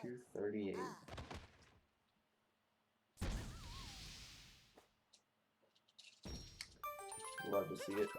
238. Love to see it.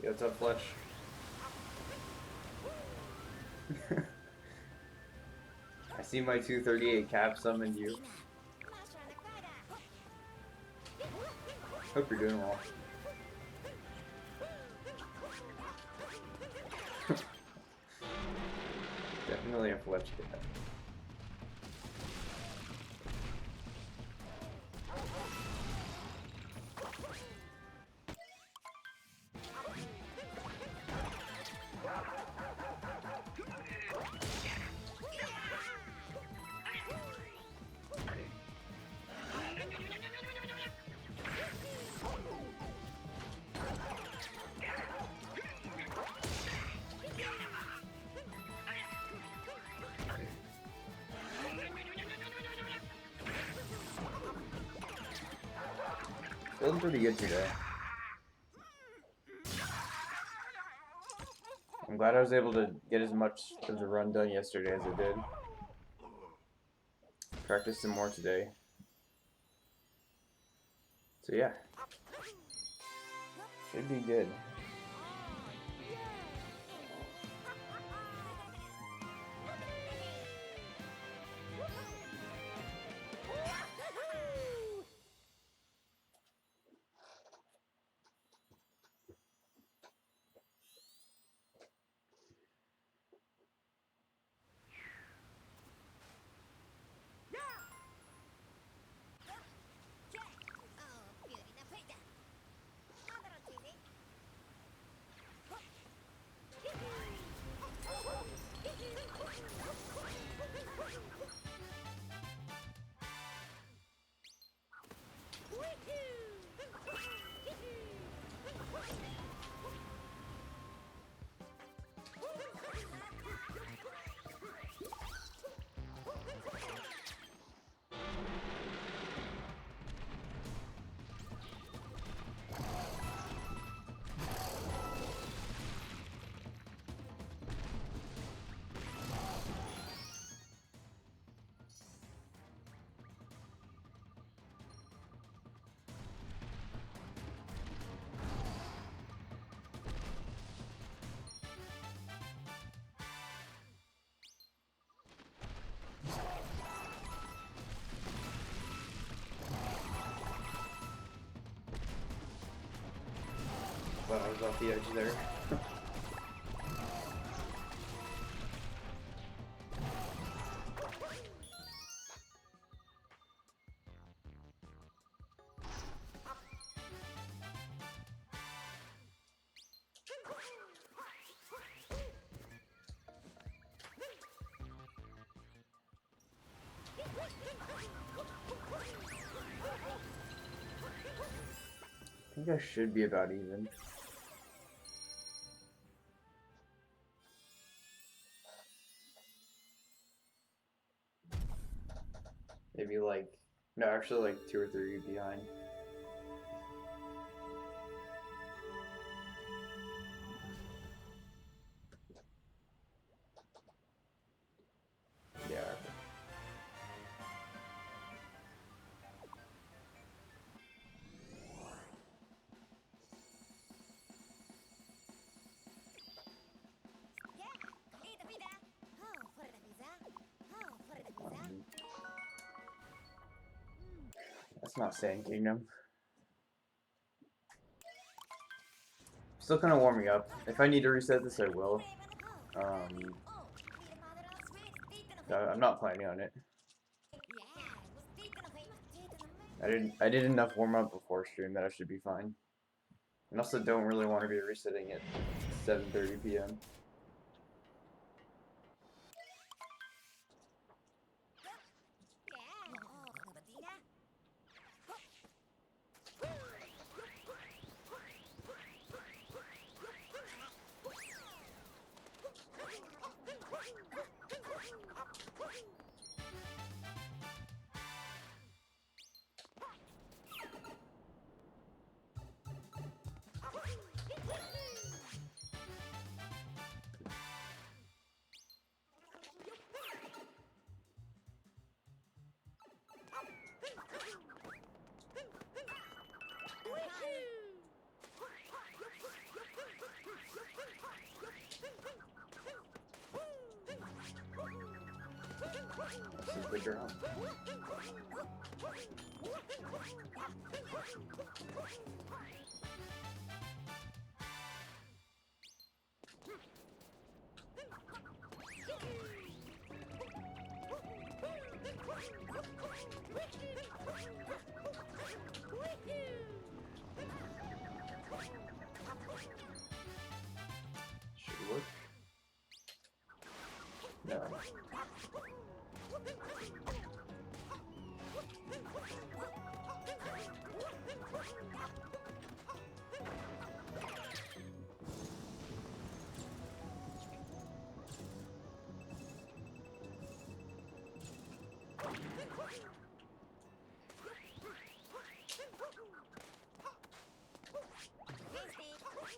Yeah, what's up, Fletch? I see my 238 cap summoned you. Hope you're doing well. Definitely a Fletch cat. Feeling pretty good today. I'm glad I was able to get as much of the run done yesterday as I did. Practice some more today. So yeah, should be good. But I was off the edge there. think I should be about even. Maybe like, no, actually like 2 or 3 behind. Yeah. That's not Sand Kingdom. Still kind of warming up. If I need to reset this, I will. I'm not planning on it. I did enough warm up before stream that I should be fine. And also don't really want to be resetting at 7:30 p.m. This is the drum. Should work. No.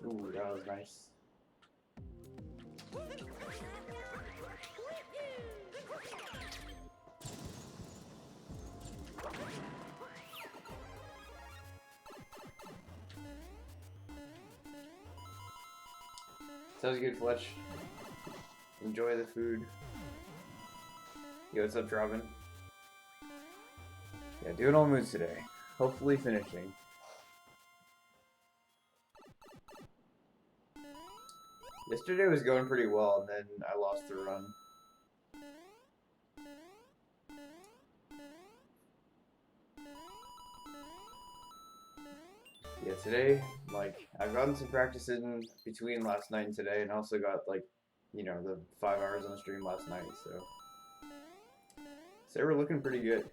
Ooh, that was nice. Sounds good, Fletch. Enjoy the food. Yo, what's up, Robin? Yeah, doing all moves today. Hopefully finishing. Yesterday was going pretty well, and then I lost the run. Yeah, today, like, I've gotten some practice in between last night and today, and also got, like, you know, the 5 hours on stream last night, so we're looking pretty good.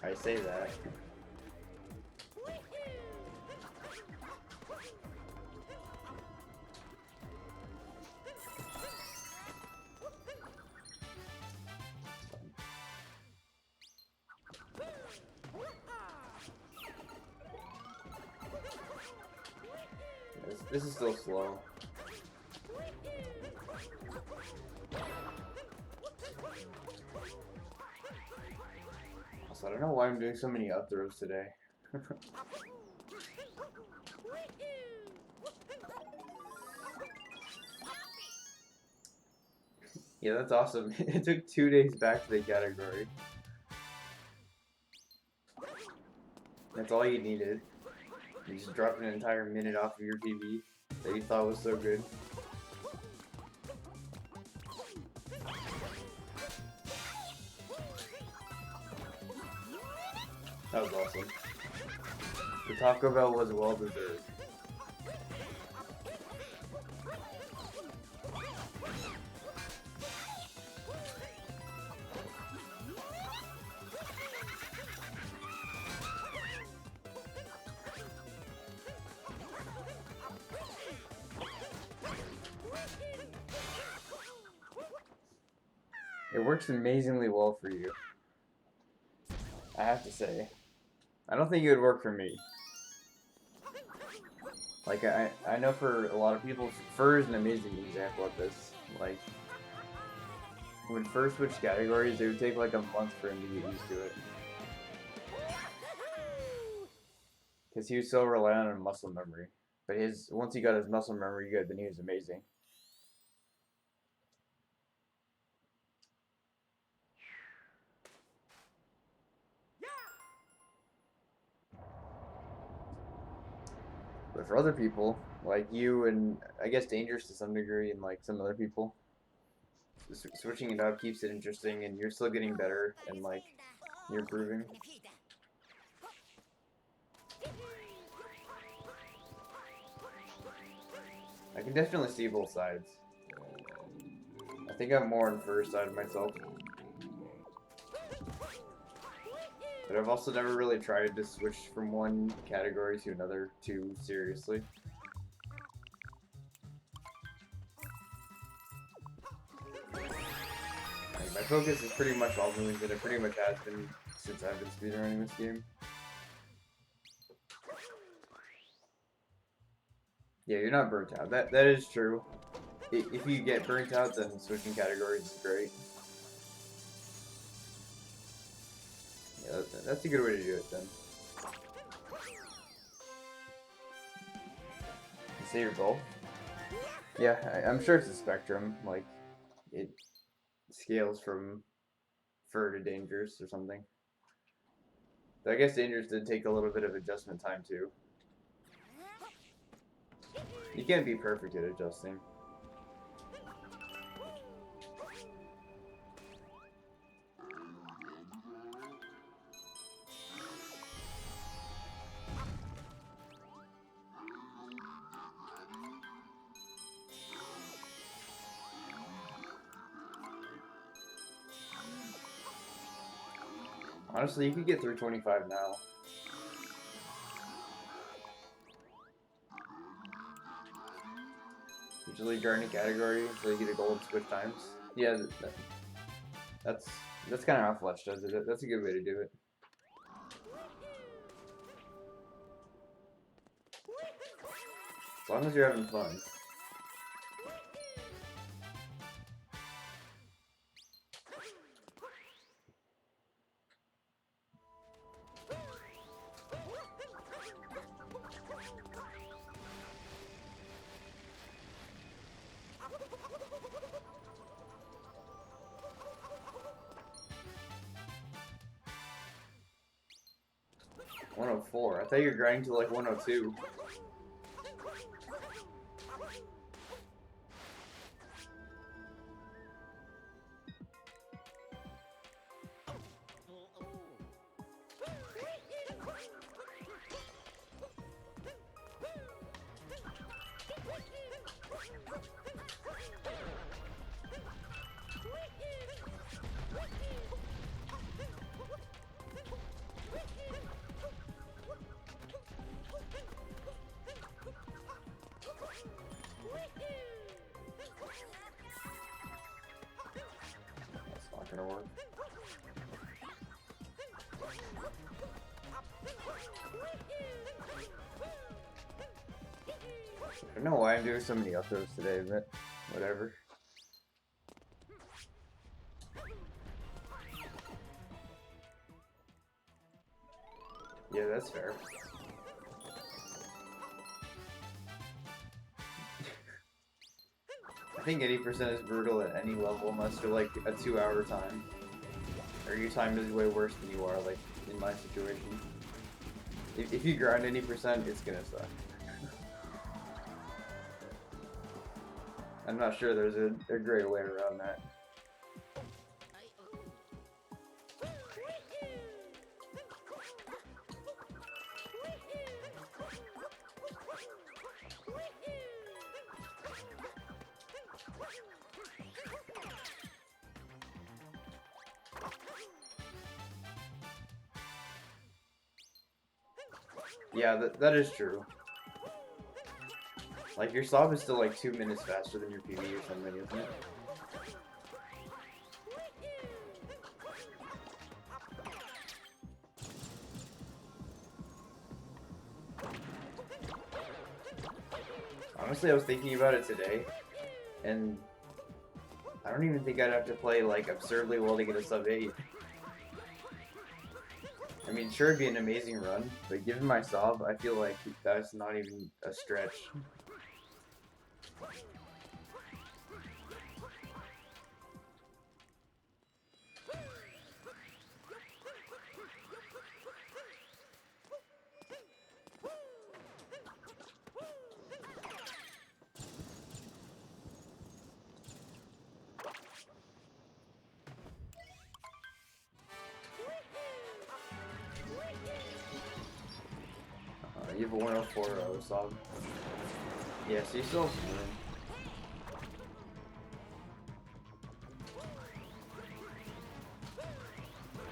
I say that. This is still slow. Also, I don't know why I'm doing so many up throws today. Yeah, that's awesome. It took 2 days back to the category. That's all you needed. You just dropped an entire minute off of your PB that you thought was so good. That was awesome. The Taco Bell was well deserved. It works amazingly well for you, I have to say. I don't think it would work for me. Like, I know for a lot of people, fur is an amazing example of this. Like, when fur switched categories, it would take like a month for him to get used to it. Because he was so reliant on muscle memory. But once he got his muscle memory good, then he was amazing. But for other people, like you and I guess Dangerous to some degree, and like some other people, switching it up keeps it interesting, and you're still getting better, and like you're improving. I can definitely see both sides. I think I'm more on first side of myself. But I've also never really tried to switch from one category to another too seriously. Like, my focus is pretty much all moons, and it pretty much has been since I've been speedrunning this game. Yeah, you're not burnt out. That is true. If you get burnt out, then switching categories is great. Yeah, that's a good way to do it then. You say your goal? Yeah, I'm sure it's a spectrum. Like, it scales from fur to dangerous or something. But I guess dangerous did take a little bit of adjustment time too. You can't be perfect at adjusting. Honestly, you could get through 25 now. Usually grinding category until you get a gold switch times. Yeah, that's kind of how Fletch does it. That's a good way to do it. As long as you're having fun. .104. I thought you were grinding to like 102. That's not gonna work. I don't know why I'm doing so many up throws today, but whatever. Yeah, that's fair. I think 80% is brutal at any level unless you're like a 2-hour time. Or your time is way worse than you are, like in my situation. If you grind 80%, it's gonna suck. I'm not sure there's a great way around that. Yeah, that is true. Like, your stop is still like 2 minutes faster than your PB or something, isn't it? Honestly, I was thinking about it today, and I don't even think I'd have to play like absurdly well to get a sub 8. I mean, sure, it'd be an amazing run, but given my sob, I feel like that's not even a stretch. You have a 104 sob. Yeah, so you still have some room.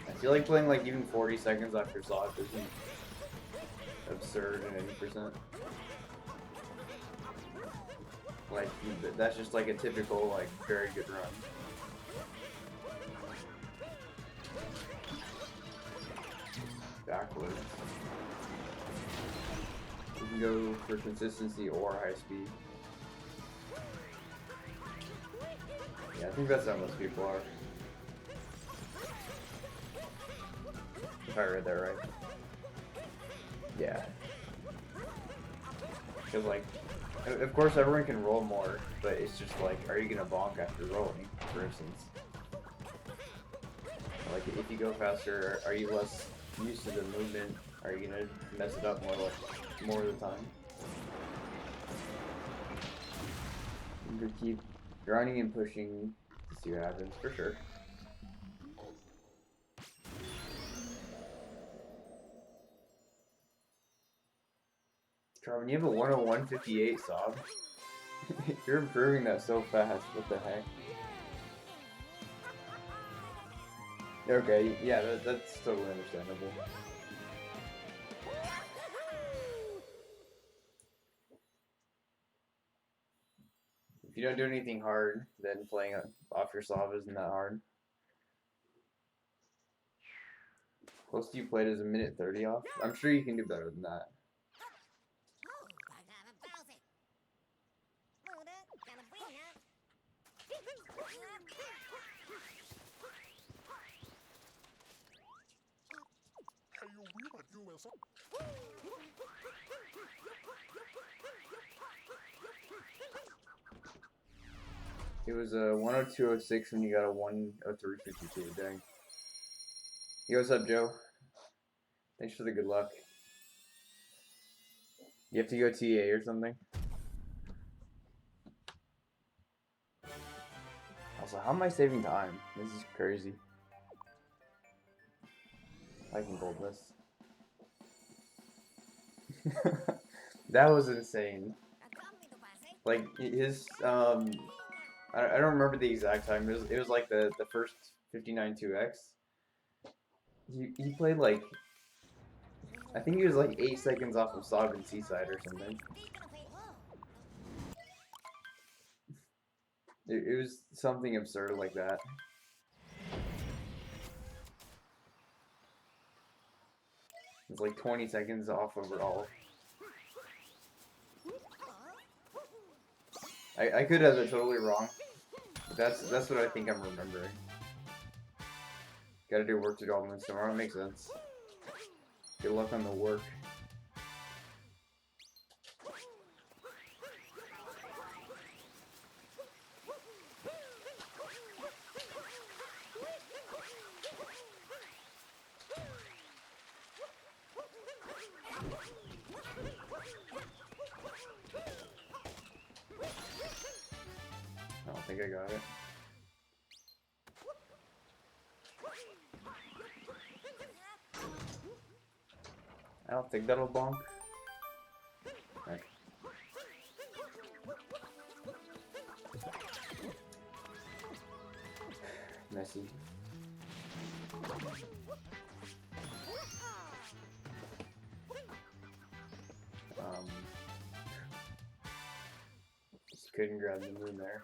I feel like playing like even 40 seconds after sob isn't absurd in any percent. Like, that's just like a typical, like, very good run. Backwards. You can go for consistency or high speed. Yeah, I think that's how most people are. If I read that right. Yeah. Because, like, of course everyone can roll more, but it's just like, are you gonna bonk after rolling, for instance? Like, if you go faster, are you less used to the movement? Are you gonna mess it up more of the time? You could keep grinding and pushing to see what happens, for sure. Charmin, you have a 101.58 sob. You're improving that so fast, what the heck? Okay, yeah, that's totally understandable. If you don't do anything hard, then playing off your sob isn't that hard. Close to you played is a minute 30 off. I'm sure you can do better than that. It was a 102.06 when you got a 103.52. Dang. Yo, what's up, Joe? Thanks for the good luck. You have to go TA or something? Also, how am I saving time? This is crazy. I can hold this. That was insane. Like, his, I don't remember the exact time. It was like the first 59.2x. He played like, I think he was like 8 seconds off of Sob and Seaside or something. It was something absurd like that. It's like 20 seconds off overall. I could have it totally wrong. But that's what I think I'm remembering. Gotta do work to Goblins tomorrow, makes sense. Good luck on the work. I don't think I got it. I don't think that'll bonk. Right. Messy. Just couldn't grab the moon there.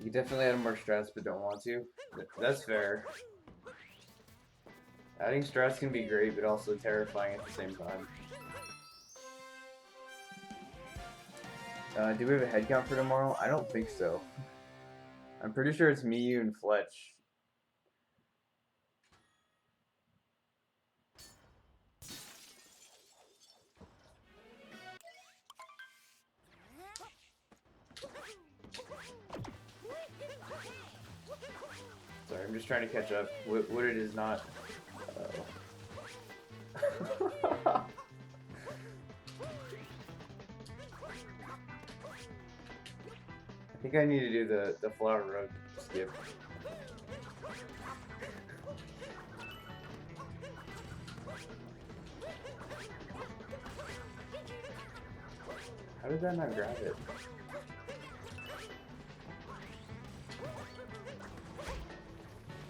You can definitely add more strats, but don't want to. That's fair. Adding strats can be great, but also terrifying at the same time. Do we have a head count for tomorrow? I don't think so. I'm pretty sure it's me, you, and Fletch. Sorry, I'm just trying to catch up. What it is not. I think I need to do the Flower Road skip. How did that not grab it?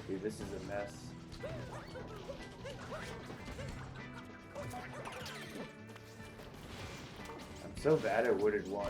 Dude, this is a mess. I'm so bad at Wooded 1.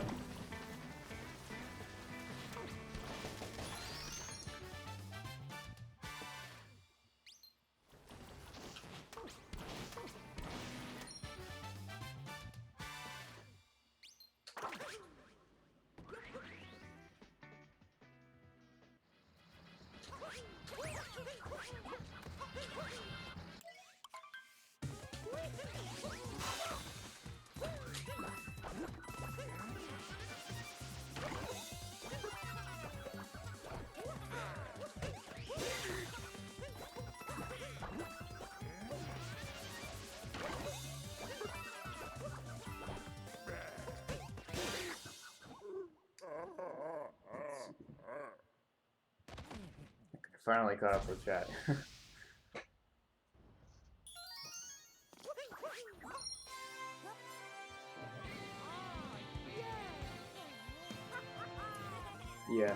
Finally caught up with chat. Yeah.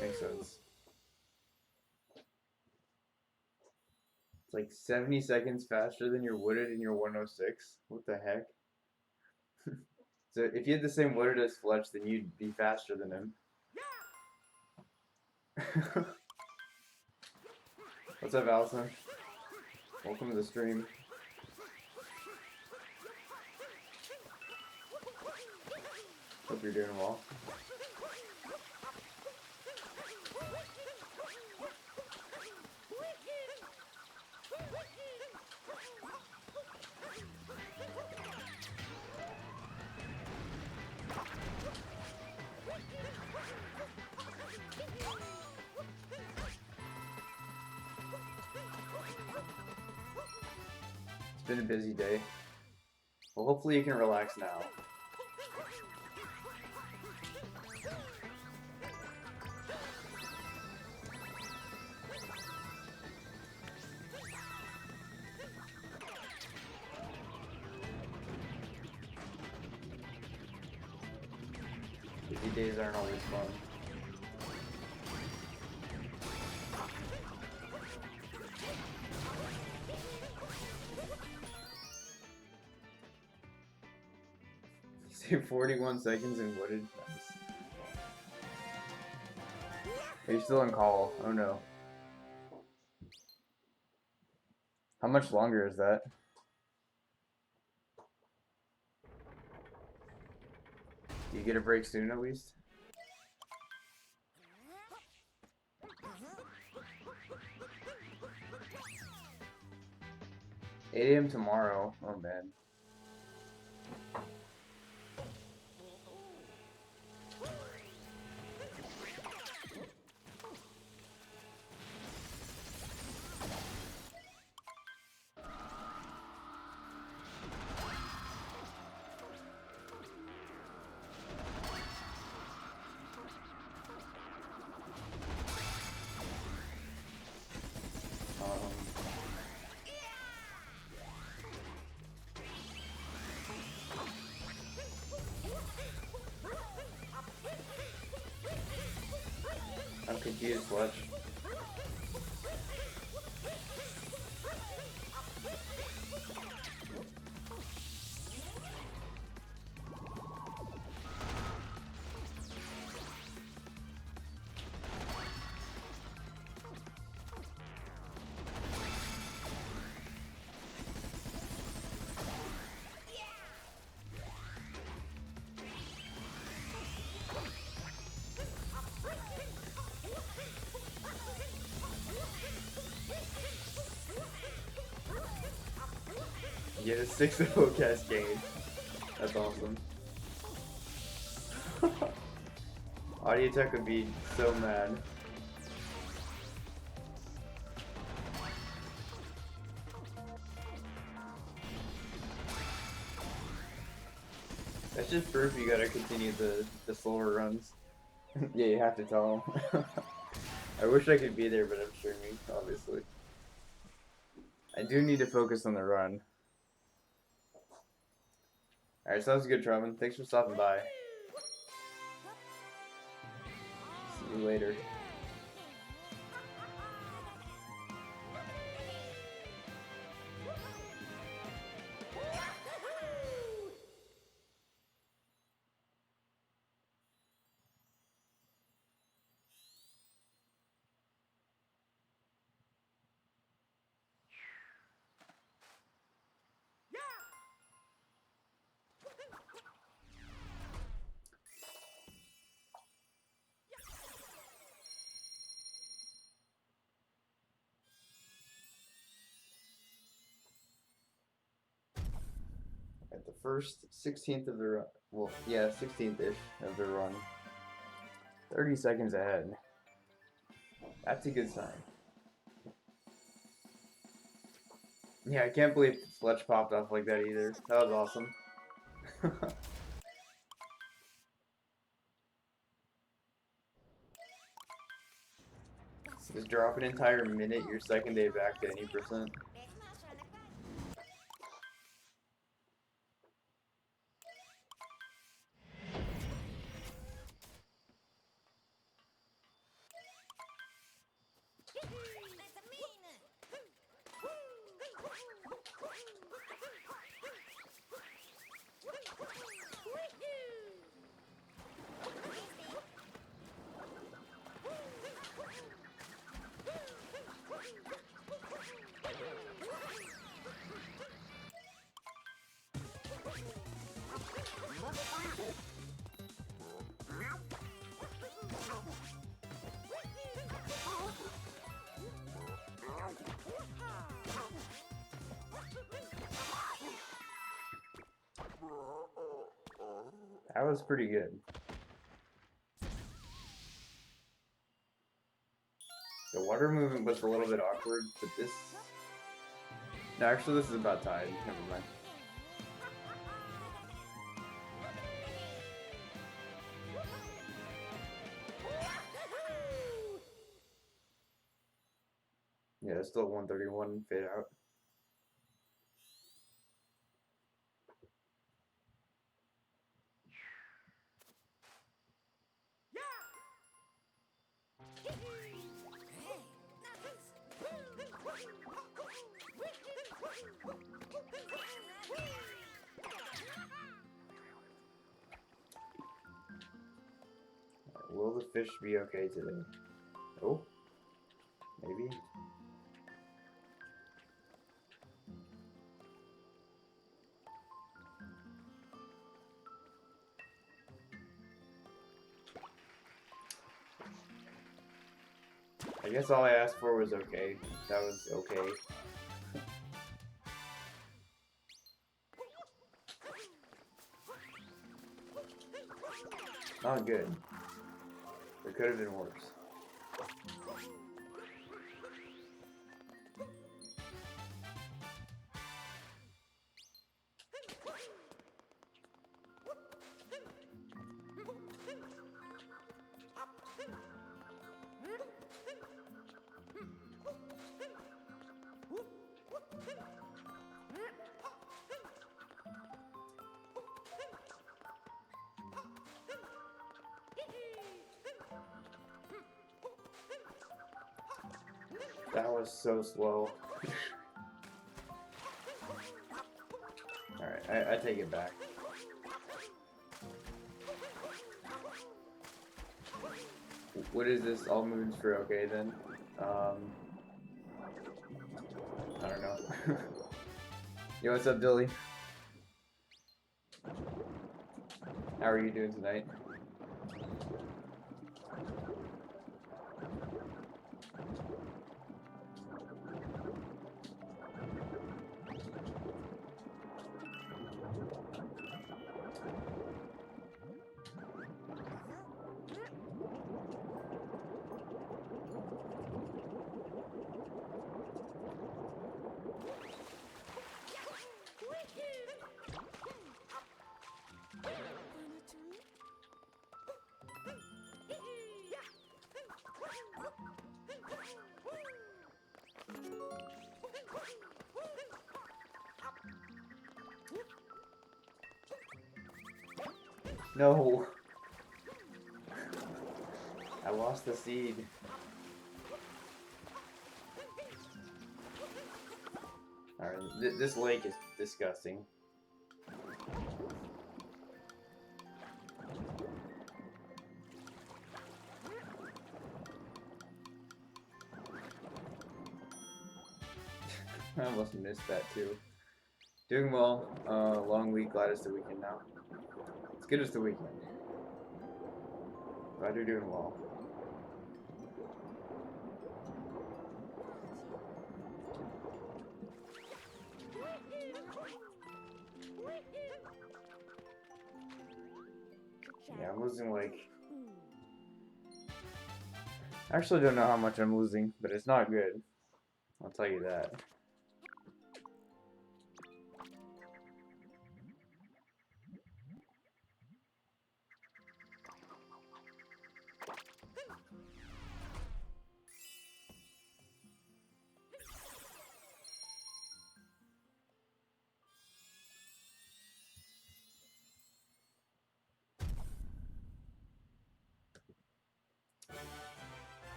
Makes sense. It's like 70 seconds faster than your Wooded in your 106. What the heck? So if you had the same Wooded as Fletch, then you'd be faster than him. What's up, Allison? Welcome to the stream. Hope you're doing well. It's been a busy day. Well, hopefully you can relax now. Busy days aren't always fun. You say 41 seconds in Wooded? Nice. Are you still on call? Oh no. How much longer is that? Do you get a break soon at least? 8 AM tomorrow. Oh man. I'm confused, Fletch. get a 6-0 cascade. That's awesome. Audio Tech would be so mad. That's just proof you gotta continue the slower runs. Yeah, you have to tell them. I wish I could be there, but I'm streaming, obviously. I do need to focus on the run. Alright, sounds good, Trevin. Thanks for stopping by. See you later. At the first 16th of the run, well, yeah, 16th-ish of the run. 30 seconds ahead. That's a good sign. Yeah, I can't believe Fletch popped off like that either. That was awesome. Just drop an entire minute your second day back to any percent. That was pretty good. The water movement was a little bit awkward, but this... No, actually this is about tied. Never mind. Yeah, it's still 131 fade out. Will the fish be okay today? Oh, maybe. I guess all I asked for was okay. That was okay. Not good. It could have been worse. That was so slow. Alright, I take it back. What is this? All moons for okay then? I don't know. Yo, what's up, Dilly? How are you doing tonight? No. I lost the seed. Alright, this lake is disgusting. I almost missed that too. Doing well. Long week, glad it's the weekend now. It's good as the weekend. Glad you're doing well. Yeah, I'm losing like... I actually don't know how much I'm losing, but it's not good. I'll tell you that.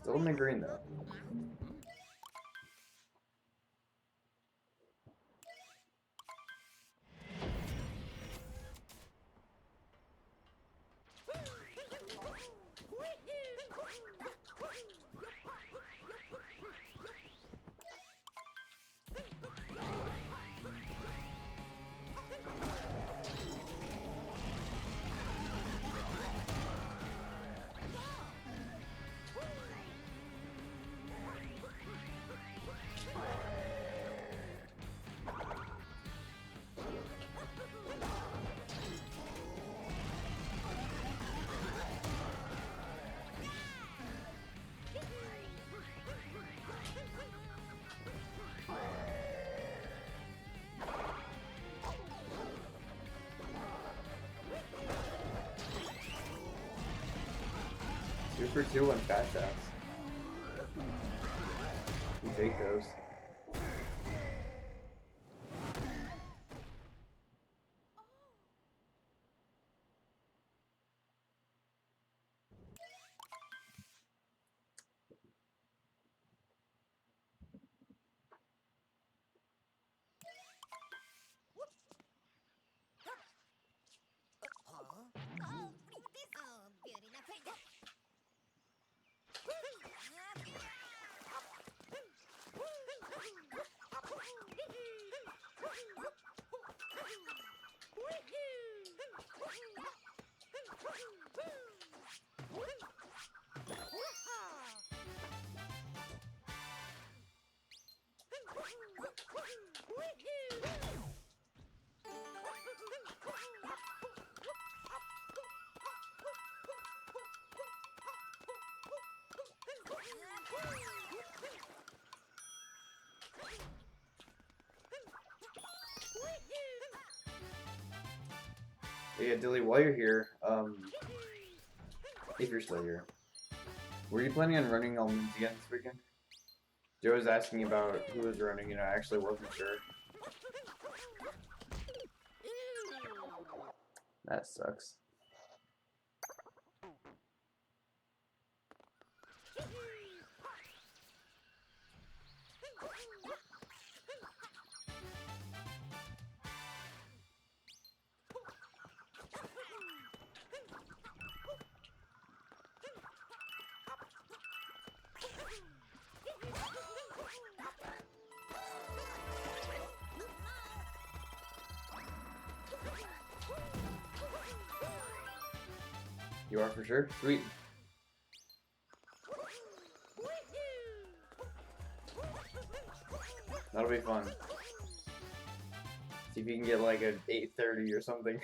Still in the green though. Two for two on fast shots. You take those. Yeah, Dilly, while you're here, if you're still here, were you planning on running all moons again this weekend? Joe was asking about who was running, and I actually wasn't sure. That sucks. You are for sure? Sweet. That'll be fun. See if you can get like an 8:30 or something.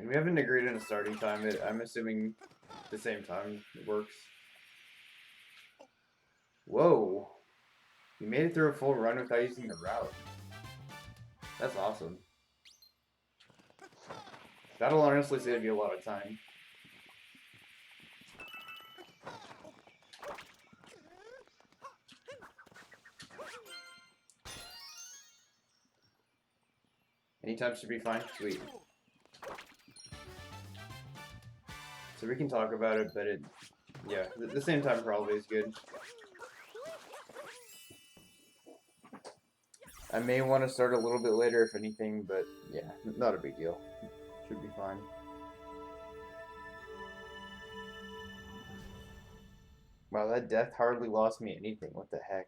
And we haven't agreed on a starting time. I'm assuming the same time works. Whoa! You made it through a full run without using the route. That's awesome. That'll honestly save you a lot of time. Anytime should be fine? Sweet. So we can talk about it, but yeah, the same time probably is good. I may want to start a little bit later if anything, but yeah, not a big deal. Should be fine. Wow, that death hardly lost me anything. What the heck?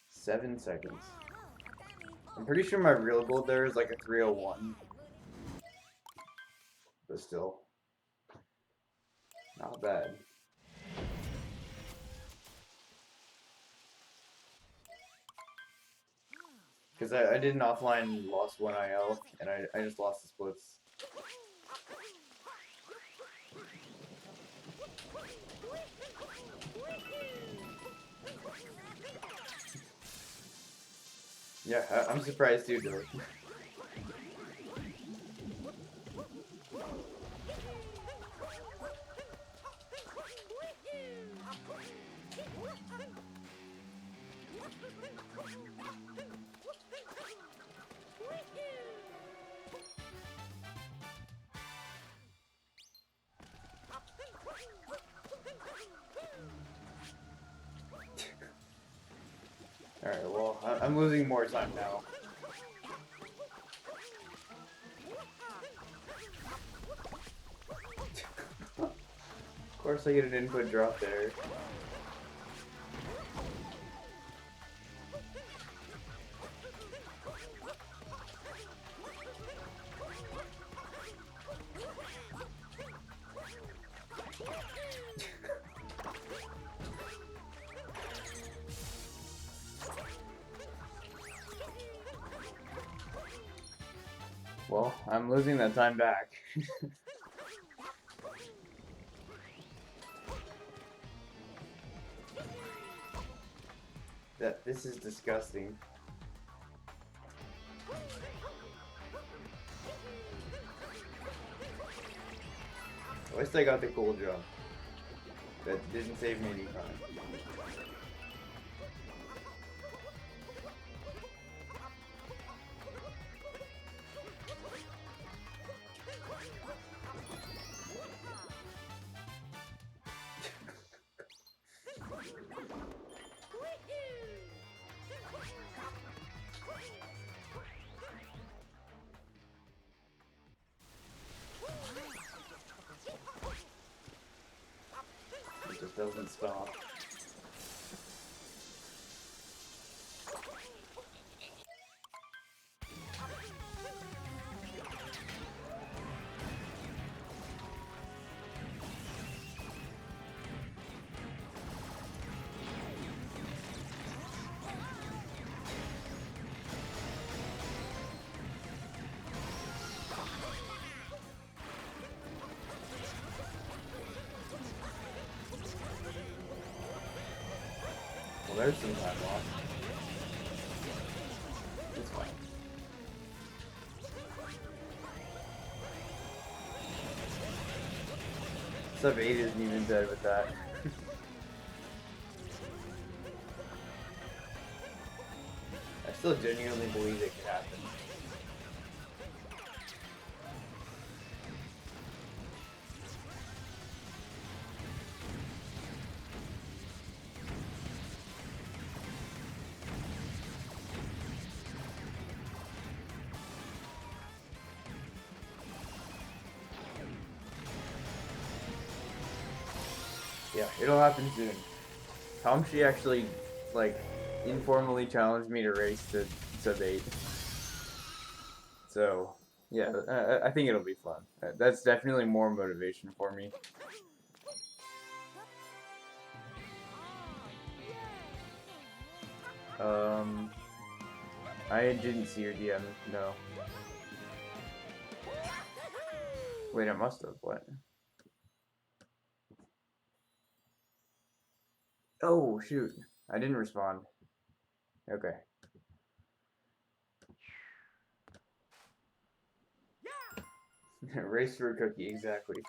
Seven seconds. I'm pretty sure my real goal there is like a 301. But still. Not bad. Because I did an offline and lost one IL, and I just lost the splits. Yeah, I'm surprised too, though. Alright, well, I'm losing more time now. Of course I get an input drop there. Well, I'm losing that time back. This is disgusting. At least I got the cool jump. That didn't save me any time. It just doesn't stop. Well, there's some time lost. It's fine. Sub 8 isn't even dead with that. I still genuinely believe it could happen. Yeah, it'll happen soon. Tomshi actually, like, informally challenged me to race to sub 8. So, yeah, I think it'll be fun. That's definitely more motivation for me. I didn't see your DM, no. Wait, I must have. What? Oh, shoot. I didn't respond. Okay. Race for a cookie, exactly.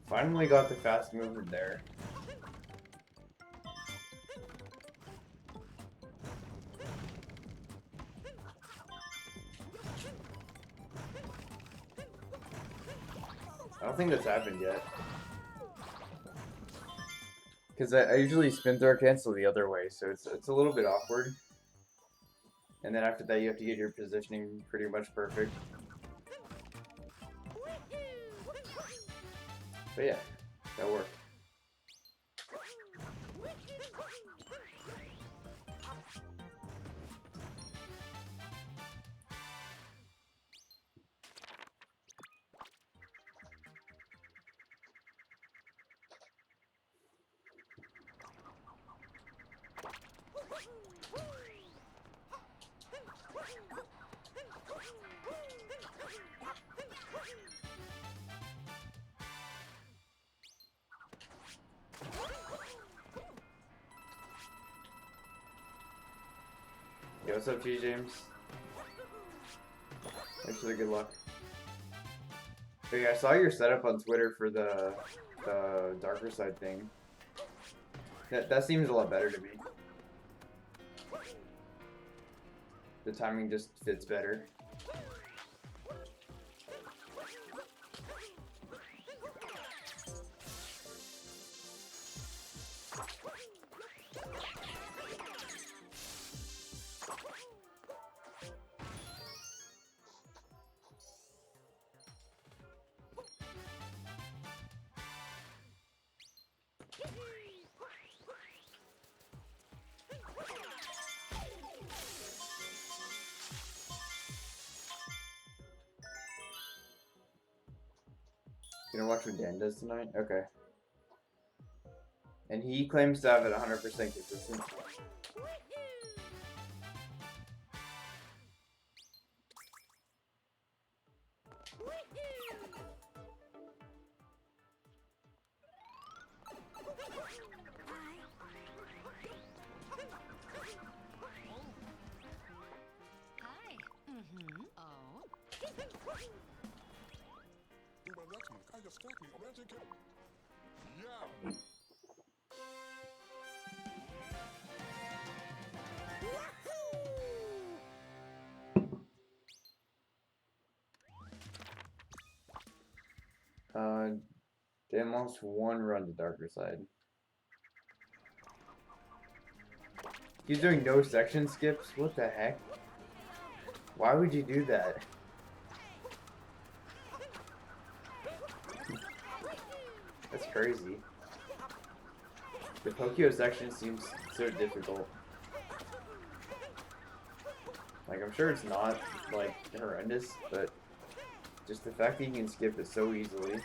Finally got the fast movement there. I don't think that's happened yet. Because I usually spin throw cancel the other way, so it's a little bit awkward. And then after that you have to get your positioning pretty much perfect. But yeah, that worked. Yo, what's up, G James? Thanks for the good luck. But yeah, I saw your setup on Twitter for the darker side thing. That seems a lot better to me. The timing just fits better. You gonna watch what Dan does tonight? Okay. And he claims to have it 100% consistent. Dan lost one run to darker side. He's doing no section skips? What the heck? Why would you do that? That's crazy. The Pokio section seems so difficult. Like, I'm sure it's not, like, horrendous, but just the fact that you can skip it so easily.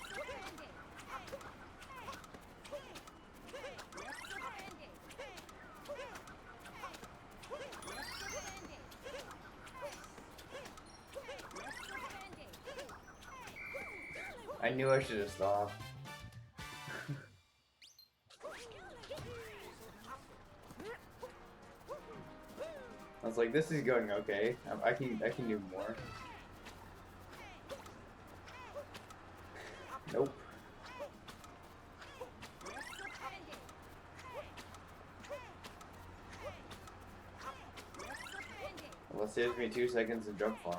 I knew I should have stopped. I was like, this is going okay. I can do more. Nope. That saves me 2 seconds in jump farm.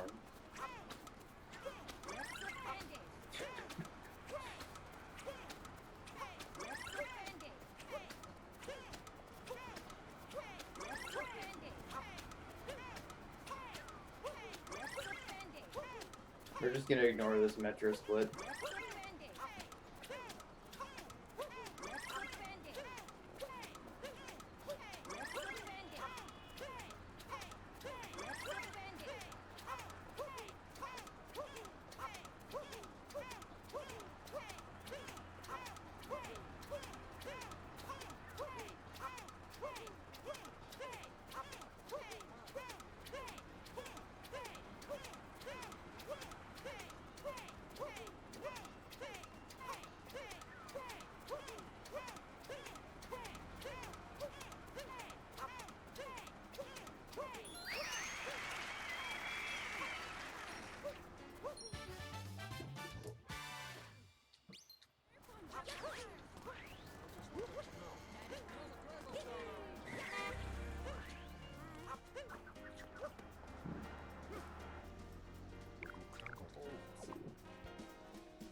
We're just gonna ignore this metro split.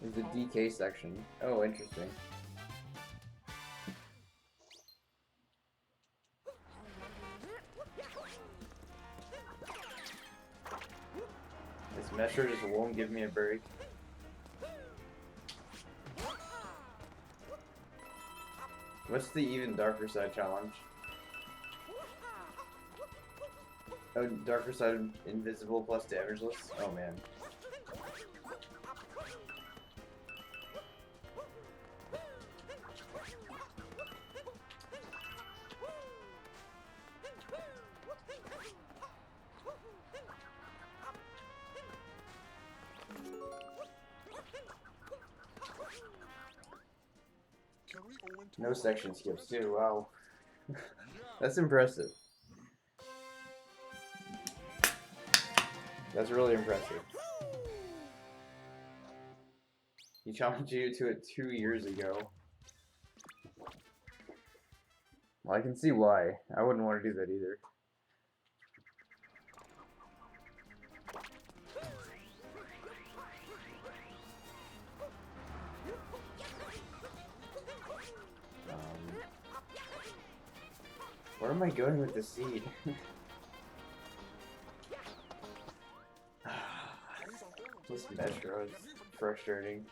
There's a DK section. Oh, interesting. This mesher just won't give me a break. What's the even darker side challenge? Oh, darker side invisible plus damageless? Oh man. No section skips too, wow. That's impressive. That's really impressive. He challenged you to it 2 years ago. Well, I can see why. I wouldn't want to do that either. Where am I going with the seed? This metro is frustrating.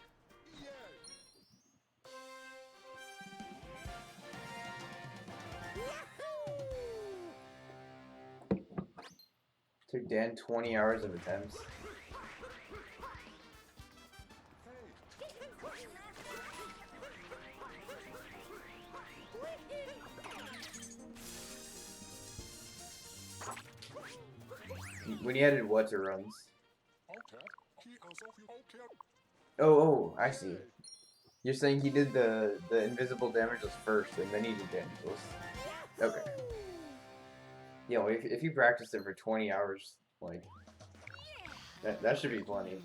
Took Dan 20 hours of attempts. When he added what to runs? Oh, I see. You're saying he did the invisible damageless first, and then he did damageless. Okay. You know, if you practice it for 20 hours, like, that should be plenty.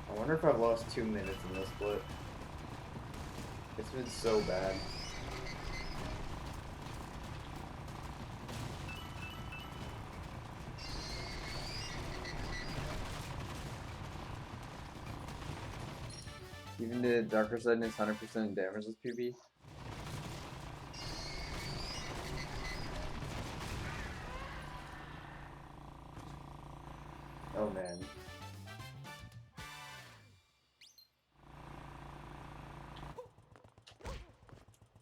I wonder if I've lost 2 minutes in this split. It's been so bad. Even the darker side is 100% damageless PB. Oh man.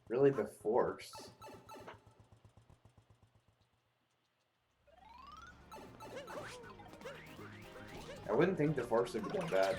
Really, the force? I wouldn't think the force would be that bad.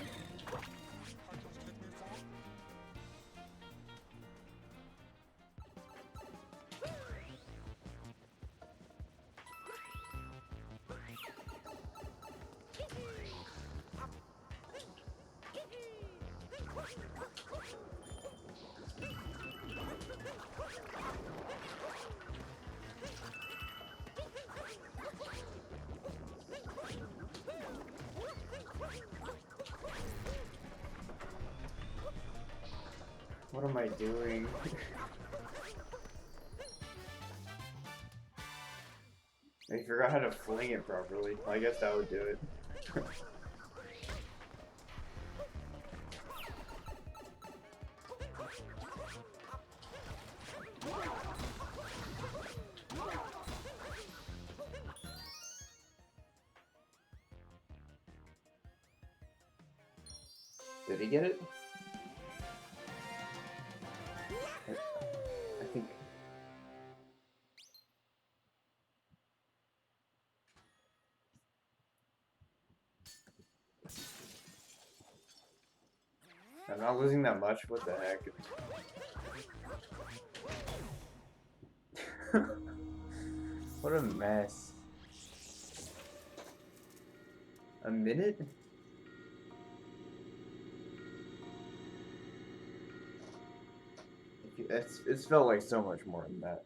What am I doing? I forgot how to fling it properly. I guess that would do it. Did he get it? I think. I'm not losing that much. What the heck? What a mess. A minute? It's felt like so much more than that.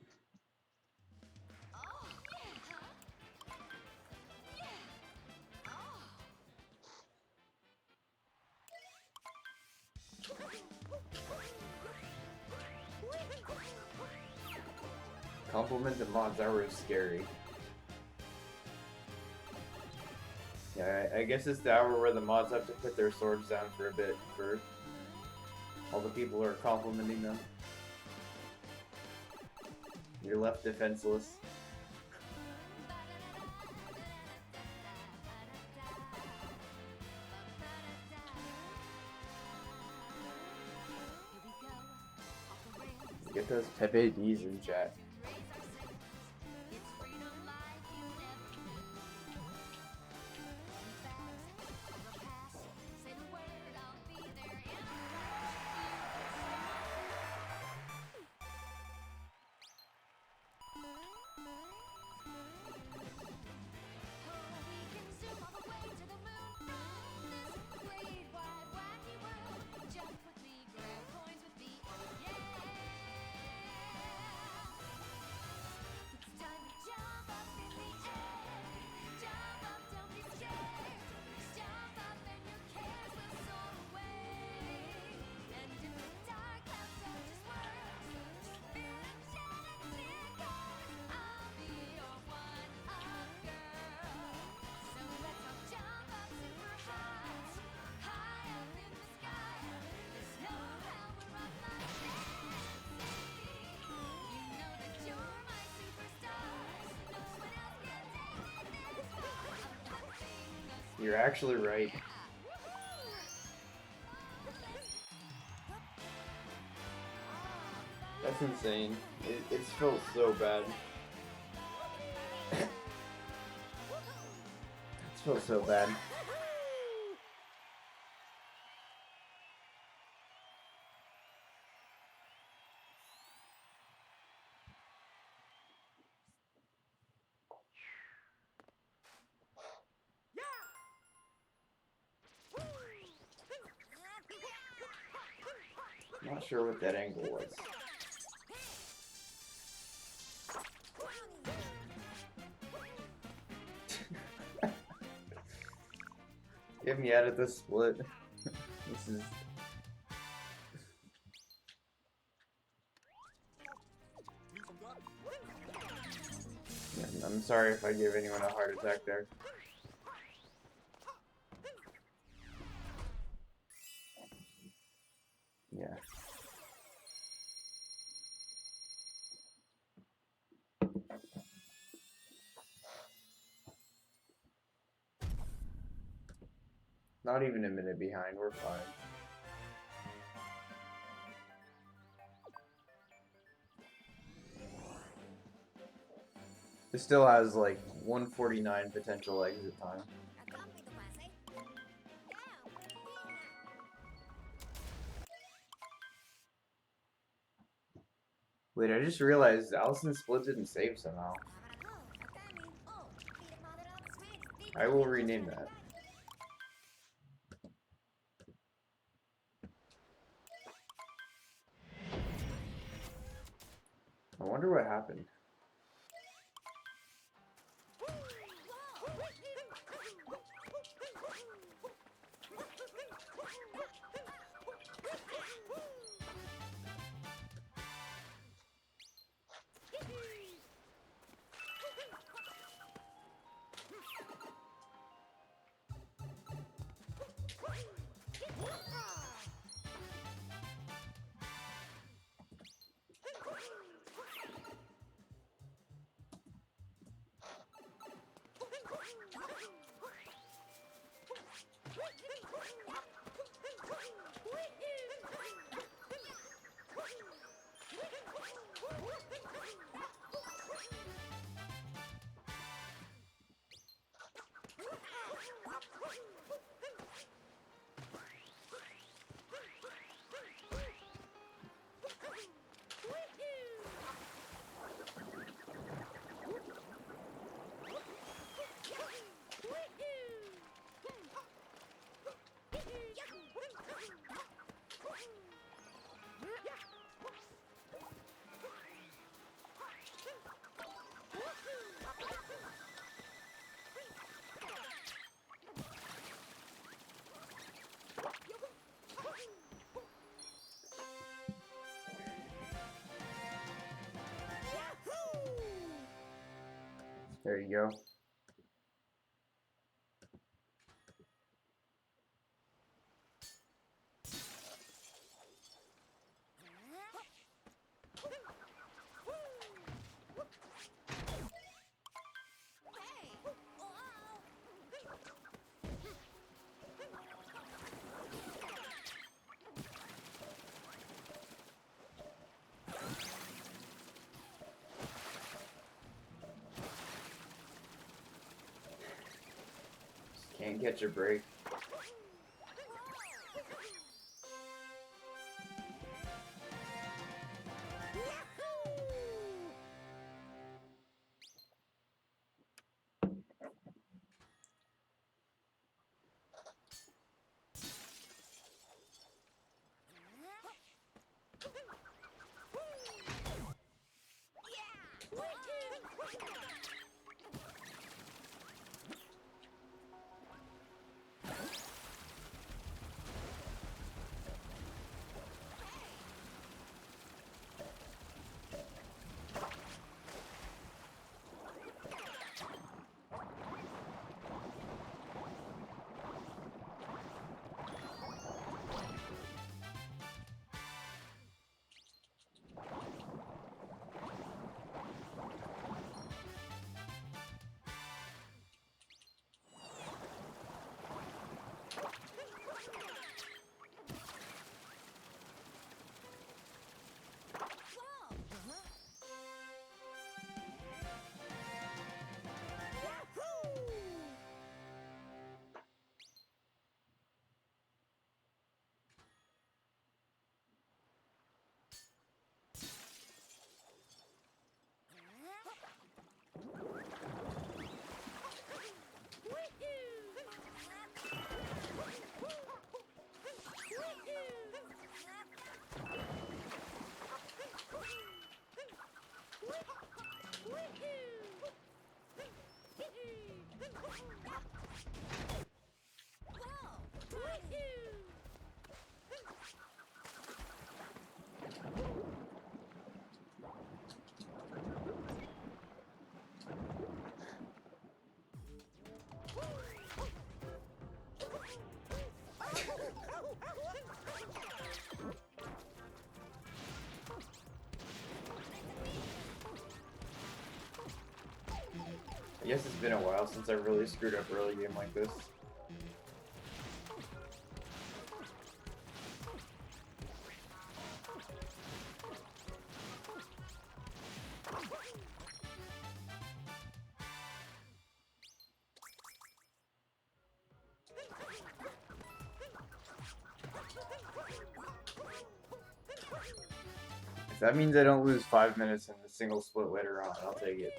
Compliment the mods, that was scary. Yeah, I guess it's the hour where the mods have to put their swords down for a bit for all the people who are complimenting them. You're left defenseless. Get those Pepe D's in chat. You're actually right. That's insane. It feels so bad. It feels so bad. Not sure what that angle was. Get me out of this split. This is... I'm sorry if I gave anyone a heart attack there. Yeah. Not even a minute behind, we're fine. It still has like 149 potential exit time. Wait, I just realized Allison Split didn't save somehow. I will rename that. wonder what happened. There you go. Can't catch a break. I guess it's been a while since I really screwed up early game like this. If that means I don't lose 5 minutes in the single split later on, I'll take it.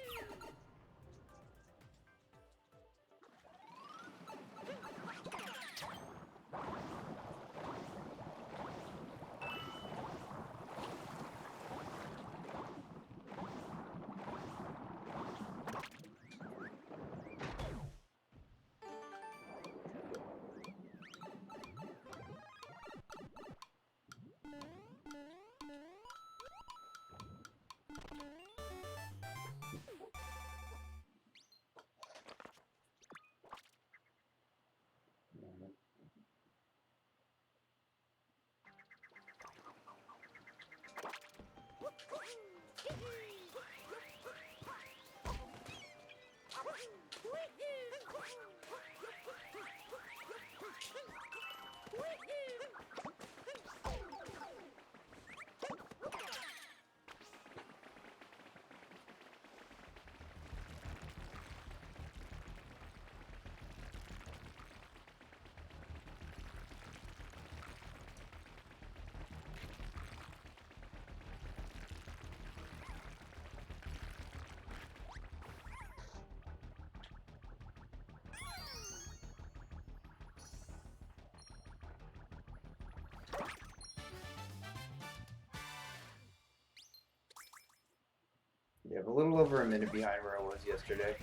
Yeah, I'm a little over a minute behind where I was yesterday.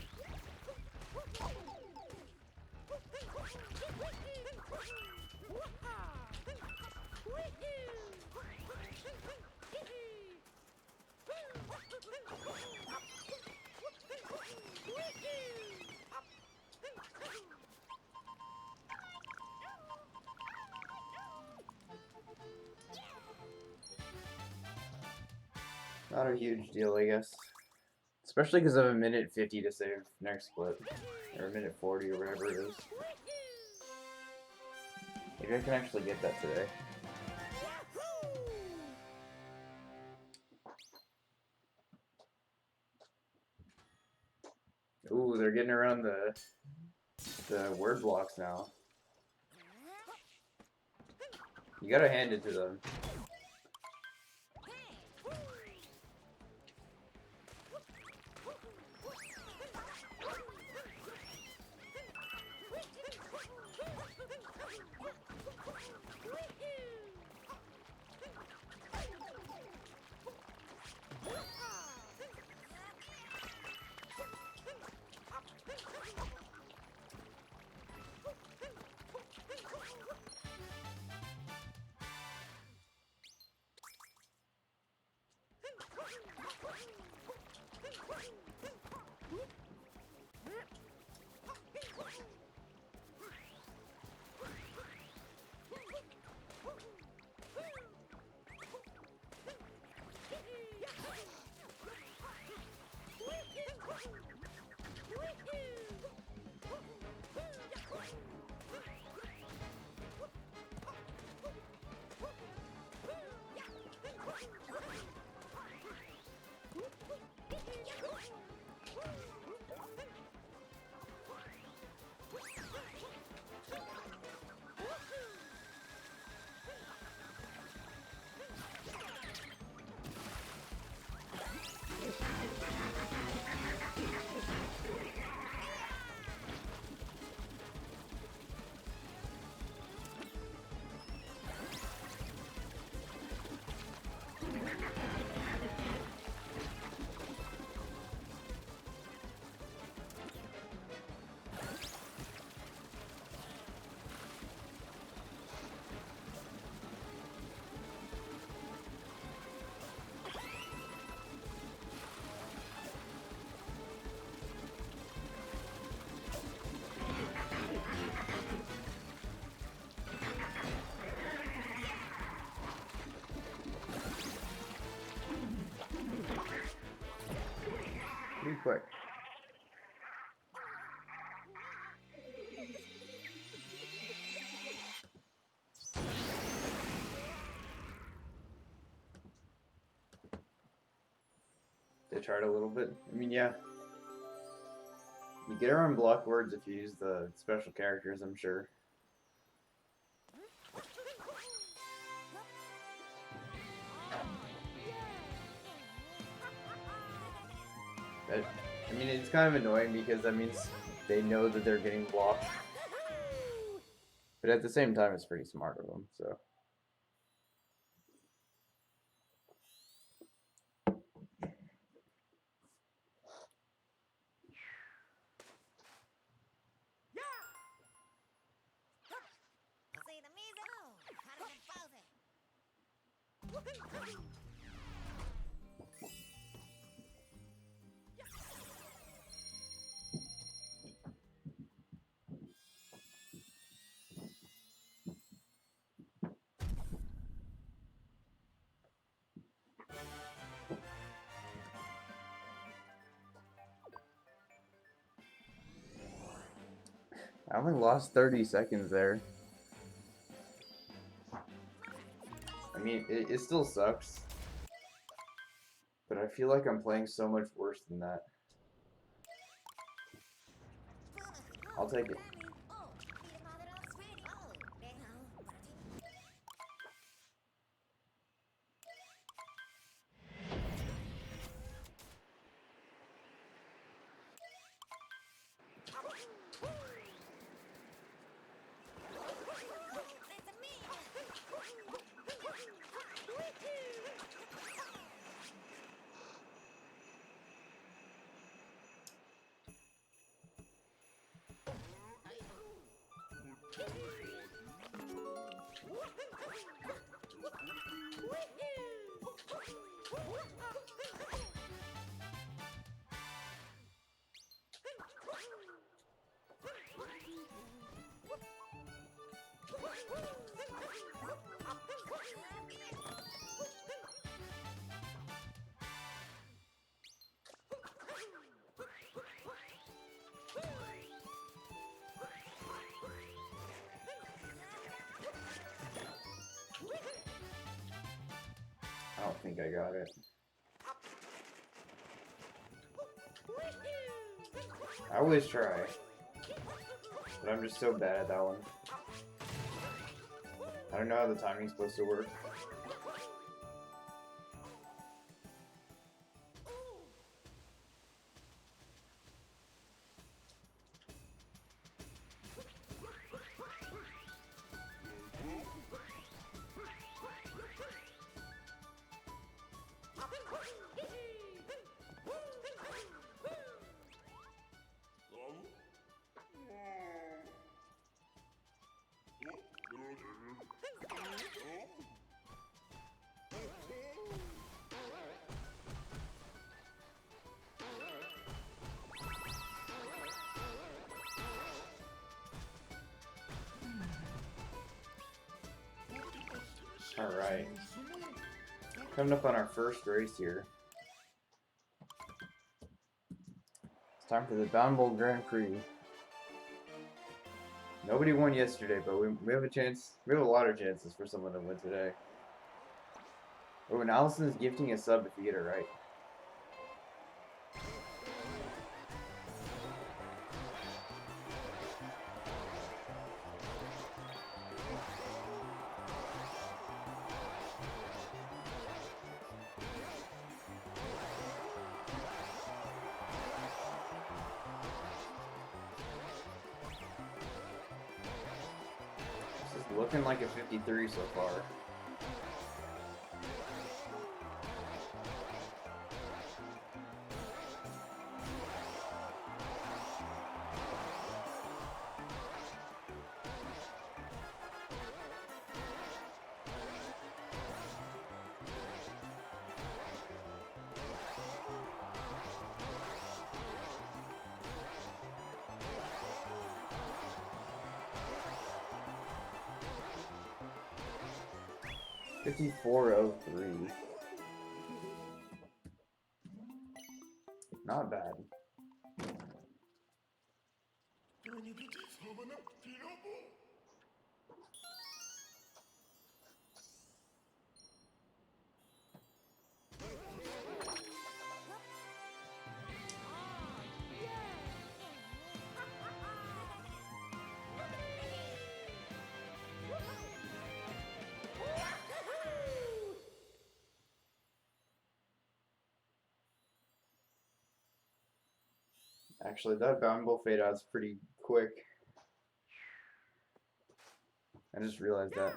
Not a huge deal, I guess. Especially because I have a minute 50 to save next split. Or a minute 40 or whatever it is. Maybe I can actually get that today. Ooh, they're getting around the word blocks now. You gotta hand it to them. Pretty quick. They tried a little bit. I mean, yeah. You get around block words if you use the special characters, I'm sure. But, I mean, it's kind of annoying because that means they know that they're getting blocked. But at the same time, it's pretty smart of them, so. I only lost 30 seconds there. I mean, it still sucks. But I feel like I'm playing so much worse than that. I'll take it. think I got it. I always try, but I'm just so bad at that one. I don't know how the timing's supposed to work. Alright. Coming up on our first race here. It's time for the Bound Bowl Grand Prix. Nobody won yesterday, but we have a chance. We have a lot of chances for someone to win today. Oh, and Allison's gifting a sub if you get it right. This is looking like a 53 so far. $54.03. Not bad. Actually, that Bound Bowl fade out's pretty quick. I just realized that.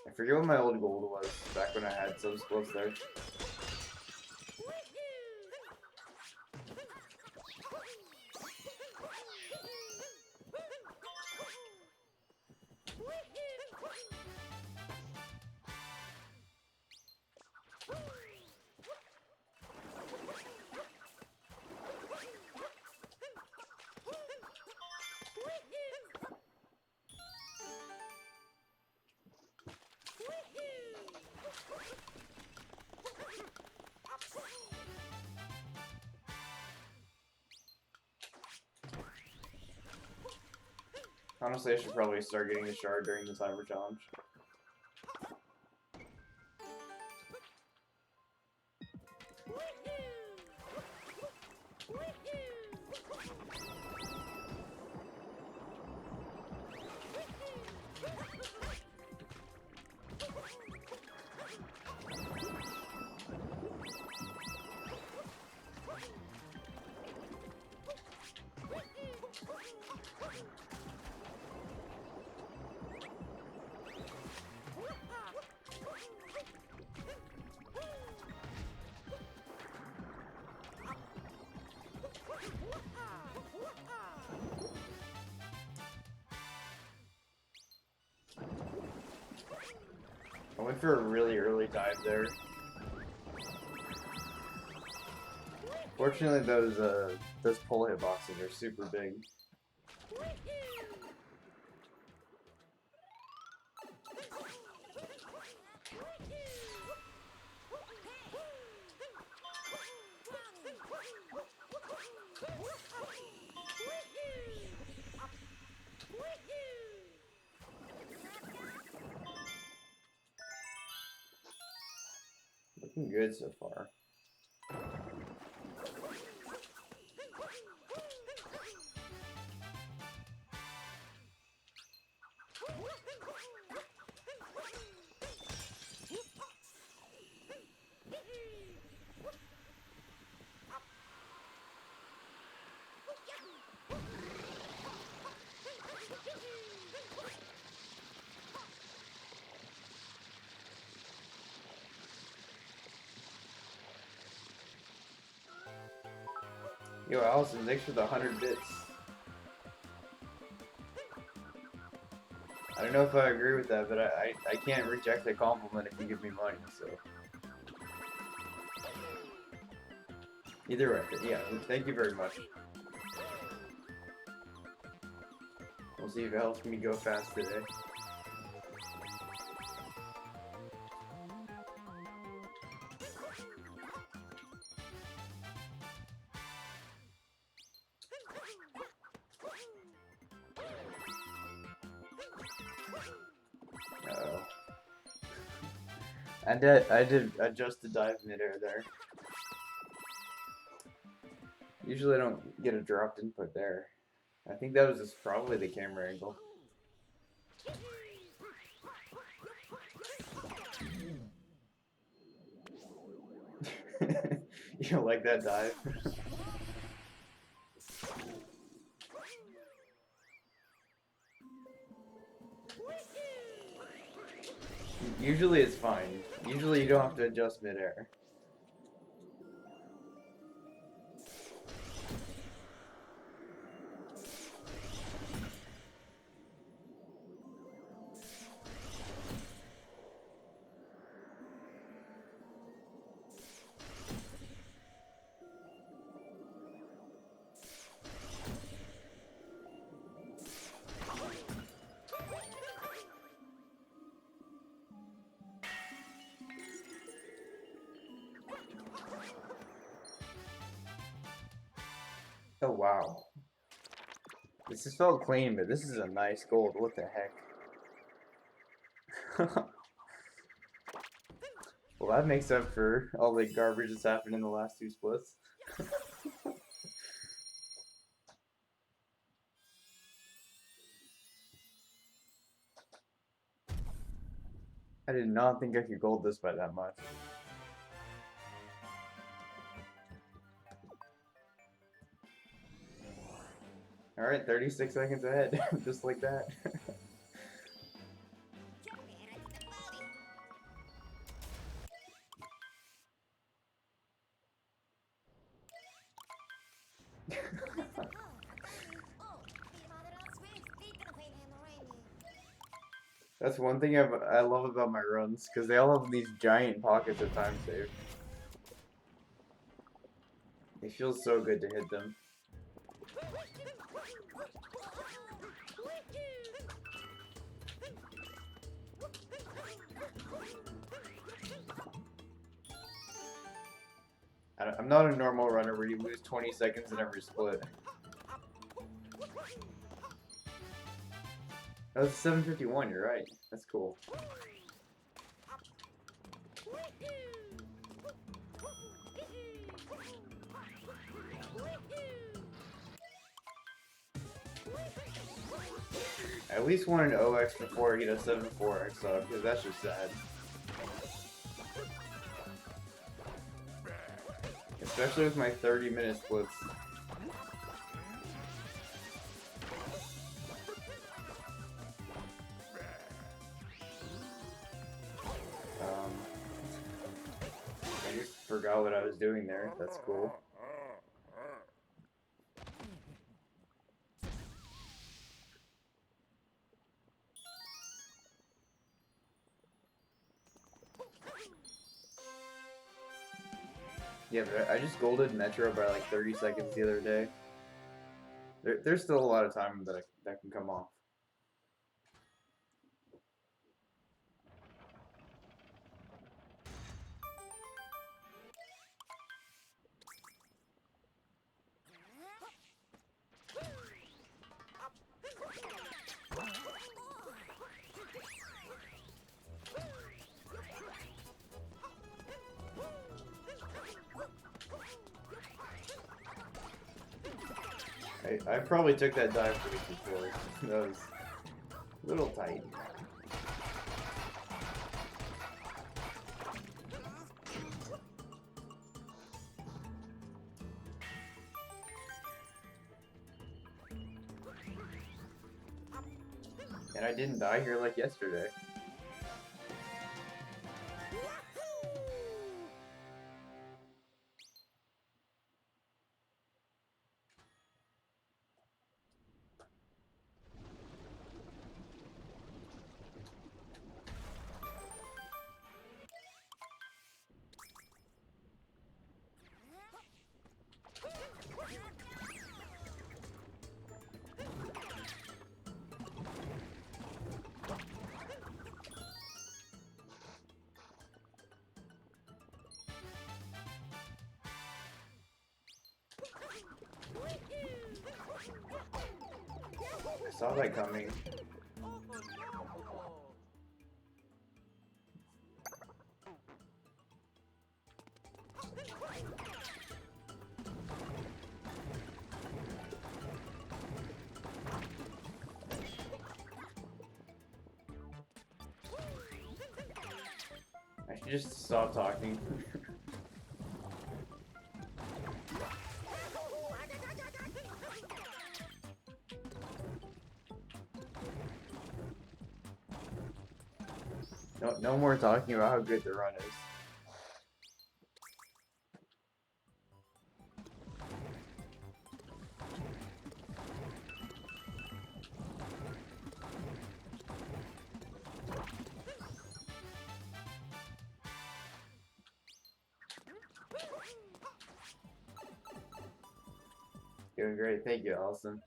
I forget what my old gold was back when I had some splits there. Honestly, I should probably start getting a shard during the timer challenge. I went for a really early dive there. Fortunately, those pull hitboxes are super big. Looking good so far. Yo, Allison, thanks for the 100 bits. I don't know if I agree with that, but I can't reject a compliment if you give me money, so. Either way, yeah, thank you very much. We'll see if it helps me go fast today. Uh-oh. I did adjust the dive midair there. Usually I don't get a dropped input there. I think that was just probably the camera angle. You don't like that dive? Usually it's fine. Usually you don't have to adjust midair. Oh wow. This has felt clean, but this is a nice gold. What the heck? Well, that makes up for all the garbage that's happened in the last two splits. I did not think I could gold this by that much. Alright, 36 seconds ahead, just like that. That's one thing I love about my runs, because they all have these giant pockets of time save. It feels so good to hit them. I'm not a normal runner where you lose 20 seconds in every split. That was 7:51, you're right. That's cool. I at least want an OX before I get a 7-4X up, because that's just sad. Especially with my 30-minute splits. I just forgot what I was doing there. That's cool. Yeah, but I just golded Metro by like 30 seconds the other day. There's still a lot of time that can come off. I probably took that dive pretty before. That was a little tight. And I didn't die here like yesterday. I saw that coming. I should just stop talking. No more talking about how good the run is. Doing great, thank you, Allison.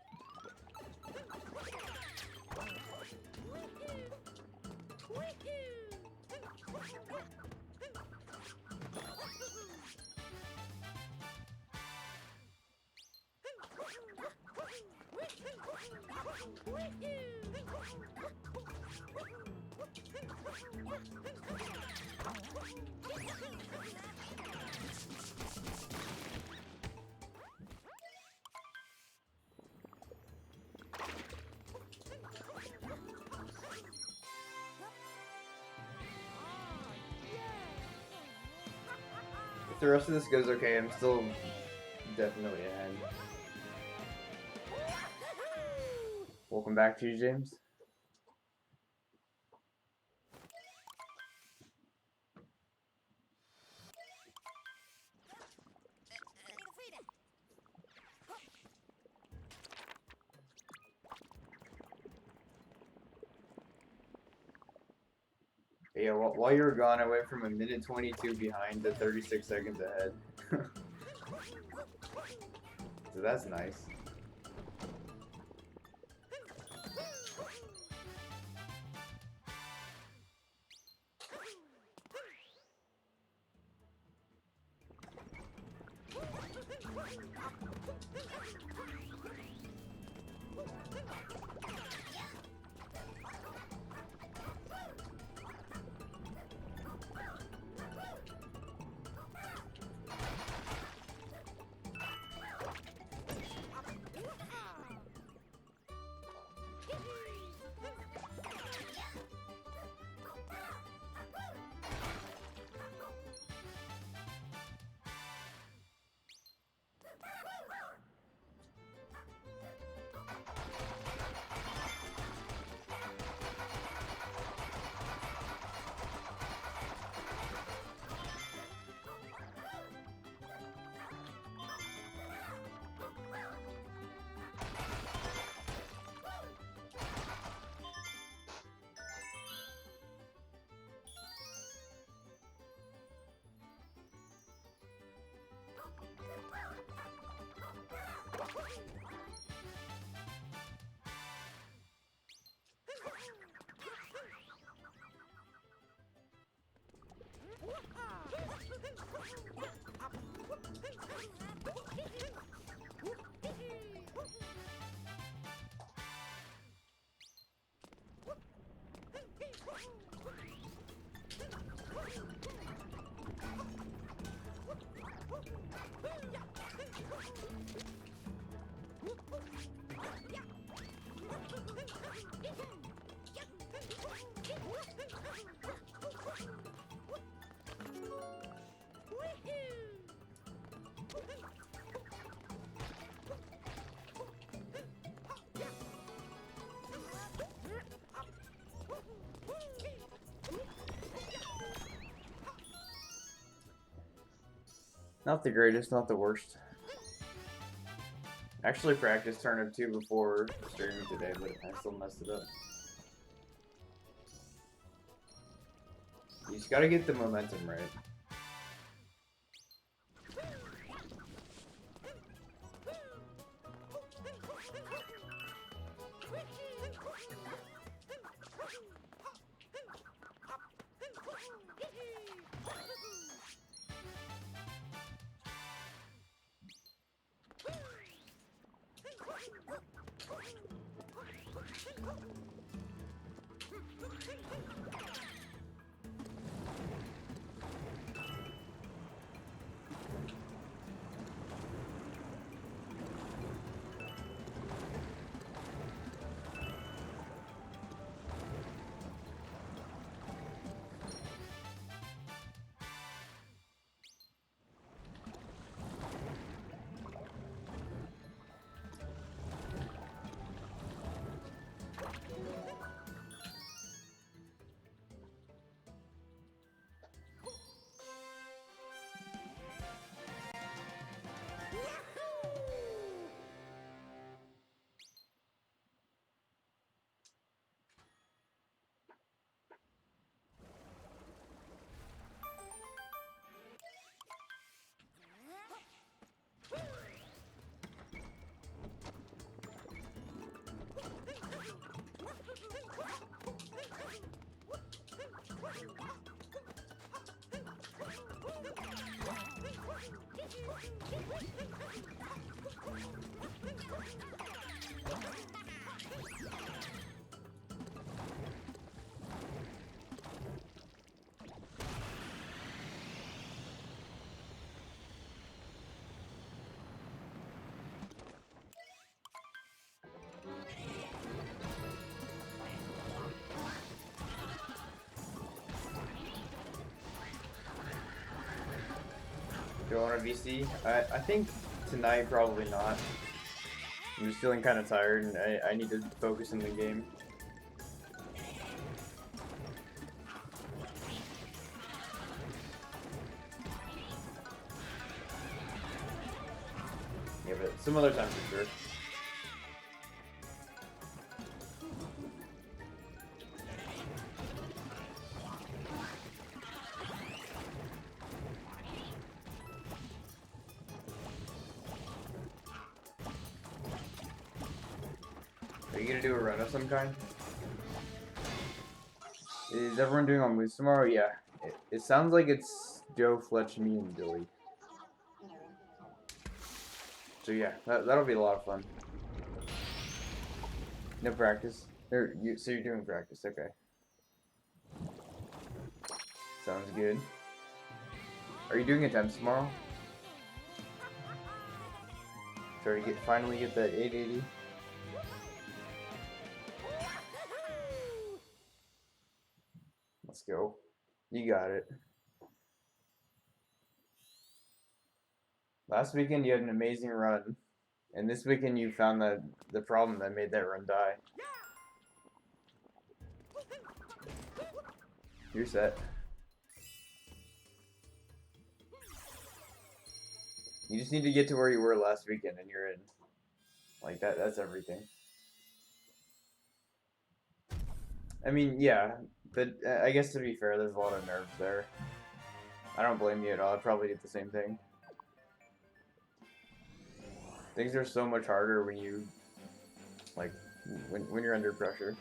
If the rest of this goes okay, I'm still definitely ahead. Welcome back to you, James. Yeah, while you were gone, I went from 1:22 behind to 36 seconds ahead. So that's nice. Not the greatest, not the worst. Actually practiced Turnip 2 before streaming today, but I still messed it up. You just gotta get the momentum right. Do I want a VC? I think tonight probably not. I'm just feeling kind of tired and I need to focus in the game. Yeah, but some other time for sure. Are you gonna do a run of some kind? Is everyone doing on moves tomorrow? Yeah. It sounds like it's Joe, Fletch, me, and Billy. So yeah, that'll be a lot of fun. No practice? So you're doing practice, okay. Sounds good. Are you doing attempts tomorrow? Try to finally get that 880. Let's go. You got it. Last weekend you had an amazing run, and this weekend you found the problem that made that run die. You're set. You just need to get to where you were last weekend and you're in. Like that's everything. I mean, yeah, but I guess to be fair, there's a lot of nerves there. I don't blame you at all. I'd probably do the same thing. Things are so much harder when you, like, when you're under pressure.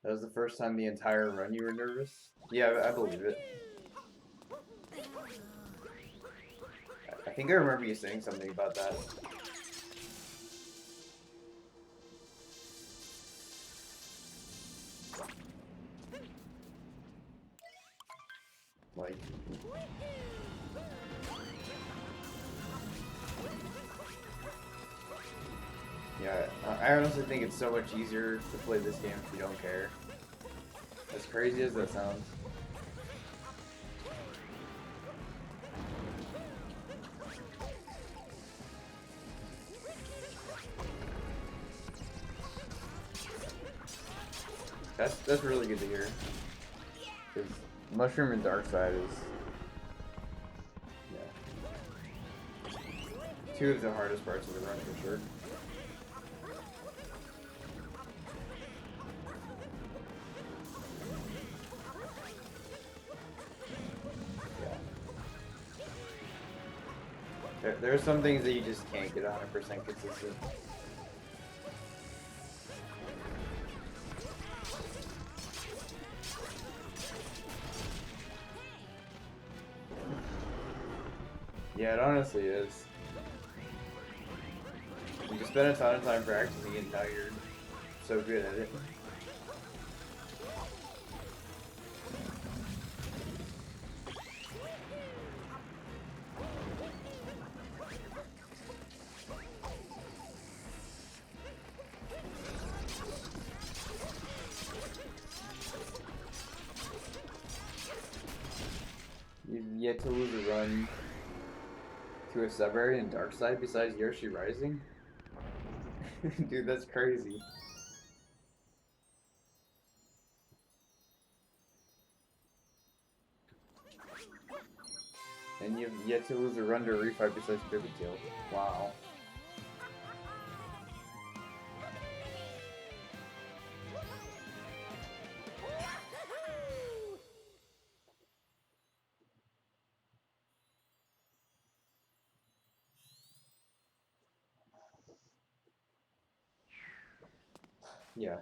That was the first time the entire run you were nervous? Yeah, I believe it. I think I remember you saying something about that. Like... Yeah, I honestly think it's so much easier to play this game if you don't care. As crazy as that sounds. That's really good to hear. Because Mushroom and Dark Side is, yeah, two of the hardest parts of the run for sure. Yeah. There are some things that you just can't get 100% consistent. Yeah, it honestly is. You just spend a ton of time practicing and now you're so good at it. You've yet to lose a run to a sub-area in Dark Side besides Yoshi Rising? Dude, that's crazy. And you've yet to lose a run to a refight besides Bibbitail. Wow. Yeah.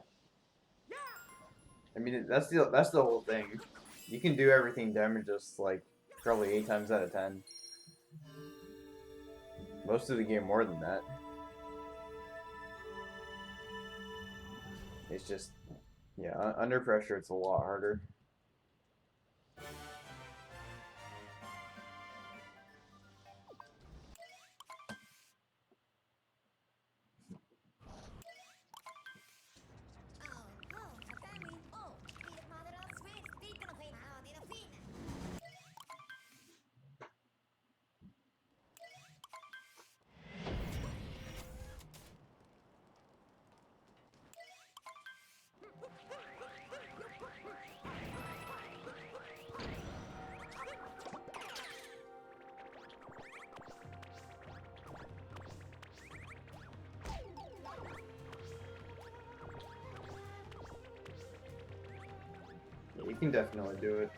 I mean, that's the whole thing. You can do everything damage just like probably 8 times out of 10. Most of the game more than that. It's just, yeah, under pressure it's a lot harder. Yeah, you can definitely do it.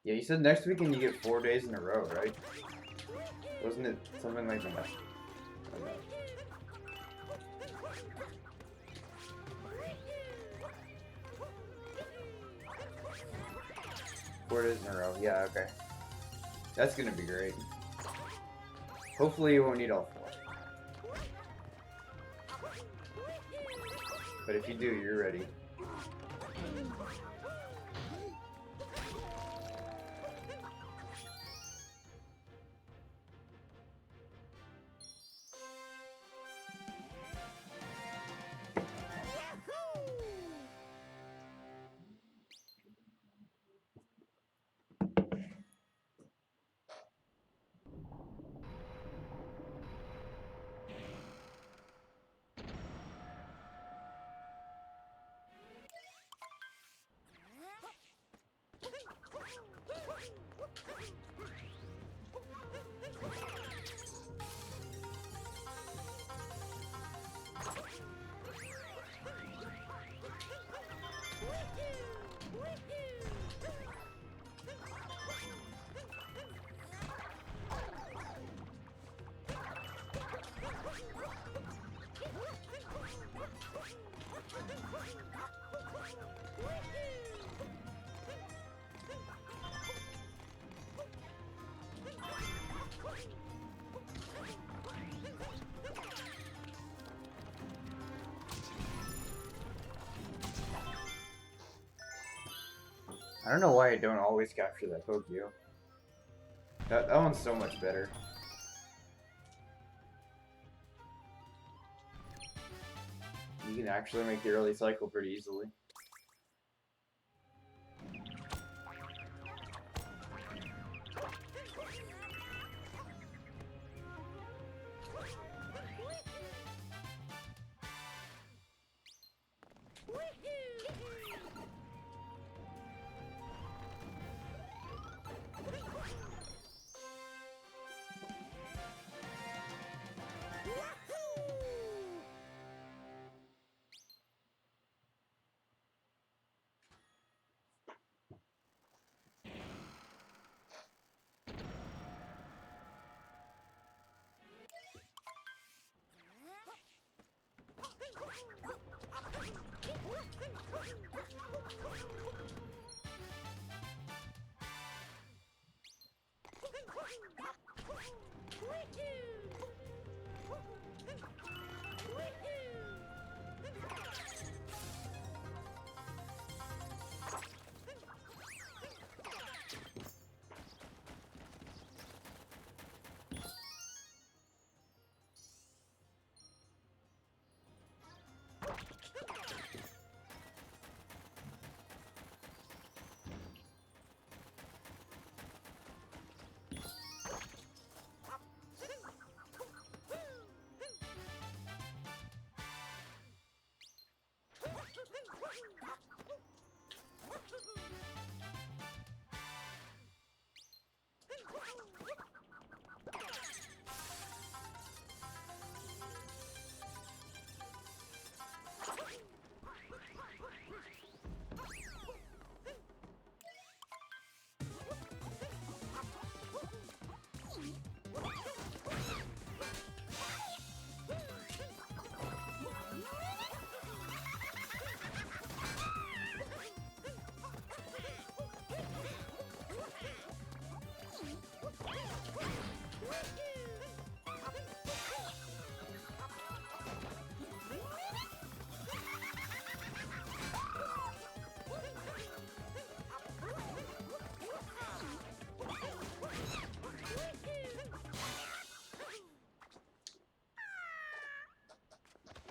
Yeah, you said next weekend you get 4 days in a row, right? Wasn't it something like that? Okay. 4 days in a row. Yeah, okay. That's gonna be great. Hopefully you won't need all 4. But if you do, you're ready. I don't know why I don't always capture that Pokio. That one's so much better. You can actually make the early cycle pretty easily.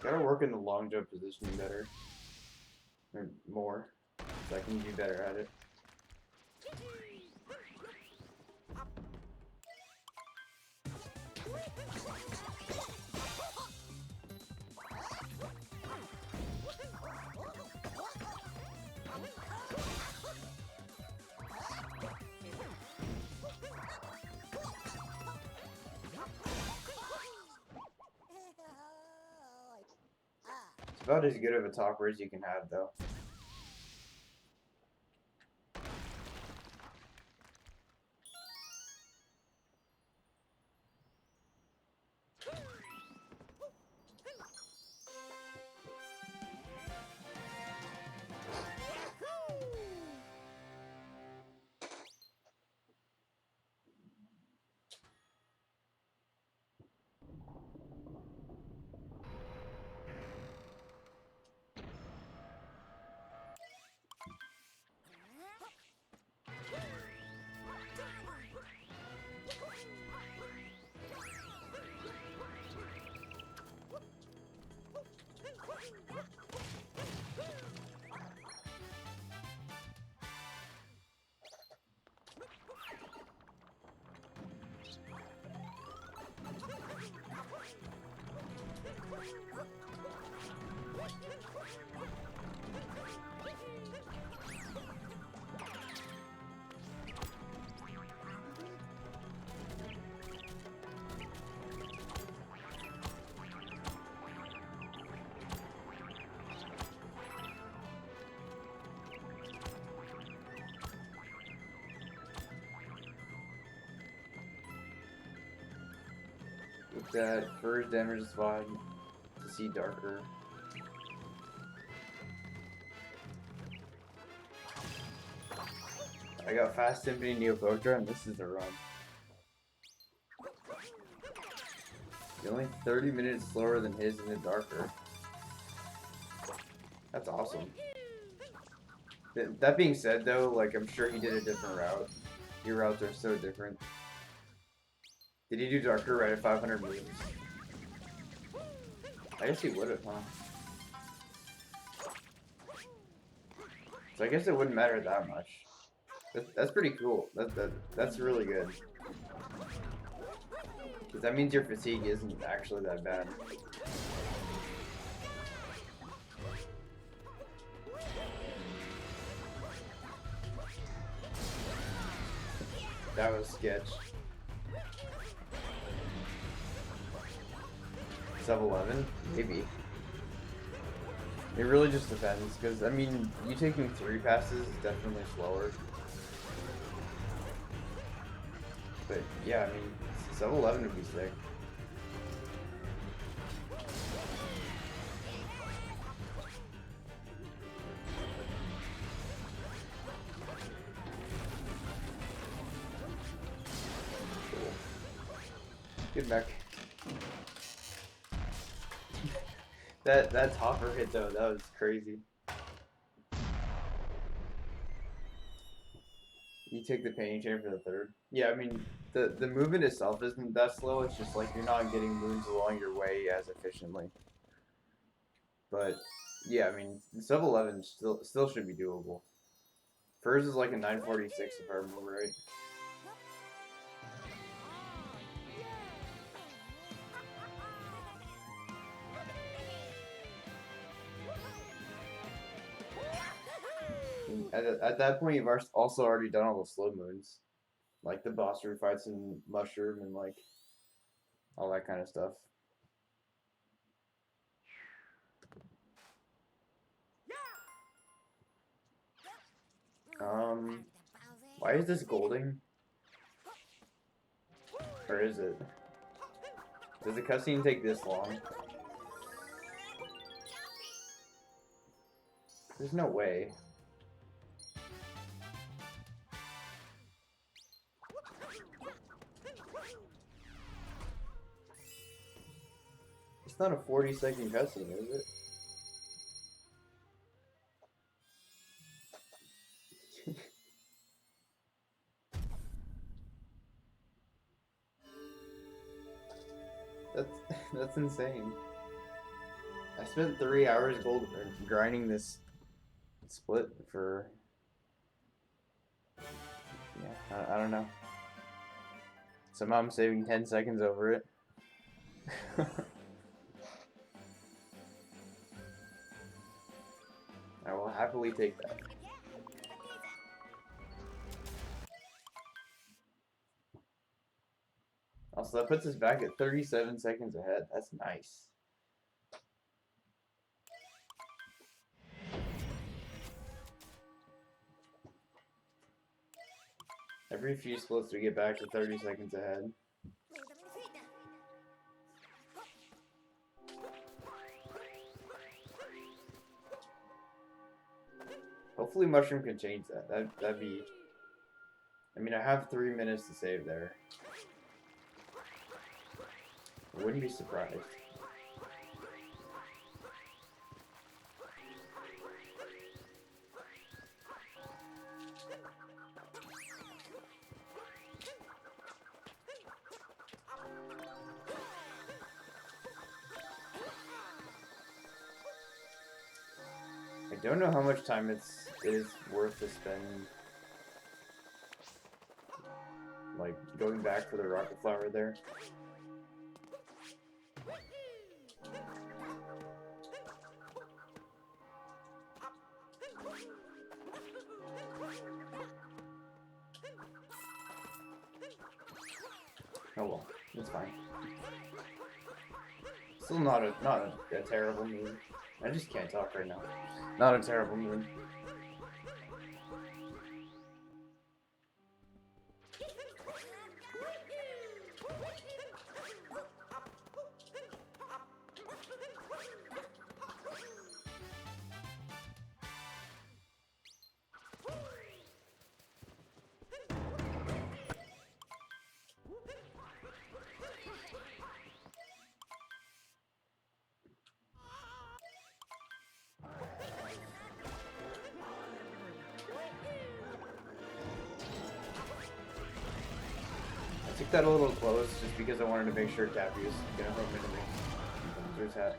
Gotta work in the long jump positioning better. Or more. So I can be better at it. It's about as good of a topper as you can have, though. With that, first damage is fine to see darker. I got Fast Symphony Neopodra, and this is a run. You're only 30 minutes slower than his in the darker. That's awesome. That being said, though, like I'm sure he did a different route. Your routes are so different. Did he do Darker right at 500 moves? I guess he would have, huh? So I guess it wouldn't matter that much. That's pretty cool. That's really good. Because that means your fatigue isn't actually that bad. That was sketch. Sub 11? Maybe. It really just depends, because, I mean, you taking 3 passes is definitely slower. But, yeah, I mean, sub 11 would be sick. Cool. Good back. That topper hit though, that was crazy. You take the painting chain for the third. Yeah, I mean the movement itself isn't that slow, it's just like you're not getting moons along your way as efficiently. But yeah, I mean sub 11 still should be doable. Furs is like a 946 if I remember right. At that point, you've also already done all the slow moons, like the boss room fights and mushroom and like all that kind of stuff. Why is this Golding? Or is it? Does the cutscene take this long? There's no way. It's not a 40-second cutscene, is it? That's insane. I spent 3 hours grinding this split for I don't know. Somehow I'm saving 10 seconds over it. I will happily take that. Also, that puts us back at 37 seconds ahead. That's nice. Every few splits we get back to 30 seconds ahead. Hopefully Mushroom can change that. That'd be... I mean, I have 3 minutes to save there. I wouldn't be surprised. I don't know how much time it is worth to spend, like, going back for the rocket flower there. Oh well, it's fine. Still not a terrible move. I just can't talk right now. Not a terrible move. Took that a little close just because I wanted to make sure Cappy was gonna hook into me. There's hat.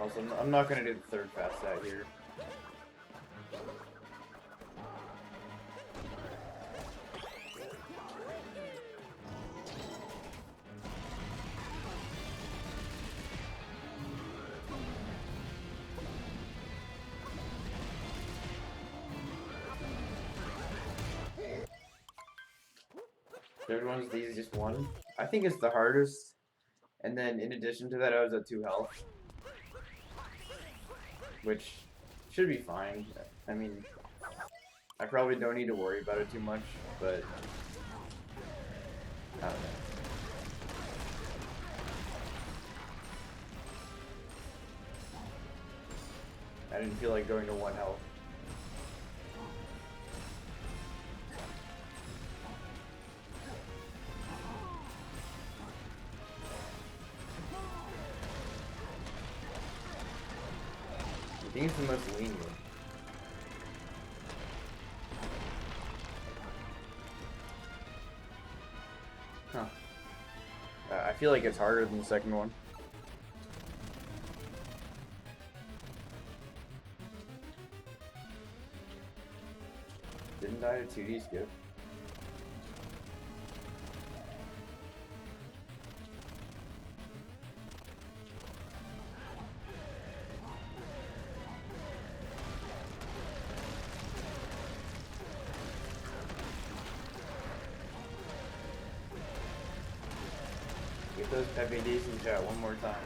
Also, I'm not gonna do the third fast set here. Third one's the easiest one. I think it's the hardest. And then in addition to that, I was at 2 health. Which should be fine. I mean, I probably don't need to worry about it too much, but I don't know. I didn't feel like going to 1 health. I think it's the most lenient. Huh. I feel like it's harder than the second one. Didn't die to 2D skip. Get those Pepe Ds in chat one more time.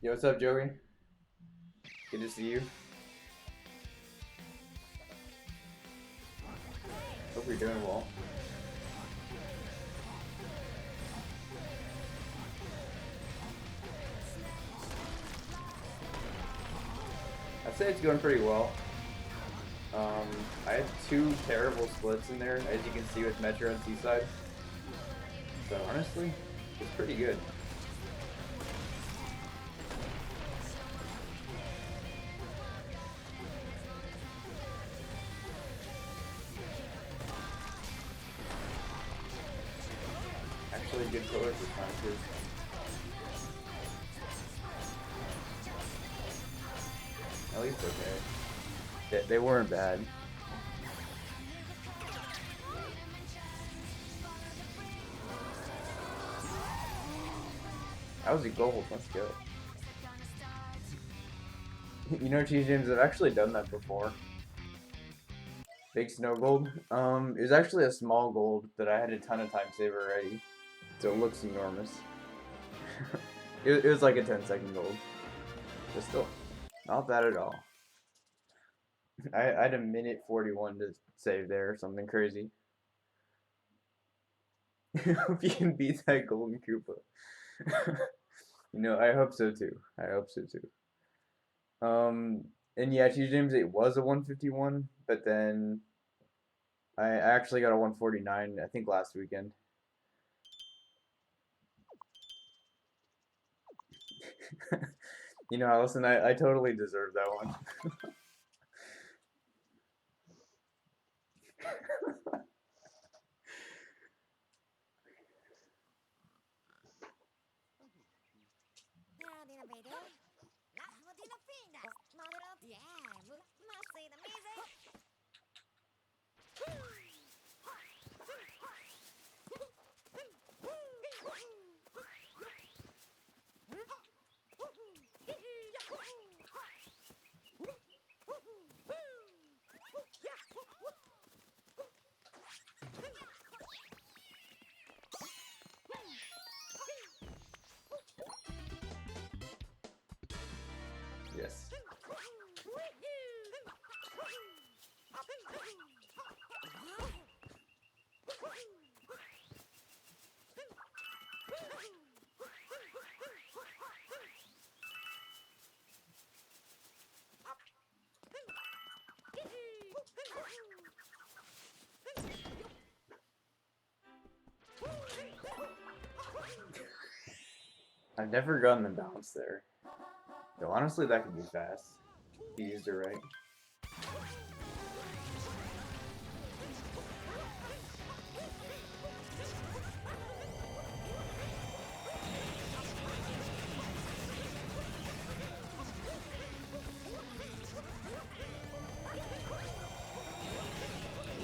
Yo, what's up, Joey? Good to see you. Hope you're doing well. I'd say it's going pretty well. I had 2 terrible splits in there, as you can see with Metro and Seaside. So honestly, it's pretty good. Actually, good colors this time too. At least okay. They weren't bad. That was a gold. Let's go. You know, Cheese James, I've actually done that before. Big snow gold. It was actually a small gold that I had a ton of time saver already, so it looks enormous. it was like a 10-second gold, but still, not bad at all. I had a minute 41 to save there, something crazy. Hope you can beat that golden Koopa. You know, I hope so too. I hope so too. And yeah, Cheese James, it was a 151, but then I actually got a 149, I think last weekend. You know, Allison, I totally deserve that one. Yes. I've never gotten the bounce there. Though honestly, that could be fast. If you used it right.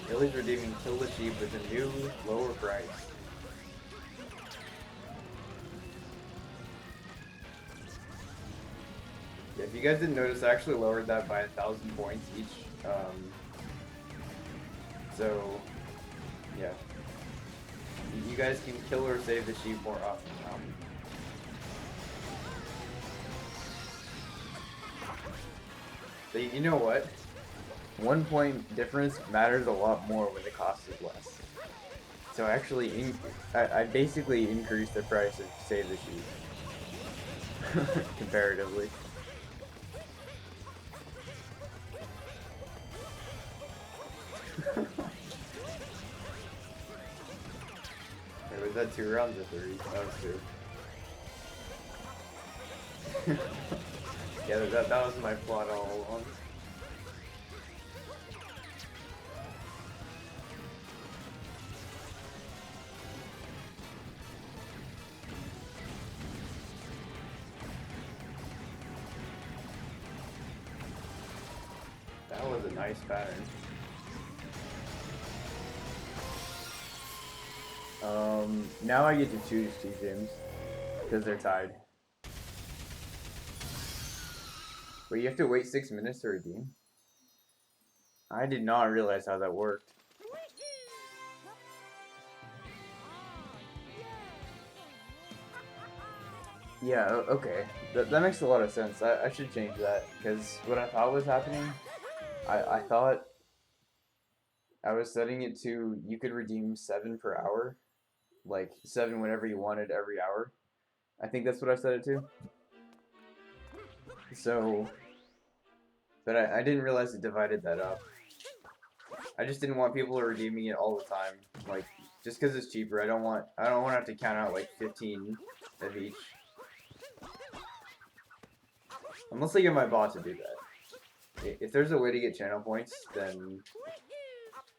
Billy's redeeming Kill the Sheep with a new, lower price. Yeah, if you guys didn't notice, I actually lowered that by 1,000 points each. So, yeah. You guys can kill or save the sheep more often now. So you know what? 1 point difference matters a lot more when the cost is less. So actually, I basically increased the price of Save the Sheep. Comparatively. Wait, was that 2 rounds or 3? That was 2. Yeah, that was my plot all along. That was a nice pattern. Now I get to choose 2 gyms because they're tied. But you have to wait 6 minutes to redeem? I did not realize how that worked. Yeah, okay. That makes a lot of sense. I should change that, because what I thought was happening, I thought I was setting it to you could redeem 7 per hour. Like, 7 whenever you wanted every hour. I think that's what I set it to. So, but I didn't realize it divided that up. I just didn't want people redeeming it all the time. Like, just because it's cheaper, I don't want to have to count out like 15 of each. Unless I get my bot to do that. If there's a way to get channel points, then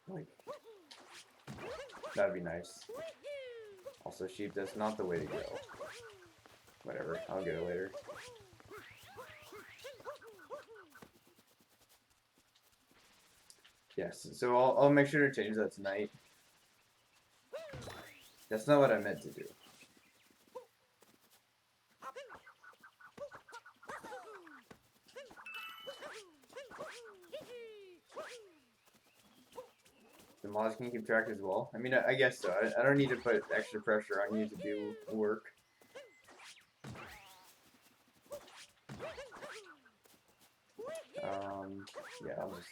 like that'd be nice. Also, sheep, that's not the way to go. Whatever, I'll get it later. Yes, so I'll make sure to change that tonight. That's not what I meant to do. The mods can keep track as well. I mean, I guess so. I don't need to put extra pressure on you to do work. Yeah, I'll just...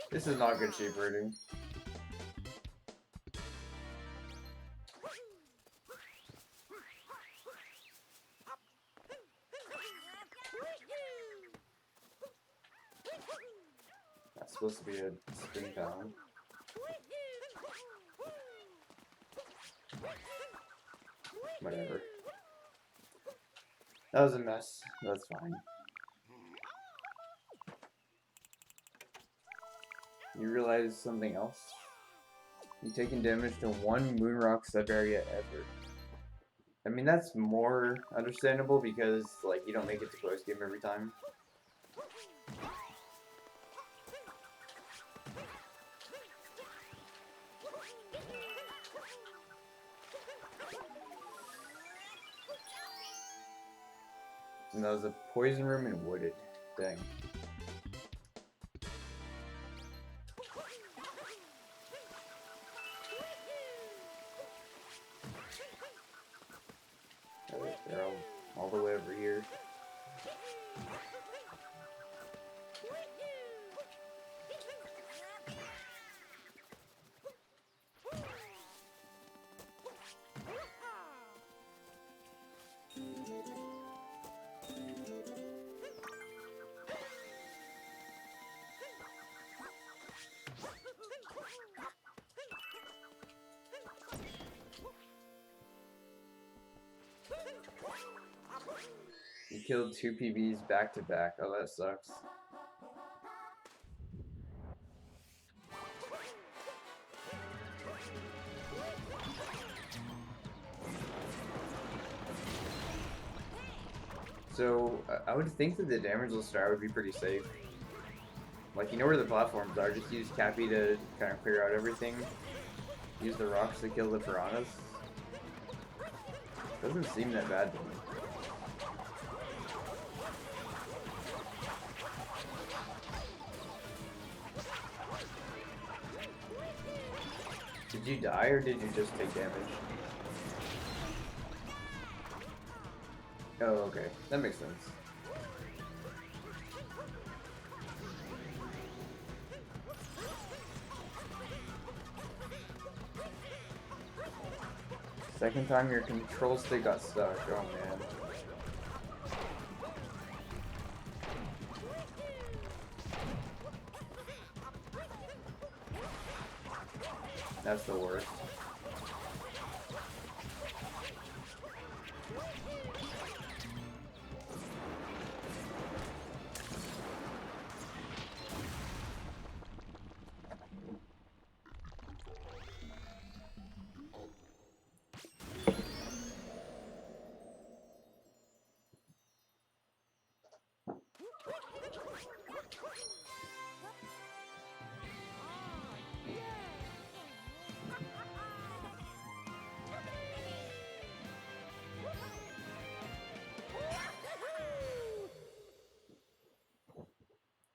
This is not good sheep herding. That's supposed to be a spin down. Whatever. That was a mess. That's fine. You realize something else? You've taken damage to 1 Moonrock sub-area ever. I mean, that's more understandable because, like, you don't make it to post-game every time. And that was a poison room and wooded. Dang. They're all the way over here. You killed 2 PBs back to back. Oh, that sucks. So, I would think that the damage star would be pretty safe. Like, you know where the platforms are, just use Cappy to kind of clear out everything. Use the rocks to kill the piranhas. Doesn't seem that bad to me. Did you die or did you just take damage? Oh, okay. That makes sense. Second time your control stick got stuck. Oh, man. That's the worst.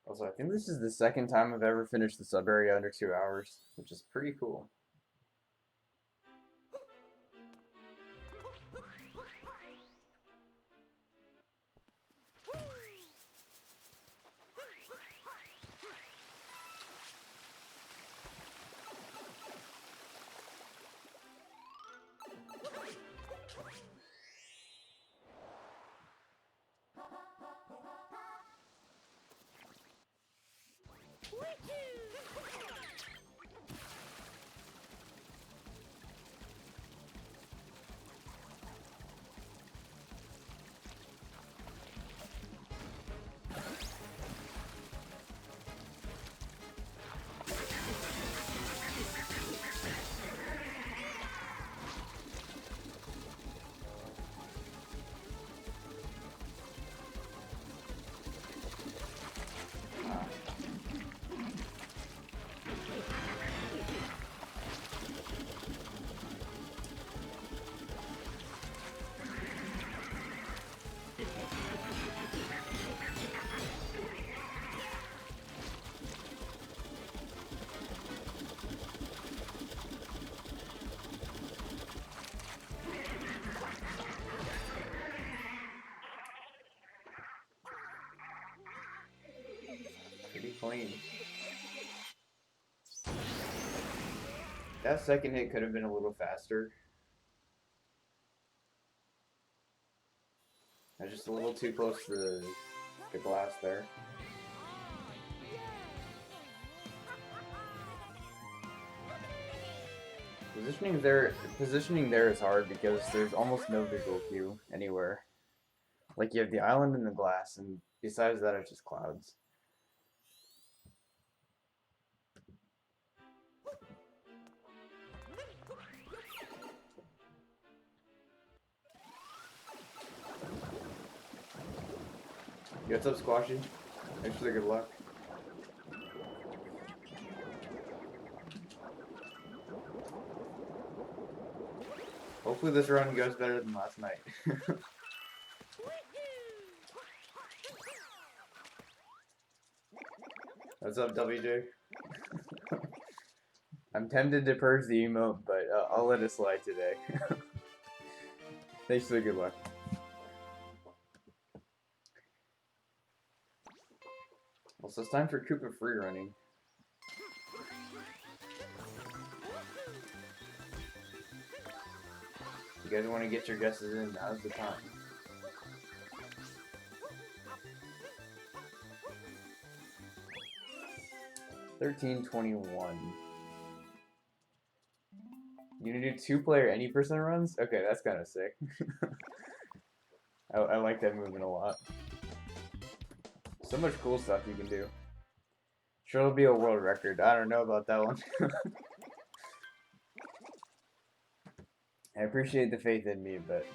Also, I think this is the second time I've ever finished the sub area under 2 hours, which is pretty cool. Pretty clean. That second hit could have been a little faster. I was just a little too close to the glass there. Positioning there is hard because there's almost no visual cue anywhere. Like you have the island and the glass, and besides that, it's just clouds. Yo, what's up, Squashy? Thanks for the good luck. Hopefully this run goes better than last night. What's up, WJ? I'm tempted to purge the emote, but I'll let it slide today. Thanks for the good luck. time for Koopa free running. You guys want to get your guesses in? Now's the time. $13.21. You gonna do 2-player any percent runs? Okay, that's kind of sick. I like that movement a lot. So much cool stuff you can do. Sure, it'll be a world record. I don't know about that one. I appreciate the faith in me, but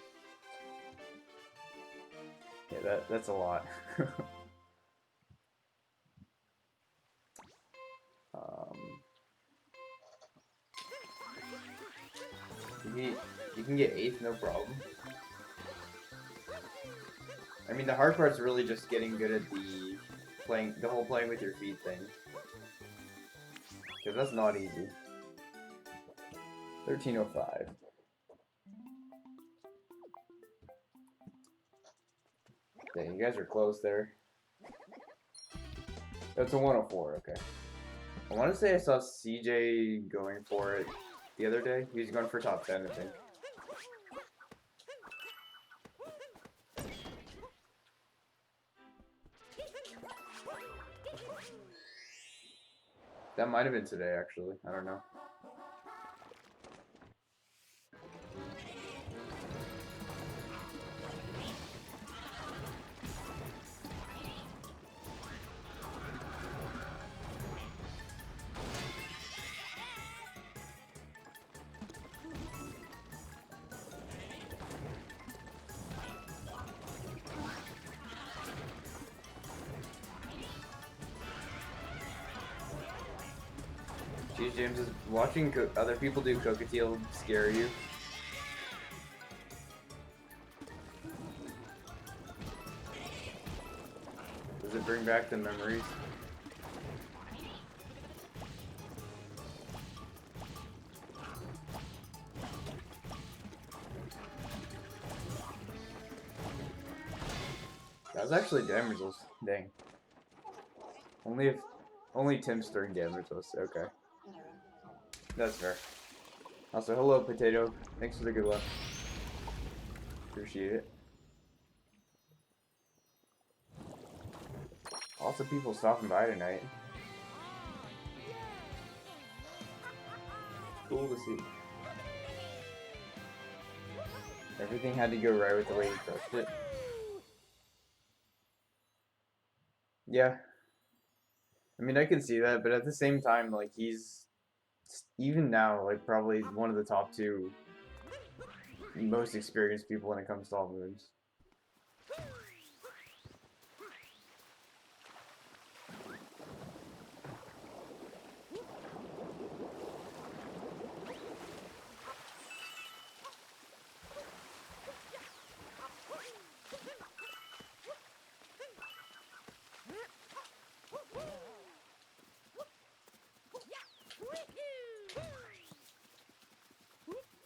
yeah, that's a lot. You can get 8th, no problem. I mean, the hard part's really just getting good at the whole playing with your feet thing. Because that's not easy. 1305. Dang, you guys are close there. That's a 104, okay. I want to say I saw CJ going for it the other day. He was going for top 10, I think. That might have been today, actually. I don't know. Geez, James, is watching other people do Cocotiel scare you? Does it bring back the memories? That was actually damageless. Dang. Only Tim's throwing damageless. Okay. That's fair. Also, hello, Potato. Thanks for the good luck. Appreciate it. Lots of people stopping by tonight. Cool to see. Everything had to go right with the way he crushed it. Yeah. I mean, I can see that, but at the same time, like, he's even now, like, probably one of the top 2 most experienced people when it comes to all moves.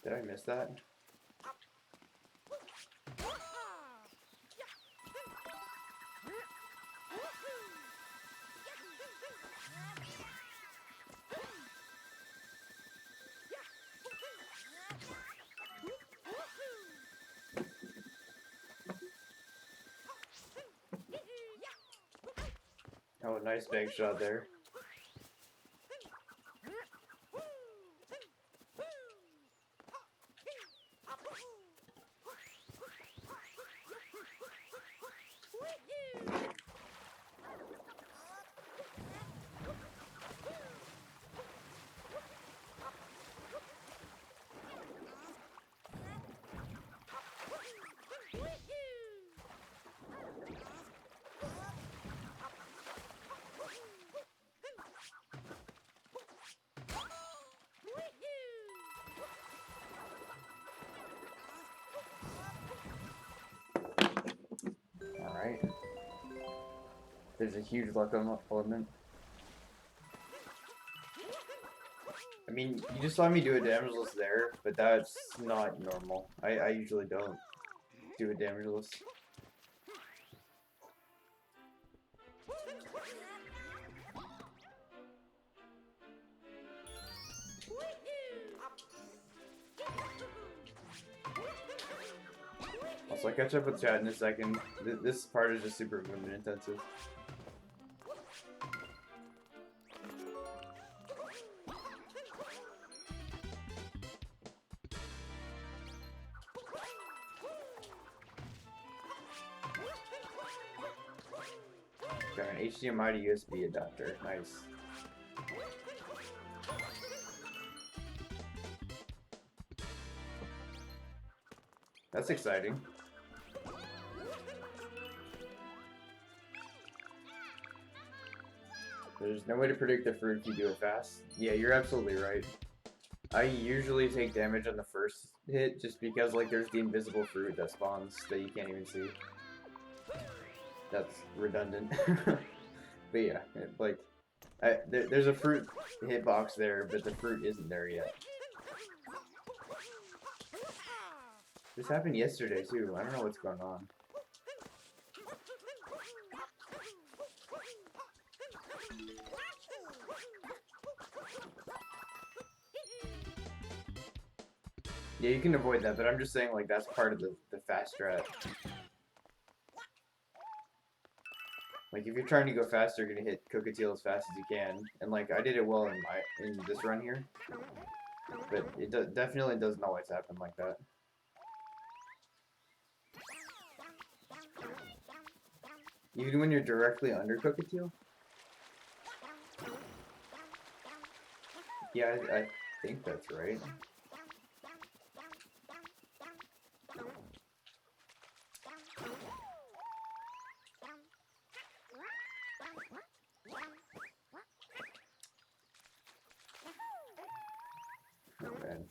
Did I miss that? Oh, nice bank shot there. Alright. There's a huge luck element. I mean, you just saw me do a damageless there, but that's not normal. I usually don't do a damageless. So I'll catch up with Chad in a second. This part is just super movement intensive. Got an HDMI to USB adapter. Nice. That's exciting. There's no way to predict the fruit if you do it fast. Yeah, you're absolutely right. I usually take damage on the first hit just because like there's the invisible fruit that spawns that you can't even see. That's redundant. But yeah, like there's a fruit hitbox there, but the fruit isn't there yet. This happened yesterday too. I don't know what's going on. Yeah, you can avoid that, but I'm just saying like that's part of the fast strat. Like if you're trying to go fast, you're gonna hit Cockatiel as fast as you can, and like I did it well in this run here, but it definitely doesn't always happen like that. Even when you're directly under Cockatiel? Yeah, I think that's right. Not bad.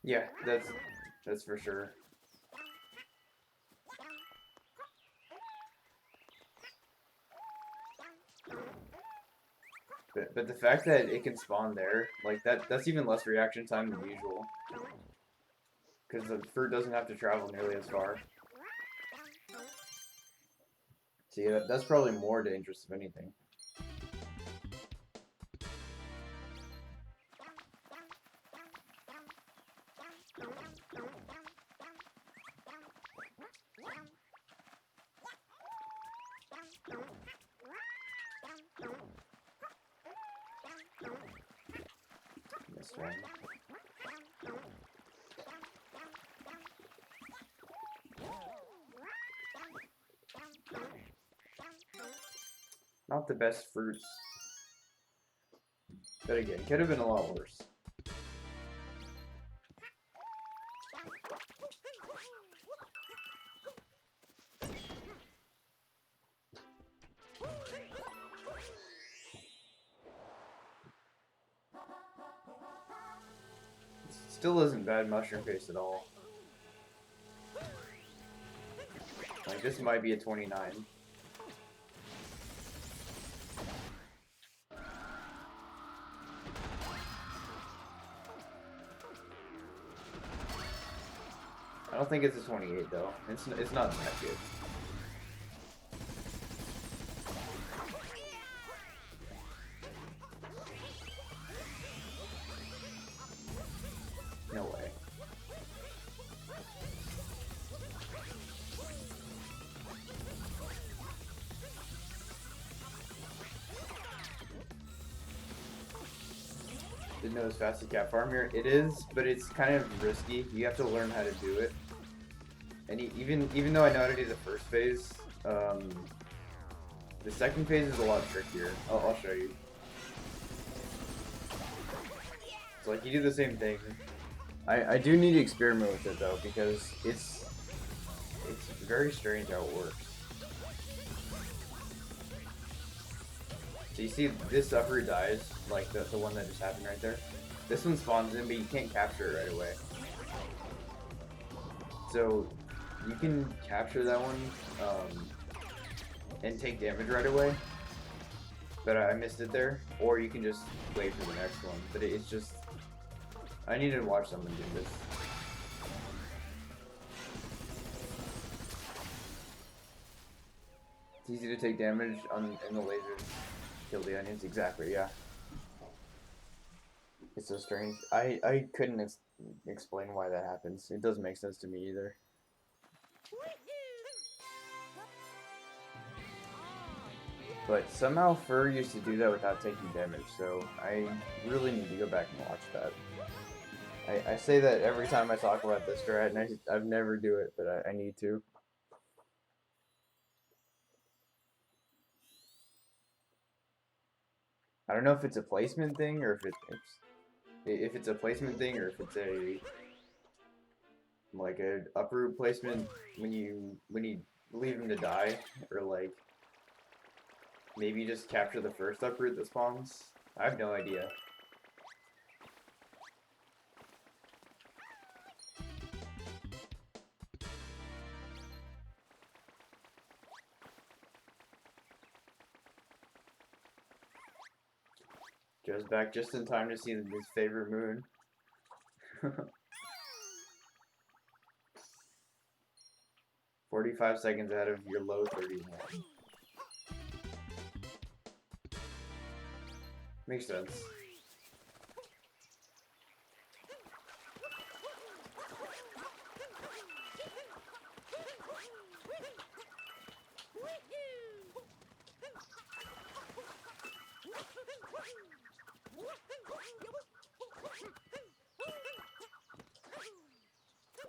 Yeah, that's for sure. But the fact that it can spawn there, like that's even less reaction time than usual. Because the fruit doesn't have to travel nearly as far. See, that's probably more dangerous if anything. This one. Not the best fruits. But again, could have been a lot worse. Still isn't bad mushroom paste at all. Like this might be a 29. I don't think it's a 28 though. It's not that good. No way. Didn't know it was fast as cat farm here. It is, but it's kind of risky. You have to learn how to do it. And even though I know how to do the first phase, the second phase is a lot trickier. I'll show you. So like you do the same thing. I do need to experiment with it though because it's very strange how it works. So you see this upper dies, like the one that just happened right there. This one spawns in, but you can't capture it right away. So you can capture that one and take damage right away, but I missed it there. Or you can just wait for the next one. But it's just, I need to watch someone do this. It's easy to take damage in the lasers. Kill the onions, exactly, yeah. It's so strange. I couldn't explain why that happens. It doesn't make sense to me either. But somehow Fur used to do that without taking damage, so I really need to go back and watch that. I say that every time I talk about this strat, and I never do it, but I need to. I don't know if it's a placement thing or if it's a placement thing or if it's a like a uproot placement when you leave him to die, or like maybe just capture the first uproot that spawns. I have no idea. Joe's back just in time to see his favorite moon. 45 seconds out of your low 31. Makes sense.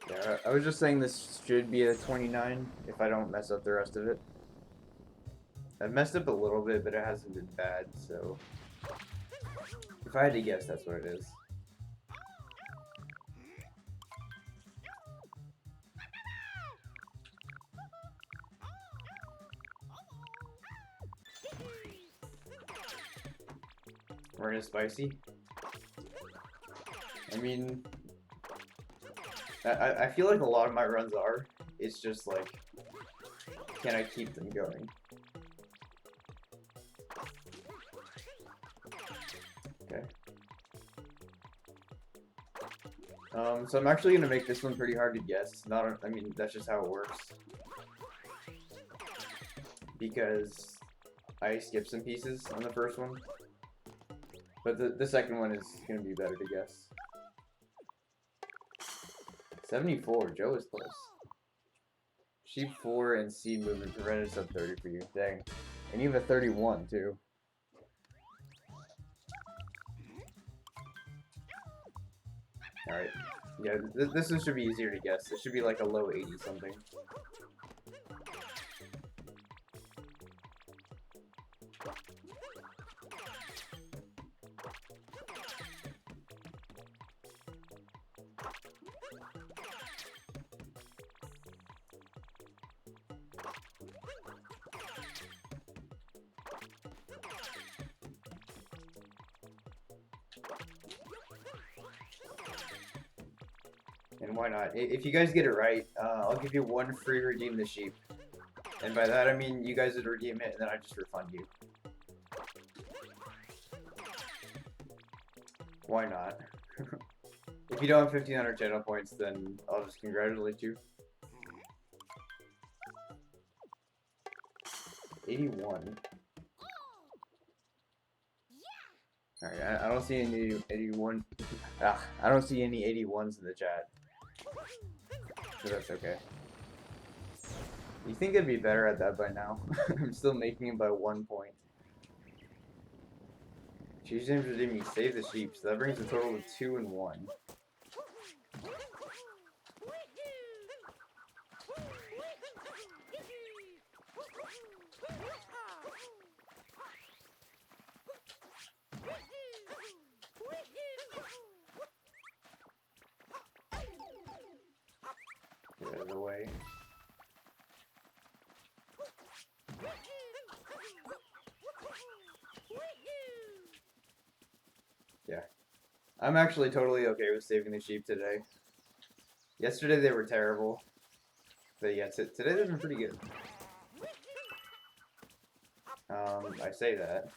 Yeah, I was just saying this should be a 29 if I don't mess up the rest of it. I've messed up a little bit, but it hasn't been bad, so if I had to guess, that's what it is. We're in a spicy. I mean, I feel like a lot of my runs are. It's just like, can I keep them going? Okay. So I'm actually gonna make this one pretty hard to guess. I mean, that's just how it works. Because I skipped some pieces on the first one. But the second one is gonna be better to guess. 74, Joe is close. Sheep 4 and seed movement prevented sub 30 for you. Dang. And you have a 31 too. Alright. Yeah, this one should be easier to guess. It should be like a low 80 something. And why not? If you guys get it right, I'll give you one free redeem the sheep. And by that I mean you guys would redeem it and then I just refund you. Why not? If you don't have 1500 channel points, then I'll just congratulate you. 81. Alright, I don't see any 81. I don't see any 81s in the chat. So that's okay. You think I'd be better at that by now? I'm still making it by 1 point. Cheese James redeemed me save the sheep, so that brings the total to 2 and 1. Get out of the way. Yeah. I'm actually totally okay with saving the sheep today. Yesterday they were terrible. But yeah, today they've been pretty good. I say that.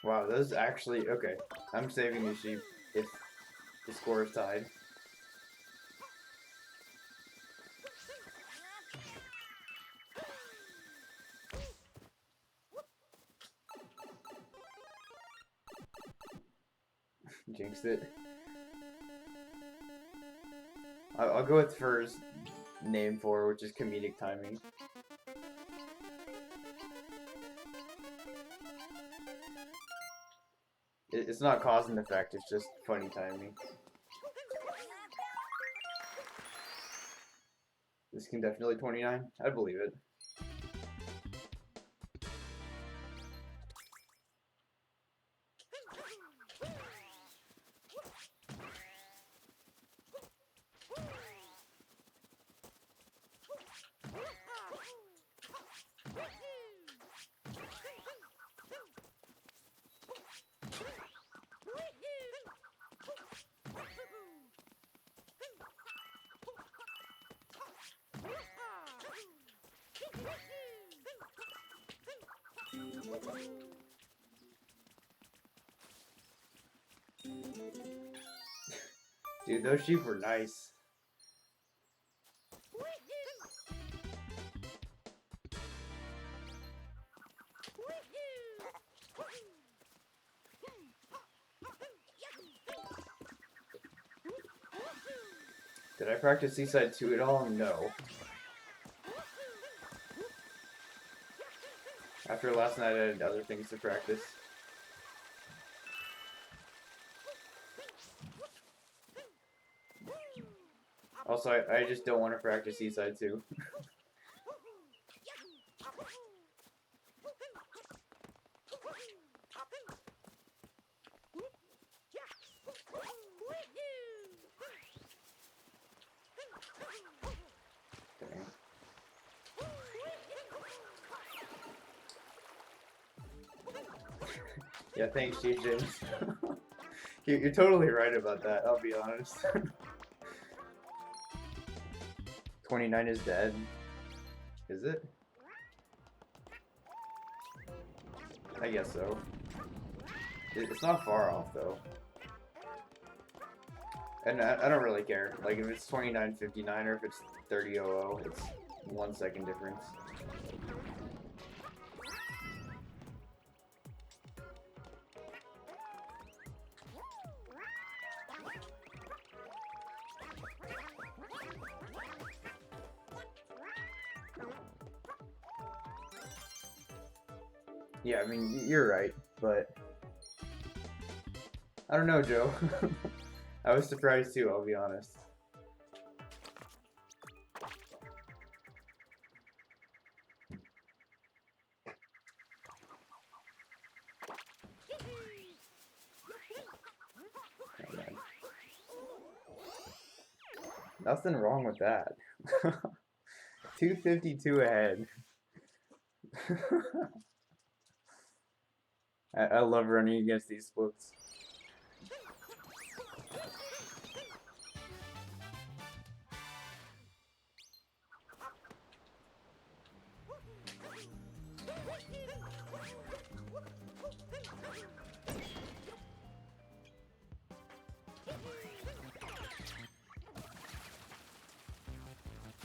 Wow, those actually okay. I'm saving the sheep if the score is tied. Jinxed it. I'll go with first name for, which is comedic timing. It's not cause and effect, it's just funny timing. This can definitely 29. I believe it. Dude, those sheep were nice. Did I practice Seaside 2 at all? No. After last night, I had other things to practice. Also, I just don't want to practice Seaside 2. Yeah, thanks, Chief James. You're totally right about that, I'll be honest. 29 is dead. Is it? I guess so. It's not far off, though. And I don't really care. Like, if it's 29.59 or if it's 30.00, it's 1 second difference. Yeah, I mean, you're right, but I don't know, Joe. I was surprised too, I'll be honest. Oh, man. Nothing wrong with that. 252 ahead. I love running against these splits.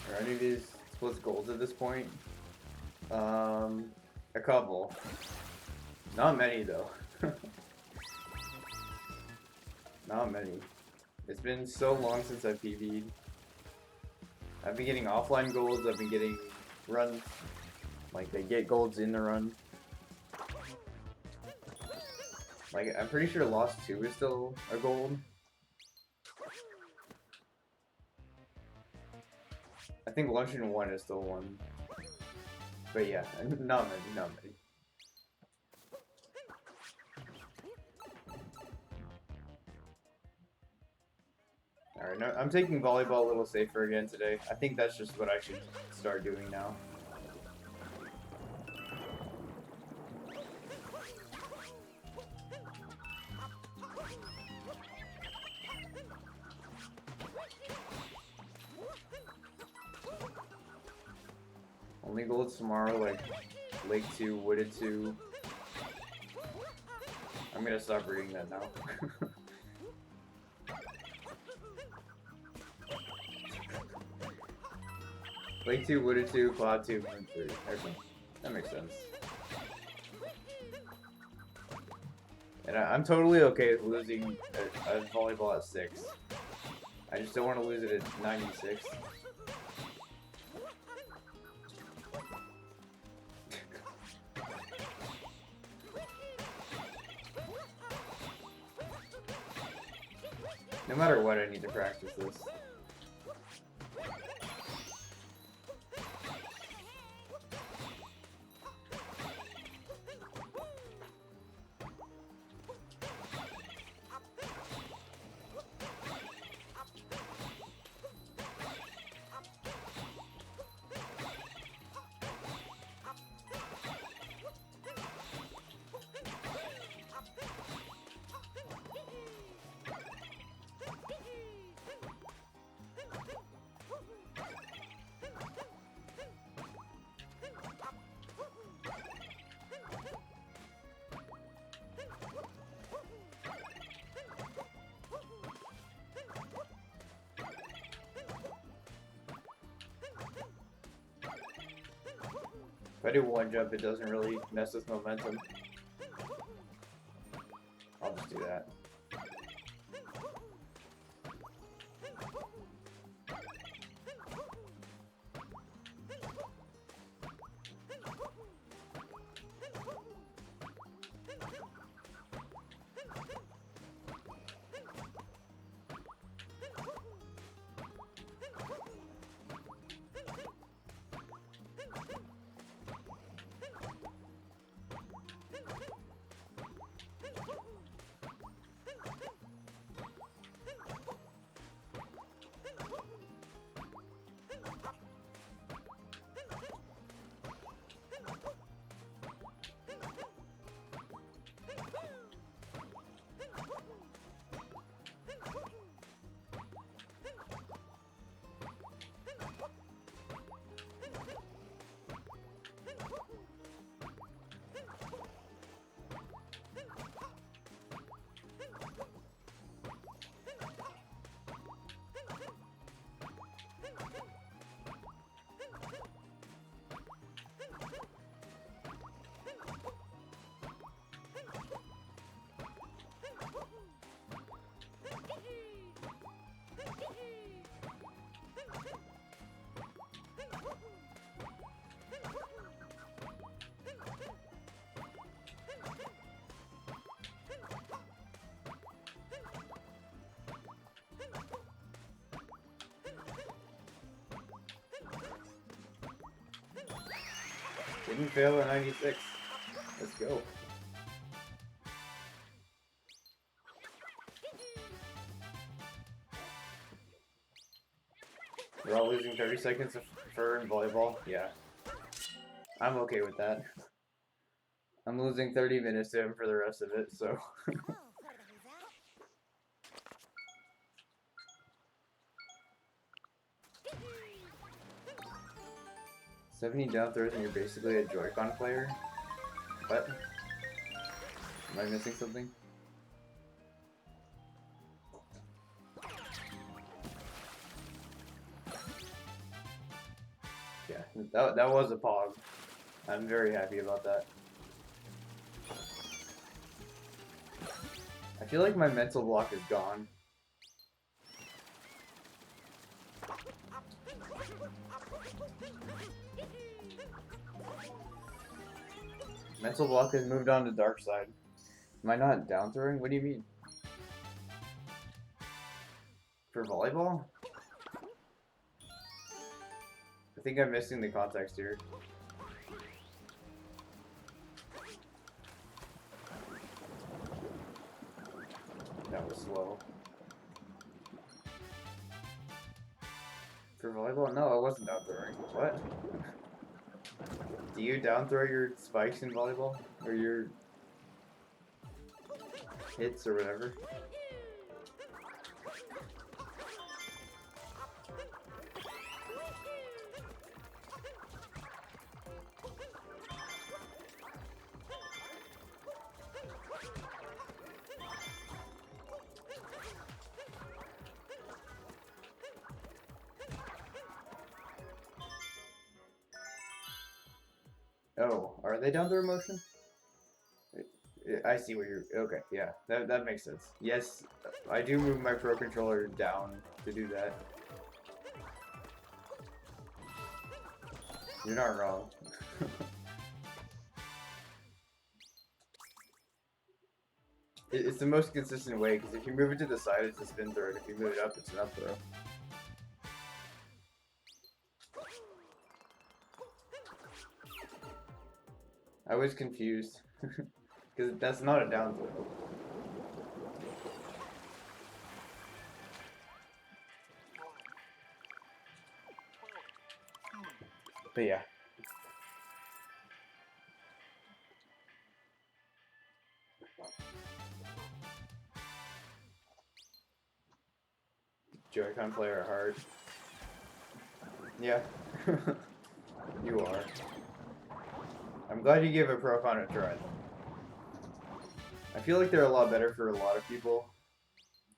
Are any of these splits golds at this point? A couple. Not many though. Not many. It's been so long since I've PvP'd. I've been getting offline golds, I've been getting runs. Like, they get golds in the run. Like, I'm pretty sure Lost 2 is still a gold. I think Luncheon 1 is still one. But yeah, not many, not many. Alright, no, I'm taking volleyball a little safer again today. I think that's just what I should start doing now. Only golds tomorrow, like Lake 2, Wooded 2. I'm gonna stop reading that now. Lake 2, Wooded 2, Cloud 2, Moon 3. Okay. That makes sense. And I'm totally okay with losing a volleyball at 6. I just don't want to lose it at 96. No matter what, I need to practice this. If I do one jump, it doesn't really mess with momentum. I'll just do that. Didn't fail at 96. Let's go. We're all losing 30 seconds for in volleyball. Yeah. I'm okay with that. I'm losing 30 minutes to him for the rest of it, so. 17 down throws and you're basically a Joy-Con player? What? Am I missing something? Yeah, that was a pog. I'm very happy about that. I feel like my mental block is gone. Mental block has moved on to dark side. Am I not down throwing? What do you mean? For volleyball? I think I'm missing the context here. That was slow. For volleyball? No, I wasn't down throwing. What? Do you down throw your spikes in volleyball? Or your hits or whatever? Oh, are they down throw motion? I see what you're. Okay, yeah, that makes sense. Yes, I do move my Pro Controller down to do that. You're not wrong. It's the most consistent way, because if you move it to the side, it's a spin throw, and if you move it up, it's an up throw. I was confused, because that's not a down throw. But yeah. Joy-Con player hard. Yeah. You are. I'm glad you gave a Pro-Con a try. I feel like they're a lot better for a lot of people,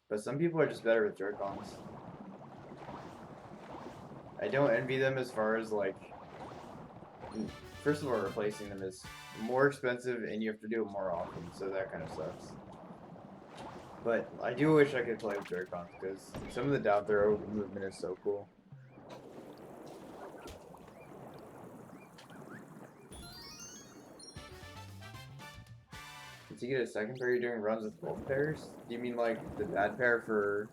but some people are just better with Joy-Cons. I don't envy them as far as, like, first of all, replacing them is more expensive and you have to do it more often, so that kind of sucks. But I do wish I could play with Joy-Cons, because some of the down throw movement is so cool. Did you get a second pair? You're doing runs with both pairs? Do you mean like the bad pair for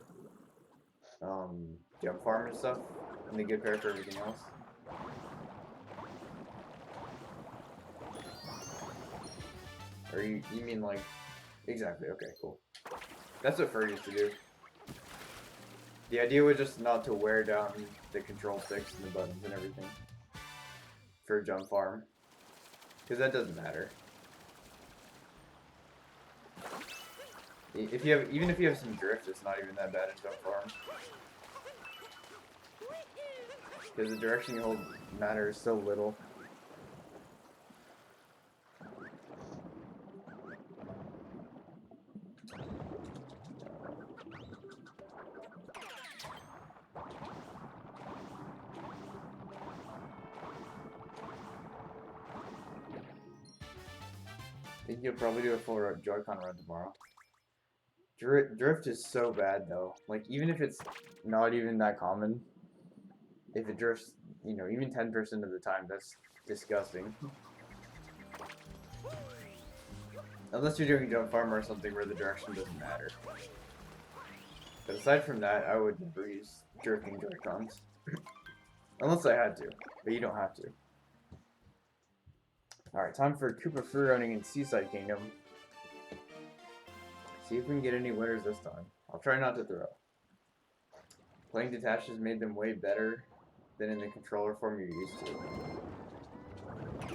jump farm and stuff, and the good pair for everything else? Or you mean like exactly? Okay, cool. That's what Fur used to do. The idea was just not to wear down the control sticks and the buttons and everything for jump farm, because that doesn't matter. If you have, even if you have some drift, it's not even that bad in jump farm, because the direction you hold matters so little. I think you'll probably do a full Joy-Con run tomorrow. Drift is so bad though. Like, even if it's not even that common, if it drifts, you know, even 10% of the time, that's disgusting. Unless you're doing jump farm or something where the direction doesn't matter. But aside from that, I would never use drifting Joy-Cons. Unless I had to, but you don't have to. Alright, time for Koopa free running in Seaside Kingdom. See if we can get any winners this time. I'll try not to throw. Playing detached has made them way better than in the controller form you're used to.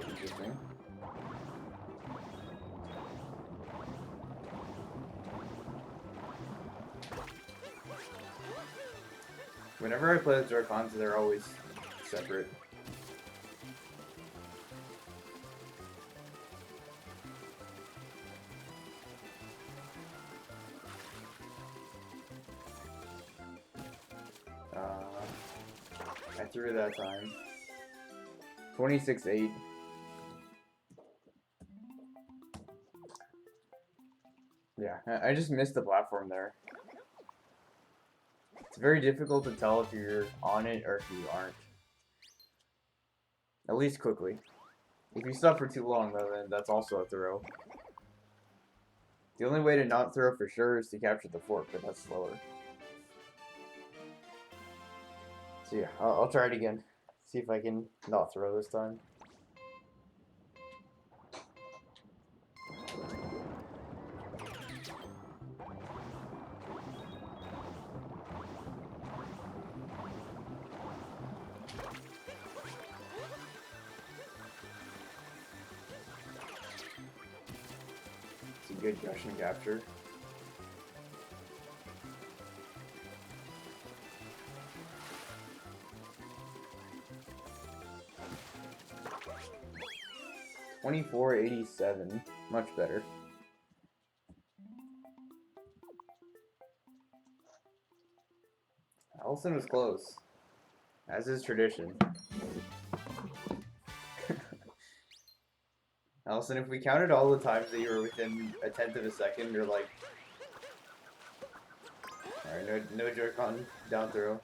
Interesting. Whenever I play with Joy-Cons, they're always separate. I threw that time. 26-8. Yeah, I just missed the platform there. It's very difficult to tell if you're on it or if you aren't. At least quickly. If you stop for too long, though, then that's also a throw. The only way to not throw for sure is to capture the fork, but that's slower. So yeah, I'll try it again. See if I can not throw this time. It's a good Gushin capture. $24.87, much better. Allison was close, as is tradition. Allison, if we counted all the times that you were within a tenth of a second, or like, alright, no Joy-Con down throw,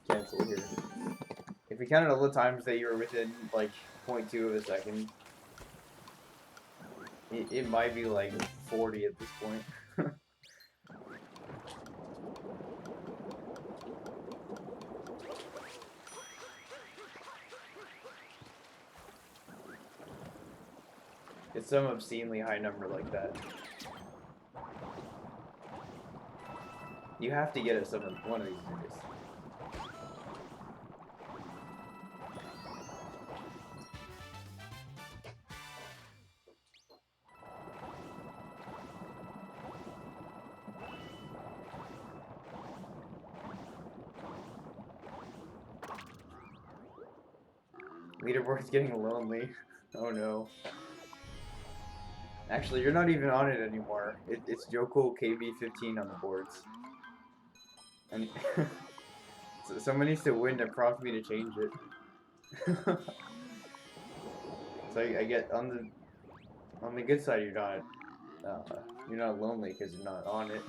cancel here. If we counted all the times that you were within like 0.2 of a second, it might be like 40 at this point. It's some obscenely high number like that. You have to get it one of these days. Leaderboard's getting lonely. Oh no. Actually, you're not even on it anymore. It's Joko KB15 on the boards. And so someone needs to win to prompt me to change it. So I get on the good side, you're not lonely because you're not on it.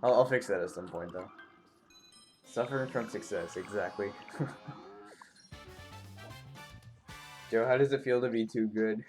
I'll fix that at some point though. Suffering from success, exactly. Joe, how does it feel to be too good?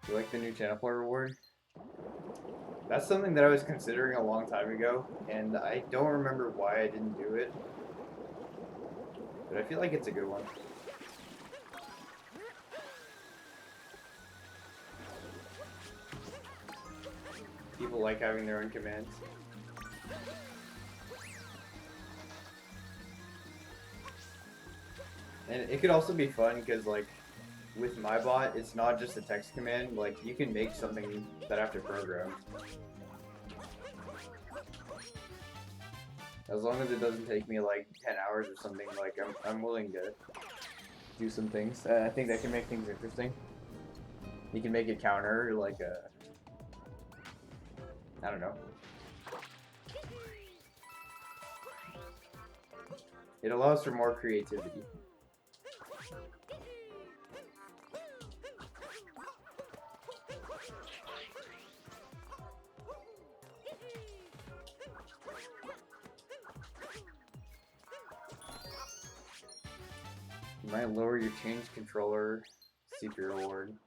You like the new channel point reward? That's something that I was considering a long time ago, and I don't remember why I didn't do it. But I feel like it's a good one. People like having their own commands. And it could also be fun because, like, with my bot, it's not just a text command. Like, you can make something that I have to program. As long as it doesn't take me like 10 hours or something, like I'm willing to do some things. I think that can make things interesting. You can make it counter like I don't know. It allows for more creativity. You might lower your change controller, seek your reward.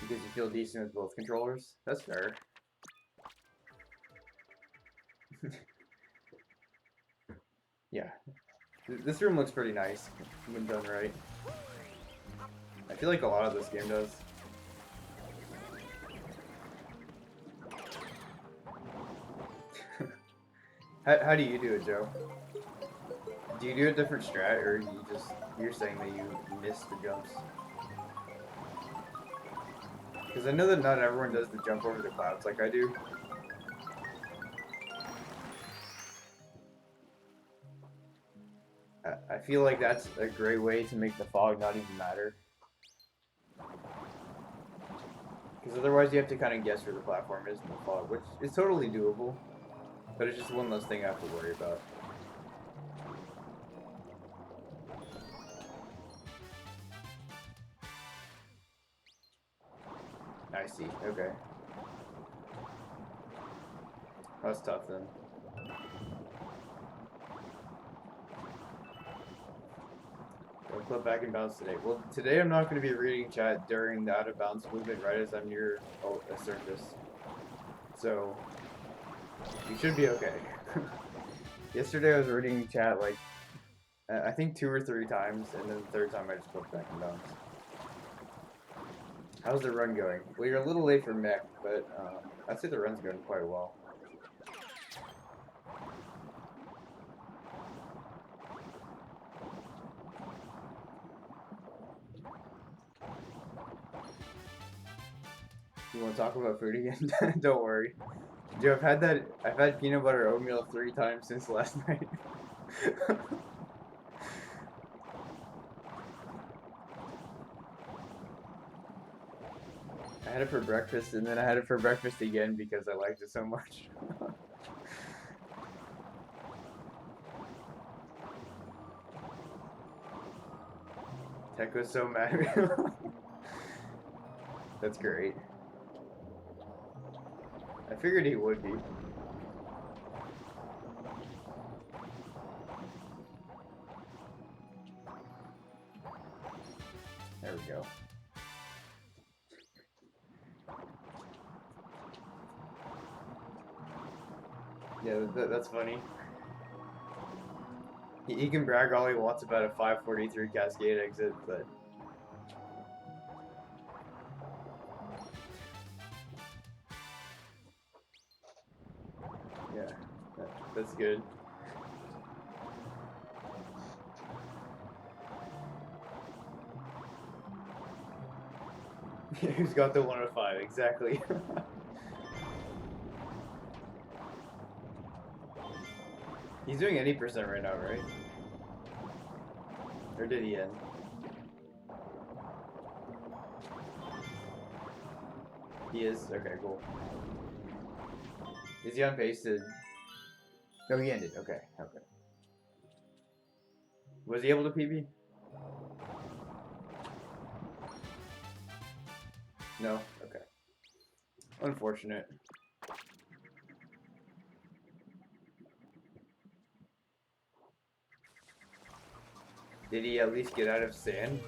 Because you feel decent with both controllers? That's fair. Yeah. This room looks pretty nice when done right. I feel like a lot of this game does. How do you do it, Joe? Do you do a different strat, or you're saying that you miss the jumps? Because I know that not everyone does the jump over the clouds like I do. I feel like that's a great way to make the fog not even matter. Because otherwise you have to kind of guess where the platform is in the fog, which is totally doable. But it's just one less thing I have to worry about. I see, okay. That's tough then. Don't clip back and bounce today. Well, today I'm not going to be reading chat during the out of bounds movement right as I'm near a surface. So, you should be okay. Yesterday I was reading chat like I think 2 or 3 times, and then the third time I just flipped back and bounced. How's the run going? Well, you're a little late for mech, but I'd say the run's going quite well. You want to talk about food again? Don't worry. Dude, I've had peanut butter oatmeal 3 times since last night. I had it for breakfast, and then I had it for breakfast again because I liked it so much. Tech was so mad at me. That's great. I figured he would be. There we go. Yeah, that's funny. He can brag all he wants about a 543 Cascade exit, but... Yeah, that's good. Who's got the 105? Exactly. He's doing 80% right now, right? Or did he end? He is? Okay, cool. Is he on pace to... No, he ended. Okay, okay. Was he able to PB? No? Okay. Unfortunate. Did he at least get out of sand?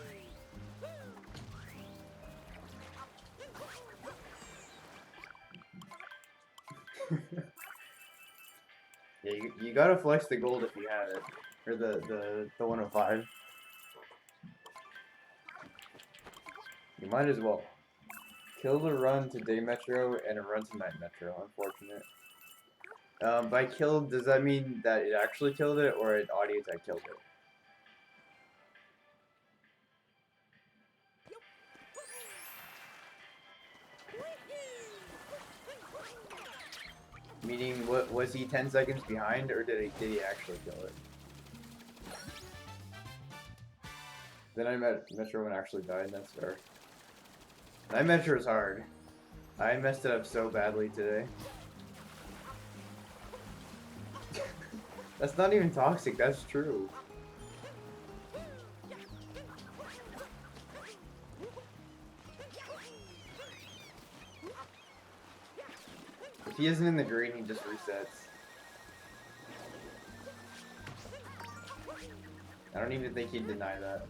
Yeah, you gotta flex the gold if you have it. Or the 105. You might as well. Kill the run to day metro and a run to night metro. Unfortunate. By killed, does that mean that it actually killed it or an audio tech killed it? Meaning, what was he 10 seconds behind, or did he actually kill it? Then I met Metro and actually died. That's fair. Night Metro is hard. I messed it up so badly today. That's not even toxic. That's true. If he isn't in the green, he just resets. I don't even think he'd deny that.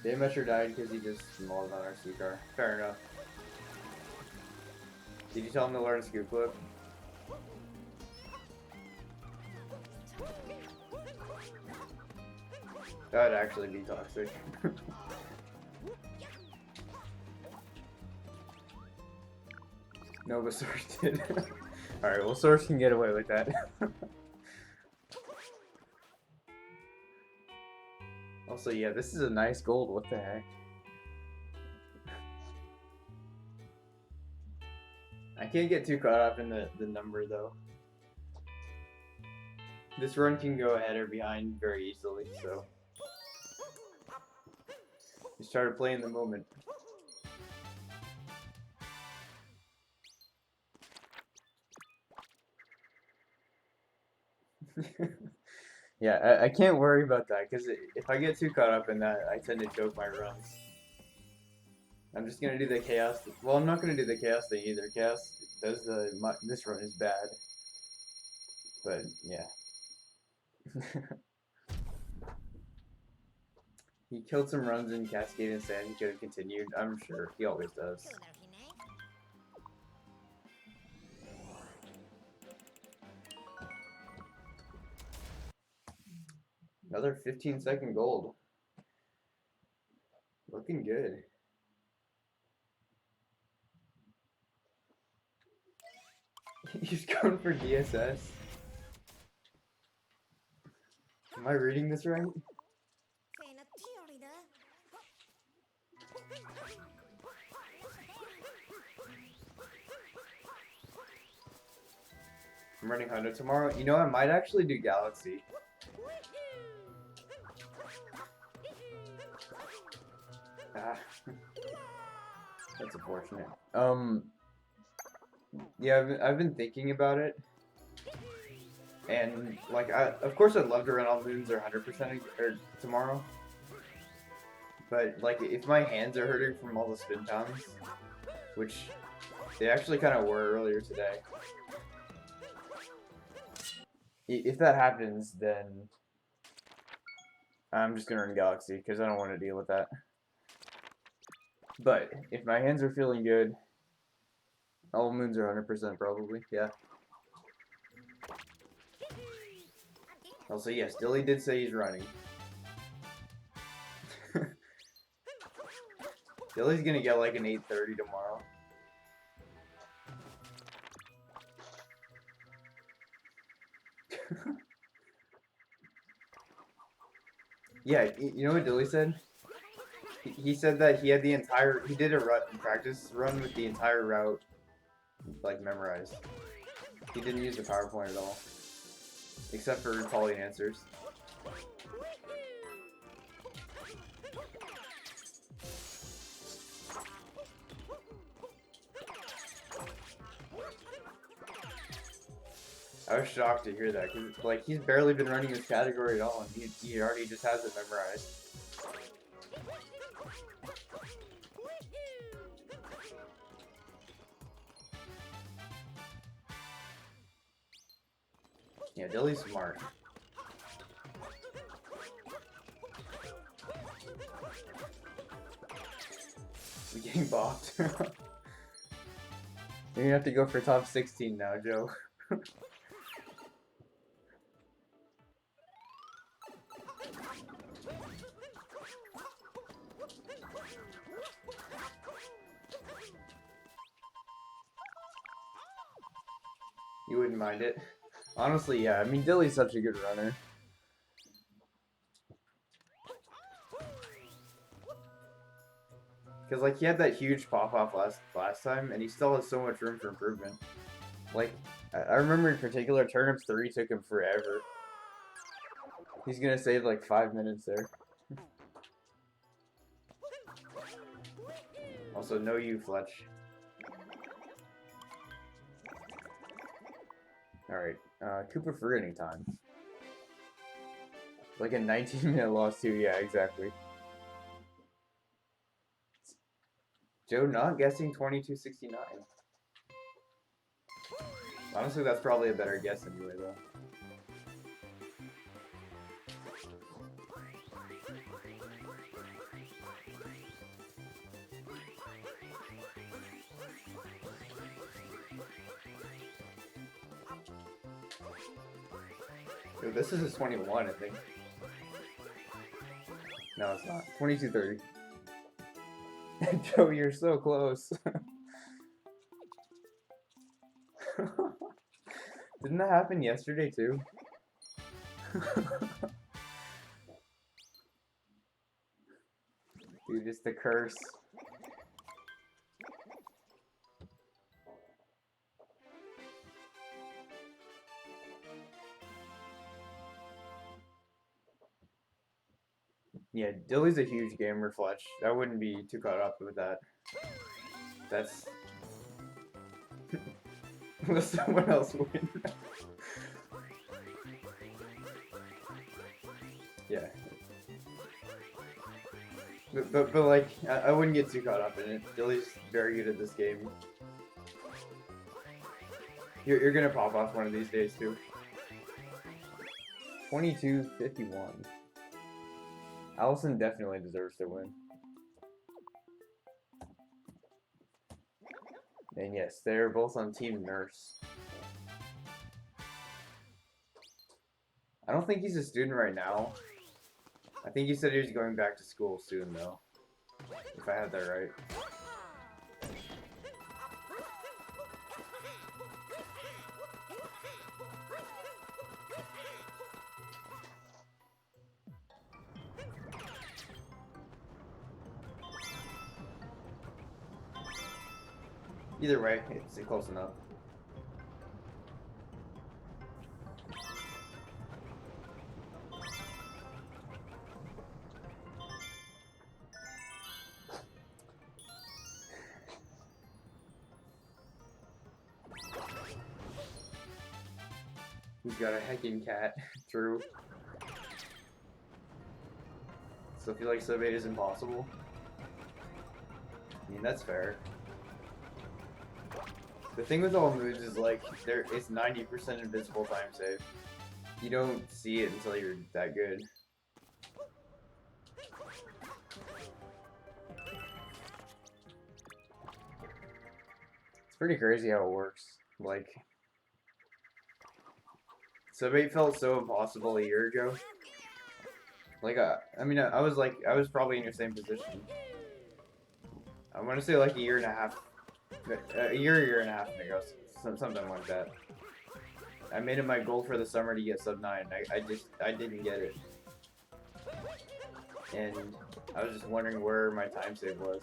Daymesher died because he just mauled on our C-car. Fair enough. Did you tell him to learn scoop flip? That would actually be toxic. Novasaurus did. Alright, well, Source can get away with that. Also, yeah, this is a nice gold. What the heck? I can't get too caught up in the number, though. This run can go ahead or behind very easily, so... You started playing the moment. Yeah, I can't worry about that, because if I get too caught up in that, I tend to choke my runs. I'm just gonna do the chaos. Well, I'm not gonna do the chaos thing either. Chaos does this run is bad, but yeah. He killed some runs in Cascade and Sand. He could have continued. I'm sure he always does. Another 15-second gold. Looking good. He's going for DSS. Am I reading this right? I'm running Hundo tomorrow. You know, I might actually do Galaxy. Ah. That's unfortunate. Yeah, I've been thinking about it. And, like, of course I'd love to run all moons or 100% or tomorrow. But, like, if my hands are hurting from all the spin towns, which they actually kind of were earlier today. If that happens, then I'm just gonna run Galaxy, because I don't want to deal with that. But, if my hands are feeling good, all moons are 100% probably, yeah. Also, yes, Dilly did say he's running. Dilly's gonna get like an 8:30 tomorrow. Yeah, you know what Dilly said? He said that he had he did a practice run with the entire route, like, memorized. He didn't use the PowerPoint at all. Except for recalling answers. I was shocked to hear that, because, like, he's barely been running this category at all, and he already just has it memorized. Yeah, Dilly's smart. We're getting bopped. You're gonna have to go for top 16 now, Joe. You wouldn't mind it. Honestly, yeah. I mean, Dilly's such a good runner. Because, like, he had that huge pop-off last time, and he still has so much room for improvement. Like, I remember in particular, Turnips 3 took him forever. He's gonna save, like, 5 minutes there. Also, no you, Fletch. Alright, Cooper for any time. Like a 19-minute loss too, yeah, exactly. Joe not guessing 2269. Honestly, that's probably a better guess anyway, though. Dude, this is a 21, I think. No, it's not. 2230. Joe, you're so close. Didn't that happen yesterday, too? Dude, it's the curse. Yeah, Dilly's a huge gamer, Fletch. I wouldn't be too caught up with that. That's... Let someone else win. Yeah. But like, I wouldn't get too caught up in it. Dilly's very good at this game. You're gonna pop off one of these days, too. 2251. Allison definitely deserves to win. And yes, they're both on Team Nurse. I don't think he's a student right now. I think he said he was going back to school soon, though. If I had that right. Either way, it's close enough. He's got a heckin' cat through. So I feel like sub 8 is impossible. I mean, that's fair. The thing with all moves is like it's 90% invisible time save. You don't see it until you're that good. It's pretty crazy how it works. Like, sub 8 felt so impossible a year ago. Like, I mean, I was probably in your same position. I want to say like a year and a half ago, something like that. I made it my goal for the summer to get sub 9. I didn't get it, and I was just wondering where my time save was.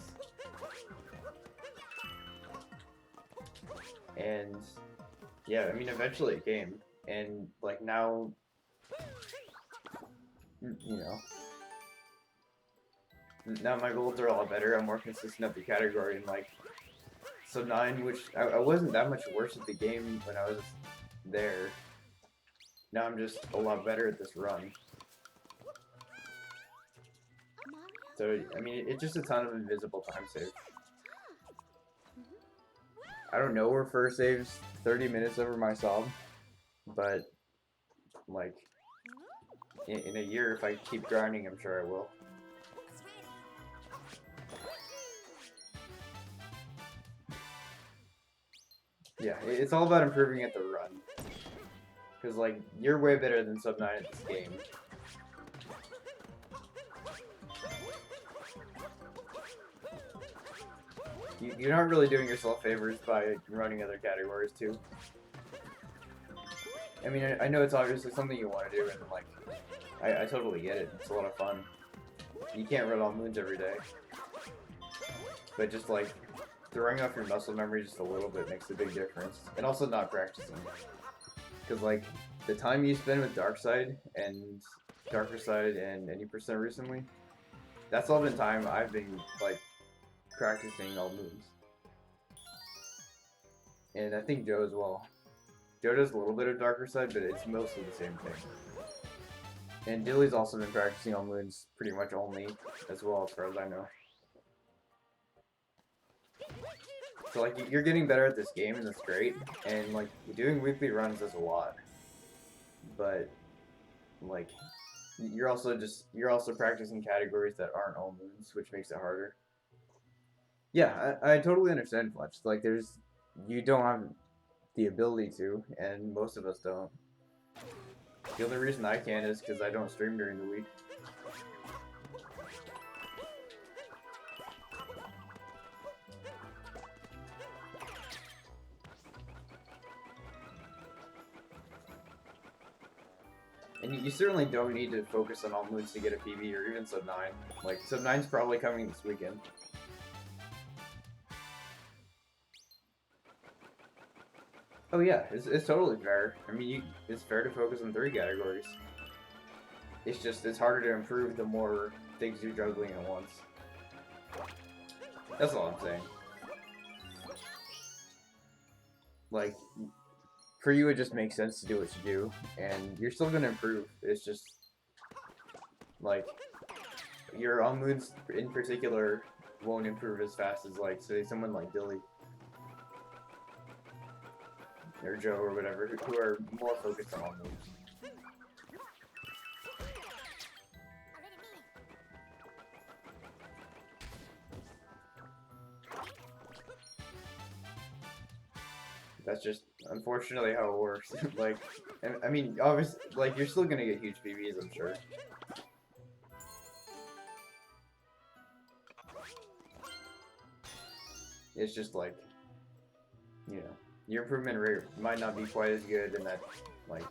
And yeah, I mean, eventually it came, and like now, you know, now my goals are a lot better. I'm more consistent at the category, and like sub 9, which I wasn't that much worse at the game when I was there. Now I'm just a lot better at this run. So, I mean, it's just a ton of invisible time save. I don't know where first saves 30 minutes over my sub, but like in a year, if I keep grinding, I'm sure I will. Yeah, it's all about improving at the run. Because, like, you're way better than sub 9 at this game. You're not really doing yourself favors by running other categories, too. I mean, I know it's obviously something you want to do, and, like, I totally get it. It's a lot of fun. You can't run all moons every day. But just, like, throwing off your muscle memory just a little bit makes a big difference. And also not practicing. Because, like, the time you spend with Dark Side and Darker Side and any percent recently, that's all been time I've been, like, practicing all moves. And I think Joe as well. Joe does a little bit of Darker Side, but it's mostly the same thing. And Dilly's also been practicing all moons pretty much only as well, as far as I know. So, like, you're getting better at this game, and that's great. And, like, doing weekly runs is a lot. But, like, you're also practicing categories that aren't all moons, which makes it harder. Yeah, I totally understand, Fletch. Like, you don't have the ability to, and most of us don't. The only reason I can is because I don't stream during the week. And you certainly don't need to focus on all moons to get a PB or even sub 9. Like, sub 9's probably coming this weekend. Oh yeah, it's totally fair. I mean, it's fair to focus on 3 categories. It's just, it's harder to improve the more things you're juggling at once. That's all I'm saying. Like, for you it just makes sense to do what you do, and you're still gonna improve. It's just, like, your all moons in particular won't improve as fast as, like, say, someone like Dilly. Or Joe or whatever, who are more focused on all moves. That's just unfortunately how it works. Like, I mean, obviously, like, you're still gonna get huge PBs, I'm sure. it's just like, you know, your improvement rate might not be quite as good, and that, like,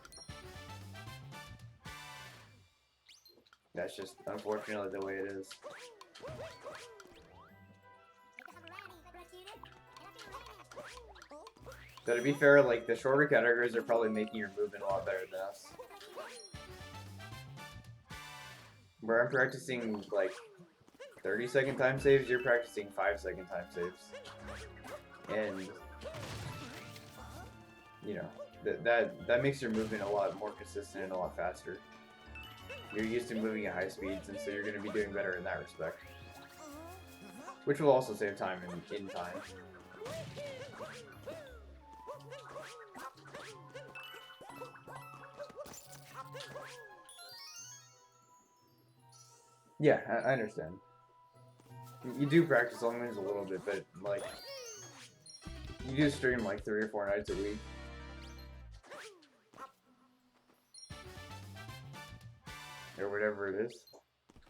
that's just unfortunately the way it is. So to be fair, like, the shorter categories are probably making your movement a lot better than us. Where I'm practicing, like, 30-second time saves, you're practicing 5-second time saves. And, you know, that makes your movement a lot more consistent and a lot faster. You're used to moving at high speeds, and so you're going to be doing better in that respect. Which will also save time in time. Yeah, I understand. You do practice long moves a little bit, but, like, you do stream like 3 or 4 nights a week. Or whatever it is.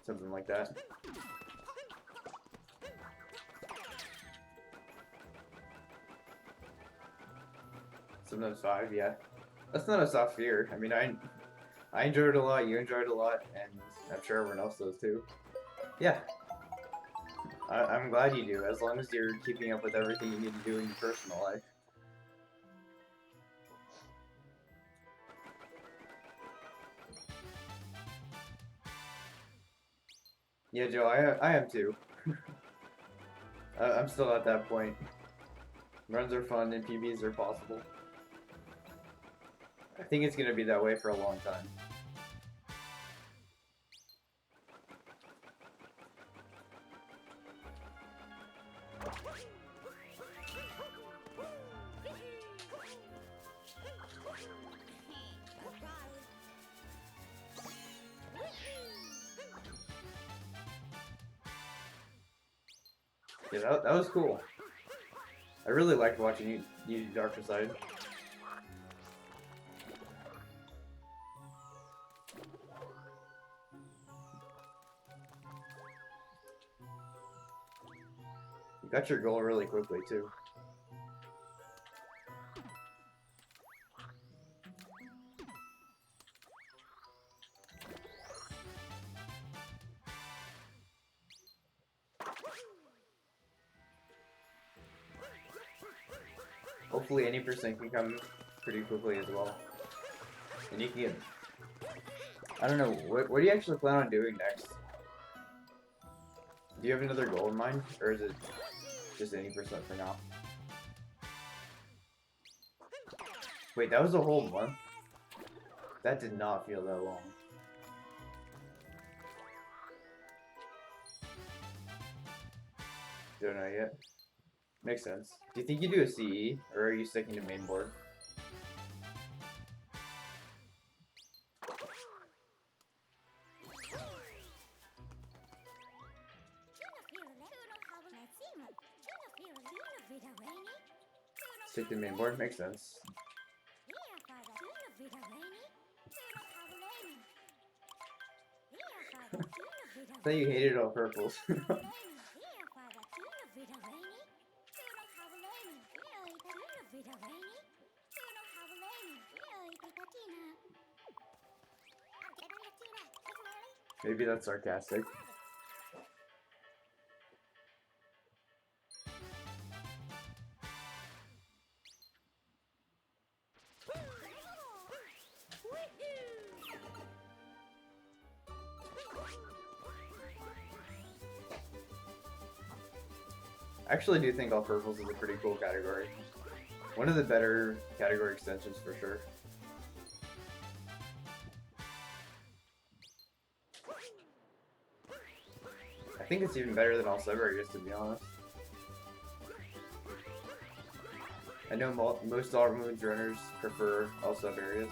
Something like that. Sometimes 5, yeah. That's not a soft fear. I mean, I enjoyed it a lot, you enjoyed it a lot, and I'm sure everyone else does too. Yeah. I'm glad you do, as long as you're keeping up with everything you need to do in your personal life. Yeah, Joe, I am too. I'm still at that point. Runs are fun and PBs are possible. I think it's going to be that way for a long time. Yeah, that was cool. I really liked watching you do Darker Side. You got your goal really quickly, too. Hopefully any percent can come pretty quickly as well. And you can get... I don't know, what do you actually plan on doing next? Do you have another goal in mind? Or is it just any percent for now? Wait, that was a whole month? That did not feel that long. Don't know yet. Makes sense. Do you think you do a CE, or are you sticking to main board? Stick to main board? Makes sense. I thought you hated all purples. Maybe that's sarcastic. I actually do think all purples is a pretty cool category. One of the better category extensions for sure. I think it's even better than all sub areas, to be honest. I know most all moons runners prefer all sub areas.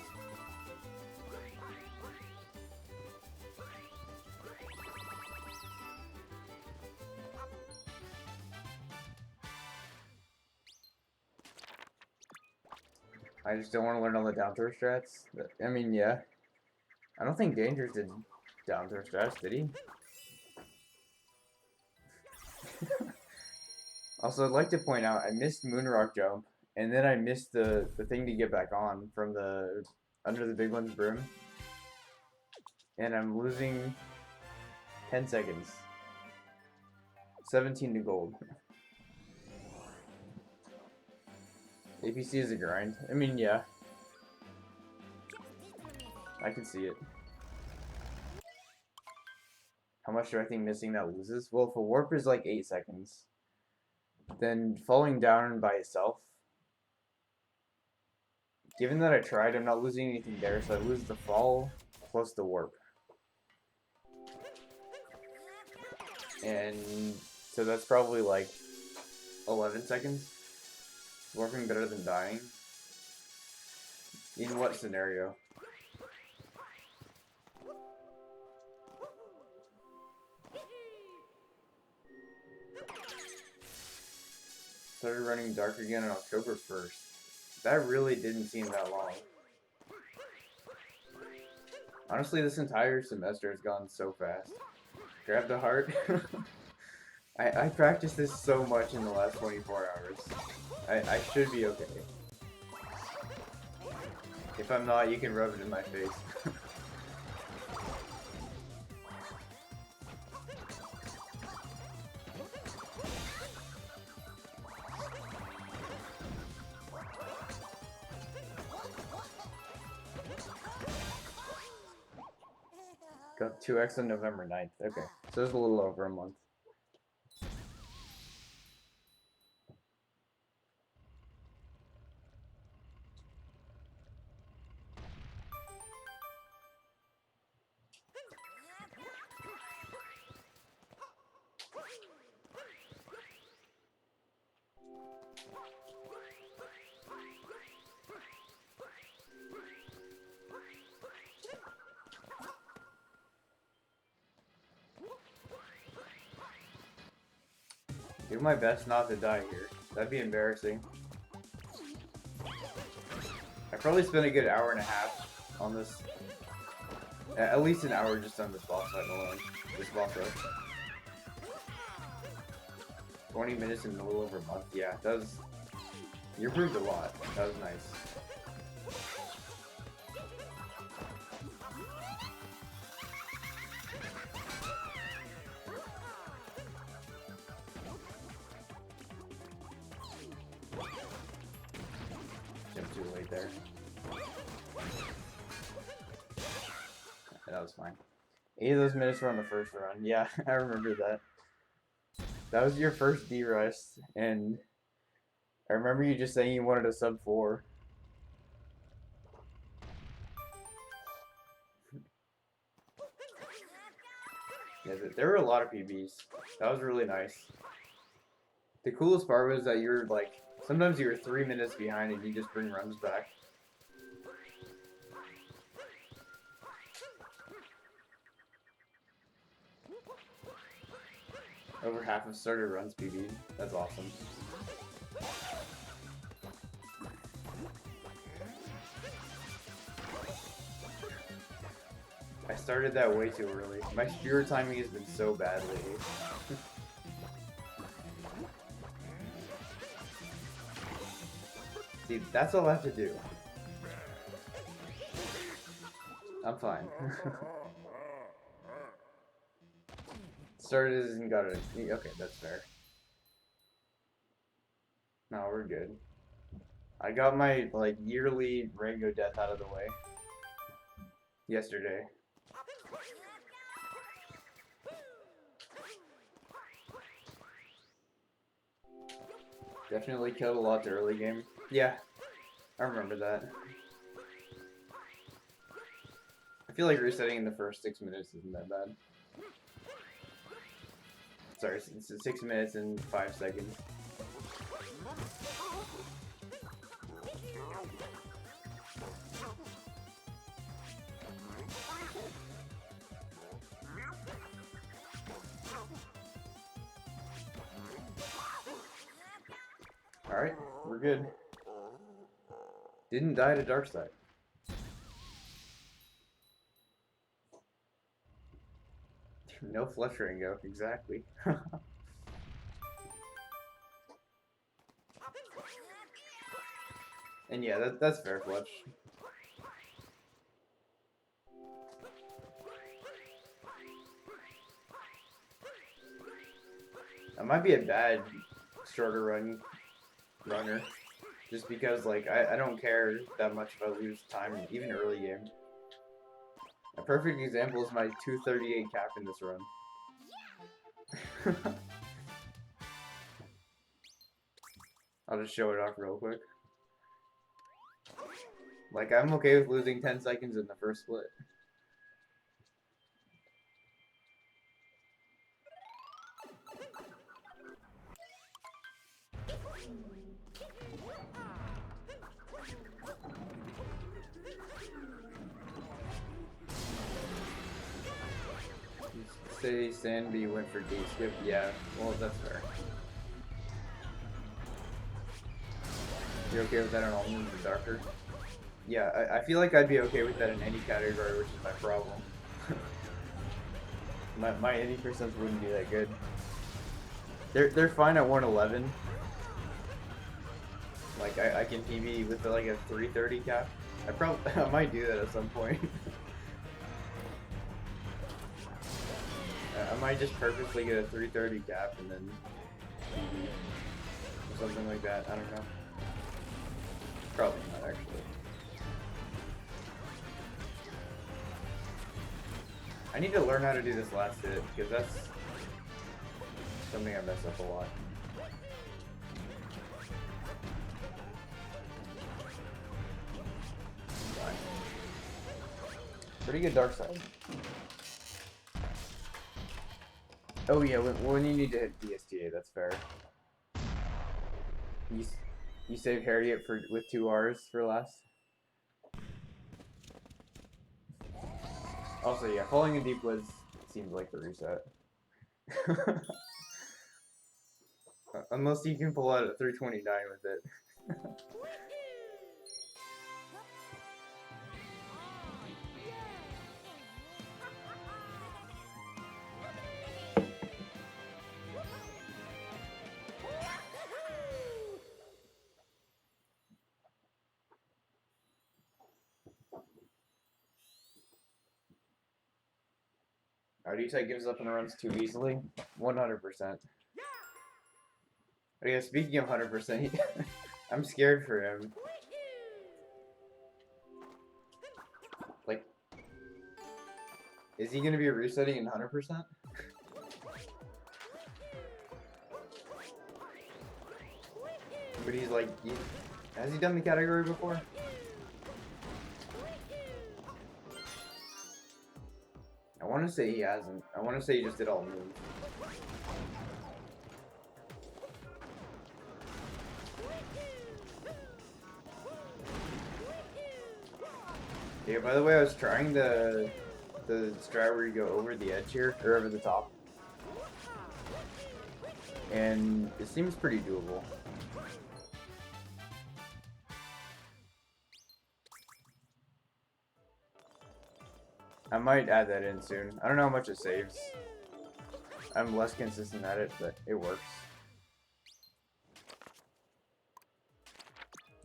I just don't want to learn all the down throw strats. But, I mean, yeah. I don't think Dangers did down throw strats, did he? Also, I'd like to point out I missed Moonrock Jump, and then I missed the thing to get back on from the under the big one's brim, and I'm losing 10 seconds. 17 to gold. APC is a grind. I mean, yeah, I can see it. How much do I think missing that loses? Well, if a warp is like 8 seconds, then falling down by itself, given that I tried, I'm not losing anything there, so I lose the fall plus the warp. And so that's probably like 11 seconds. Warping better than dying. In what scenario? Started running Dark again on October 1st. That really didn't seem that long. Honestly, this entire semester has gone so fast. Grab the heart. I practiced this so much in the last 24 hours. I should be okay. If I'm not, you can rub it in my face. Got 2x on November 9th. Okay, so it's a little over a month. Do my best not to die here. That'd be embarrassing. I probably spent a good hour and a half on this. At least an hour just on this boss fight alone. This boss rush. 20 minutes in a little over a month. Yeah, that was... You improved a lot. That was nice. Jumped too late there. That was fine. 8 of those minutes were on the first run. Yeah, I remember that. That was your first D-Rust, and I remember you just saying you wanted a sub 4. Yeah, there were a lot of PBs. That was really nice. The coolest part was that you were like, sometimes you were 3 minutes behind and you just bring runs back. Over half of starter runs PB'd. That's awesome. I started that way too early. My spear timing has been so bad lately. See, that's all I have to do. I'm fine. Started and got it. Okay, that's fair. No, we're good. I got my like yearly Rango death out of the way yesterday. Definitely killed a lot the early game. Yeah, I remember that. I feel like resetting in the first 6 minutes isn't that bad. Sorry, it's 6 minutes and 5 seconds. Alright, we're good. Didn't die to Darkside. No flesh Rango, exactly. And yeah, that's fair, Fletch. I might be a bad shorter runner, just because like I don't care that much if I lose time, even early game. A perfect example is my 238 cap in this run. I'll just show it off real quick. Like, I'm okay with losing 10 seconds in the first split. Say Sandy went for gate skip? Yeah, well, that's fair. You're okay with that on all moves or darker? Yeah, I feel like I'd be okay with that in any category, which is my problem. my any percents wouldn't be that good. They're fine at 111. Like I can PB with like a 330 cap. I might do that at some point. I might just purposely get a 330 cap and then PB or something like that. I don't know. Probably not actually. I need to learn how to do this last hit because that's something I mess up a lot. Pretty good dark side. Oh yeah, when you need to hit DSTA, that's fair. You save Harriet with 2 R's for last. Also, yeah, falling in deep woods seems like the reset. Unless you can pull out a 329 with it. Ardutai gives up and runs too easily? 100%. But yeah, speaking of 100%, I'm scared for him. Like, is he gonna be resetting in 100%? But he's like, has he done the category before? I want to say he hasn't. I want to say he just did all moves. Yeah, by the way, I was trying the strat where you go over the edge here, or over the top. And it seems pretty doable. I might add that in soon. I don't know how much it saves. I'm less consistent at it, but it works.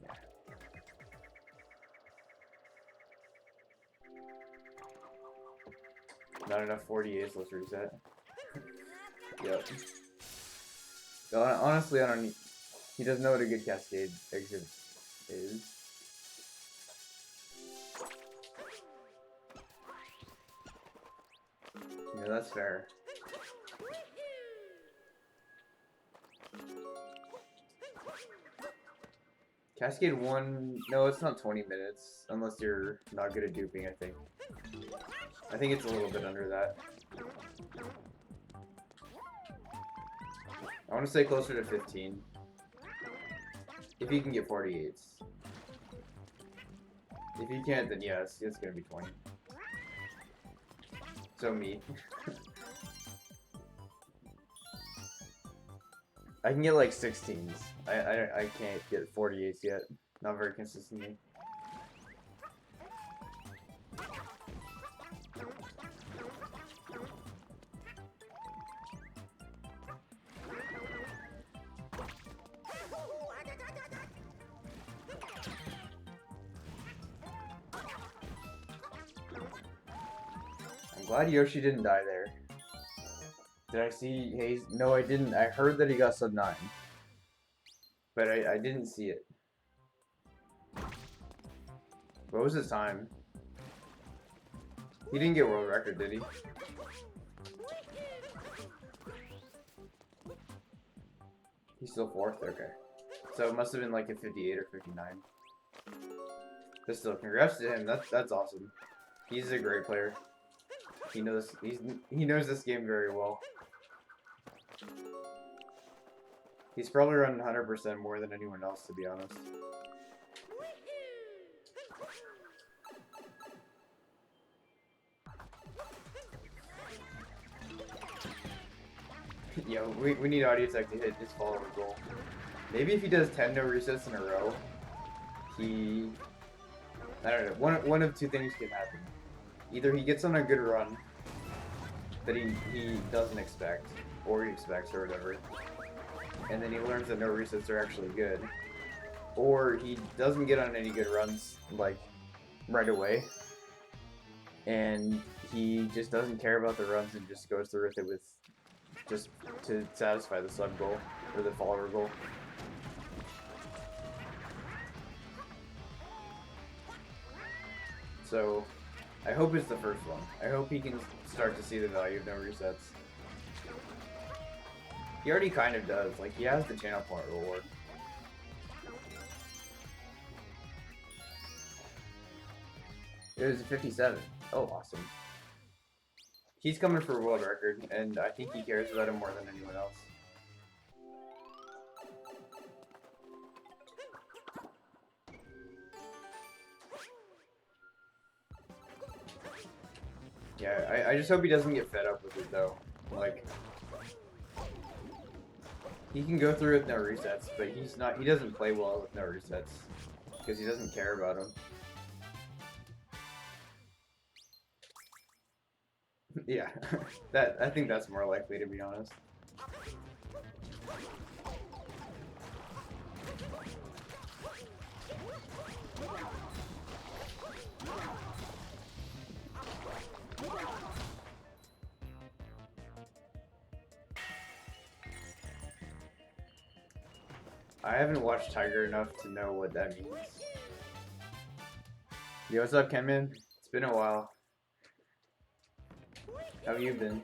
Yeah. Not enough 48s, let's reset. Yep. So, honestly, I don't need... He doesn't know what a good cascade exit is. Yeah, that's fair. Cascade 1... No, it's not 20 minutes. Unless you're not good at duping, I think. I think it's a little bit under that. I want to say closer to 15. If you can get 48s. If you can't, then yes, it's gonna be 20. So me. I can get like 16s. I can't get 48s yet. Not very consistently. Glad Yoshi didn't die there. Did I see Haze? No, I didn't. I heard that he got sub 9. But I didn't see it. What was his time? He didn't get world record, did he? He's still 4th? Okay. So it must have been like a 58 or 59. But still, congrats to him. That's awesome. He's a great player. He knows this game very well. He's probably run 100% more than anyone else, to be honest. Yeah, we need Audio Tech to hit his follower goal. Maybe if he does 10 no resets in a row, I don't know, one of two things can happen. Either he gets on a good run that he doesn't expect, or he expects, or whatever, and then he learns that no resets are actually good. Or he doesn't get on any good runs, like, right away, and he just doesn't care about the runs and just goes through with it with just to satisfy the sub goal, or the follower goal. So, I hope it's the first one. I hope he can start to see the value of no resets. He already kind of does. Like, he has the channel point reward. It was a 57. Oh, awesome. He's coming for a world record, and I think he cares about it more than anyone else. Yeah, I just hope he doesn't get fed up with it, though. Like, he can go through with no resets, but he doesn't play well with no resets, because he doesn't care about them. Yeah, I think that's more likely, to be honest. I haven't watched Tiger enough to know what that means. Yo, what's up, Kenman? It's been a while. How have you been?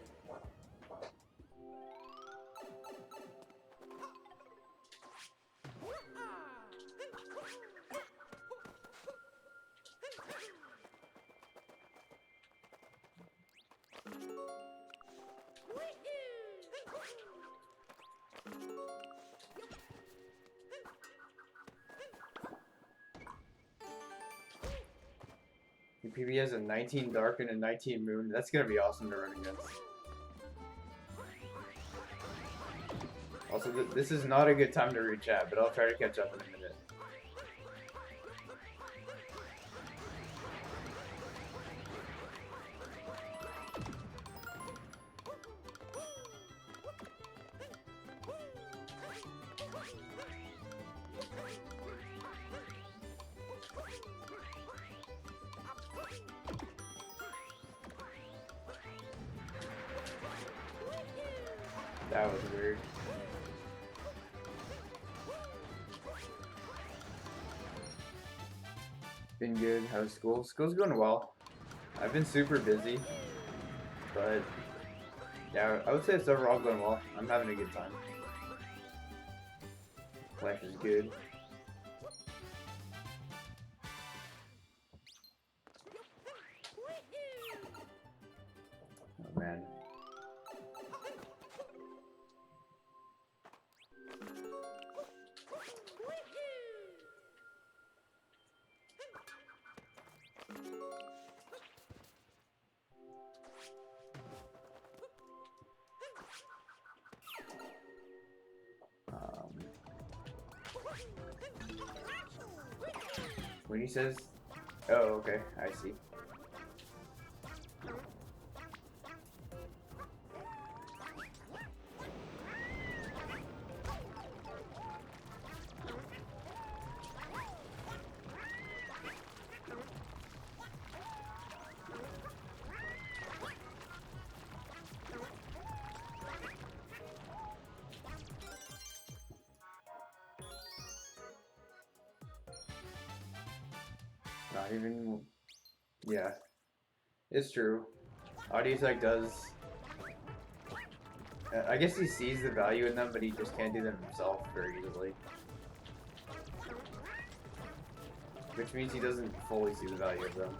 UPB has a 19 Dark and a 19 Moon. That's gonna be awesome to run against. Also, this is not a good time to read chat, but I'll try to catch up in a minute. That was weird. Been good. How's school? School's going well. I've been super busy, but yeah, I would say it's overall going well. I'm having a good time. Life is good. Oh man. When he says, oh, okay, I see. Not even. Yeah, it's true. Audiotech does. I guess he sees the value in them, but he just can't do them himself very easily. Which means he doesn't fully see the value of them.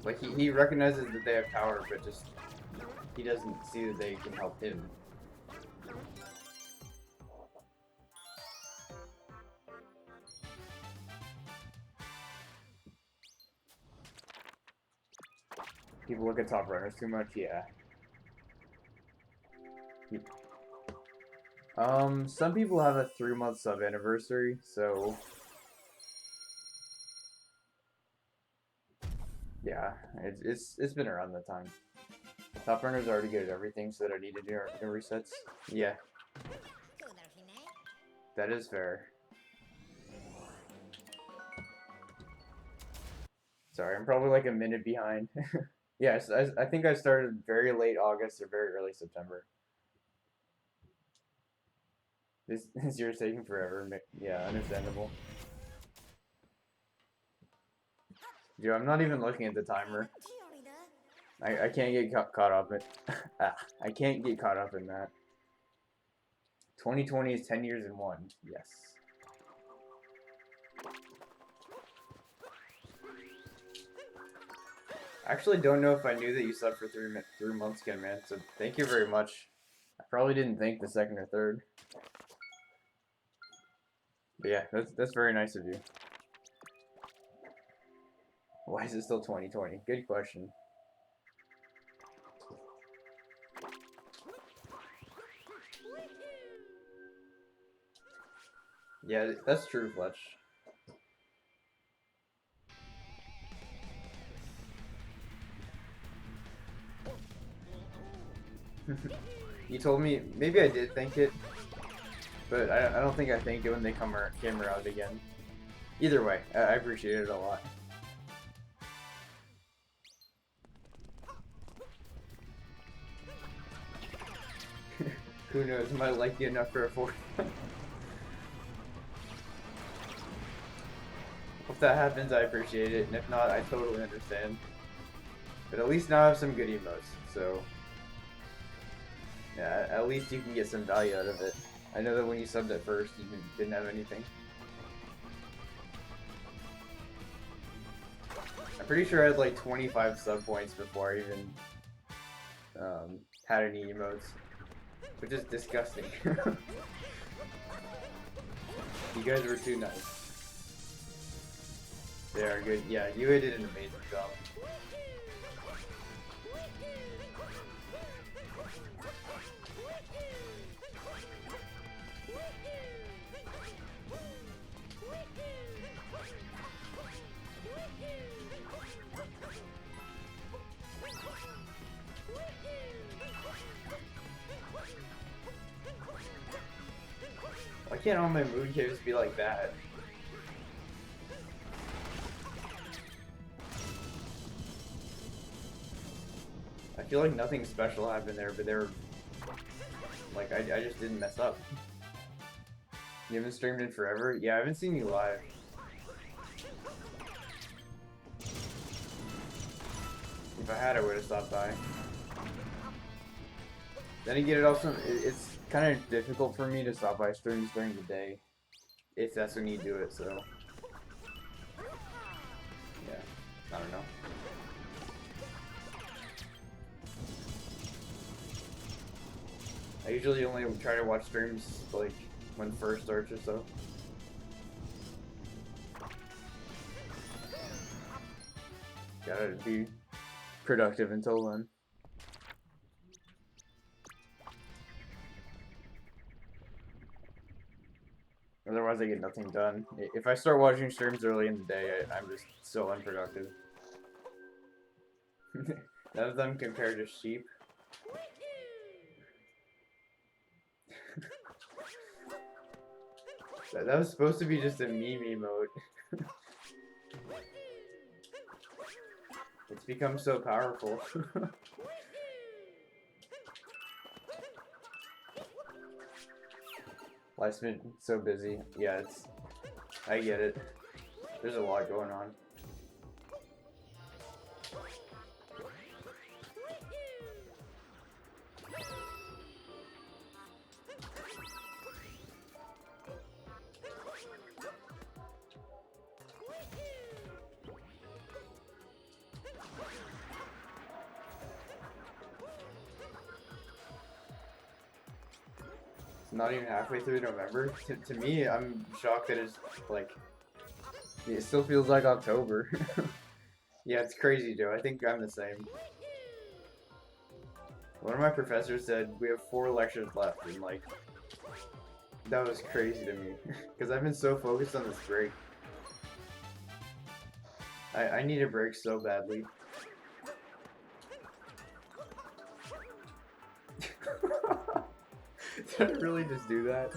Like, he recognizes that they have power, but just he doesn't see that they can help him. People look at top runners too much, yeah. Some people have a 3-month sub anniversary, so yeah, it's been around that time. Top runners already good at everything, so that I need to do resets. Yeah, that is fair. Sorry, I'm probably like a minute behind. Yes, I think I started very late August or very early September. This year's taking forever. Yeah, understandable. Dude, I'm not even looking at the timer. I can't get caught up in I can't get caught up in that. 2020 is 10 years in one. Yes. I actually don't know if I knew that you slept for 3 months again, man. So thank you very much. I probably didn't think the second or third. But yeah, that's very nice of you. Why is it still 2020? Good question. Yeah, that's true, Fletch. You told me, maybe I did think it, but I don't think I think it when they came around again. Either way, I appreciate it a lot. Who knows, might like you enough for a 4. If that happens, I appreciate it, and if not, I totally understand. But at least now I have some good emotes, so yeah, at least you can get some value out of it. I know that when you subbed at first, you didn't have anything. I'm pretty sure I had like 25 sub points before I even had any emotes, which is disgusting. You guys were too nice. They are good. Yeah, you did an amazing job. Why can't all my moon caves be like that? I feel like nothing special happened there, but they were like I just didn't mess up. You haven't streamed in forever? Yeah, I haven't seen you live. If I had, I would have stopped by. Then again, it's kind of difficult for me to stop by streams during the day, if that's when you do it. So yeah, I don't know. I usually only try to watch streams like when first starts or so. Gotta be productive until then. Otherwise, I get nothing done. If I start watching streams early in the day, I'm just so unproductive. None of them compared to sheep. That was supposed to be just a meme emote. It's become so powerful. Life's been so busy. Yeah, I get it. There's a lot going on. It's not even halfway through November. To me, I'm shocked that it's like, it still feels like October. Yeah, it's crazy, Joe. I think I'm the same. One of my professors said we have 4 lectures left, and like, that was crazy to me. Because I've been so focused on this break. I need a break so badly. Did I really just do that?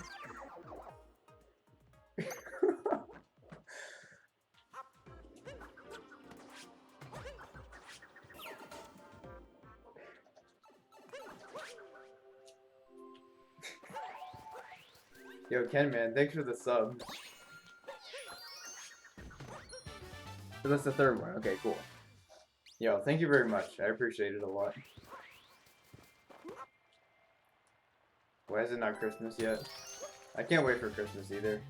Yo, Ken, man, thanks for the sub. So that's the 3rd one. Okay, cool. Yo, thank you very much. I appreciate it a lot. Why is it not Christmas yet? I can't wait for Christmas either.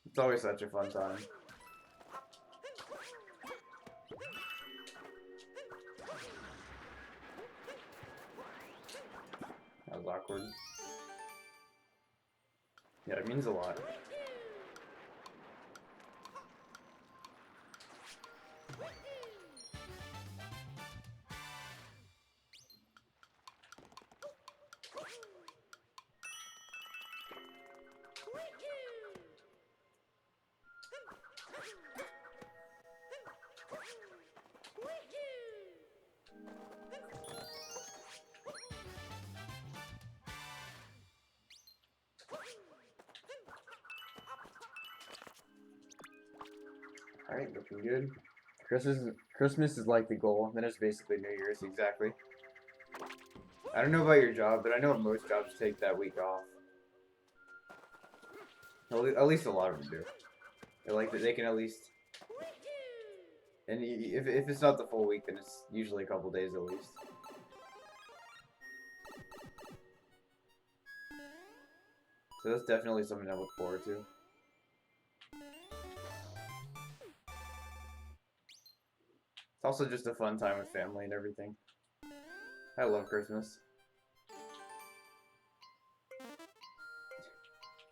It's always such a fun time. That was awkward. Yeah, it means a lot. Alright, looking good. Christmas is like the goal, then it's basically New Year's, exactly. I don't know about your job, but I know most jobs take that week off. At least a lot of them do. They're like, they can at least... And if it's not the full week, then it's usually a couple days at least. So that's definitely something I look forward to. It's also just a fun time with family and everything. I love Christmas.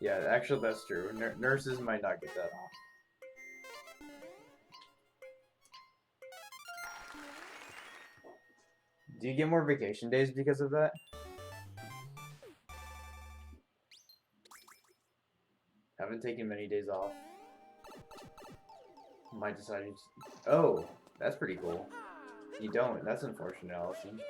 Yeah, actually that's true. Nurses might not get that off. Do you get more vacation days because of that? Haven't taken many days off. Might decide to... Oh, that's pretty cool. You don't. That's unfortunate, Allison.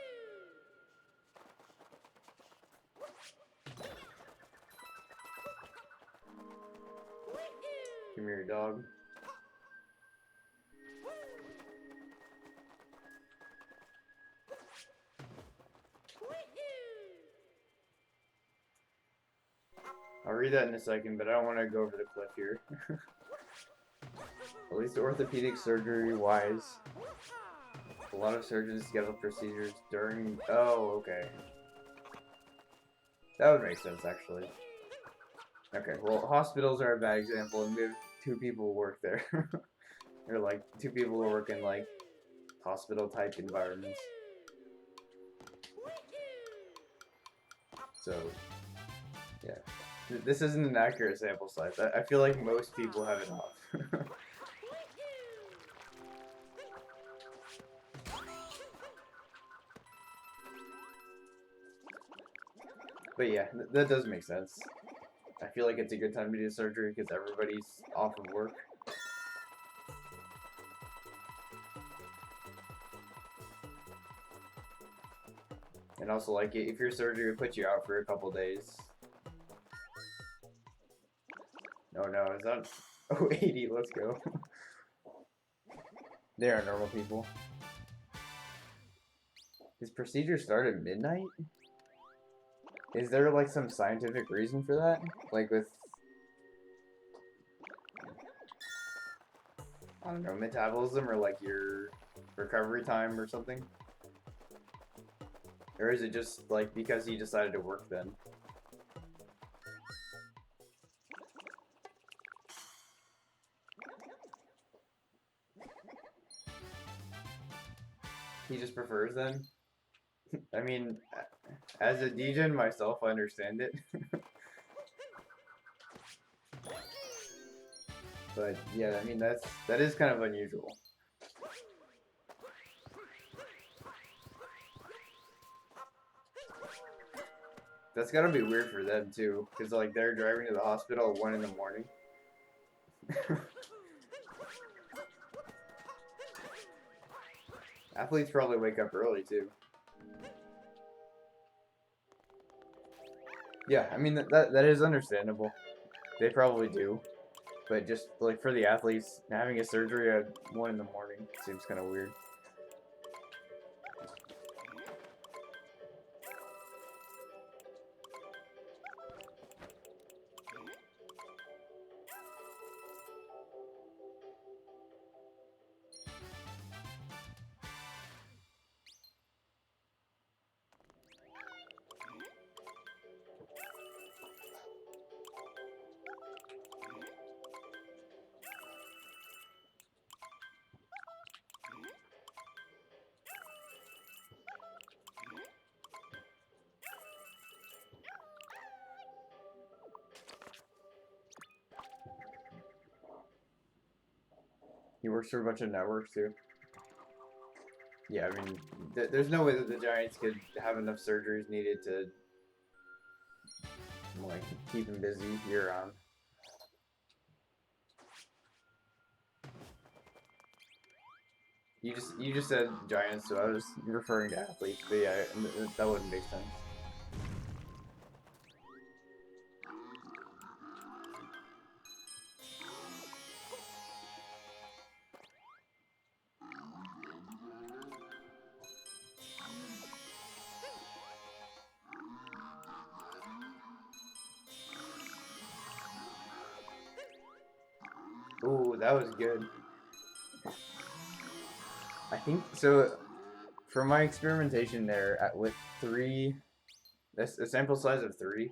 Come here, dog. I'll read that in a second, but I don't want to go over the cliff here. At least orthopedic surgery wise, a lot of surgeons schedule procedures during... Oh, okay. That would make sense, actually. Okay, well, hospitals are a bad example, and we have 2 people who work there. Or, like, 2 people who work in, like, hospital-type environments. So, yeah. This isn't an accurate sample size. I feel like most people have it off. But yeah, that does make sense. I feel like it's a good time to do surgery because everybody's off of work. And also, like, if your surgery would put you out for a couple days. Oh no, is that... Oh, 80, let's go. They are normal people. His procedure started at midnight? Is there, like, some scientific reason for that? Like, with... I don't know, metabolism or like your recovery time or something? Or is it just like because he decided to work then? He just prefers then? I mean, as a DJ myself, I understand it. But yeah, I mean that is kind of unusual. That's gotta be weird for them too, because like they're driving to the hospital at 1 in the morning. Athletes probably wake up early too. Yeah, I mean that is understandable. They probably do, but just like for the athletes, having a surgery at 1 in the morning seems kind of weird. He works for a bunch of networks too. Yeah, I mean, there's no way that the Giants could have enough surgeries needed to like keep him busy year round. You just said Giants, so I was referring to athletes, but yeah, that wouldn't make sense. Ooh, that was good. I think so. From my experimentation there, with 3, that's a sample size of 3.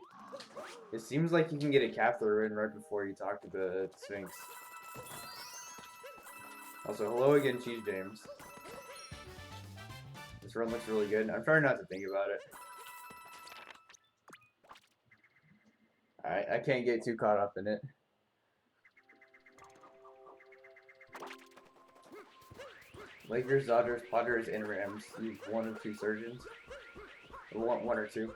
It seems like you can get a cap throw in right before you talk to the Sphinx. Also, hello again, Cheese James. This run looks really good. I'm trying not to think about it. I can't get too caught up in it. Lakers, Dodgers, Padres, and Rams use 1 of 2 surgeons. Or 1 or 2.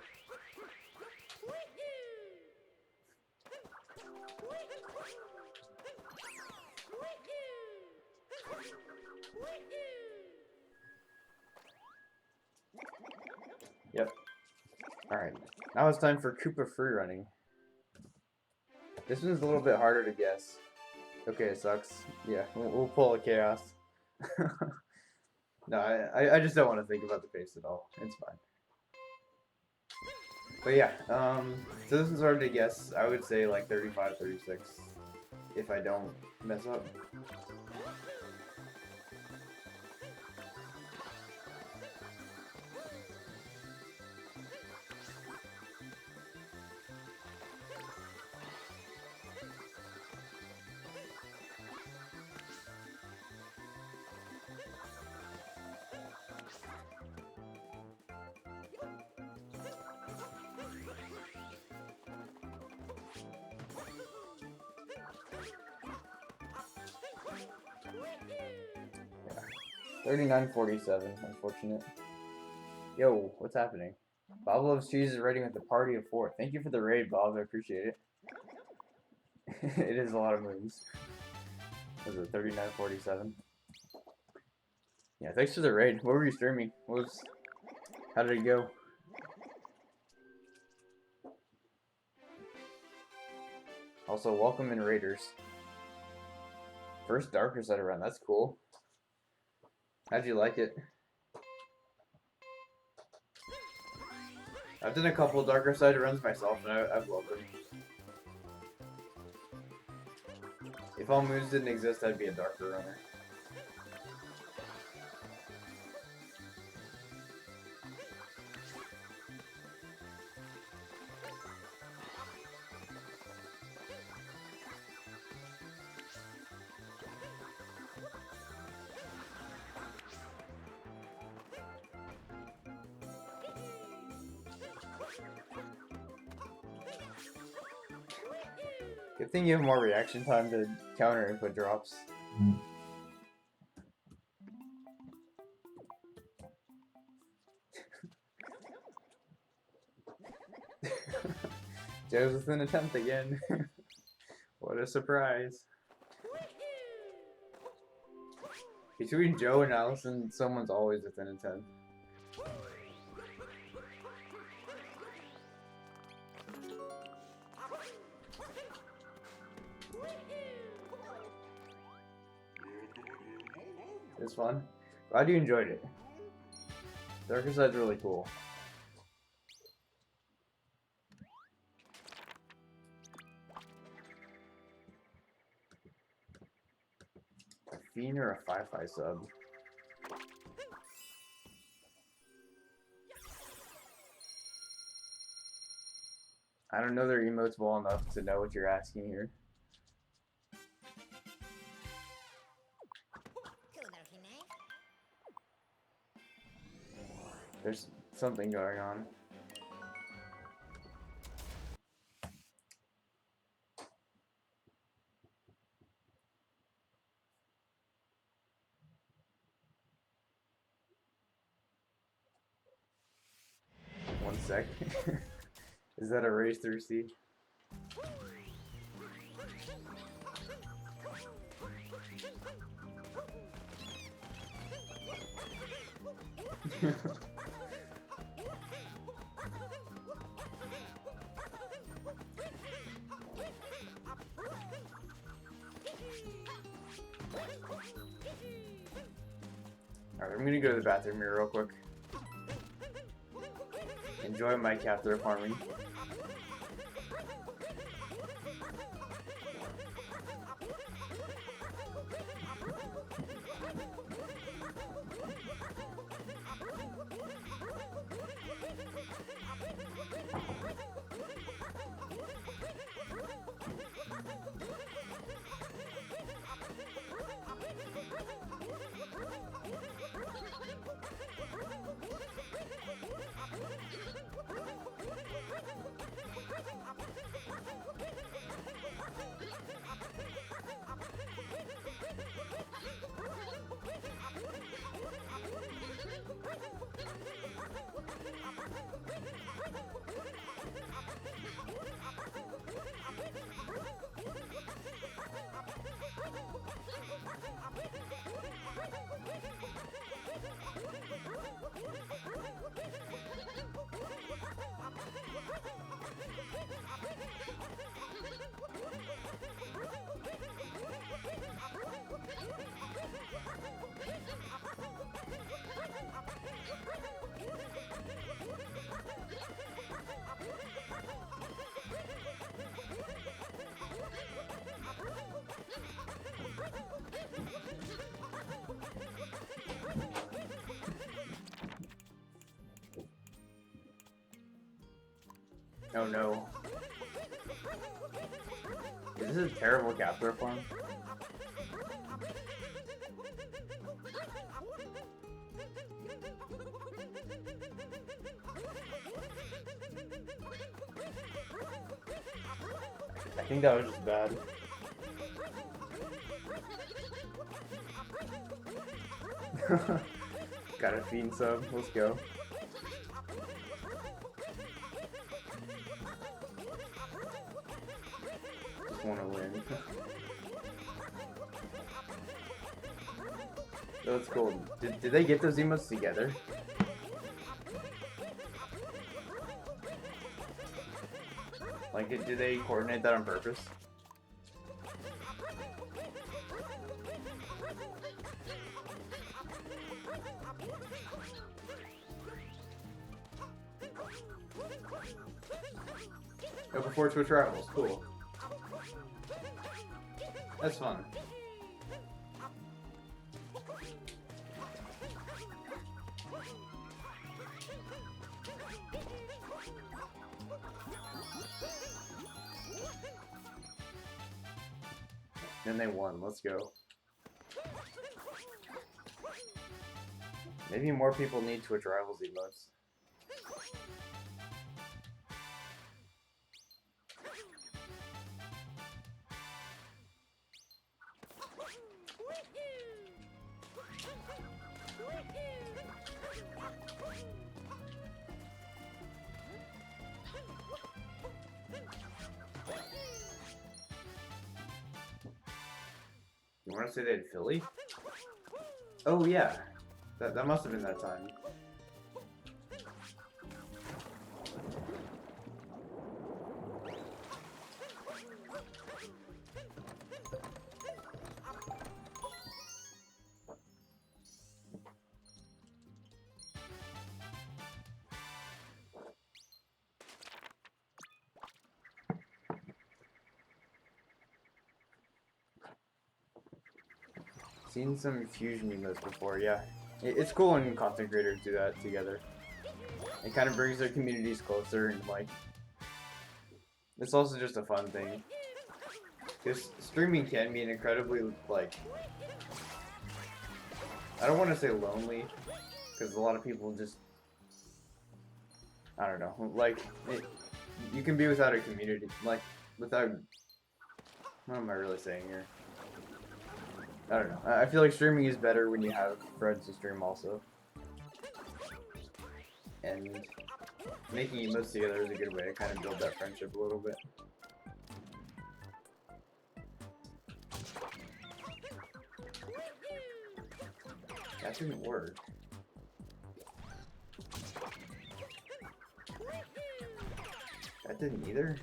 Yep. Alright. Now it's time for Koopa free running. This one's a little bit harder to guess. Okay, it sucks. Yeah, we'll pull a chaos. No, I just don't want to think about the pace at all. It's fine. But yeah, so this one's hard to guess. I would say like 35, 36, if I don't mess up. Yeah. 39-47, unfortunate. Yo, what's happening? Bob Loves Cheese is raiding with a party of 4. Thank you for the raid, Bob. I appreciate it. It is a lot of moves. Was it 39-47? Yeah, thanks for the raid. What were you streaming? How did it go? Also, welcome in Raiders. First Darker Side run, that's cool. How'd you like it? I've done a couple Darker Side runs myself, and I've loved them. If all moons didn't exist, I'd be a Darker runner. Good thing you have more reaction time to counter input drops. Joe's with an attempt again. What a surprise. Between Joe and Allison, someone's always within a 10. It's fun. Glad you enjoyed it. Darker Side's really cool. A Fiend or a 5-5 sub? I don't know their emotes well enough to know what you're asking here. There's something going on. One sec. Is that a race through C? Alright, I'm gonna go to the bathroom here real quick. Enjoy my capture farming. Oh no. This is a terrible capture form. I think that was just bad. Got a Fiend sub, let's go. Just wanna win. That's cool. Did they get those emotes together? Like, did they coordinate that on purpose? Oh, before Twitch Rivals, cool. That's fun. And they won, let's go. Maybe more people need Twitch Rivals emotes. want to say they had Philly. Oh yeah, that must have been that time. Seen some fusion emotes before, yeah. It's cool when content creators do that together. It kind of brings their communities closer, and like, it's also just a fun thing. Because streaming can be an incredibly, like, I don't want to say lonely, because a lot of people just, I don't know, like, you can be without a community, like, without, what am I really saying here? I don't know. I feel like streaming is better when you have friends to stream also. And making emotes together is a good way to kind of build that friendship a little bit. That didn't work. That didn't either.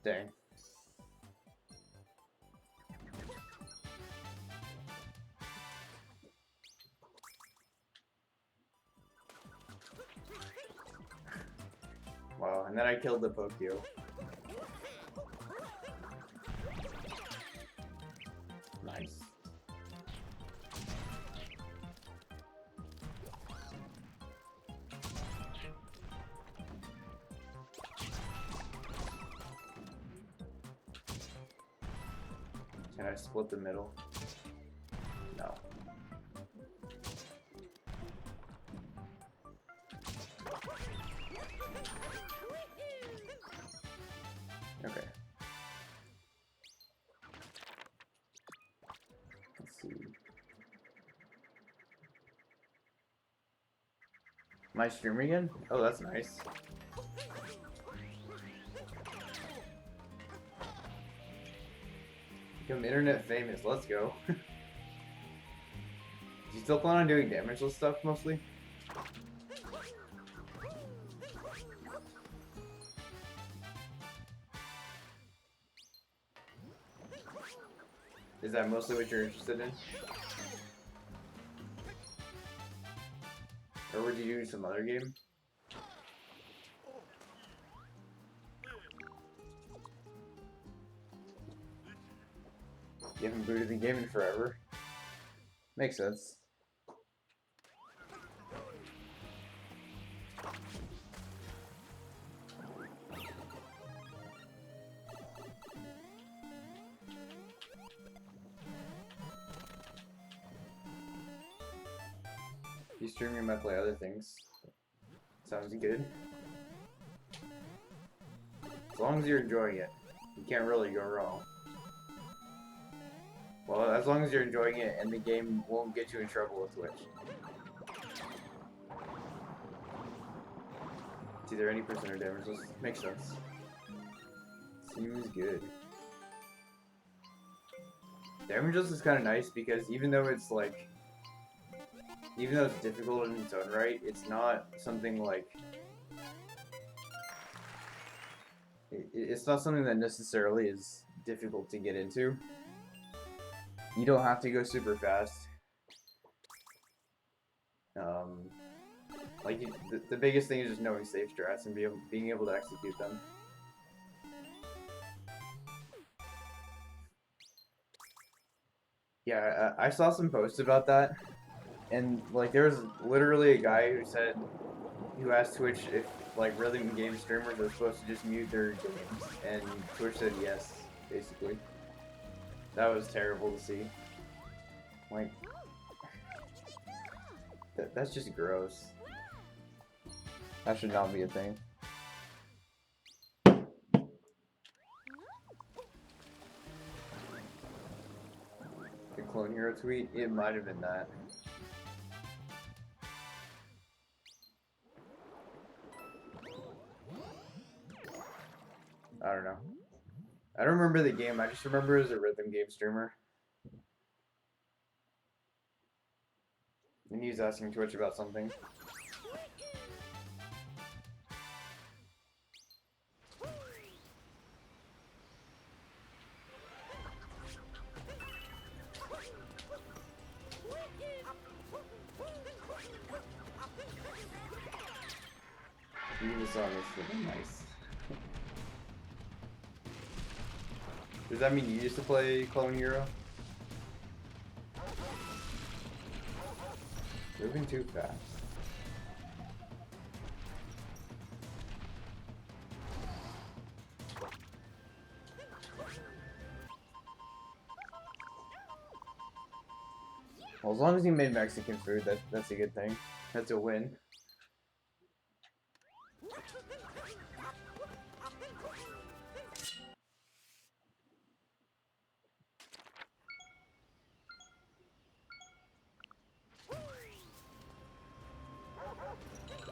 Dang. Wow, and then I killed the Pokio. Nice. Can I split the middle? No. Okay. Let's see. Am I streaming again? Oh, that's nice. Become internet famous. Let's go. Do you still plan on doing damageless stuff mostly? Is that mostly what you're interested in? Or would you do some other game? You haven't booted the game in forever. Makes sense. If you stream, you might play other things. Sounds good. As long as you're enjoying it, you can't really go wrong. Well, as long as you're enjoying it and the game won't get you in trouble with Twitch. It's either any percent or damageless. Makes sense. Seems good. Damageless is kind of nice because even though it's like, even though it's difficult in its own right, it's not something like, it's not something that necessarily is difficult to get into. You don't have to go super fast. Like the biggest thing is just knowing safe strats and being able to execute them. Yeah, I saw some posts about that, and like there was literally a guy who asked Twitch if like rhythm game streamers are supposed to just mute their games, and Twitch said yes, basically. That was terrible to see. Like, that's just gross. That should not be a thing. The Clone Hero tweet? It might have been that. I don't know. I don't remember the game. I just remember it as a rhythm game streamer. And he was asking Twitch about something. Even saw this really nice. Does that mean you used to play Clone Hero? Moving too fast. Well, as long as you made Mexican food, that's a good thing. That's a win.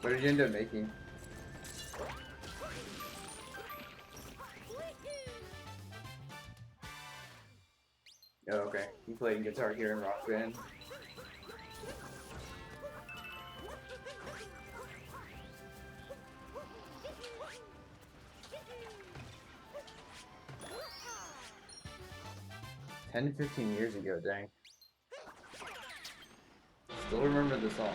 What did you end up making? Oh, okay. You played Guitar Hero and Rock Band. "10 to 15 years ago, dang. Still remember the song.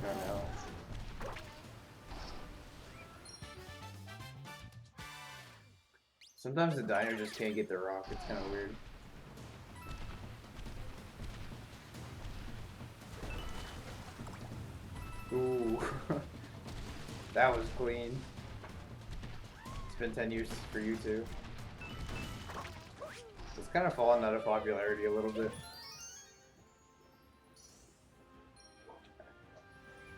Oh no. Sometimes the diner just can't get the rock. It's kind of weird. Ooh. That was clean. It's been 10 years for you too. It's kind of fallen out of popularity a little bit.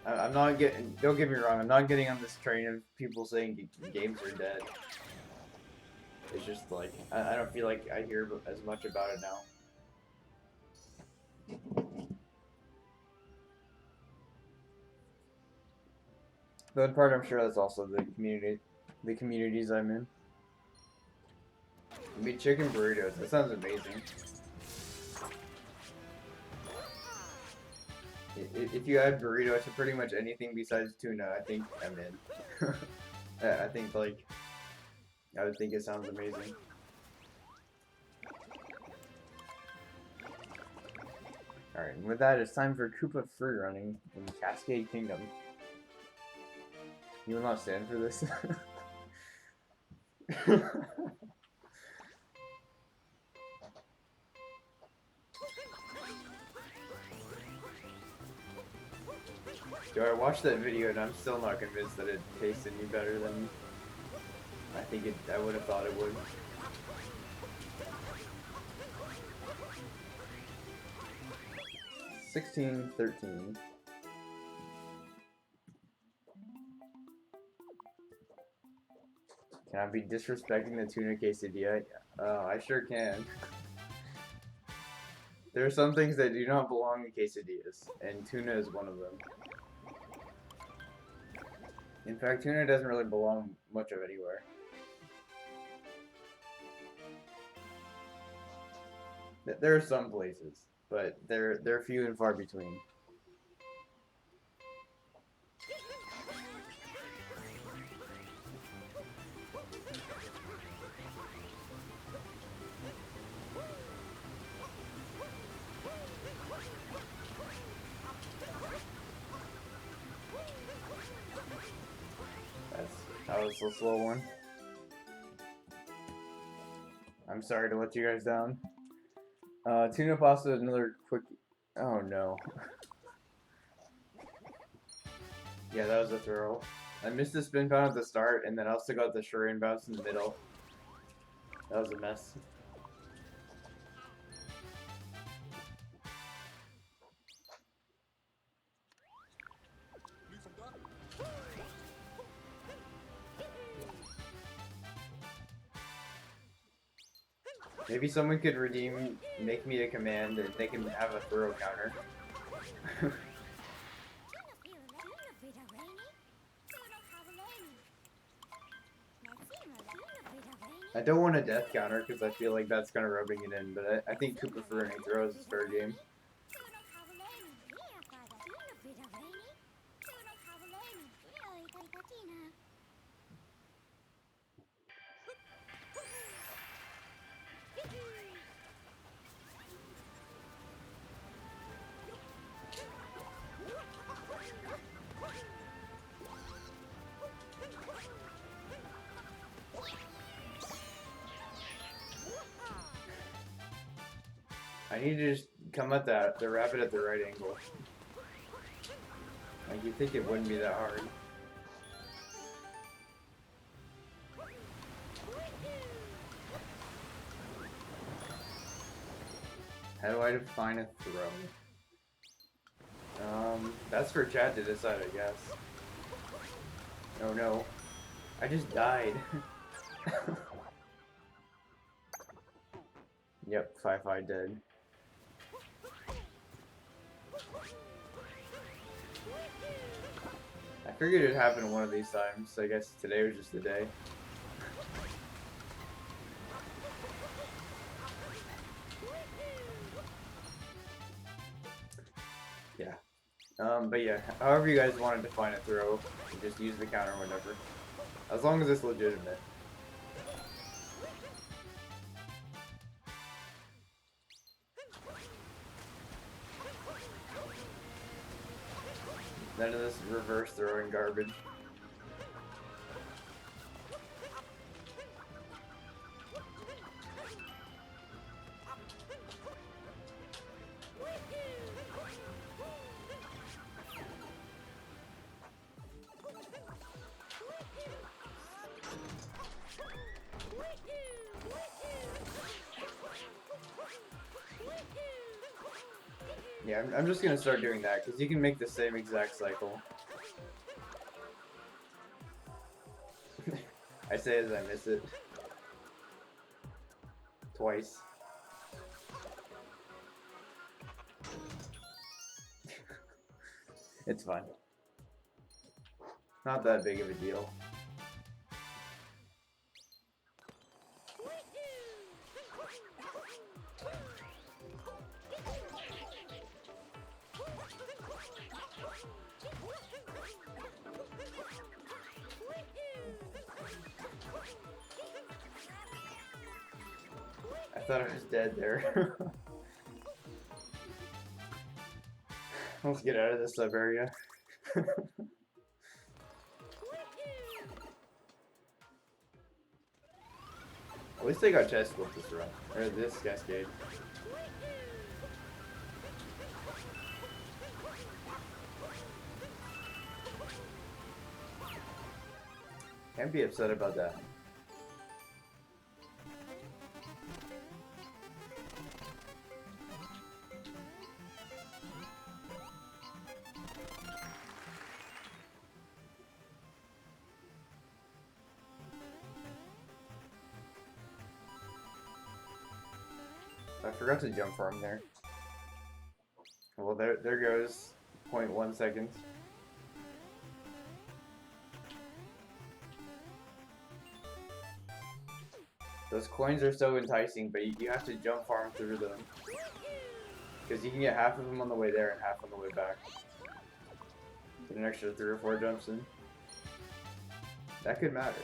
I'm not getting, don't get me wrong, I'm not getting on this train of people saying games are dead. It's just like, I don't feel like I hear as much about it now. But in part, I'm sure that's also the communities I'm in. I mean, chicken burritos, that sounds amazing. If you add burrito to pretty much anything besides tuna, I think I'm in. I think, like, I would think it sounds amazing. Alright, and with that, it's time for Koopa free running in Cascade Kingdom. You will not stand for this. Dude, I watched that video and I'm still not convinced that it tastes any better than I would have thought it would. $16.13. Can I be disrespecting the tuna quesadilla? Oh, I sure can. There are some things that do not belong in quesadillas, and tuna is one of them. In fact, tuna doesn't really belong much of anywhere. There are some places, but they're few and far between. That was a slow one. I'm sorry to let you guys down. Tuna pasta is another quick. Oh no. Yeah, that was a throw. I missed the spin pound at the start, and then I also got the Shuriken bounce in the middle. That was a mess. Maybe someone could make me a command and they can have a throw counter. I don't want a death counter because I feel like that's kind of rubbing it in, but I think Koopa for running throws is fair game. I need to just come at the rabbit at the right angle. Like, you'd think it wouldn't be that hard. How do I define a throw? That's for chat to decide, I guess. Oh no. I just died. Yep, Fi dead. I figured it'd happen one of these times, so I guess today was just the day. Yeah. But yeah, however you guys want to define a throw, just use the counter whenever. As long as it's legitimate. None of this reverse throwing garbage. Yeah, I'm just gonna start doing that, because you can make the same exact cycle. I say as I miss it. Twice. It's fine. Not that big of a deal. I thought I was dead there. Let's get out of this sub area. At least they got chest flip this run. Or this cascade. Can't be upset about that. I forgot to jump farm there. Well, there goes 0.1 seconds. Those coins are so enticing, but you have to jump farm through them. Because you can get half of them on the way there and half on the way back. Get an extra 3 or 4 jumps in. That could matter.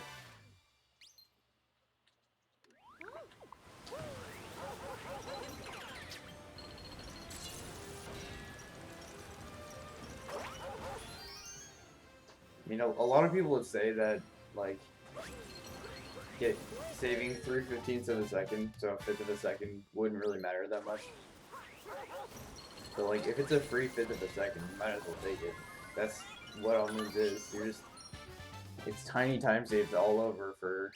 You know, a lot of people would say that, like, saving 3/15 of a second, so a fifth of a second, wouldn't really matter that much. So, like, if it's a free fifth of a second, you might as well take it. That's what all moves is. You're just, it's tiny time saves all over for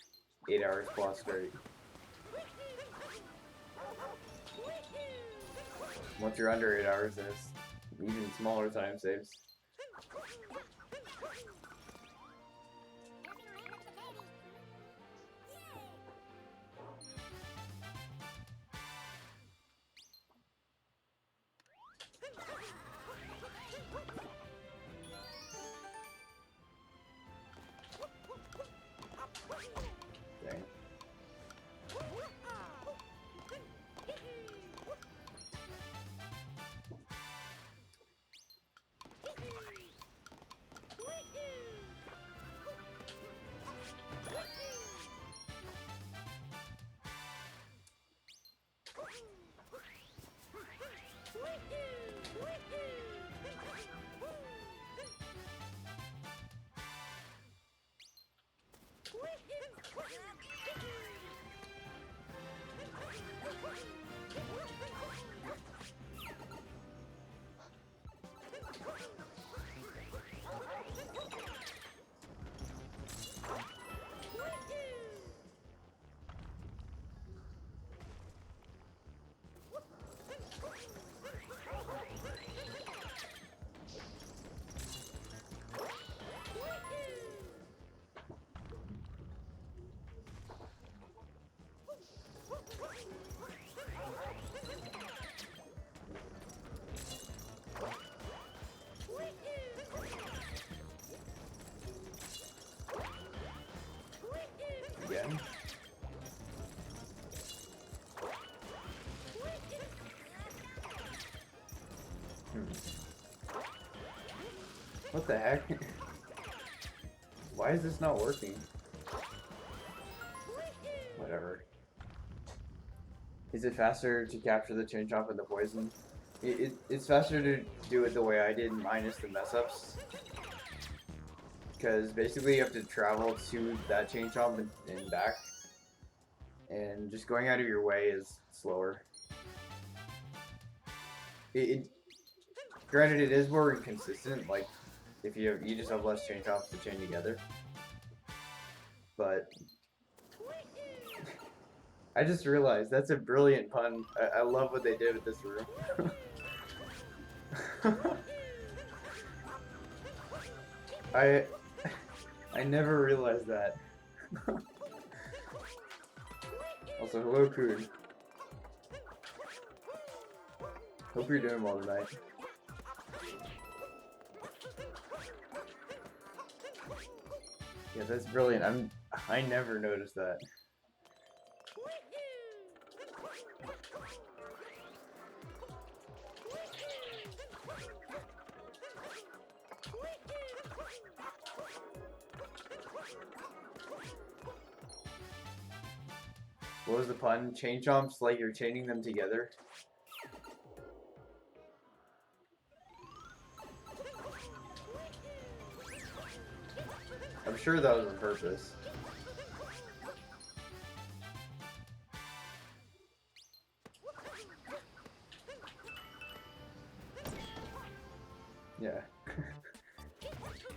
8 hours plus straight. Once you're under 8 hours, then it's even smaller time saves. Dang. Again. What the heck? Why is this not working? Whatever. Is it faster to capture the chain chomp and the poison? It's faster to do it the way I did, minus the mess ups. Because basically you have to travel to that chain chomp and back. And just going out of your way is slower. Granted, it is more inconsistent, like if you just have less chain chomps to chain together. But I just realized that's a brilliant pun. I love what they did with this room. I never realized that. Also, hello, Coon. Hope you're doing well tonight. Yeah, that's brilliant. I never noticed that. What was the pun? Chain chomps, like you're chaining them together? I'm sure that was on purpose. Yeah.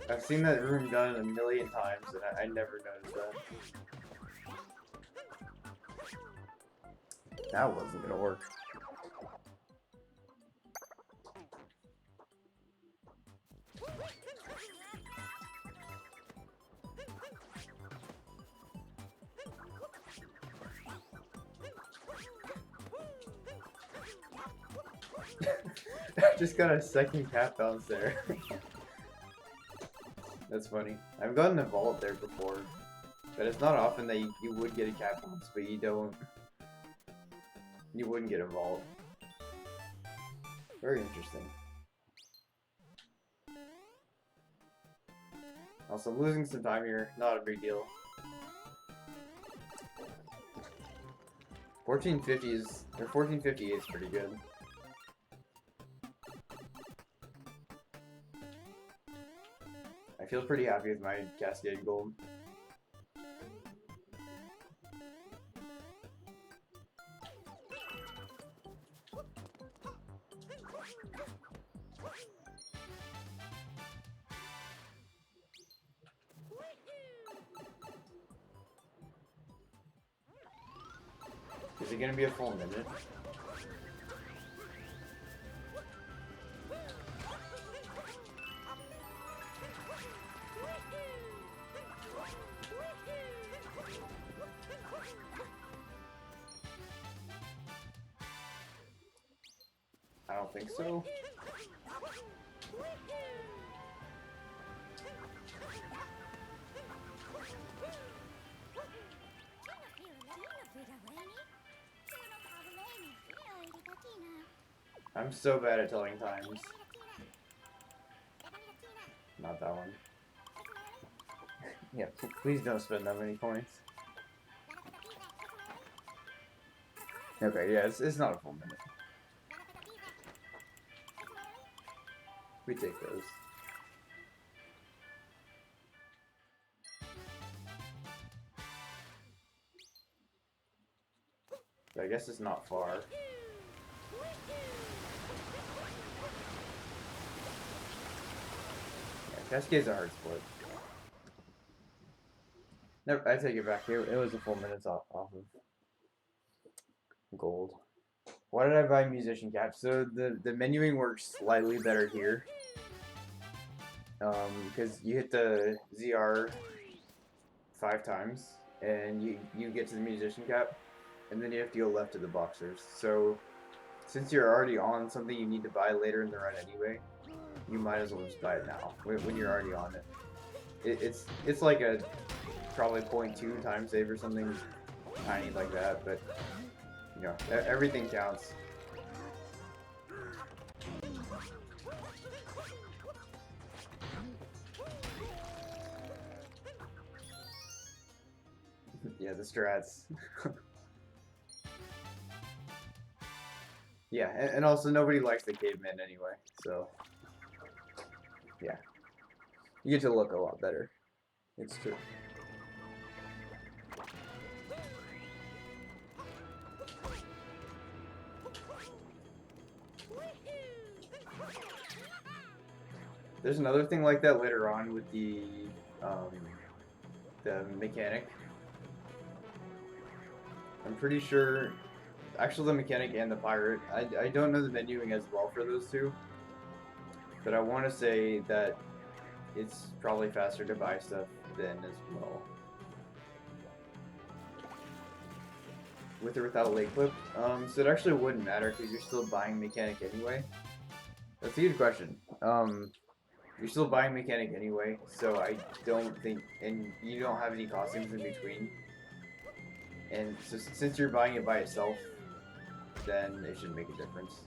I've seen that room done a million times and I never noticed that. That wasn't gonna work. I just got a second cat bounce there. That's funny. I've gotten a vault there before, but it's not often that you would get a cat bounce, but you don't. You wouldn't get a vault. Very interesting. Also, I'm losing some time here. Not a big deal. 1450 is, or 1458 is pretty good. I feel pretty happy with my Cascade Gold. Is it gonna be a full minute? I don't think so. I'm so bad at telling times. Not that one. Yeah, please don't spend that many points. Okay, yeah, it's not a full minute. We take those. But I guess it's not far. Yeah, Cascade's a hard split. Never, I take it back. It was a full minutes off of gold. Why did I buy musician cap? So the menuing works slightly better here. Because you hit the ZR 5 times, and you get to the musician cap, and then you have to go left to the boxers. So since you're already on something you need to buy later in the run anyway, you might as well just buy it now when you're already on it. It's like a probably 0.2 time save or something tiny like that, but you know, everything counts. Yeah, the strats. Yeah, and also nobody likes the caveman anyway, so yeah. You get to look a lot better. It's true. There's another thing like that later on with the mechanic. I'm pretty sure, actually the mechanic and the pirate. I don't know the menuing as well for those two, but I want to say that it's probably faster to buy stuff then as well. With or without a leg clip? So it actually wouldn't matter because you're still buying mechanic anyway. That's a good question. You're still buying mechanic anyway, so I don't think, and you don't have any costumes in between. And so since you're buying it by itself, then it shouldn't make a difference.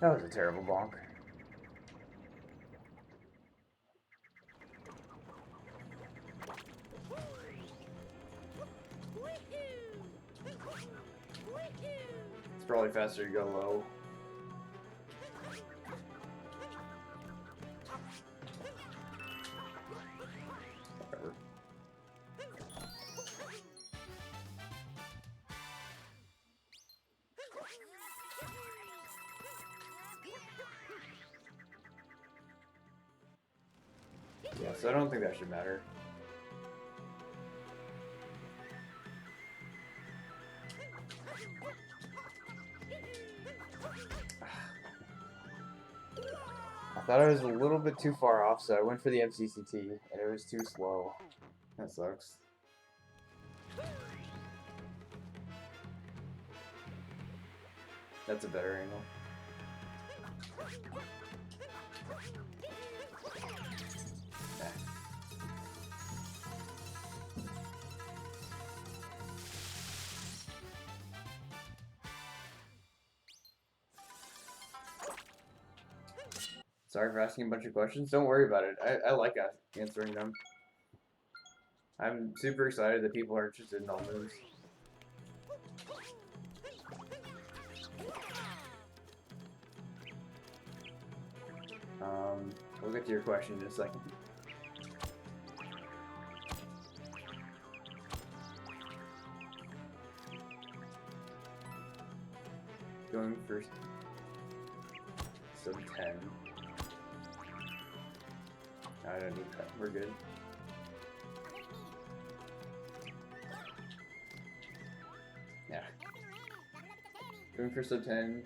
That was a terrible bonk. It's probably faster to go low. Whatever. Yeah, so I don't think that should matter. I thought I was a little bit too far off, so I went for the MCCT, and it was too slow. That sucks. That's a better angle. Sorry for asking a bunch of questions. Don't worry about it. I like answering them. I'm super excited that people are interested in all moves. We'll get to your question in a second. Going for sub 10. I don't need that. We're good. Yeah. Going for sub 10,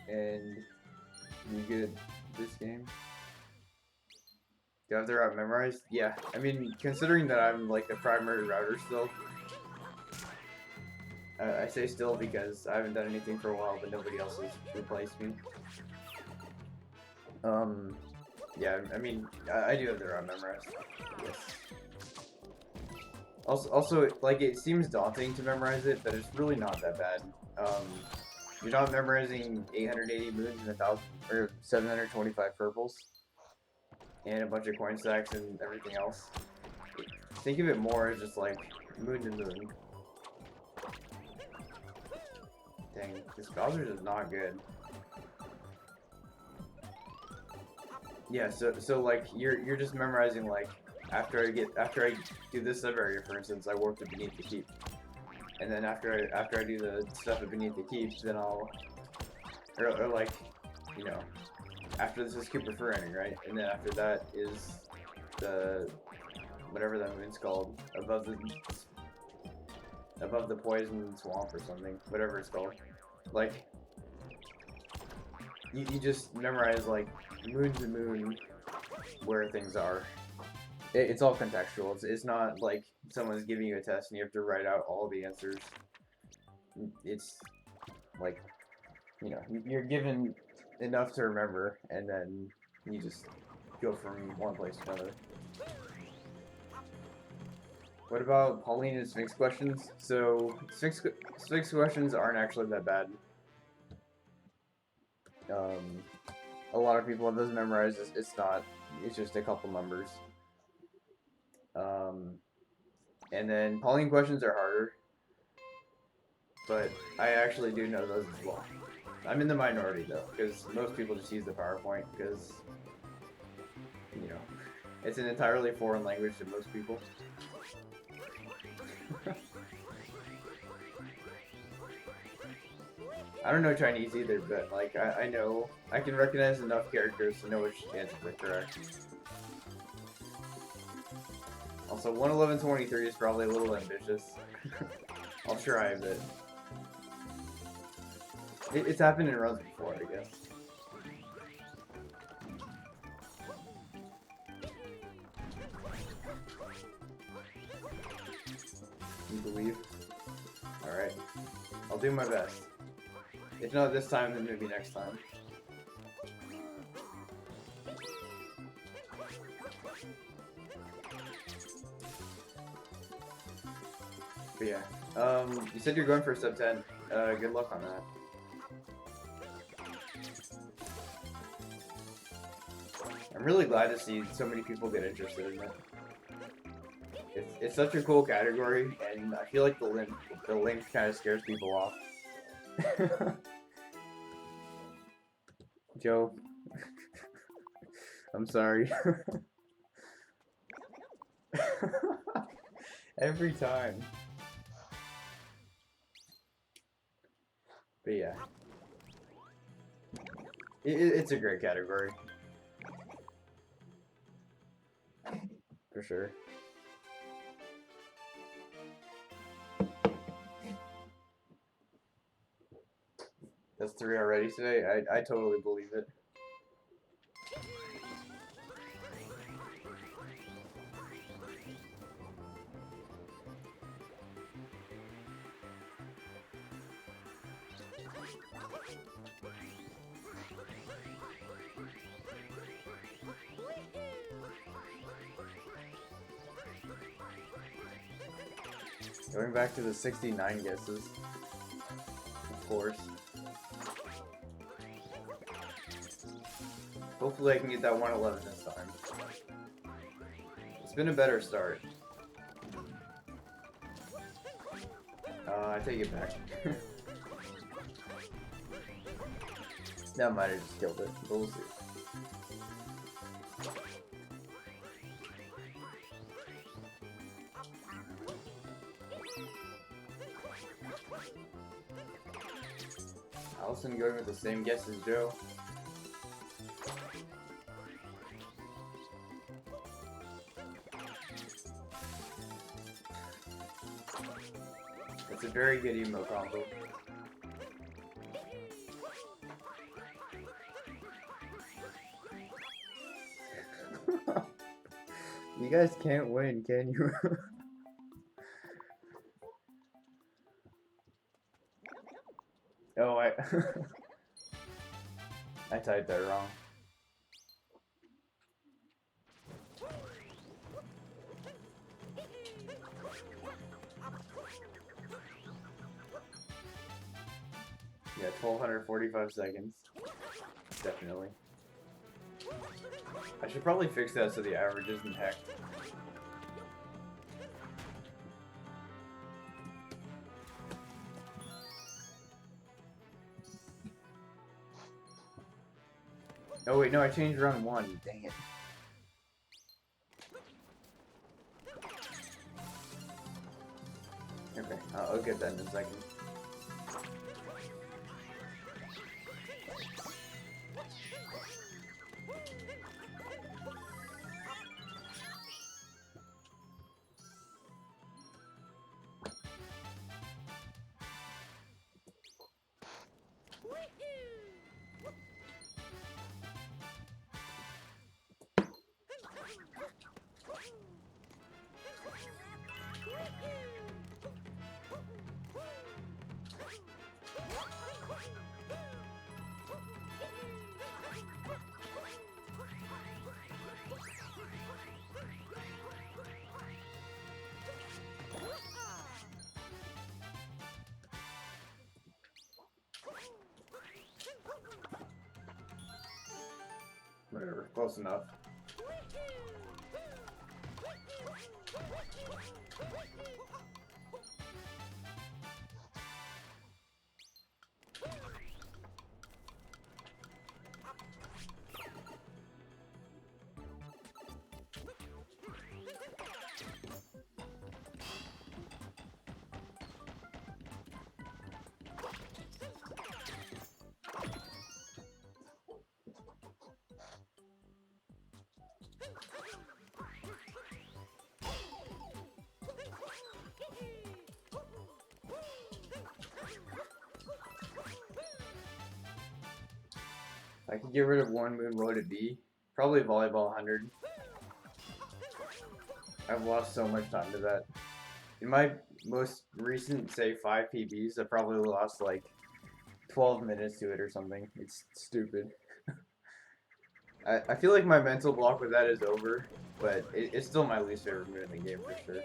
and you good at this game? Do I have the route memorized? Yeah. I mean, considering that I'm like the primary router still, I say still because I haven't done anything for a while, but nobody else has replaced me. Yeah, I mean, I do have the route memorized. Yes. Also, like, it seems daunting to memorize it, but it's really not that bad. You're not memorizing 880 moons and 1,000 or 725 purples, and a bunch of coin stacks and everything else. Think of it more as just like moon to moon. Dang, this Bowser's is not good. Yeah, so like you're just memorizing like after I do this sub area, for instance, I warp to beneath the keep. and then after I do the stuff at Beneath the Keep, then I'll or like, you know, after this is Cooper Fur ending, right? And then after that is the whatever that moon's called, above the poison swamp or something, whatever it's called. Like, you just memorize like moon to moon where things are. It's all contextual. It's not like someone's giving you a test and you have to write out all the answers. It's like, you know, you're given enough to remember, and then you just go from one place to another. What about Pauline and Sphinx questions? So Sphinx questions aren't actually that bad. A lot of people have those memorized. It's not. It's just a couple numbers. And then Pauline questions are harder, but I actually do know those as well. I'm in the minority though, because most people just use the PowerPoint because, you know, it's an entirely foreign language to most people. I don't know Chinese either, but like I know I can recognize enough characters to know which answers are correct. Also, 111.23 is probably a little ambitious. I'll try, but it's happened in runs before, I guess. You believe? Alright. I'll do my best. If not this time, then maybe next time. But yeah. You said you're going for a sub 10. Good luck on that. I'm really glad to see so many people get interested in it. It's such a cool category, and I feel like the link kind of scares people off. Joe, I'm sorry. Every time. But yeah. It's a great category. For sure. That's 3 already today? I totally believe it. Going back to the 69 guesses. Of course. Hopefully I can get that 111 this time. It's been a better start. I take it back. That might have just killed it, but we'll see. Allison going with the same guess as Joe. It's a very good emo combo. You guys can't win, can you? Oh, I typed that wrong. Yeah, 1245 seconds. Definitely. I should probably fix that so the average isn't hacked. Oh wait, no, I changed round 1. Dang it. Okay, I'll get that in a second. Whatever, close enough. If I could get rid of one moon, what would it be? Probably Volleyball 100. I've lost so much time to that. In my most recent, say, 5 PBs, I probably lost like 12 minutes to it or something. It's stupid. I feel like my mental block with that is over, but it's still my least favorite moon in the game for sure.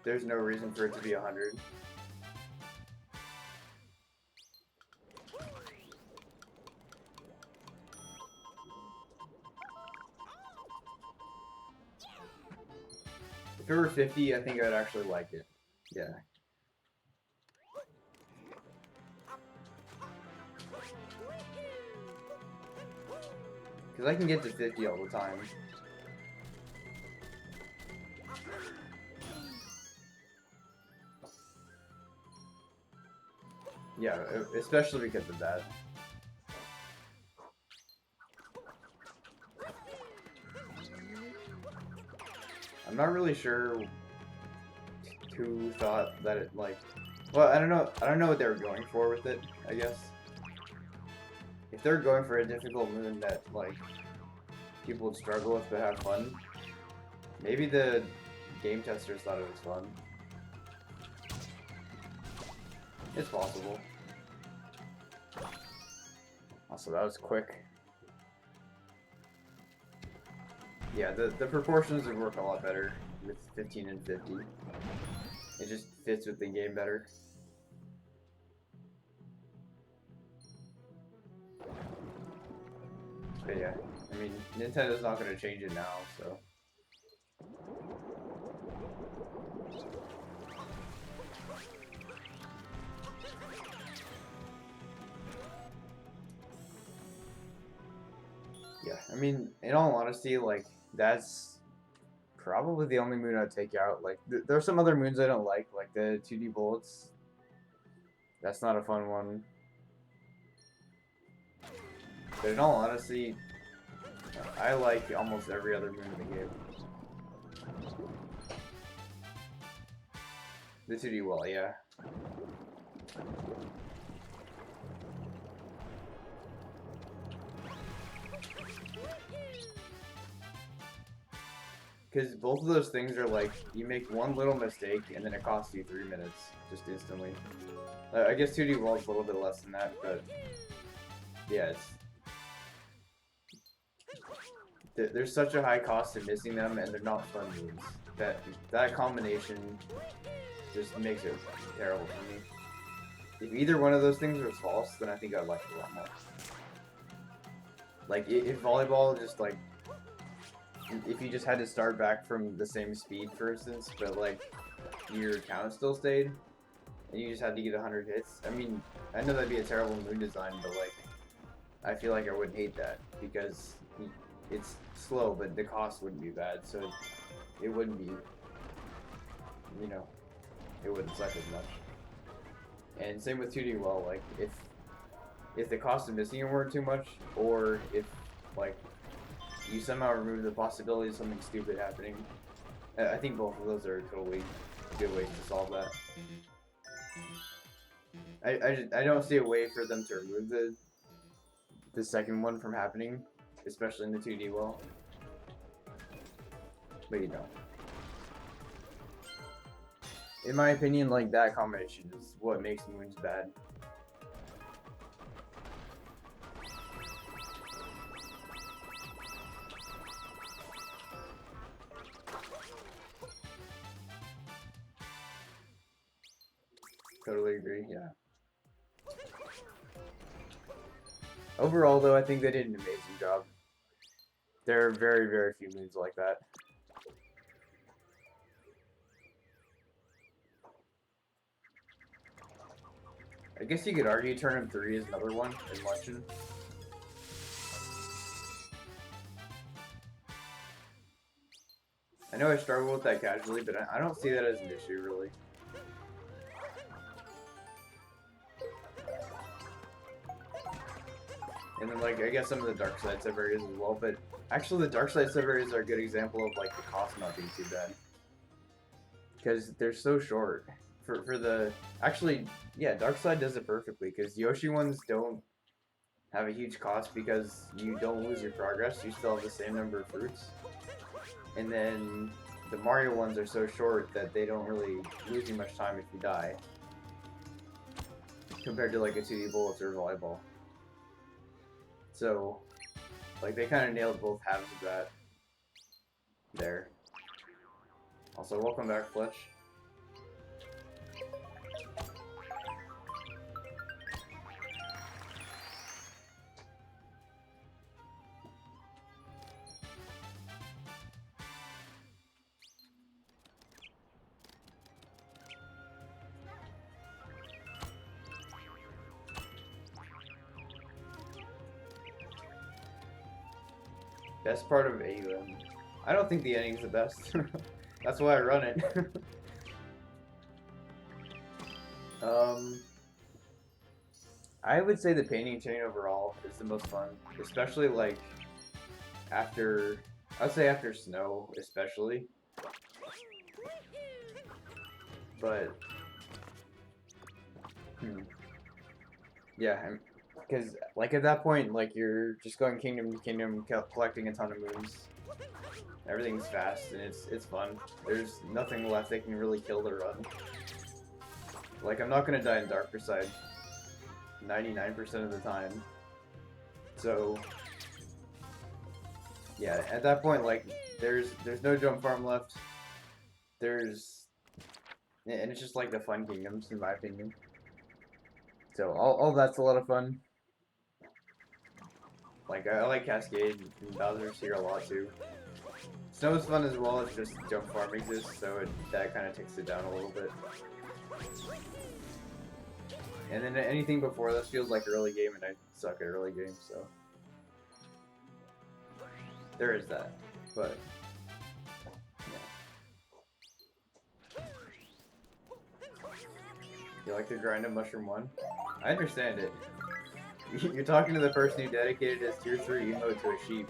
There's no reason for it to be 100. If it were 50, I think I'd actually like it. Yeah. Because I can get to 50 all the time. Yeah, especially because of that. I'm not really sure who thought that it, like, well, I don't know what they were going for with it, I guess. If they're going for a difficult moon that, like, people would struggle with but have fun, maybe the game testers thought it was fun. It's possible. Also, that was quick. Yeah, the proportions would work a lot better with 15 and 50. It just fits with the game better. But yeah, I mean, Nintendo's not going to change it now, so. Yeah, I mean, in all honesty, like, that's probably the only moon I'd take out. Like, there are some other moons I don't like the 2D bullets. That's not a fun one. But in all honesty, I like almost every other moon in the game. The 2D wall, yeah. Because both of those things are like, you make one little mistake and then it costs you 3 minutes, just instantly. I guess 2D wall is a little bit less than that, but yeah, there's such a high cost to missing them, and they're not fun moves. That combination just makes it terrible for me. If either one of those things was false, then I think I'd like it a lot more. Like, if volleyball just, like, if you just had to start back from the same speed, for instance, but, like, your count still stayed, and you just had to get 100 hits. I mean, I know that'd be a terrible moon design, but like, I feel like I wouldn't hate that because it's slow, but the cost wouldn't be bad, so it wouldn't be, you know, it wouldn't suck as much. And same with 2D well, like if the cost of missing it weren't too much, or if like you somehow remove the possibility of something stupid happening, I think both of those are totally good ways to solve that. I don't see a way for them to remove the second one from happening, especially in the 2D well. But you know. In my opinion, like that combination is what makes moons bad. Totally agree, yeah. Overall, though, I think they did an amazing job. There are very, very few moons like that. I guess you could argue Turnip 3 is another one in Luncheon. I know I struggle with that casually, but I don't see that as an issue, really. And then, like, I guess some of the dark side sub areas as well, but actually the dark side sub areas are a good example of, like, the cost not being too bad. Because they're so short. For the... Actually, yeah, dark side does it perfectly, because Yoshi ones don't have a huge cost because you don't lose your progress, you still have the same number of fruits. And then the Mario ones are so short that they don't really lose you much time if you die. Compared to, like, a 2D bullets or volleyball. So, like, they kind of nailed both halves of that there. Also, welcome back, Fletch. Best part of AUM. I don't think the ending's the best. That's why I run it. I would say the painting chain overall is the most fun, especially like after, I'd say after snow, especially. But yeah, because like at that point, like you're just going kingdom to kingdom, collecting a ton of moons. Everything's fast and it's fun. There's nothing left that can really kill the run. Like, I'm not gonna die in Darker Side 99% of the time. So yeah, at that point, like there's no jump farm left. And it's just like the fun kingdoms in my opinion. So all that's a lot of fun. Like I like Cascade and Bowser's here a lot too. Snow is fun as well, it's just jump farm exists, so that kind of takes it down a little bit. And then anything before this feels like early game, and I suck at early game, so there is that. But yeah. You like the grind of Mushroom 1? I understand it. You're talking to the person who dedicated his tier 3 emote to a sheep.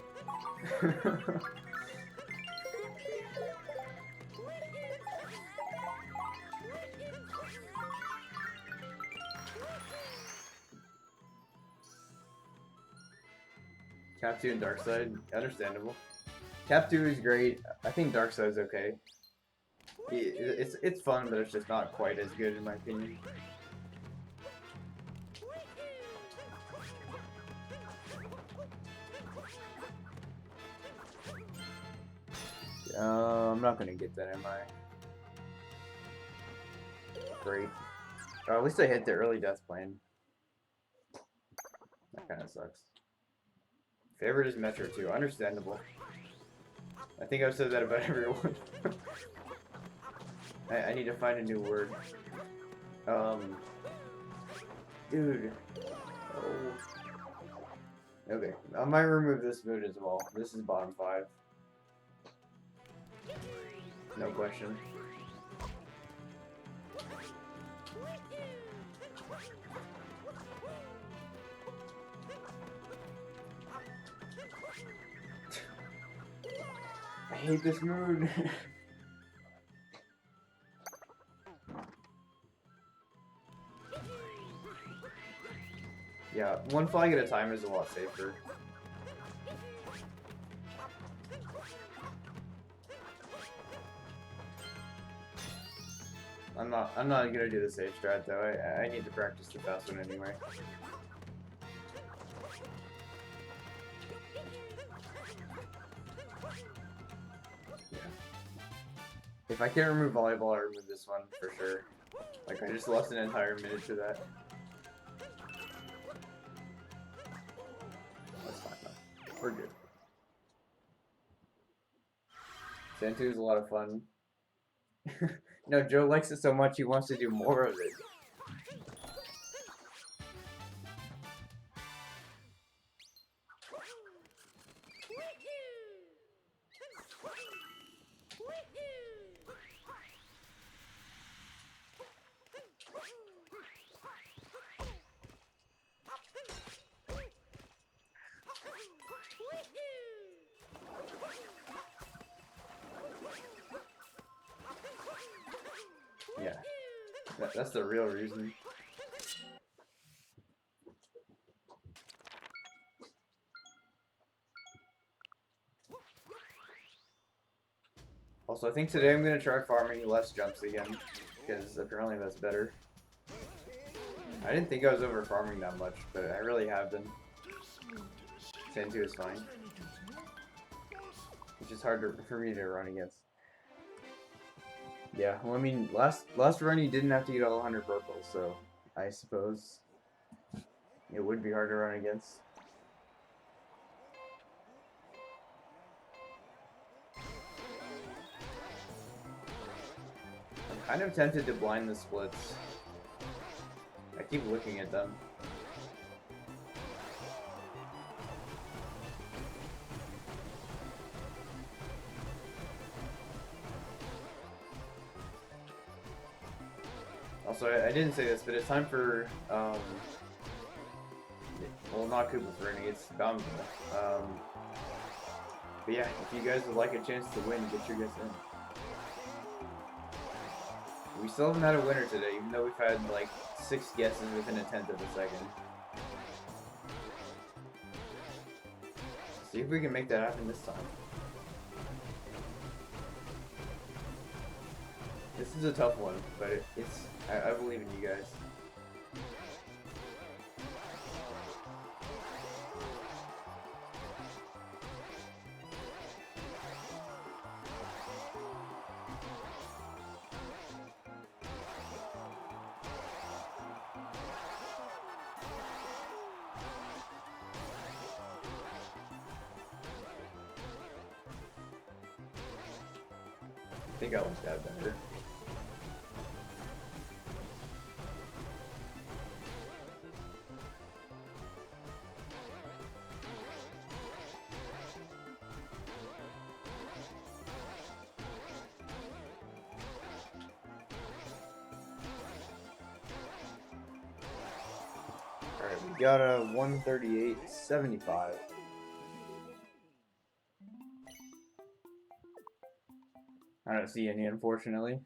Cap 2 and Dark Side, understandable. Cap 2 is great. I think Dark Side is okay. It's fun, but it's just not quite as good in my opinion. I'm not gonna get that, am I? Great. Oh, at least I hit the early death plane. That kind of sucks. Favorite is Metro 2. Understandable. I think I've said that about everyone. I need to find a new word. Um, dude. Oh. Okay, I might remove this mood as well. This is bottom 5. No question. I hate this mood. Yeah, one flag at a time is a lot safer. I'm not gonna do the safe strat though. I need to practice the fast one anyway. Yeah. If I can't remove volleyball, I remove this one for sure. Like I just lost an entire minute to that. That's fine though. We're good. Santu is a lot of fun. No, Joe likes it so much he wants to do more of it. Yeah, that's the real reason. Also, I think today I'm gonna try farming less jumps again, because apparently that's better. I didn't think I was over farming that much, but I really have been. Santu is fine. Which is hard for me to run against. Yeah, well, I mean, last run you didn't have to get all 100 purples, so I suppose it would be hard to run against. I'm kind of tempted to blind the splits. I keep looking at them. Also, I didn't say this, but it's time for, well, not Koopa Fernie, it's Bountiful. But yeah, if you guys would like a chance to win, get your guess in. We still haven't had a winner today, even though we've had, like, 6 guesses within a tenth of a second. See if we can make that happen this time. This is a tough one, but I believe in you guys. I think I like that better. Alright, we got a 138.75. I don't see any, unfortunately.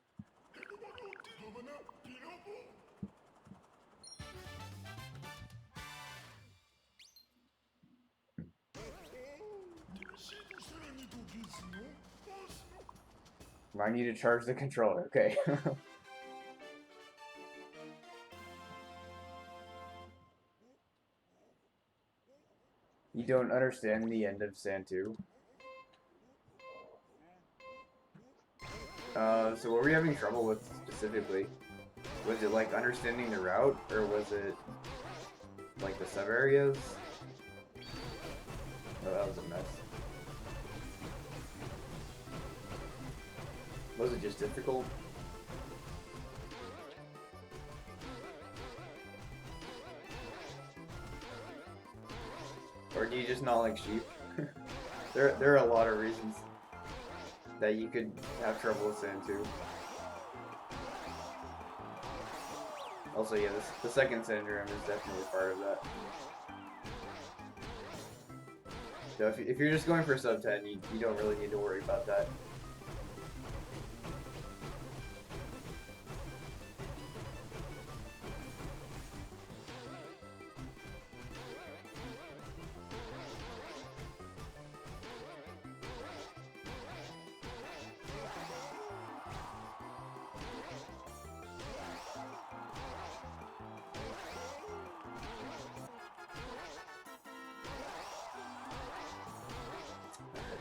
I need to charge the controller, okay. You don't understand the end of Santu. So what were you having trouble with specifically? Was it like understanding the route, or was it like the sub areas? Oh, that was a mess. Was it just difficult? Or do you just not like sheep? There are a lot of reasons that you could have trouble with Sand too. Also, yeah, the second syndrome is definitely part of that. So if you're just going for sub 10, you don't really need to worry about that.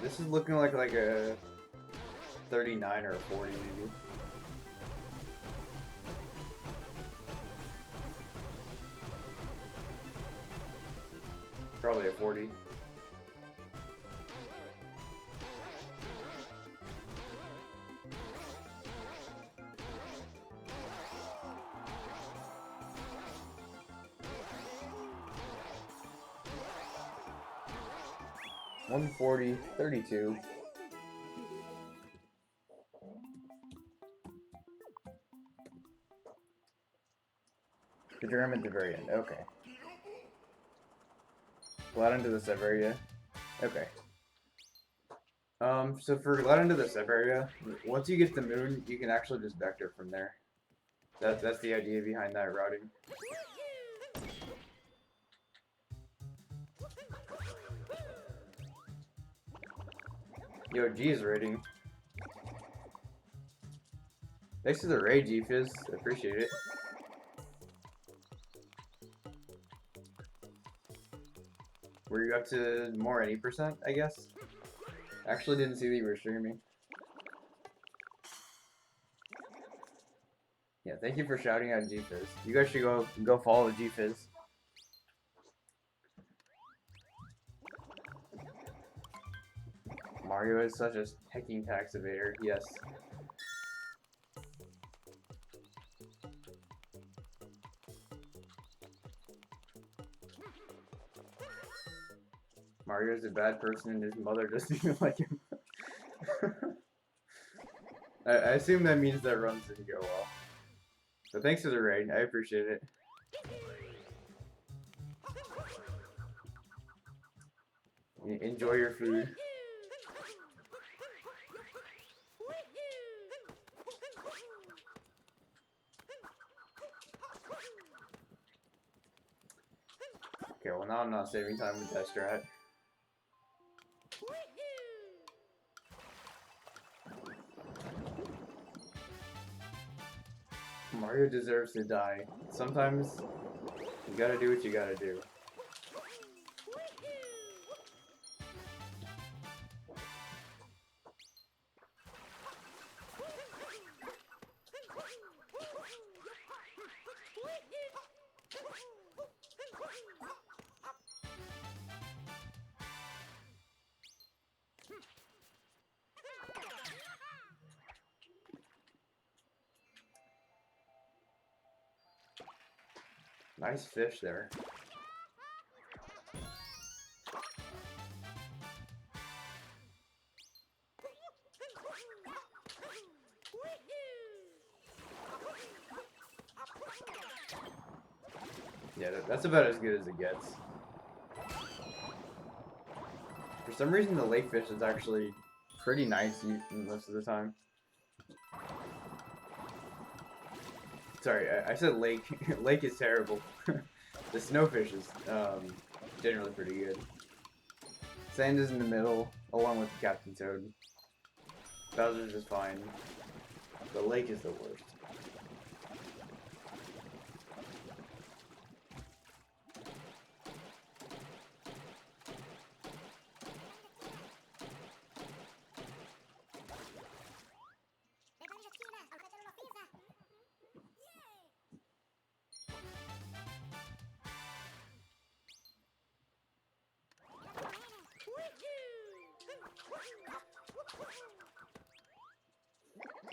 This is looking like a 39 or a 40 maybe. Probably a 40. $140, 32. The germ at the very end. Okay. Glad into the sub area. Okay. So for glad into the sub area, once you get the moon, you can actually just vector from there. That's the idea behind that routing. Yo, G is rating. Thanks to the raid, G-Fizz. Appreciate it. Were you up to more 80%, I guess? Actually didn't see that you were streaming. Yeah, thank you for shouting out G-Fizz. You guys should go follow G-Fizz. Mario is such a hecking tax evader, yes. Mario's a bad person and his mother doesn't even like him. I assume that means that runs didn't go well. So thanks for the raid, I appreciate it. Enjoy your food. Okay, well now I'm not saving time with that strat. Mario deserves to die. Sometimes you gotta do what you gotta do. Nice fish there. Yeah, that's about as good as it gets. For some reason, the lake fish is actually pretty nice most of the time. Sorry, I said lake. Lake is terrible. The snowfish is generally pretty good. Sand is in the middle, along with Captain Toad. Bowser's is fine. The lake is the worst.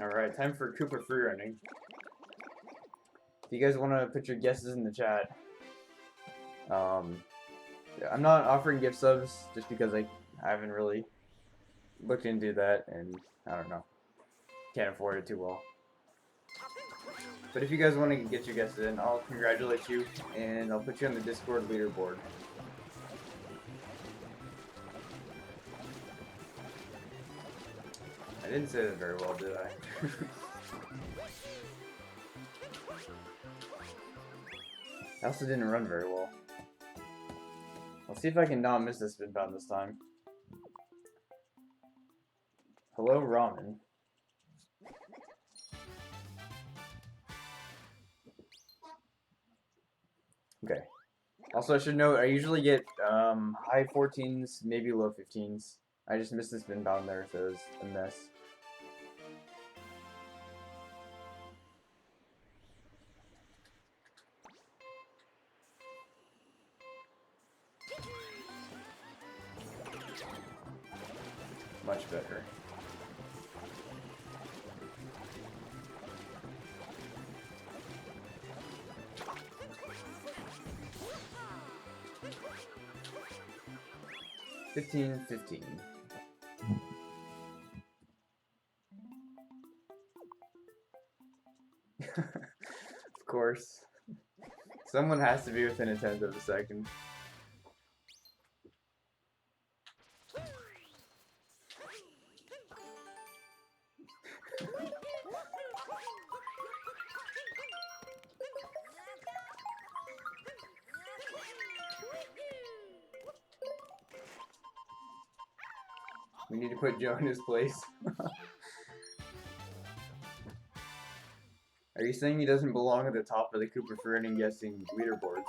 Alright, time for Koopa free running. If you guys want to put your guesses in the chat, I'm not offering gift subs just because I haven't really looked into that, and I don't know, can't afford it too well. But if you guys want to get your guesses in, I'll congratulate you, and I'll put you on the Discord leaderboard. I didn't say that very well, did I? I also didn't run very well. I'll see if I can not miss this spin bound this time. Hello, ramen. Okay. Also, I should note, I usually get high 14s, maybe low 15s. I just missed this spin bound there, so it was a mess. Much better. $15.15. Of course. Someone has to be within a tenth of a second. We need to put Joe in his place. Are you saying he doesn't belong at the top of the Cooper for earning guessing leaderboards?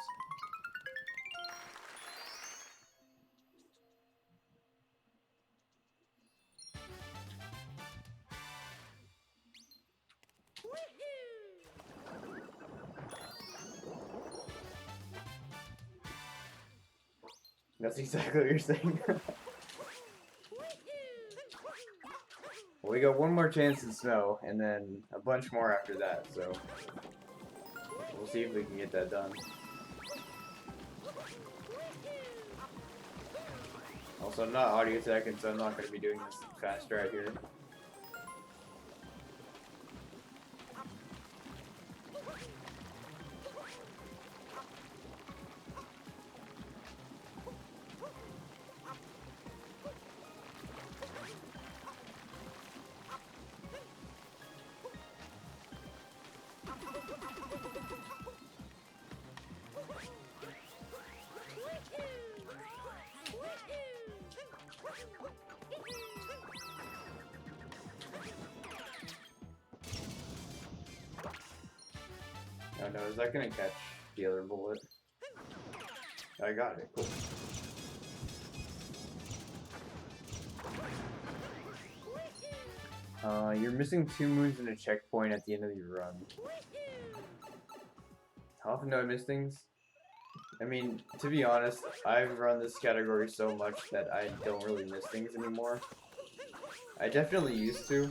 That's exactly what you're saying. Well, we got one more chance in snow, and then a bunch more after that, so we'll see if we can get that done. Also, I'm not audio tech, and so I'm not going to be doing this fast right here. Oh no, is that gonna catch the other bullet? I got it, cool. You're missing 2 moons and a checkpoint at the end of your run. How often do I miss things? I mean, to be honest, I've run this category so much that I don't really miss things anymore. I definitely used to.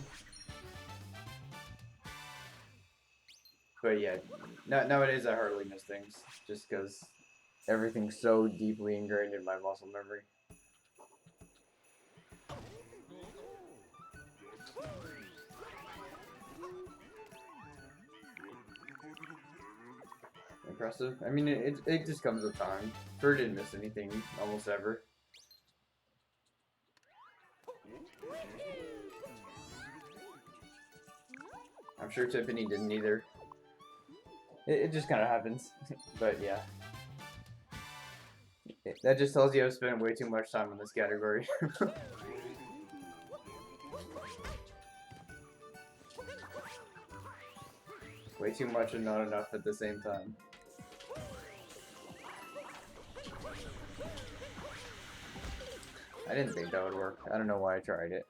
But yeah, nowadays I hardly miss things, just because everything's so deeply ingrained in my muscle memory. Impressive. I mean, it just comes with time. Fur didn't miss anything almost ever. I'm sure Tiffany didn't either. It just kind of happens. But yeah. That just tells you I've spent way too much time in this category. Way too much and not enough at the same time. I didn't think that would work. I don't know why I tried it.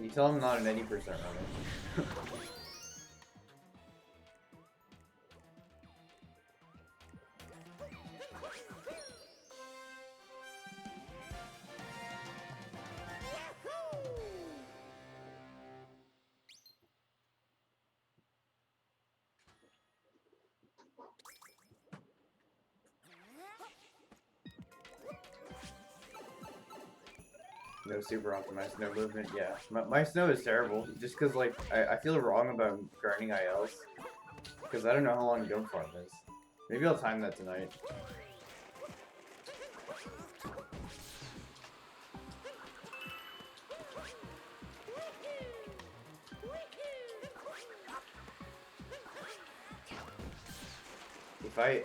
You tell him not an 80% runner. No super optimized, no movement, yeah. My snow is terrible, just because, like, I feel wrong about grinding ILs. Because I don't know how long Jump Farm is. Maybe I'll time that tonight.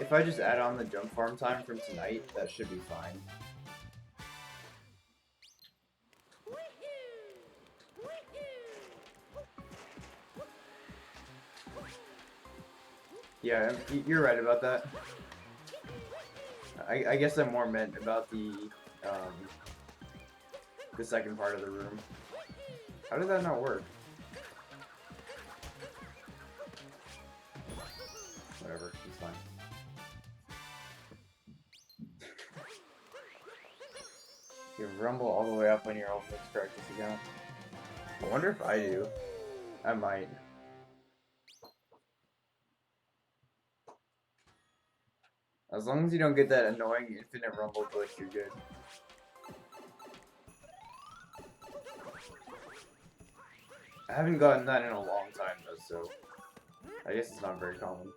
If I just add on the Jump Farm time from tonight, that should be fine. Yeah, you're right about that. I guess I'm more meant about the second part of the room. How did that not work? Whatever, it's fine. You rumble all the way up on your ultimate practice account. I wonder if I do. I might. As long as you don't get that annoying infinite rumble glitch, you're good. I haven't gotten that in a long time though, so I guess it's not very common.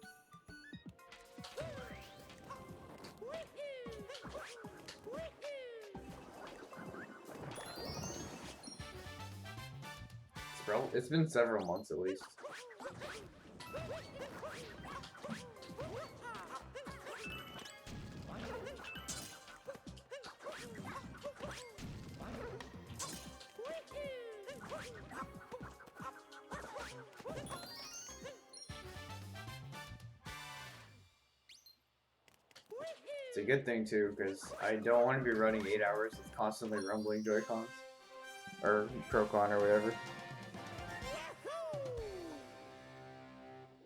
It's been several months at least. It's a good thing too, because I don't want to be running 8 hours with constantly rumbling Joy-Cons. Or Pro-Con or whatever.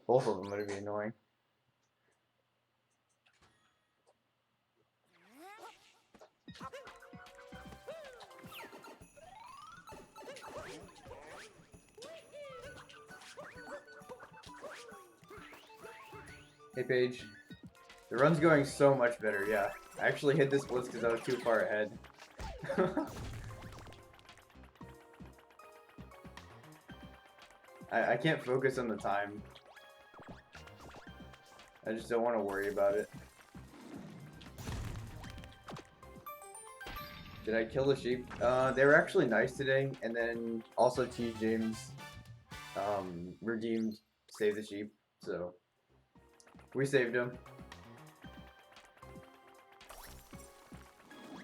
Both of them would be annoying. Hey Paige. The run's going so much better, yeah. I actually hit this blitz because I was too far ahead. I can't focus on the time. I just don't want to worry about it. Did I kill the sheep? They were actually nice today, and then also Cheese James redeemed Save the Sheep, so we saved him.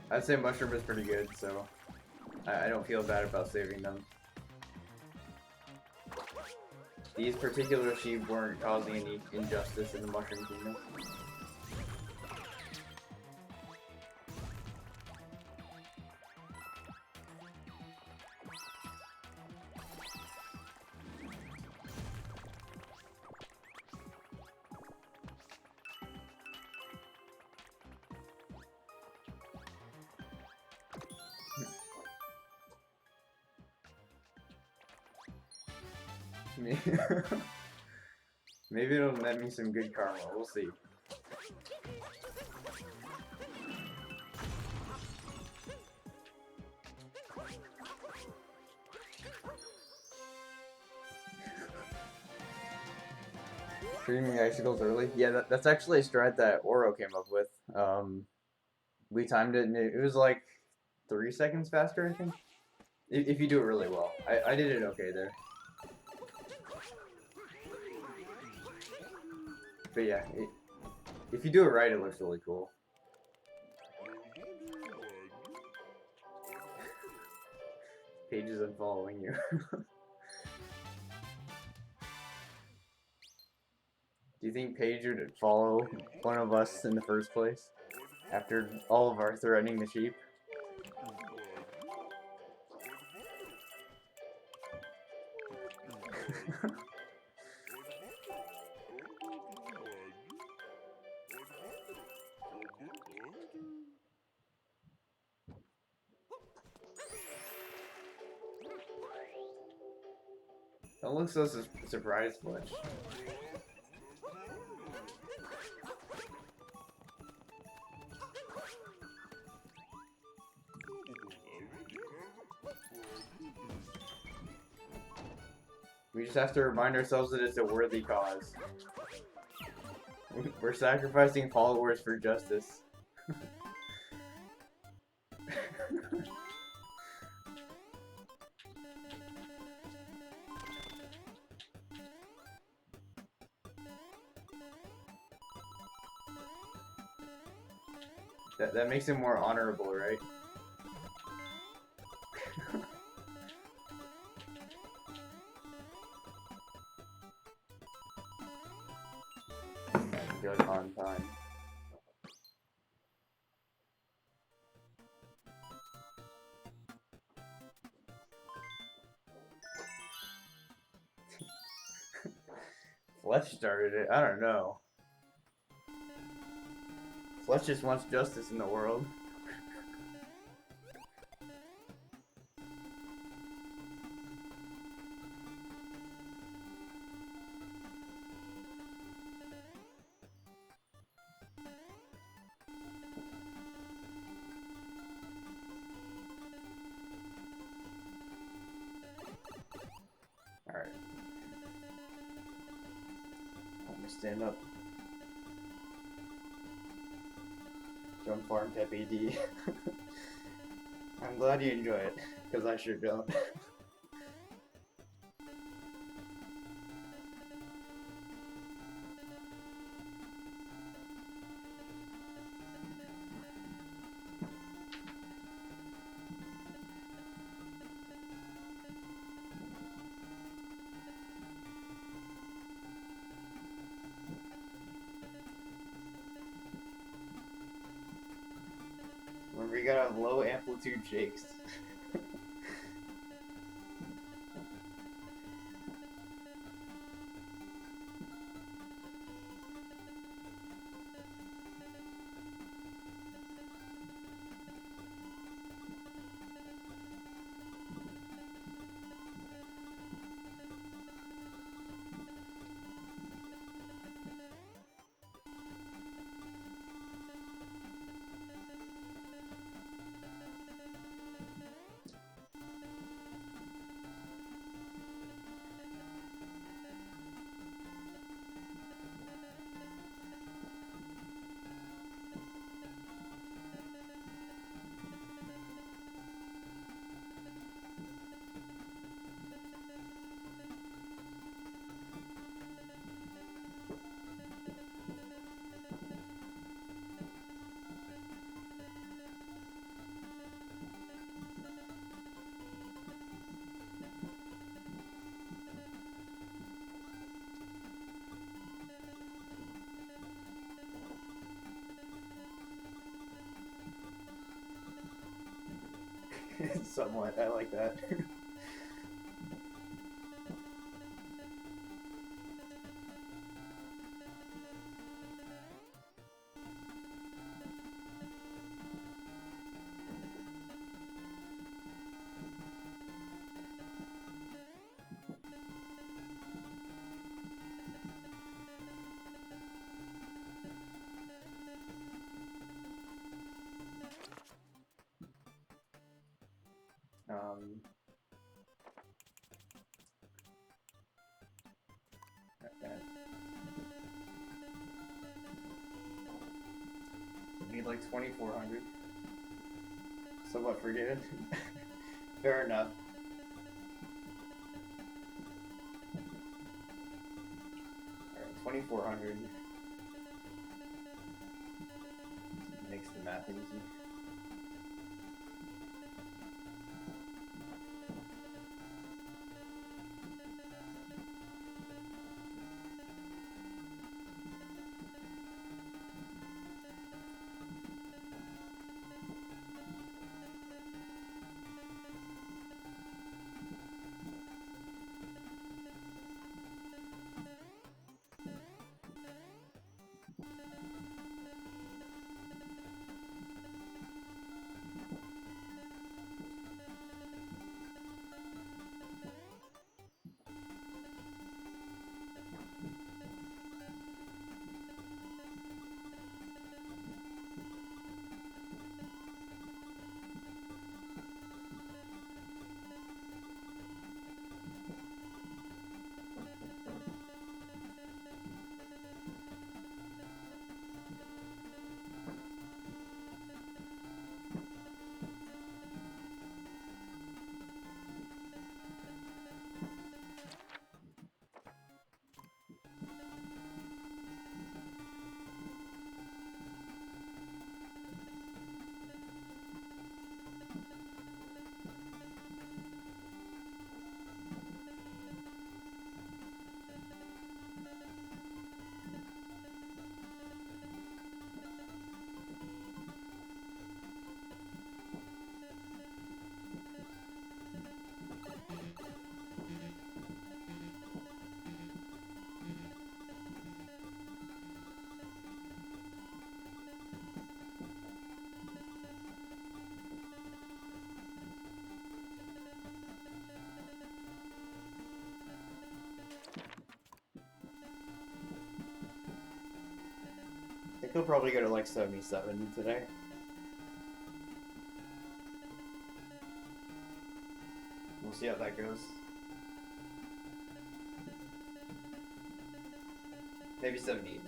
I'd say Mushroom is pretty good, so I don't feel bad about saving them. These particular sheep weren't causing any injustice in the Mushroom Kingdom. Maybe it'll net me some good karma. We'll see. Streaming icicles early? Yeah, that's actually a strat that Oro came up with. We timed it and it was like 3 seconds faster, I think. If you do it really well. I did it okay there. But yeah, if you do it right, it looks really cool. Paige is unfollowing you. Do you think Paige would follow one of us in the first place? After all of our threatening the sheep? Don't look so surprised, Fletch. We just have to remind ourselves that it's a worthy cause. We're sacrificing followers for justice. That makes him more honorable, right? Good on time. Fletch started it. I don't know. Fletch just wants justice in the world. Alright. I'm gonna stand up. Jump farm to AD. I'm glad you enjoy it, because I sure don't. Remember, you gotta have low amplitude shakes. Somewhat, I like that. Okay. Need like 2,400. Somewhat forgiven. Fair enough. Alright, 2,400. Makes the math easy. he'll probably go to like 77 today. We'll see how that goes. Maybe 78.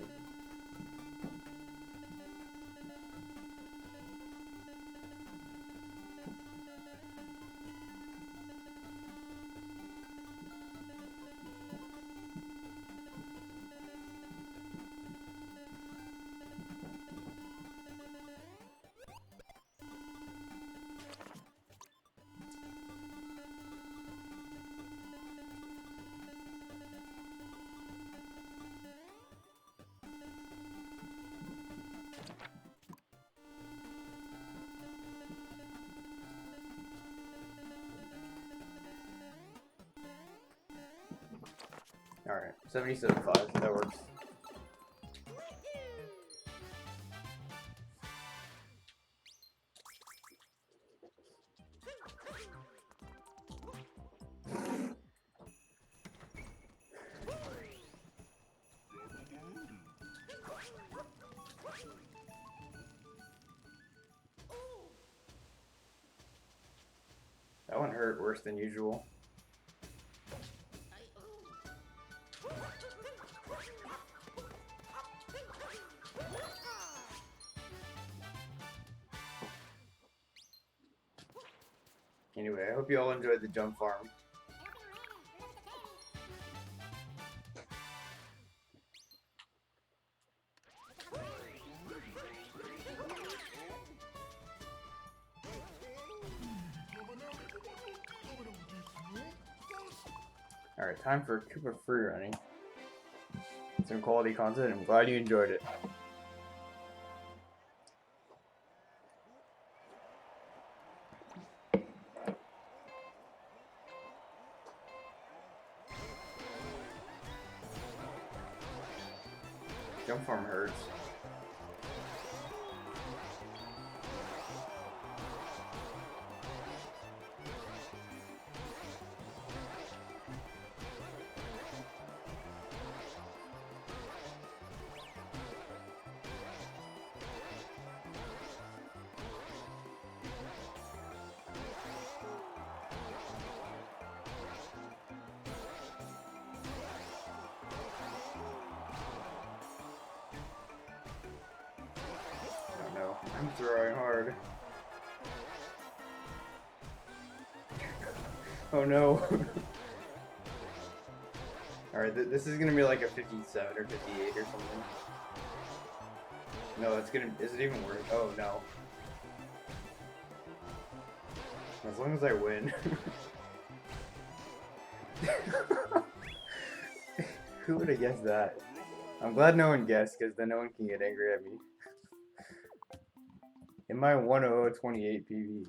Alright, 77.5, that works. That one hurt worse than usual. Anyway, I hope you all enjoyed the jump farm. Alright, time for Koopa free running. Some quality content. I'm glad you enjoyed it. Jump farm hurts. I'm throwing hard. Oh no. Alright, this is gonna be like a 57 or 58 or something. No, it's gonna. Is it even worth it? Oh no. As long as I win. Who would have guessed that? I'm glad no one guessed, because then no one can get angry at me. In my 10028 PV.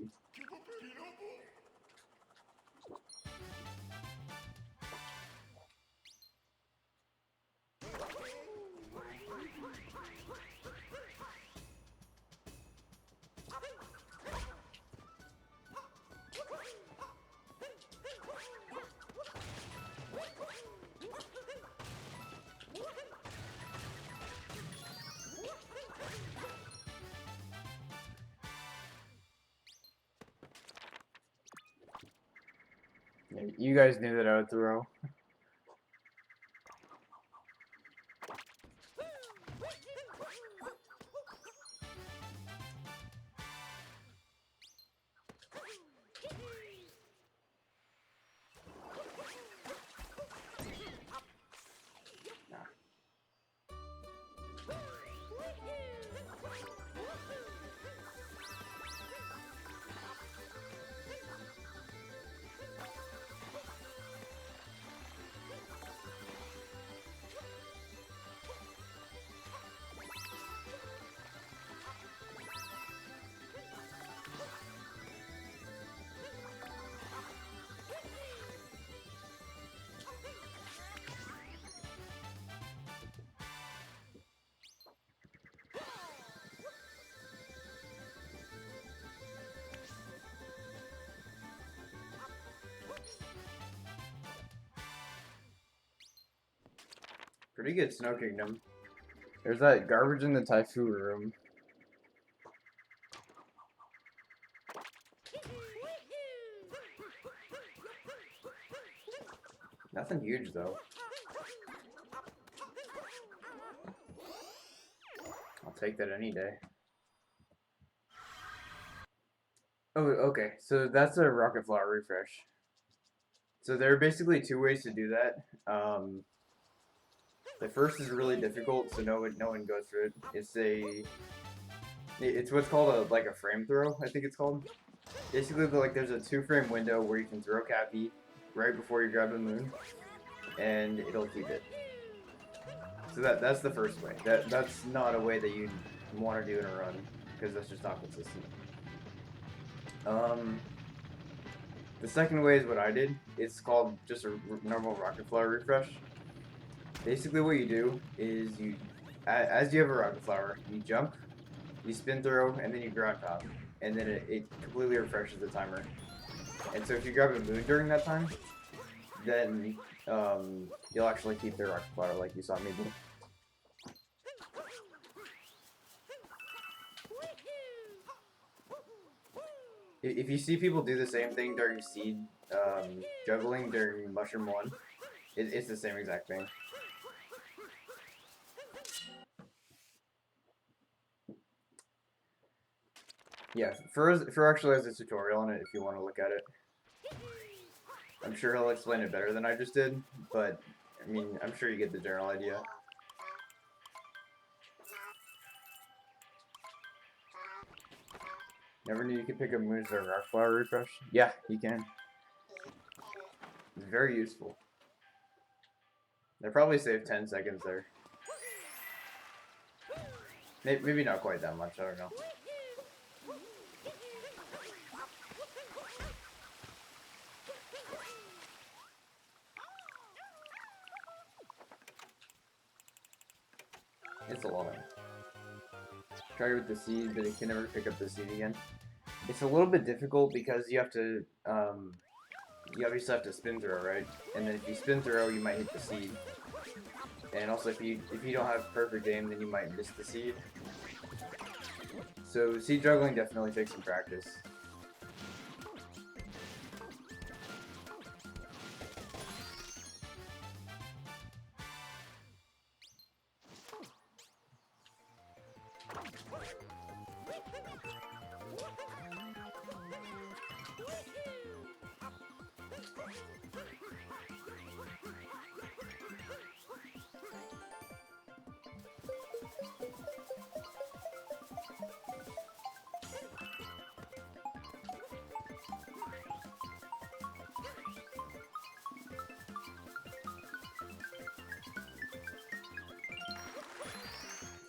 You guys knew that I would throw. Pretty good Snow Kingdom. There's that garbage in the Typhoon room. Nothing huge though. I'll take that any day. Oh, okay. So that's a Rocket Flower refresh. So there are basically two ways to do that. The first is really difficult, so no one goes through it. It's what's called like a frame throw, I think it's called. Basically, like there's a 2-frame window where you can throw Cappy right before you grab the moon, and it'll keep it. So that's the first way. That's not a way that you want to do in a run because that's just not consistent. The second way is what I did. It's called just a normal Rocket Flower refresh. Basically, what you do is as you have a Rocket Flower, you jump, you spin throw, and then you ground pound, and then it completely refreshes the timer. And so if you grab a moon during that time, then you'll actually keep the Rocket Flower like you saw me do. If you see people do the same thing during seed juggling during Mushroom 1, it's the same exact thing. Yeah, Fur actually has a tutorial on it if you want to look at it. I'm sure he'll explain it better than I just did, but I mean, I'm sure you get the general idea. Never knew you could pick up moons or Rock Flower refresh? Yeah, you can. It's very useful. They probably save 10 seconds there. Maybe not quite that much, I don't know. It's a lot. Try it with the seed, but it can never pick up the seed again. It's a little bit difficult because you have to, you obviously have to spin throw, right? And then if you spin throw, you might hit the seed. And also, if you don't have perfect aim, then you might miss the seed. So seed juggling definitely takes some practice.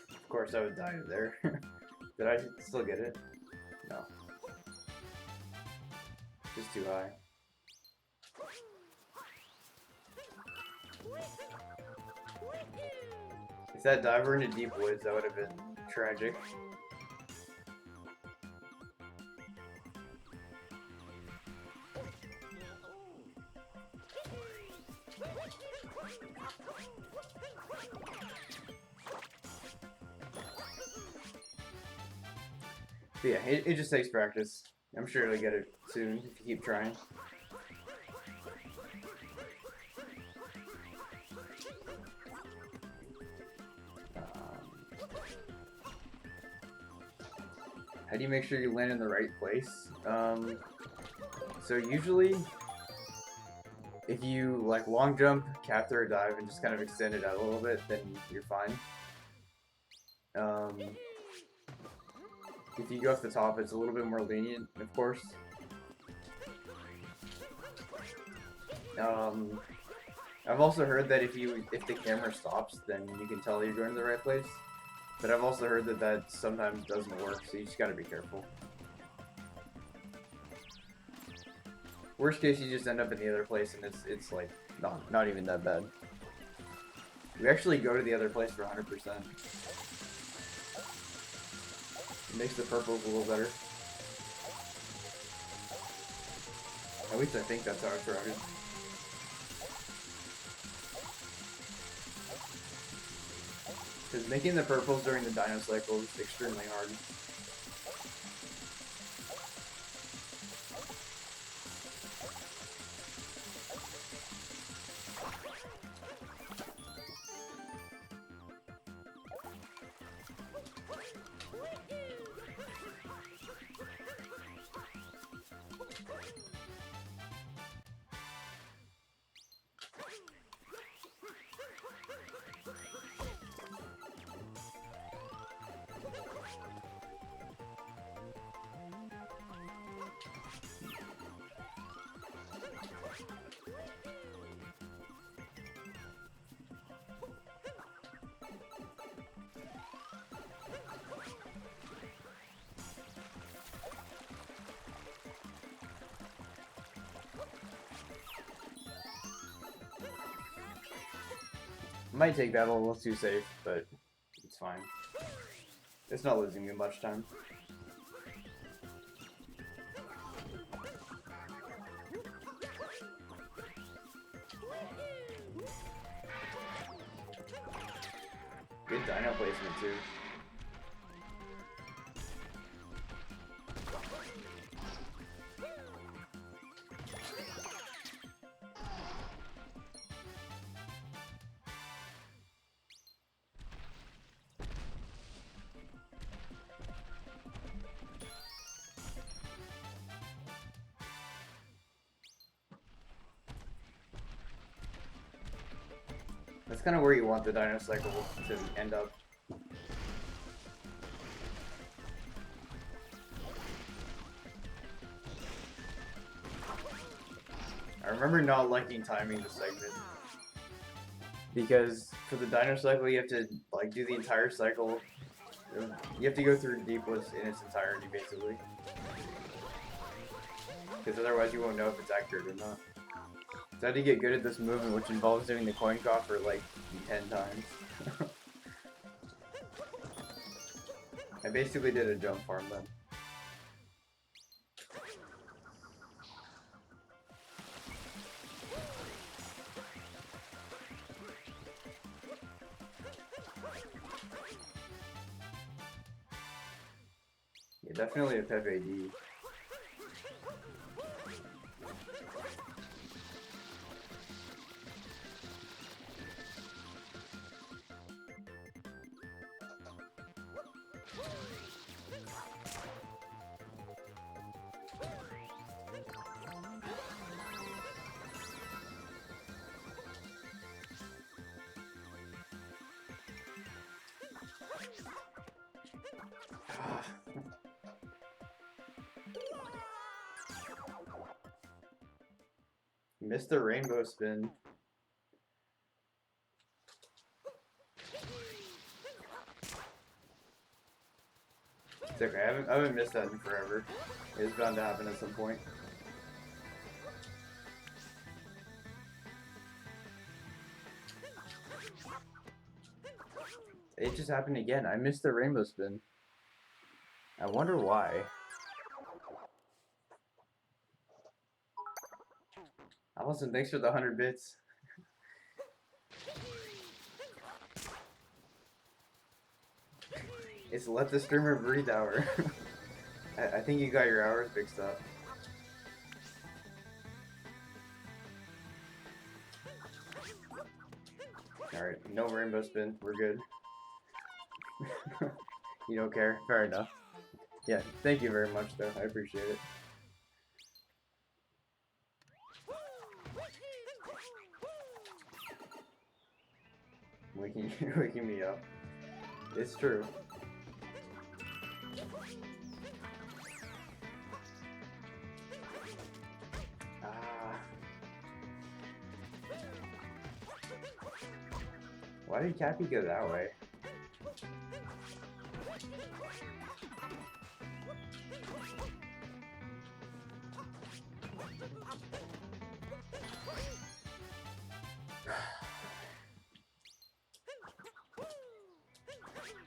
Of course, I would die there. Did I still get it? No. Just too high. If that diver into deep woods, that would have been tragic. But yeah, it just takes practice. I'm sure you'll get it soon if you keep trying. How do you make sure you land in the right place? So usually, if you like long jump, cap through, dive, and just kind of extend it out a little bit, then you're fine. If you go off the top, it's a little bit more lenient, of course. I've also heard that if the camera stops, then you can tell you're going to the right place. But I've also heard that sometimes doesn't work, so you just gotta be careful. Worst case, you just end up in the other place, and it's like not even that bad. We actually go to the other place for 100%. It makes the purples a little better. At least I think that's how it's routed. Because making the purples during the dino cycle is extremely hard. Might take that a little too safe, but it's fine. It's not losing me much time. Good dino placement too. That's kind of where you want the dino cycle to end up. I remember not liking timing the segment. Because for the dino cycle you have to like do the entire cycle. You have to go through Deep Woods in its entirety basically. Because otherwise you won't know if it's accurate or not. So I had to get good at this movement, which involves doing the coin coffer like 10 times. I basically did a jump farm then. Yeah, definitely a Pepe D. Missed the rainbow spin. It's okay, I haven't missed that in forever. It's bound to happen at some point. It just happened again. I missed the rainbow spin. I wonder why. Allison, thanks for the 100 bits. It's let the streamer breathe hour. I think you got your hours mixed up. Alright, no rainbow spin. We're good. You don't care? Fair enough. Yeah, thank you very much though. I appreciate it. Waking me up. It's true. Why did Cappy go that way?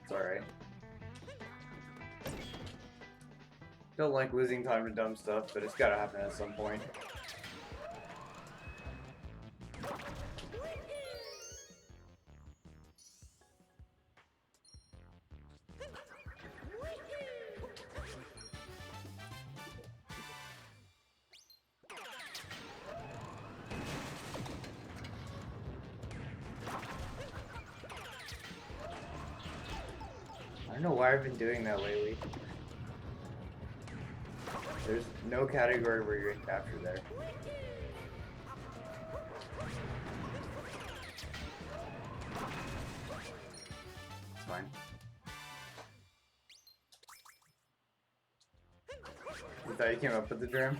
It's alright. Don't like losing time to dumb stuff, but it's gotta happen at some point. don't know why I've been doing that lately. There's no category where you're in capture there. It's fine. You thought you came up with the drum?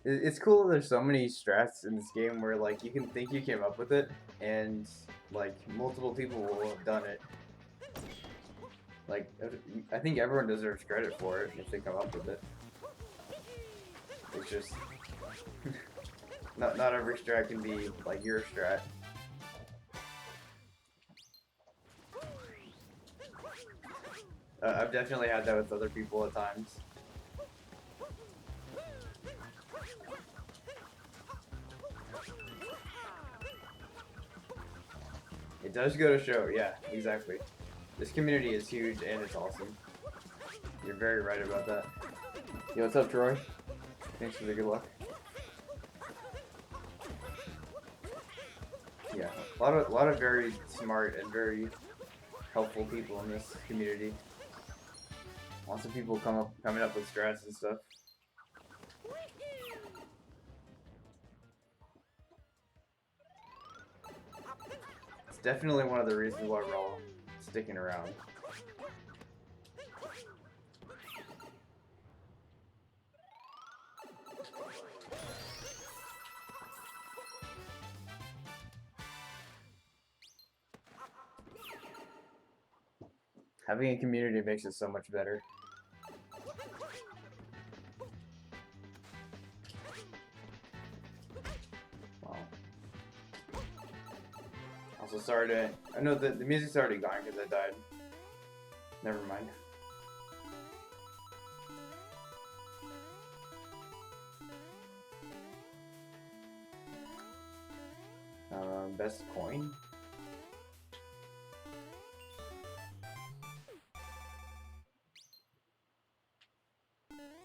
It's cool there's so many strats in this game where like you can think you came up with it and like multiple people will have done it. Like I think everyone deserves credit for it if they come up with it. It's just not every strat can be like your strat. I've definitely had that with other people at times. It does go to show, yeah, exactly. This community is huge and it's awesome. You're very right about that. Yo, what's up, Troy? Thanks for the good luck. Yeah, a lot of very smart and very helpful people in this community. Lots of people coming up with strats and stuff. It's definitely one of the reasons why we're all sticking around. Having a community makes it so much better. Wow. Also, sorry to... I know the music's already gone because I died. Never mind. Best coin?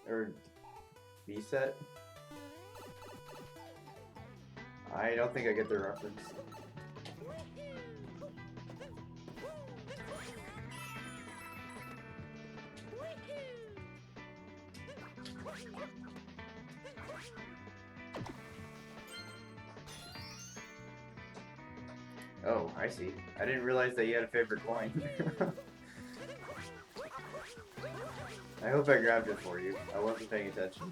Or B-set? I don't think I get the reference. Oh, I see. I didn't realize that you had a favorite coin. I hope I grabbed it for you. I wasn't paying attention.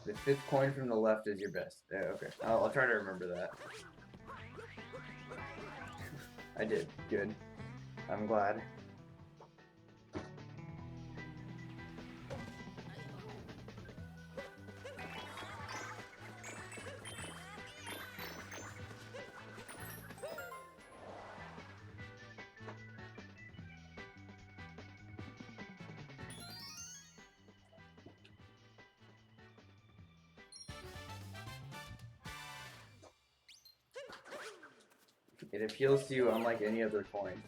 The 5th coin from the left is your best. Okay, I'll try to remember that. I did. Good. I'm glad. It appeals to you unlike any other coin.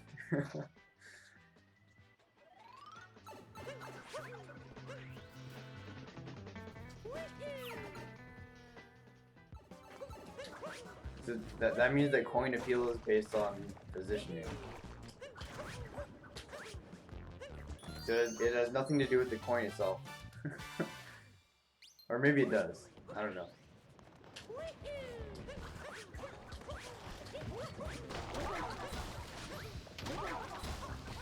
So that means that coin appeal is based on positioning. So it has nothing to do with the coin itself. Or maybe it does. I don't know.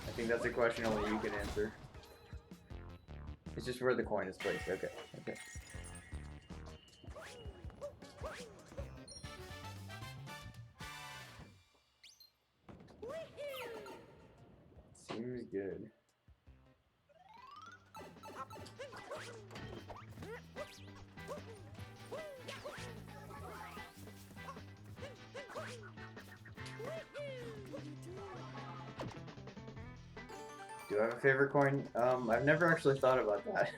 I think that's a question only you can answer. It's just where the coin is placed. Okay. Okay. Seems good. Do I have a favorite coin? I've never actually thought about that.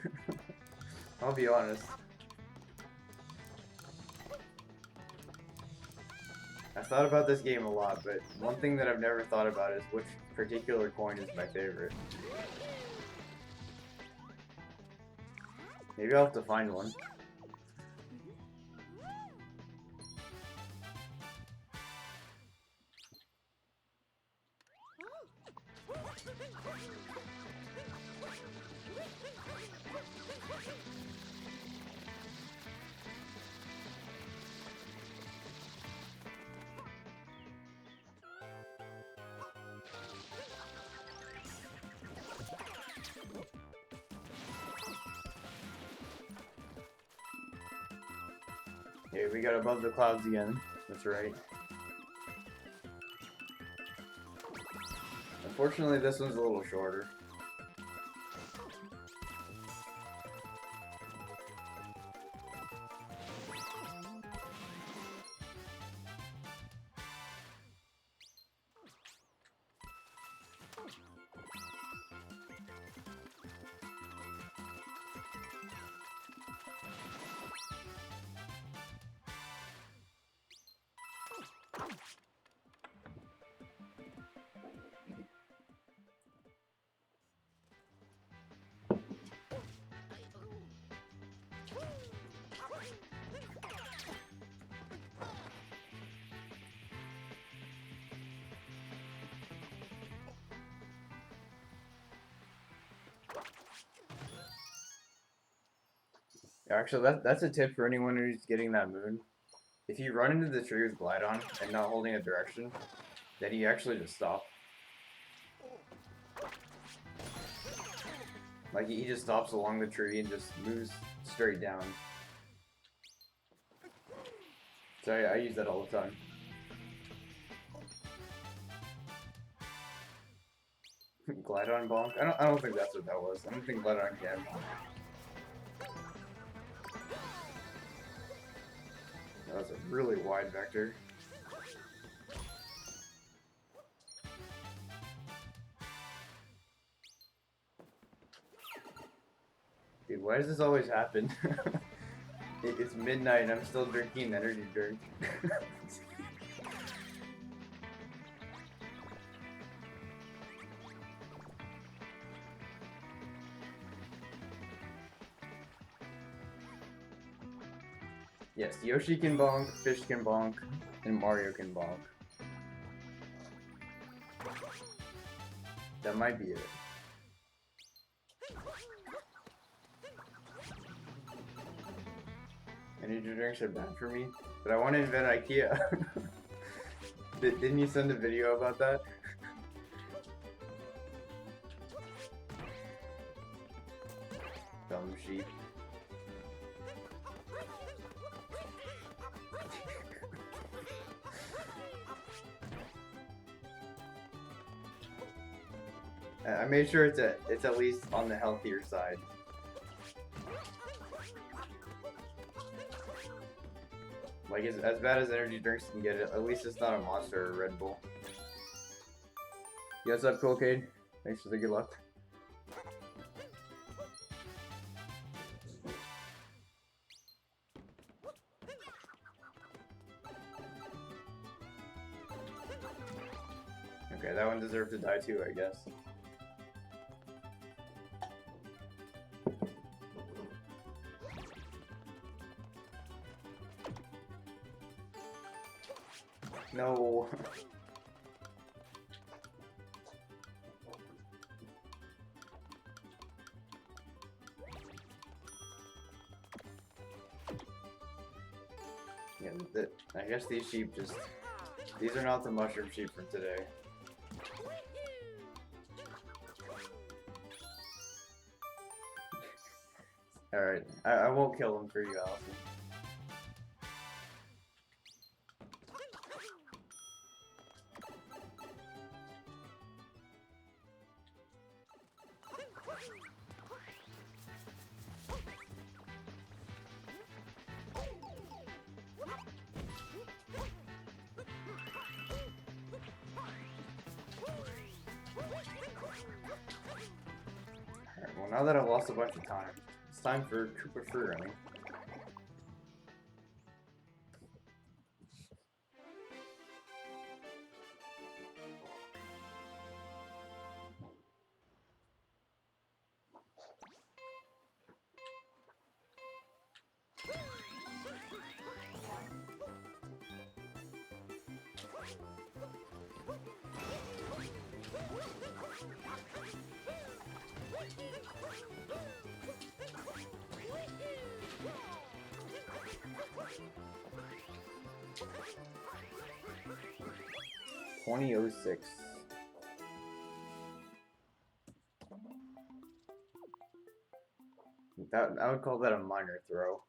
I'll be honest. I've thought about this game a lot, but one thing that I've never thought about is which particular coin is my favorite. Maybe I'll have to find one. Okay, we got above the clouds again. That's right. Unfortunately, this one's a little shorter. Actually, that's a tip for anyone who's getting that moon. If you run into the tree with Glide on and not holding a direction, then you actually just stop. Like, he just stops along the tree and just moves straight down. So I use that all the time. Glide on bonk? I don't think that's what that was. I don't think Glide on can. That was a really wide vector. Dude, why does this always happen? It's midnight and I'm still drinking an energy drink. Yes, Yoshi can bonk, Fish can bonk, and Mario can bonk. That might be it. Energy drinks are bad for me, but I want to invent IKEA. Didn't you send a video about that? Dumb sheep. I made sure it's at least on the healthier side. Like, as bad as energy drinks can get, at least it's not a Monster or a Red Bull. What's up, Colcade? Thanks for the good luck. Okay, that one deserved to die too, I guess. No. Yeah, I guess these sheep just... These are not the mushroom sheep from today. Alright, I won't kill them for you, Allison. Alright, well now that I've lost a bunch of time, it's time for Koopa Free Running. 2006. That I would call that a minor throw.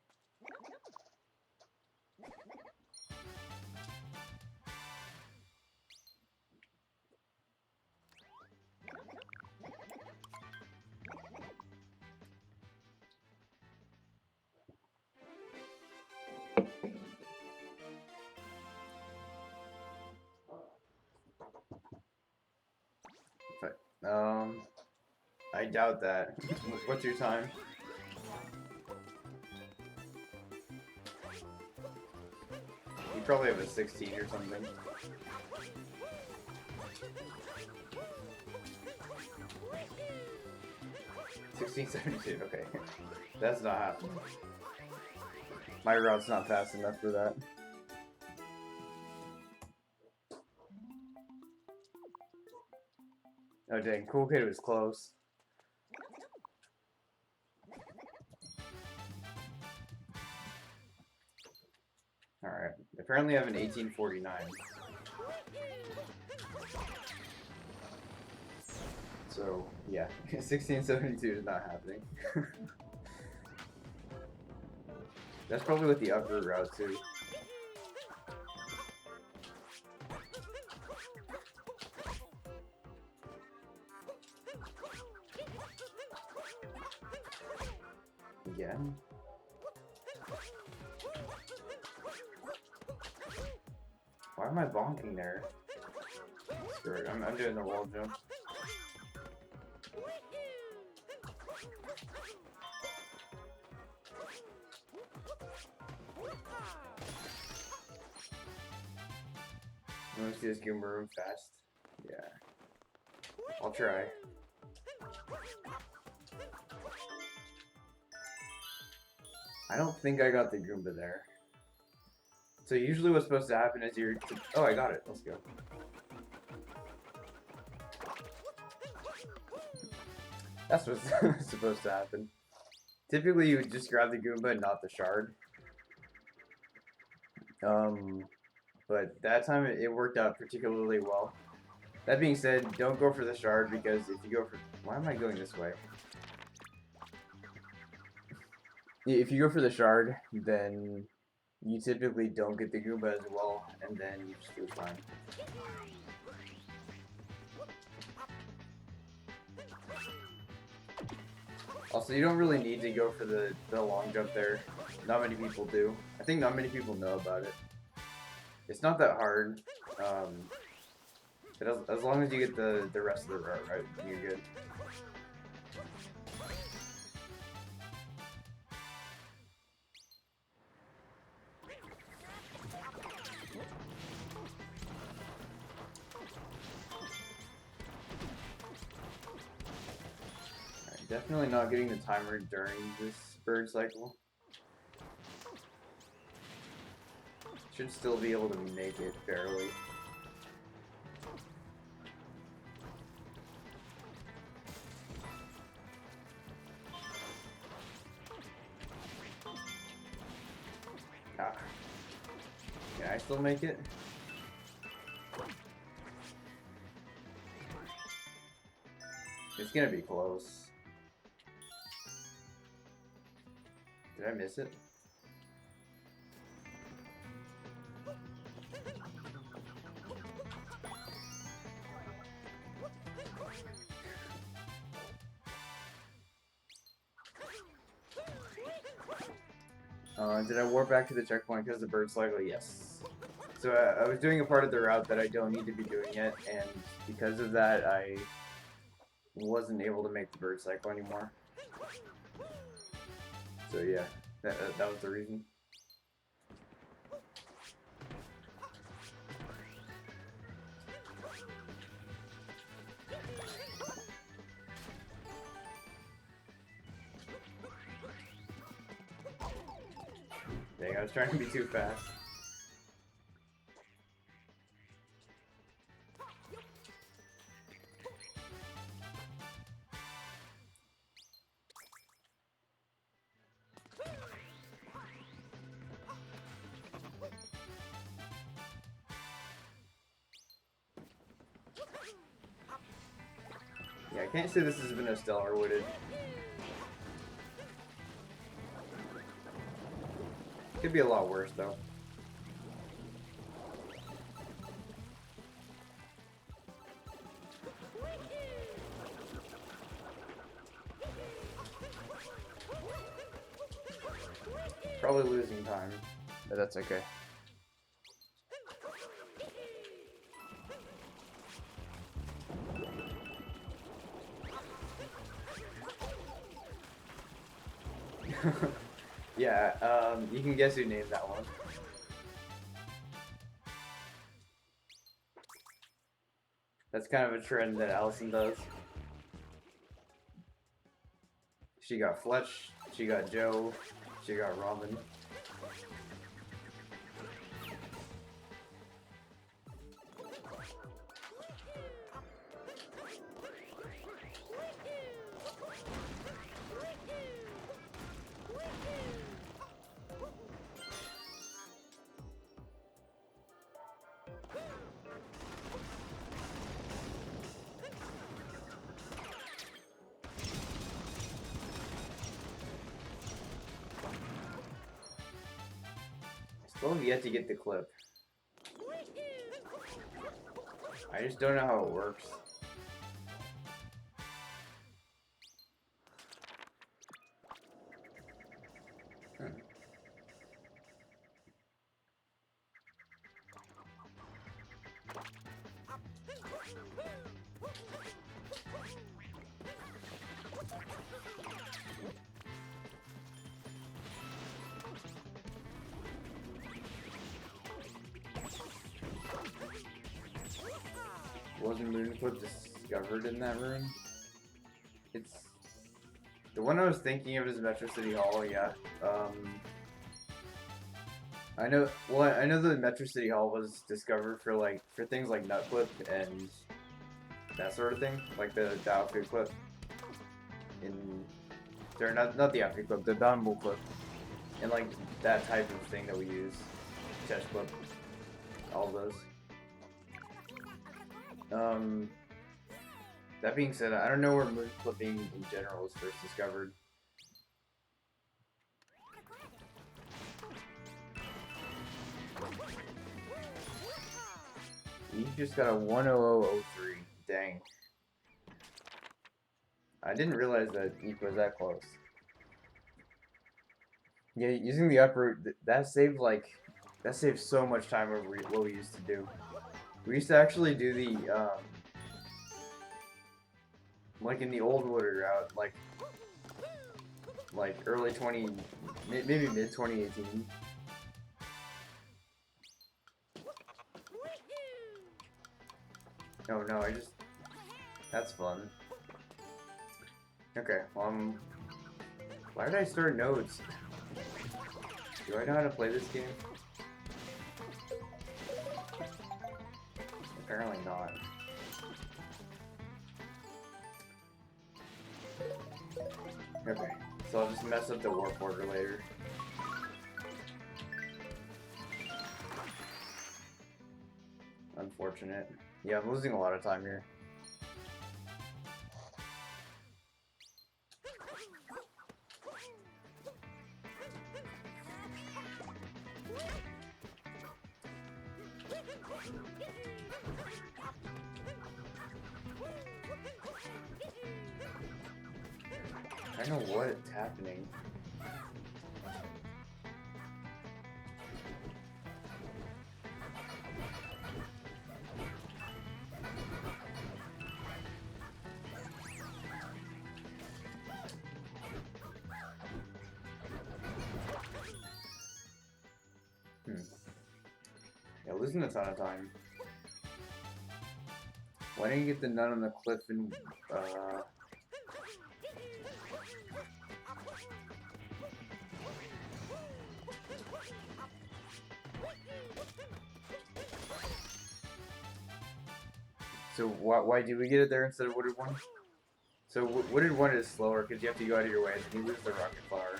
I doubt that. What's your time? You probably have a 16 or something. $16.72, okay. That's not happening. My route's not fast enough for that. Oh dang, Cool Kid was close. Alright, apparently I have an 1849. So, yeah, 1672 is not happening. That's probably with the upper route too. Again? Why am I bonking there? Screw it, I'm doing the wall jump. I want to see this Goomba room fast. Yeah. I'll try. I don't think I got the Goomba there. So usually what's supposed to happen is you're... Oh, I got it. Let's go. That's what's supposed to happen. Typically you would just grab the Goomba and not the shard. But that time it worked out particularly well. That being said, don't go for the shard because if you go for... Why am I going this way? If you go for the shard, then you typically don't get the Goomba as well, and then you just lose time. Also, you don't really need to go for the long jump there. Not many people do. I think not many people know about it. It's not that hard. But as long as you get the rest of the route right, you're good. Alright, definitely not getting the timer during this bird cycle. Should still be able to make it barely. Ah. Can I still make it? It's gonna be close. Did I miss it? Did I warp back to the checkpoint because the bird cycle? Yes. So I was doing a part of the route that I don't need to be doing yet, and because of that, I wasn't able to make the bird cycle anymore. So yeah, that was the reason. Dang, I was trying to be too fast. Yeah, I can't say this has been a stellar wooded. Could be a lot worse though. Probably losing time, but that's okay. Yeah, you can guess who named that one. That's kind of a trend that Allison does. She got Fletch, she got Joe, she got Robin. Still have yet to get the clip. I just don't know how it works. Wasn't Moonclip discovered in that room? It's the one I was thinking of is Metro City Hall. Yeah. I know. Well, I know the Metro City Hall was discovered for things like Nutclip and that sort of thing, like the outfit clip. Or not the outfit clip, the downable clip, and like that type of thing that we use, chest clip, all of those. That being said, I don't know where moon clipping in general was first discovered. You just got a 10003. Dang. I didn't realize that Eek was that close. Yeah, using the uproot, that saved so much time over what we used to do. We used to actually do the like in the old Wooded route, like early maybe mid 2018. Oh no, that's fun. Okay, why did I start nodes? Do I know how to play this game? Apparently not. Okay, so I'll just mess up the warp order later. Unfortunate. Yeah, I'm losing a lot of time here. I don't know what's happening. Yeah, losing a ton of time. Why didn't you get the nut on the cliff and so why do we get it there instead of Wooded 1? So Wooded 1 is slower because you have to go out of your way and you lose the rocket flower.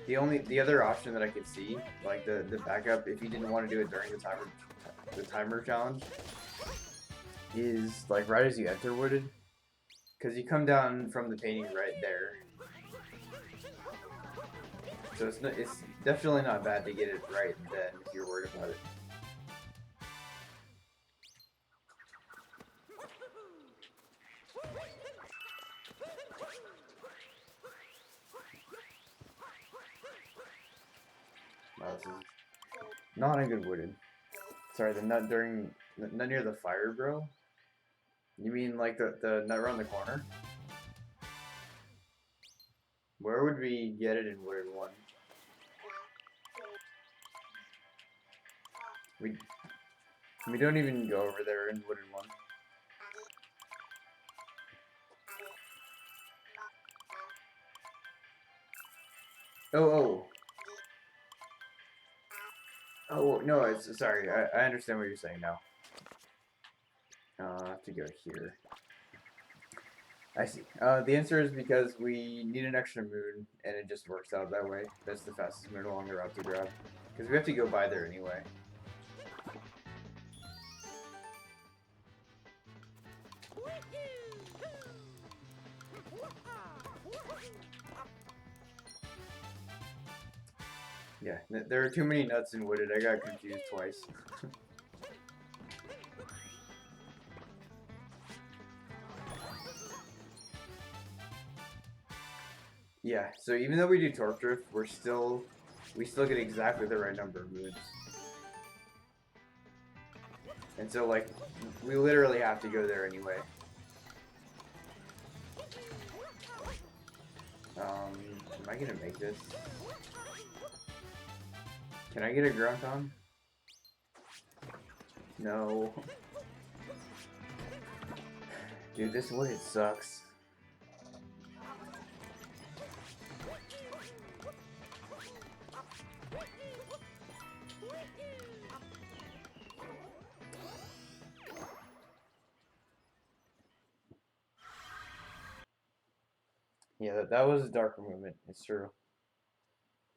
the other option that I could see, like the backup, if you didn't want to do it during the timer challenge, is like right as you enter Wooded, because you come down from the painting right there. So it's definitely not bad to get it right then if you're worried about it. Wow, this is not a good Wooded. Sorry, the nut near the fire, bro? You mean like the nut around the corner? Where would we get it in Wooded 1? We don't even go over there in Wooded 1. Oh. Oh, no, sorry, I understand what you're saying now. I have to go here. I see. The answer is because we need an extra moon, and it just works out that way. That's the fastest moon along the route to grab. Because we have to go by there anyway. Yeah, there are too many nuts in Wooded. I got confused twice. Yeah, so even though we do Torque Drift, we still get exactly the right number of moons. And so, like, we literally have to go there anyway. Am I gonna make this? Can I get a Grunton? No. Dude, this Wooded sucks. Yeah, that was a darker movement, it's true.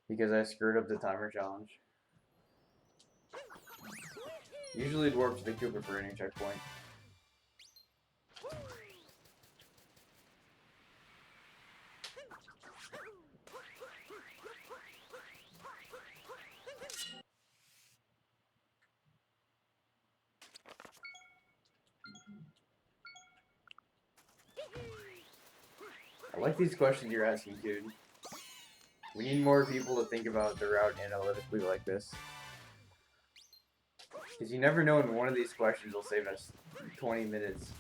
Because I screwed up the timer challenge. Usually it warps the Koopa for any checkpoint. I like these questions you're asking, dude. We need more people to think about the route analytically like this. Because you never know when one of these questions will save us 20 minutes.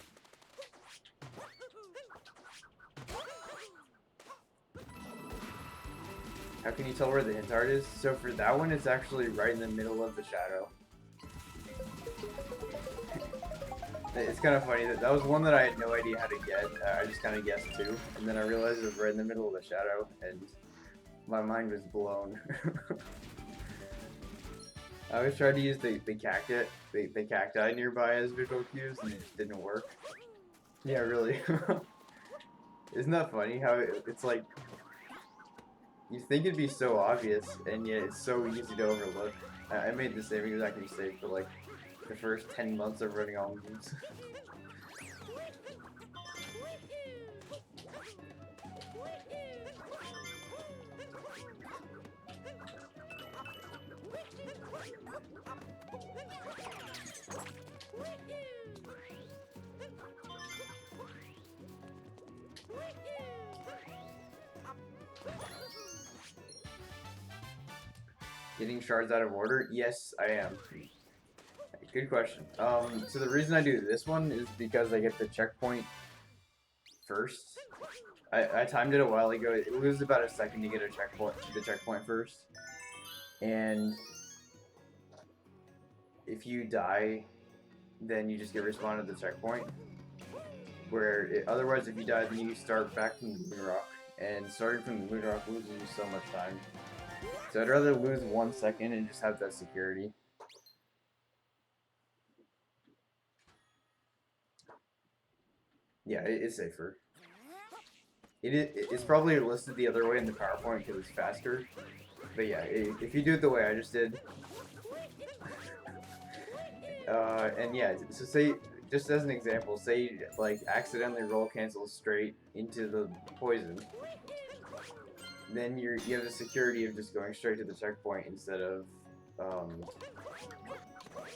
How can you tell where the hint art is? So for that one, it's actually right in the middle of the shadow. It's kind of funny that was one that I had no idea how to get. I just kind of guessed too, and then I realized it was right in the middle of the shadow, and my mind was blown. I always tried to use the cacti nearby as visual cues, and it just didn't work. Yeah, really. Isn't that funny how it's like, you think it'd be so obvious, and yet it's so easy to overlook. I made the same exact mistake for like the first 10 months of running all moves. Getting shards out of order? Yes, I am. Good question. So the reason I do this one is because I get the checkpoint first. I timed it a while ago. It was about a second to get the checkpoint first. And if you die, then you just get respawned at the checkpoint. Otherwise, if you die, then you start back from the Moon Rock. And starting from the Moon Rock loses you so much time. So I'd rather lose 1 second and just have that security. Yeah, it's safer. it's probably listed the other way in the PowerPoint because it's faster. But yeah, if you do it the way I just did, and yeah, so say, just as an example, say you like accidentally roll cancel straight into the poison, then you have the security of just going straight to the checkpoint instead of um,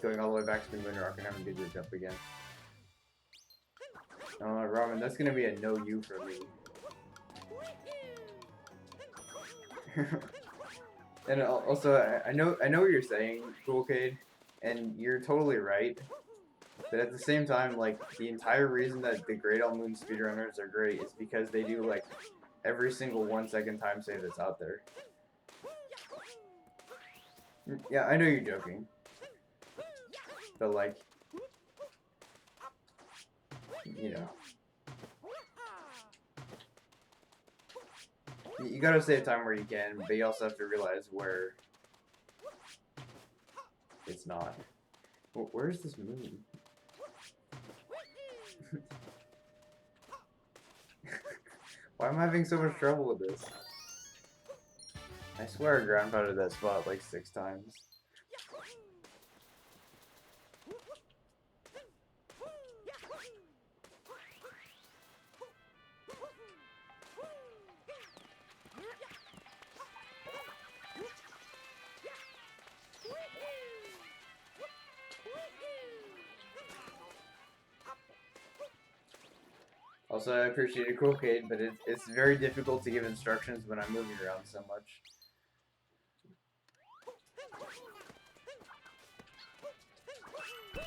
going all the way back to the moon rock and having to do the jump again. Robin, that's gonna be a no you for me. And also, I know what you're saying, Coolcade, and you're totally right. But at the same time, like, the entire reason that the Great All Moon speedrunners are great is because they do, like, every single 1 second time save that's out there. Yeah, I know you're joking. But, like, you know. You gotta save time where you can, but you also have to realize where it's not. Where's this moon? Why am I having so much trouble with this? I swear I ground pounded that spot like 6 times. Also, I appreciate it, Coolcade, but it's very difficult to give instructions when I'm moving around so much.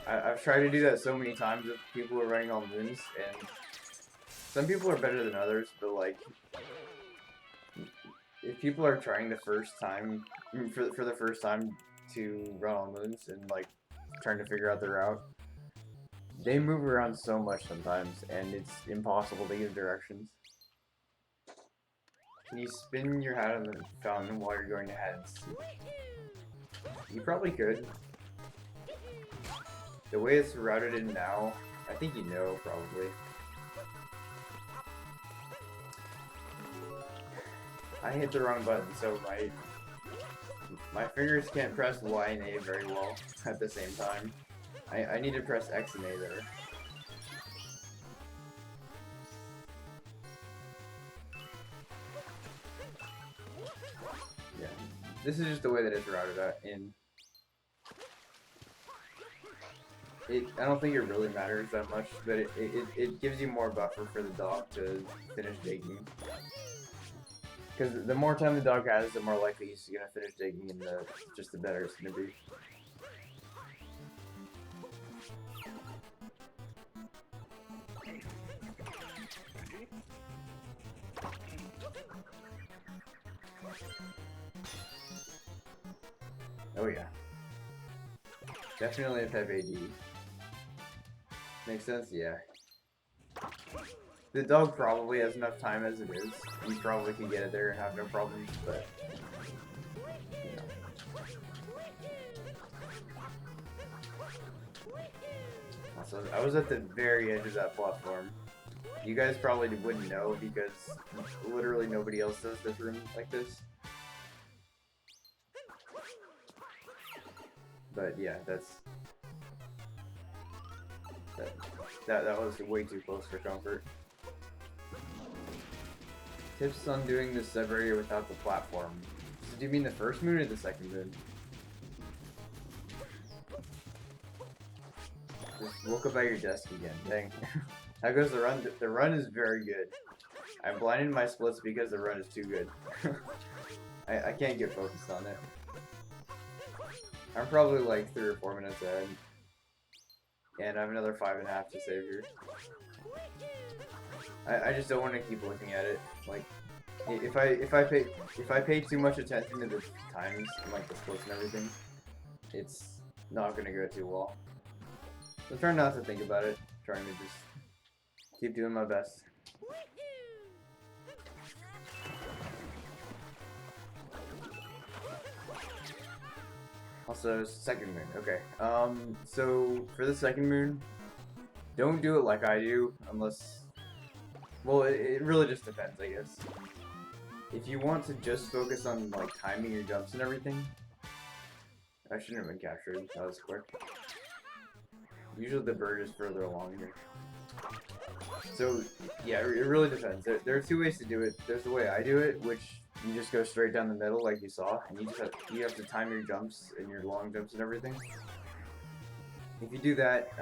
I've tried to do that so many times with people who are running all moons, and some people are better than others, but like, if people are trying the first time, for the first time to run all moons and like trying to figure out the route, they move around so much sometimes, and it's impossible to give directions. Can you spin your hat on the fountain while you're going to hide and seek? You probably could. The way it's routed in now, I think you know, probably. I hit the wrong button, so my fingers can't press Y and A very well at the same time. I need to press X and A there. Yeah, this is just the way that it's routed out in. I don't think it really matters that much, but it gives you more buffer for the dog to finish digging. Because the more time the dog has, the more likely he's gonna finish digging, and just the better it's gonna be. Oh yeah. Definitely a type AD. Makes sense? Yeah. The dog probably has enough time as it is. You probably can get it there and have no problems, but you know. Also, I was at the very edge of that platform. You guys probably wouldn't know because literally nobody else does this room like this. But yeah, that was way too close for comfort. Tips on doing the sub area without the platform. So do you mean the first moon or the second moon? Just look up at your desk again. Dang. How goes the run? The run is very good. I'm blinding my splits because the run is too good. I can't get focused on it. I'm probably like 3 or 4 minutes ahead. And I have another 5.5 to save here. I just don't want to keep looking at it. Like, if I pay too much attention to the times and like the splits and everything, it's not gonna go too well. So I'm trying not to think about it. Trying to just keep doing my best. Also, second moon. Okay. So for the second moon, don't do it like I do, unless Well, it really just depends, I guess. If you want to just focus on like timing your jumps and everything, I shouldn't have been captured. That was quick. Usually the bird is further along here. So yeah, it really depends. There are two ways to do it. There's the way I do it, which you just go straight down the middle like you saw, and you have to time your jumps and your long jumps and everything. If you do that,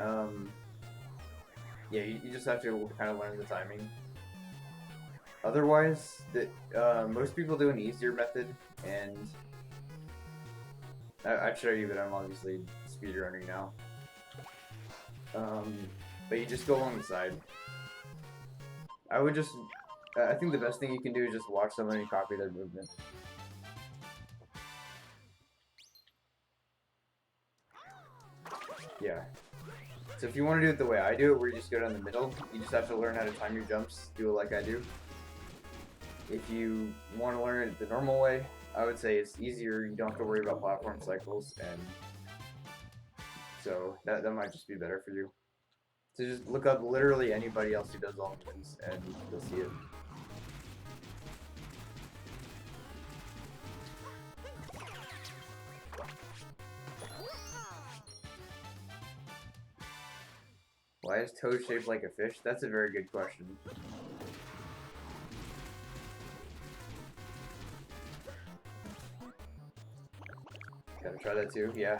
yeah, you just have to kind of learn the timing. Otherwise, most people do an easier method, and I'd show you, but I'm obviously speedrunning now. But you just go along the side. I think the best thing you can do is just watch someone and copy their movement. Yeah. So if you want to do it the way I do it, where you just go down the middle, you just have to learn how to time your jumps, do it like I do. If you want to learn it the normal way, I would say it's easier, you don't have to worry about platform cycles, and so that might just be better for you. So just look up literally anybody else who does all moves, and you'll see it. Why is Toad shaped like a fish? That's a very good question. Gotta try that too, yeah.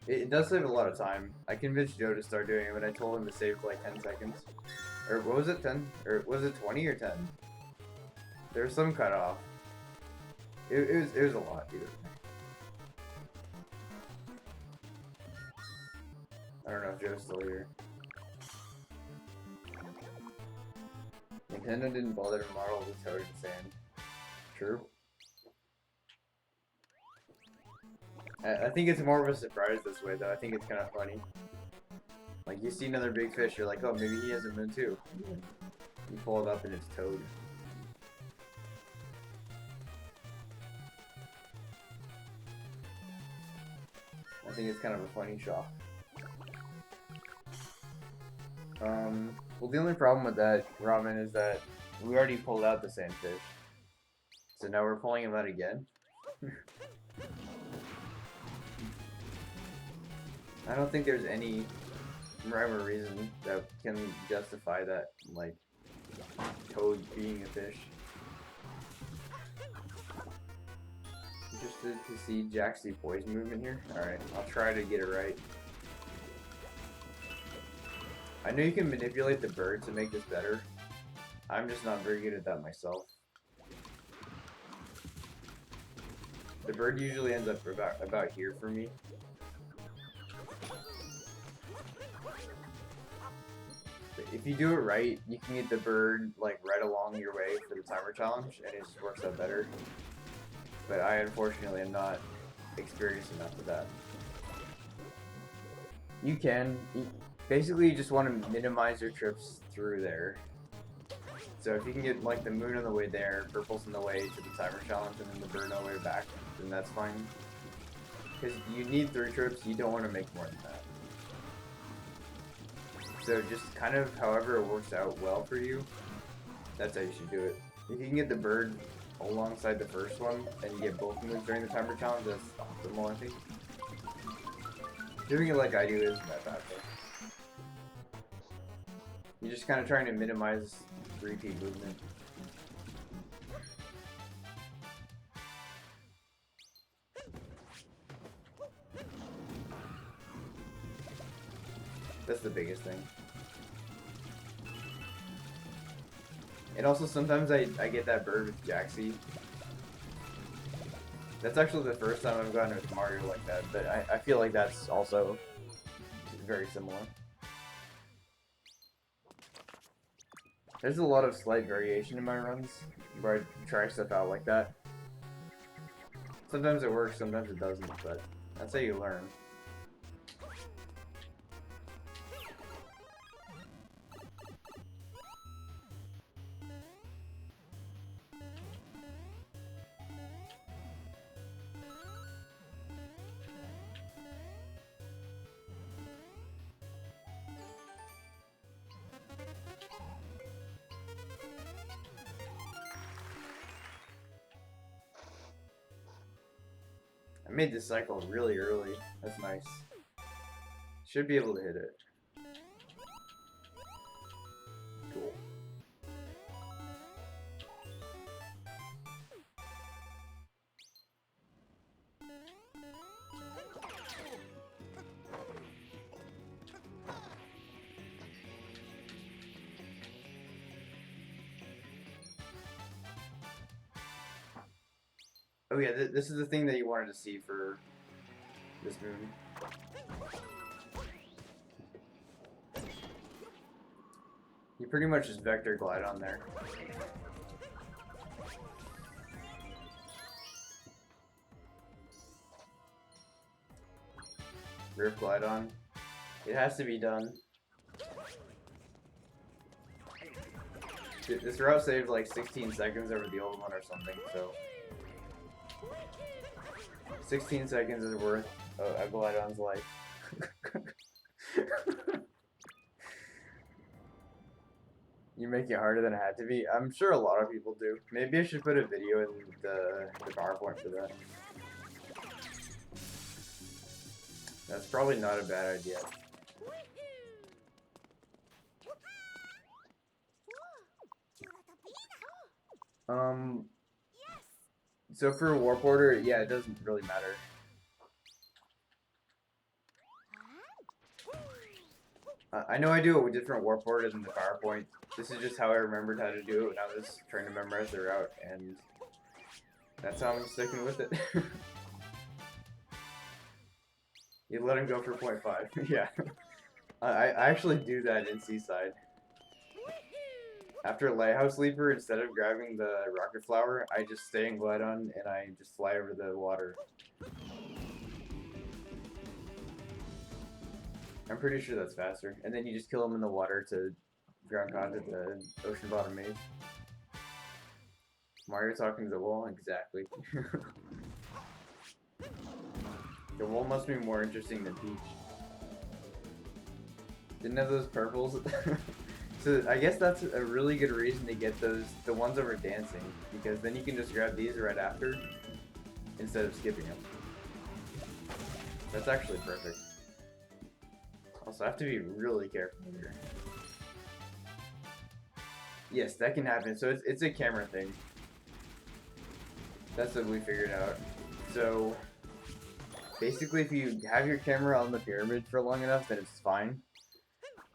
It does save a lot of time. I convinced Joe to start doing it, but I told him to save like 10 seconds. Or what was it, 10? Or was it 20 or 10? There was some cutoff. It was a lot, dude. I don't know if Joe's still here. Nintendo didn't bother to model the Toad in sand. True. I think it's more of a surprise this way, though. I think it's kind of funny. Like, you see another big fish, you're like, oh, maybe he has a moon too. You pull it up and it's Toad. I think it's kind of a funny shot. Well, the only problem with that, Ramen, is that we already pulled out the sandfish. So now we're pulling him out again. I don't think there's any rhyme or reason that can justify that, like, Toad being a fish. Interested to see Jaxie poise movement here? Alright, I'll try to get it right. I know you can manipulate the bird to make this better. I'm just not very good at that myself. The bird usually ends up about here for me. But if you do it right, you can get the bird like right along your way for the timer challenge, and it just works out better. But I unfortunately am not experienced enough of that. You can. Basically, you just want to minimize your trips through there. So if you can get like the moon on the way there, purple's on the way to the timer challenge, and then the bird on the way back, then that's fine. Because you need 3 trips, you don't want to make more than that. So just kind of however it works out well for you, that's how you should do it. If you can get the bird alongside the first one, and you get both moves during the timer challenge, that's optimal, I think. Doing it like I do isn't that bad though. You're just kind of trying to minimize repeat movement. That's the biggest thing. And also sometimes I get that bird with Jaxie. That's actually the first time I've gotten with Mario like that, but I feel like that's also very similar. There's a lot of slight variation in my runs, where I try stuff out like that. Sometimes it works, sometimes it doesn't, but that's how you learn. I made this cycle really early. That's nice. Should be able to hit it. Cool. Oh yeah, this is the thing that you wanted to see for this movie. You pretty much just vector glide on there. Rift glide on. It has to be done. This route saved like 16 seconds over the old one or something, so 16 seconds is worth a Glidon's life. You make it harder than it had to be. I'm sure a lot of people do. Maybe I should put a video in the PowerPoint for that. That's probably not a bad idea. So for Warp Order, yeah, it doesn't really matter. I know I do it with different Warp Orders in the PowerPoint. This is just how I remembered how to do it when I was trying to memorize the route, and that's how I'm sticking with it. You let him go for 0.5. Yeah. I actually do that in Seaside. After Lighthouse Leaper, instead of grabbing the Rocket Flower, I just stay in Glidon and I just fly over the water. I'm pretty sure that's faster. And then you just kill him in the water to ground contact the ocean bottom maze. Mario talking to the wall? Exactly. The wall must be more interesting than Peach. Didn't have those purples. So I guess that's a really good reason to get the ones over dancing, because then you can just grab these right after instead of skipping them. That's actually perfect. Also, I have to be really careful here. Yes, that can happen. So it's a camera thing. That's what we figured out. So basically, if you have your camera on the pyramid for long enough, then it's fine.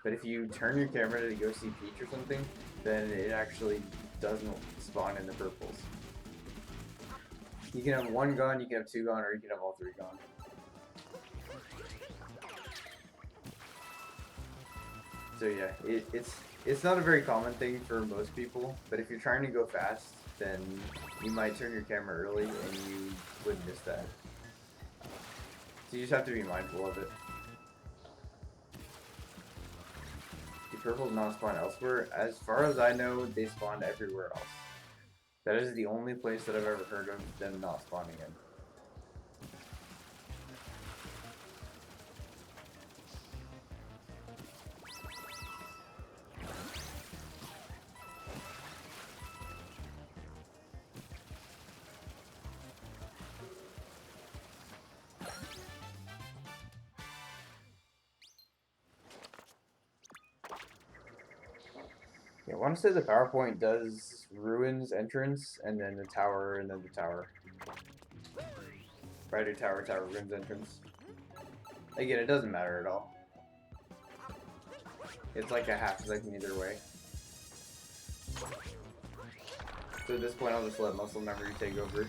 But if you turn your camera to go see Peach or something, then it actually doesn't spawn in the purples. You can have one gone, you can have two gone, or you can have all three gone. So yeah, it's not a very common thing for most people, but if you're trying to go fast, then you might turn your camera early and you would miss that. So you just have to be mindful of it. Purples not spawn elsewhere. As far as I know, they spawn everywhere else. That is the only place that I've ever heard of them not spawning in. Yeah, I want to say the PowerPoint does Ruins entrance, and then the tower, and then the tower. Rider tower, tower, Ruins entrance. Again, it doesn't matter at all. It's like a half second either way. So at this point, I'll just let muscle memory take over.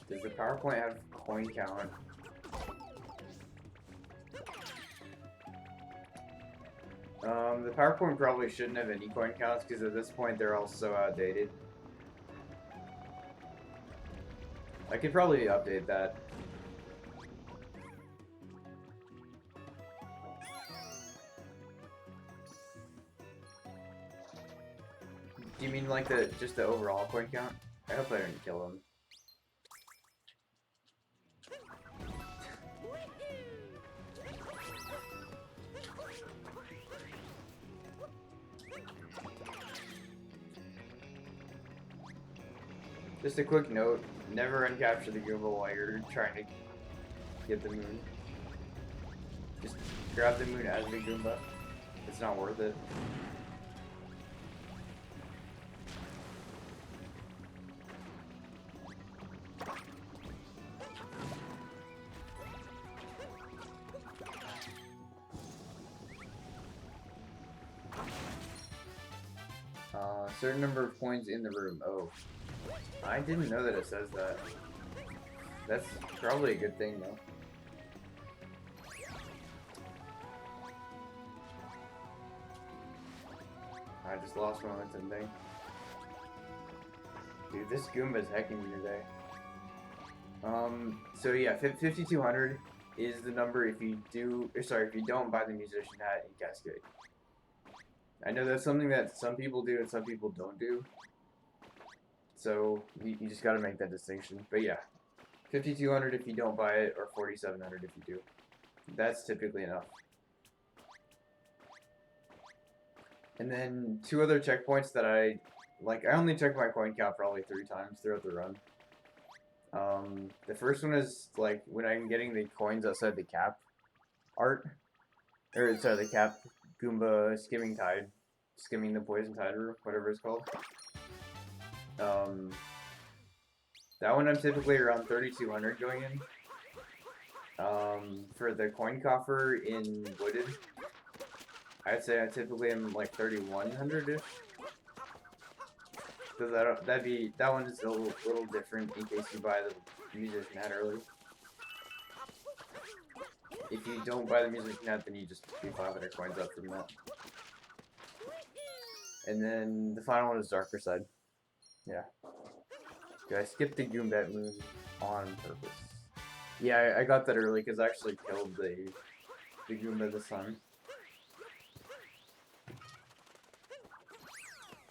Does the PowerPoint have coin count? The PowerPoint probably shouldn't have any coin counts because at this point they're all so outdated. I could probably update that. Do you mean like just the overall coin count? I hope I didn't kill him. Just a quick note, never uncapture the Goomba while you're trying to get the moon. Just grab the moon as the Goomba. It's not worth it. Certain number of coins in the room. Oh. I didn't know that it says that. That's probably a good thing, though. I just lost momentum thing. Dude, this Goomba's hecking me today. So yeah, 5,200 is the number if you don't buy the musician hat in Cascade. I know that's something that some people do and some people don't do. So you just gotta make that distinction. But yeah, 5,200 if you don't buy it, or 4,700 if you do. That's typically enough. And then two other checkpoints that I only check my coin count probably 3 times throughout the run. The first one is like when I'm getting the coins outside the cap art, or sorry, the cap Goomba skimming the poison tide room, whatever it's called. That one I'm typically around 3,200 going in. For the coin coffer in Wooded, I'd say I typically am like 3,100-ish. Because that one is a little different in case you buy the musician hat early. If you don't buy the musician hat, then you just do 500 coins up from that. And then the final one is Darker Side. Yeah. Dude, I skipped the Goomba moon on purpose. Yeah, I got that early because I actually killed the Goomba this time.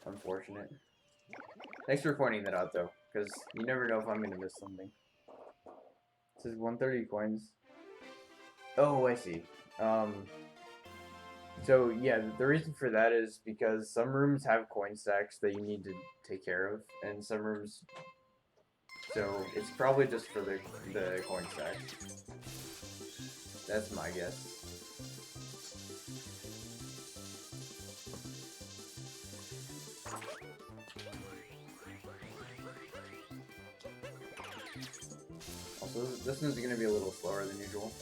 Unfortunate. Thanks for pointing that out though, because you never know if I'm gonna miss something. It says 130 coins. Oh, I see. So yeah, the reason for that is because some rooms have coin stacks that you need to take care of, and some rooms. So it's probably just for the coin stack. That's my guess. Also, this one's gonna be a little slower than usual.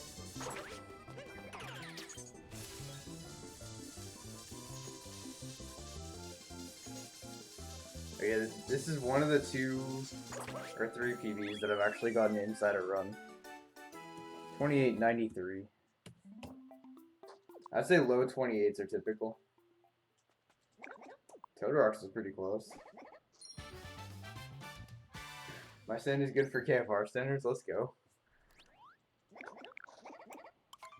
Okay, this is one of the 2 or 3 PBs that I've actually gotten inside a run. 2893. I'd say low 28s are typical. Totorox is pretty close. My stand is good for KFR standards, let's go.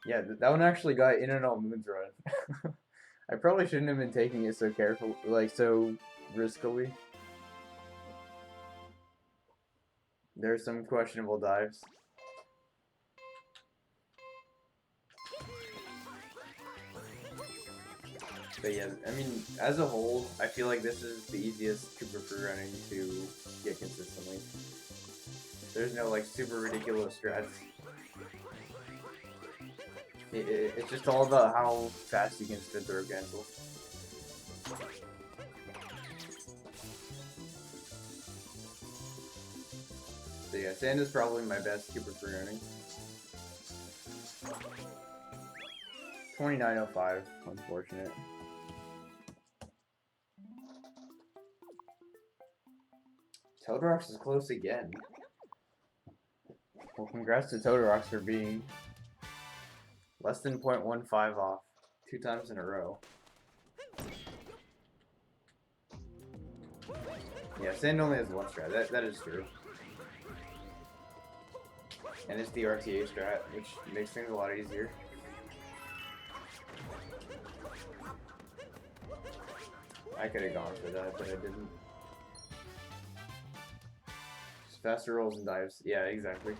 Yeah, that one actually got in and out Moon's run. I probably shouldn't have been taking it so careful, so riskily. There's some questionable dives. But yeah, I mean, as a whole, I feel like this is the easiest Koopa free running to get consistently. There's no like super ridiculous strats. It's just all about how fast you can spin through a cancel. So yeah, Sand is probably my best Koopa free running. 2905, unfortunate. Totorox is close again. Well, congrats to Totorox for being less than 0.15 off 2 times in a row. Yeah, Sand only has one strat. That is true. And it's the RTA strat, which makes things a lot easier. I could have gone for that, but I didn't. Just faster rolls and dives. Yeah, exactly.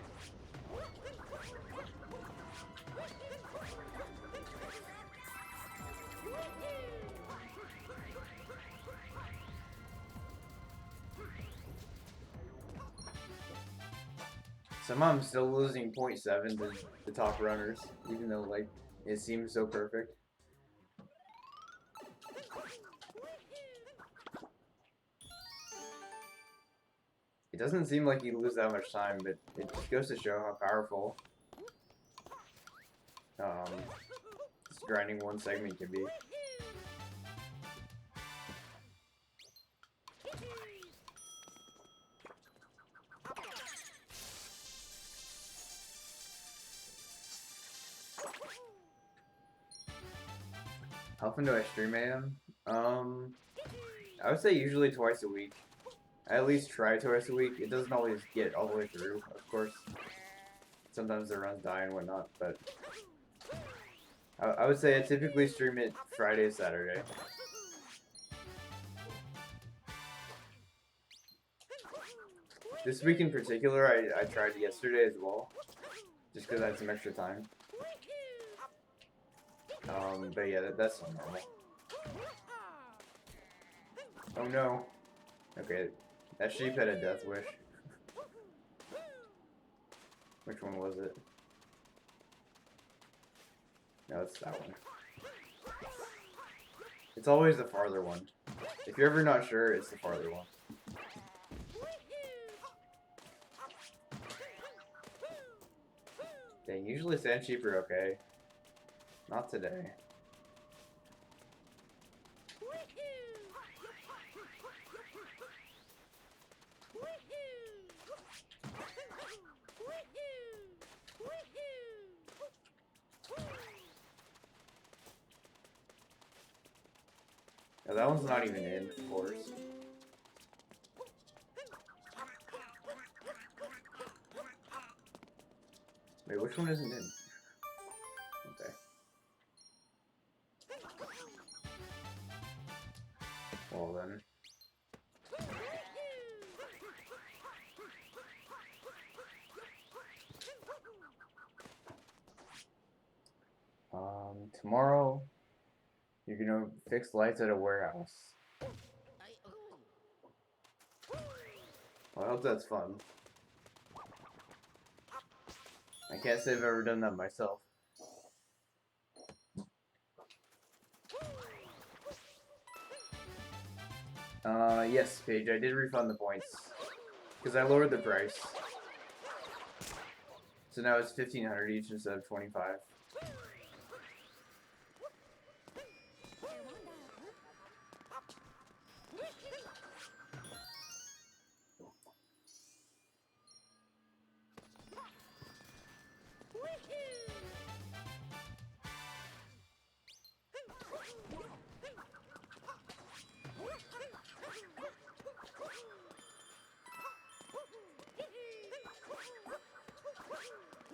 Somehow I'm still losing 0.7 to the top runners, even though, like, it seems so perfect. It doesn't seem like you lose that much time, but it just goes to show how powerful just grinding one segment can be. How often do I stream AM? I would say usually twice a week. I at least try twice a week. It doesn't always get all the way through, of course. Sometimes the runs die and whatnot, but I would say I typically stream it Friday, Saturday. This week in particular, I tried yesterday as well, just because I had some extra time. But yeah, that's normal. Oh no. Okay, that sheep had a death wish. Which one was it? No, it's that one. It's always the farther one. If you're ever not sure, it's the farther one. Dang, usually sand sheep are okay. Not today. No, that one's not even in, of course. Wait, which one isn't in? Okay. Well then. Tomorrow, you're gonna fix lights at a warehouse. Well, I hope that's fun. I can't say I've ever done that myself. Yes, Paige, I did refund the points. Because I lowered the price. So now it's 1,500 each instead of 25.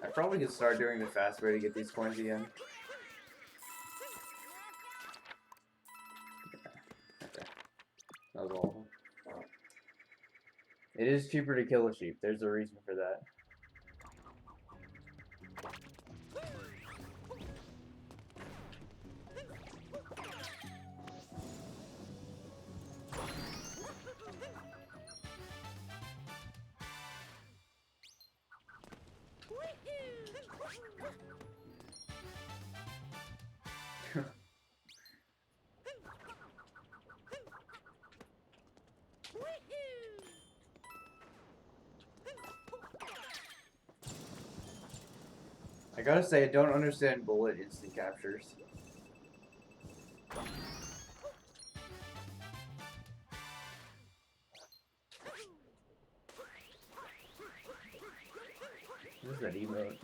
I probably could start doing the fast way to get these coins again. Okay. That was all. It is cheaper to kill a sheep. There's a reason for that. I gotta say, I don't understand bullet instant captures. What is that emote?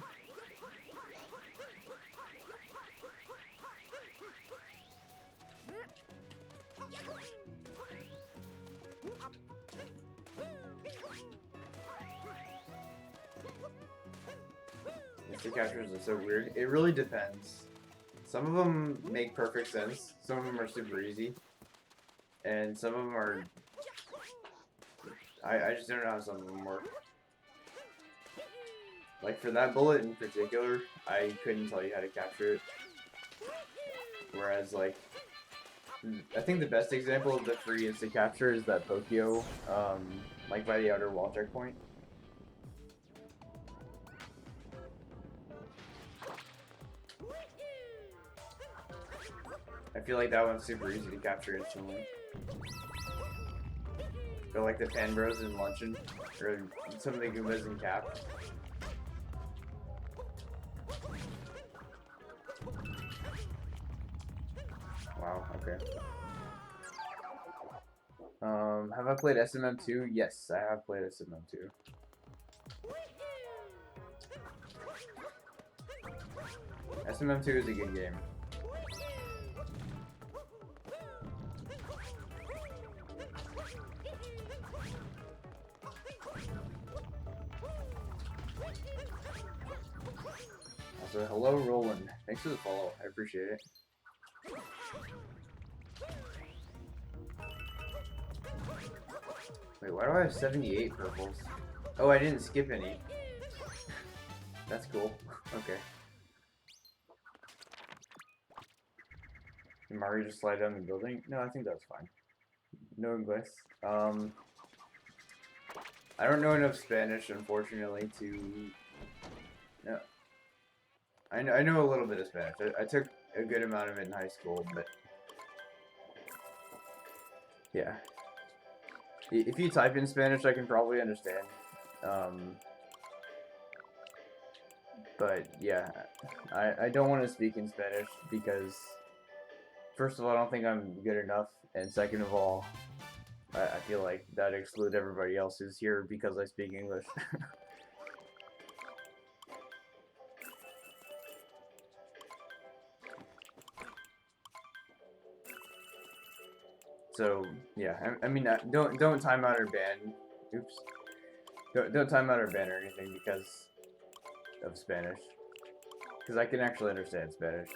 Instant captures are so weird. It really depends. Some of them make perfect sense. Some of them are super easy. And some of them are... I just don't know how some of them work. Like for that bullet in particular, I couldn't tell you how to capture it. Whereas like, I think the best example of the free instant capture is that Pokio, like by the outer wall checkpoint. I feel like that one's super easy to capture instantly. Or like the Pan Bros in Luncheon, or some of the Goombas in Cap. Wow, okay. Have I played SMM2? Yes, I have played SMM2. SMM2 is a good game. Also, hello Roland. Thanks for the follow. I appreciate it. Wait, why do I have 78 purples? Oh, I didn't skip any. That's cool. Okay. Did Mario just slide down the building? No, I think that's fine. No English. I don't know enough Spanish, unfortunately, to... No. I know a little bit of Spanish. I took a good amount of it in high school, but... Yeah. If you type in Spanish, I can probably understand. But, yeah. I don't want to speak in Spanish because... First of all, I don't think I'm good enough, and second of all, I feel like that'd exclude everybody else who's here because I speak English. So yeah, I mean, don't time out or ban. Oops. Don't time out or ban or anything because of Spanish, because I can actually understand Spanish.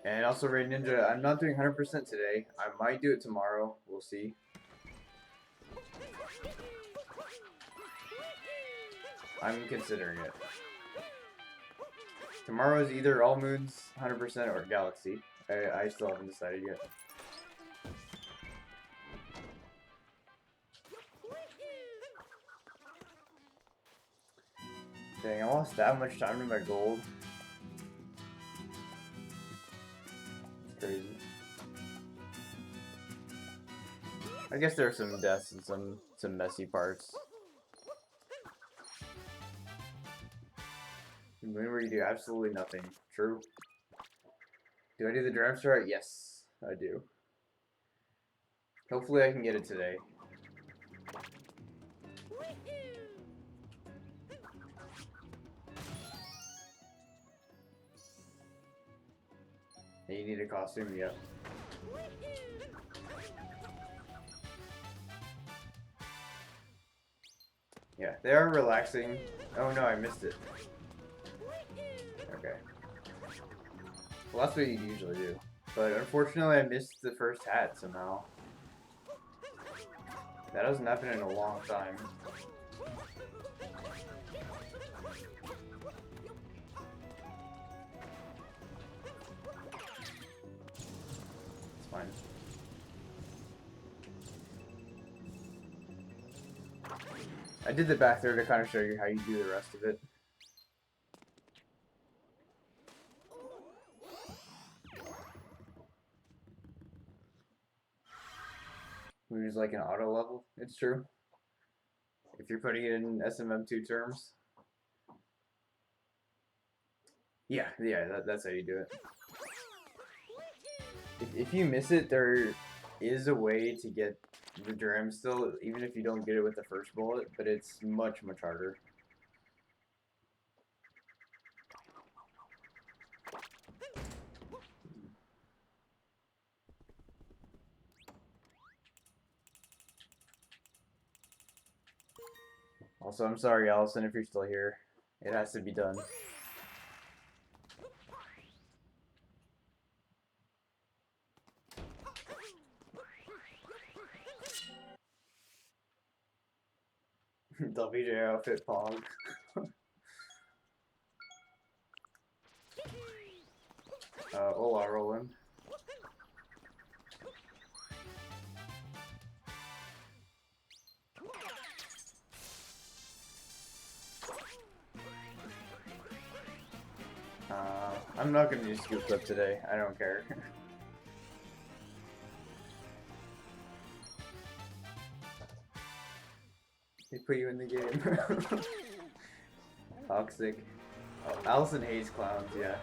And also Raid Ninja, I'm not doing 100% today. I might do it tomorrow. We'll see. I'm considering it. Tomorrow is either All Moons 100% or Galaxy. I still haven't decided yet. Dang, I lost that much time to my gold. Crazy. I guess there are some deaths and some messy parts. Where you do absolutely nothing. True. Do I do the draft start? Yes, I do. Hopefully I can get it today. Hey, you need a costume? Yep. Yeah, they are relaxing. Oh no, I missed it. Okay. Well, that's what you usually do. But unfortunately, I missed the first hat somehow. That hasn't happened in a long time. It's fine. I did the back there to kind of show you how you do the rest of it. We use like an auto level. It's true. If you're putting it in SMM2 terms. Yeah, that's how you do it. If you miss it, there is a way to get the Dram still, even if you don't get it with the first bullet, but it's much, much harder. Also, I'm sorry, Allison, if you're still here. It has to be done. WJ outfit Pog. Hola, Roland. I'm not gonna use Scoop Clip today. I don't care. They put you in the game. Toxic. Oh, Allison hates clowns, yeah.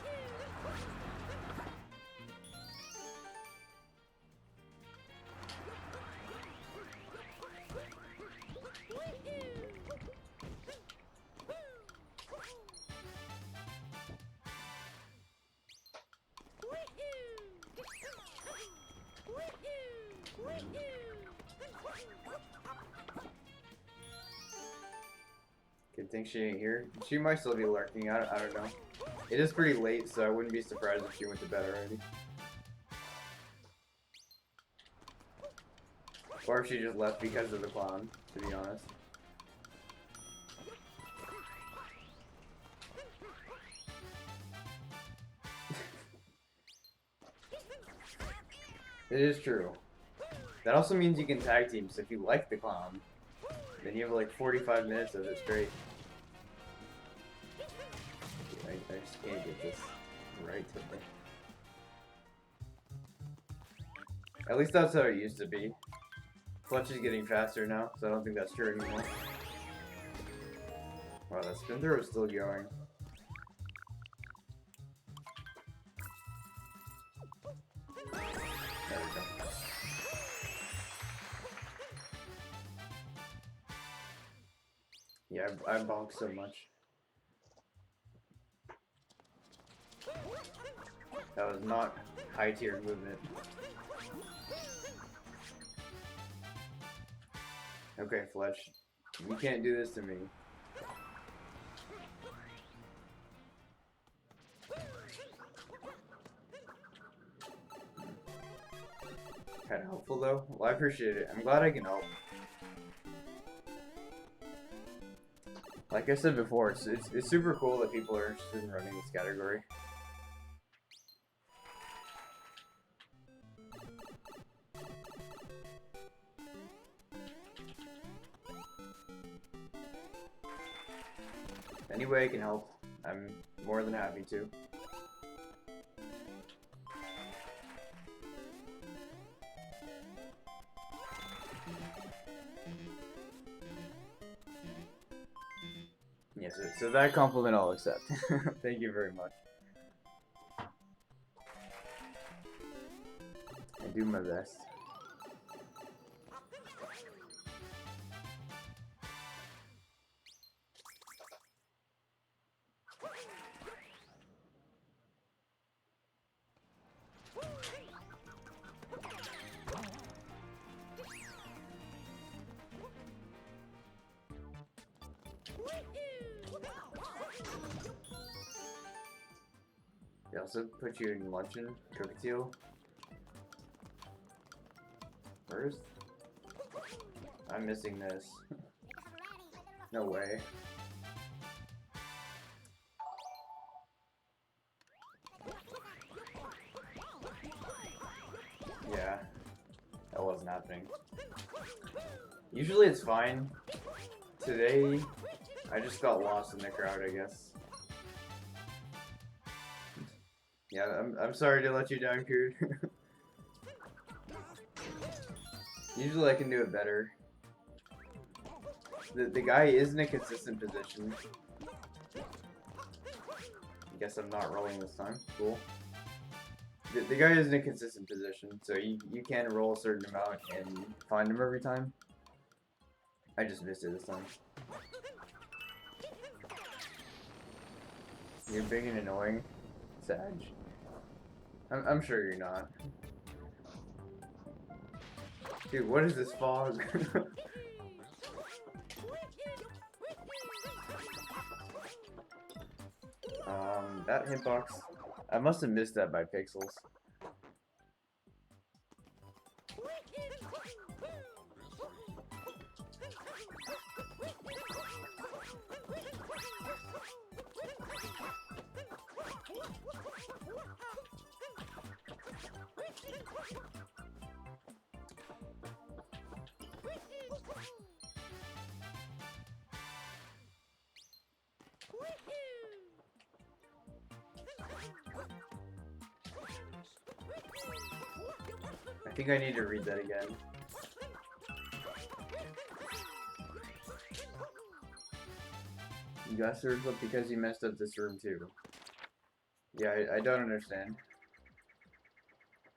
Good thing she ain't here. She might still be lurking. I don't know. It is pretty late, so I wouldn't be surprised if she went to bed already. Or if she just left because of the clown, to be honest. It is true. That also means you can tag team, so if you like the clown, then you have like 45 minutes of it straight. I just can't get this right today. At least that's how it used to be. Fletch is getting faster now, so I don't think that's true anymore. Wow, that spin throw is still going. There we go. Yeah, I bonk so much. That was not high tier movement. Okay, Fletch. You can't do this to me. Kind of helpful though. Well, I appreciate it. I'm glad I can help. Like I said before, it's super cool that people are interested in running this category. Any way I can help, I'm more than happy to. Yes, so that compliment I'll accept. Thank you very much. I do my best. They also put you in luncheon, Cockatiel. First? I'm missing this. No way. Yeah, that wasn't happening. Usually it's fine. Today, I just got lost in the crowd, I guess. Yeah, I'm sorry to let you down, Kurt. Usually I can do it better. The guy is in a consistent position. I guess I'm not rolling this time. Cool. The guy is in a consistent position, so you can roll a certain amount and find him every time. I just missed it this time. You're big and annoying, Sag. I'm sure you're not. Dude, what is this fog? That hitbox, I must have missed that by pixels. I think I need to read that again. You got served up because you messed up this room too. Yeah, I don't understand.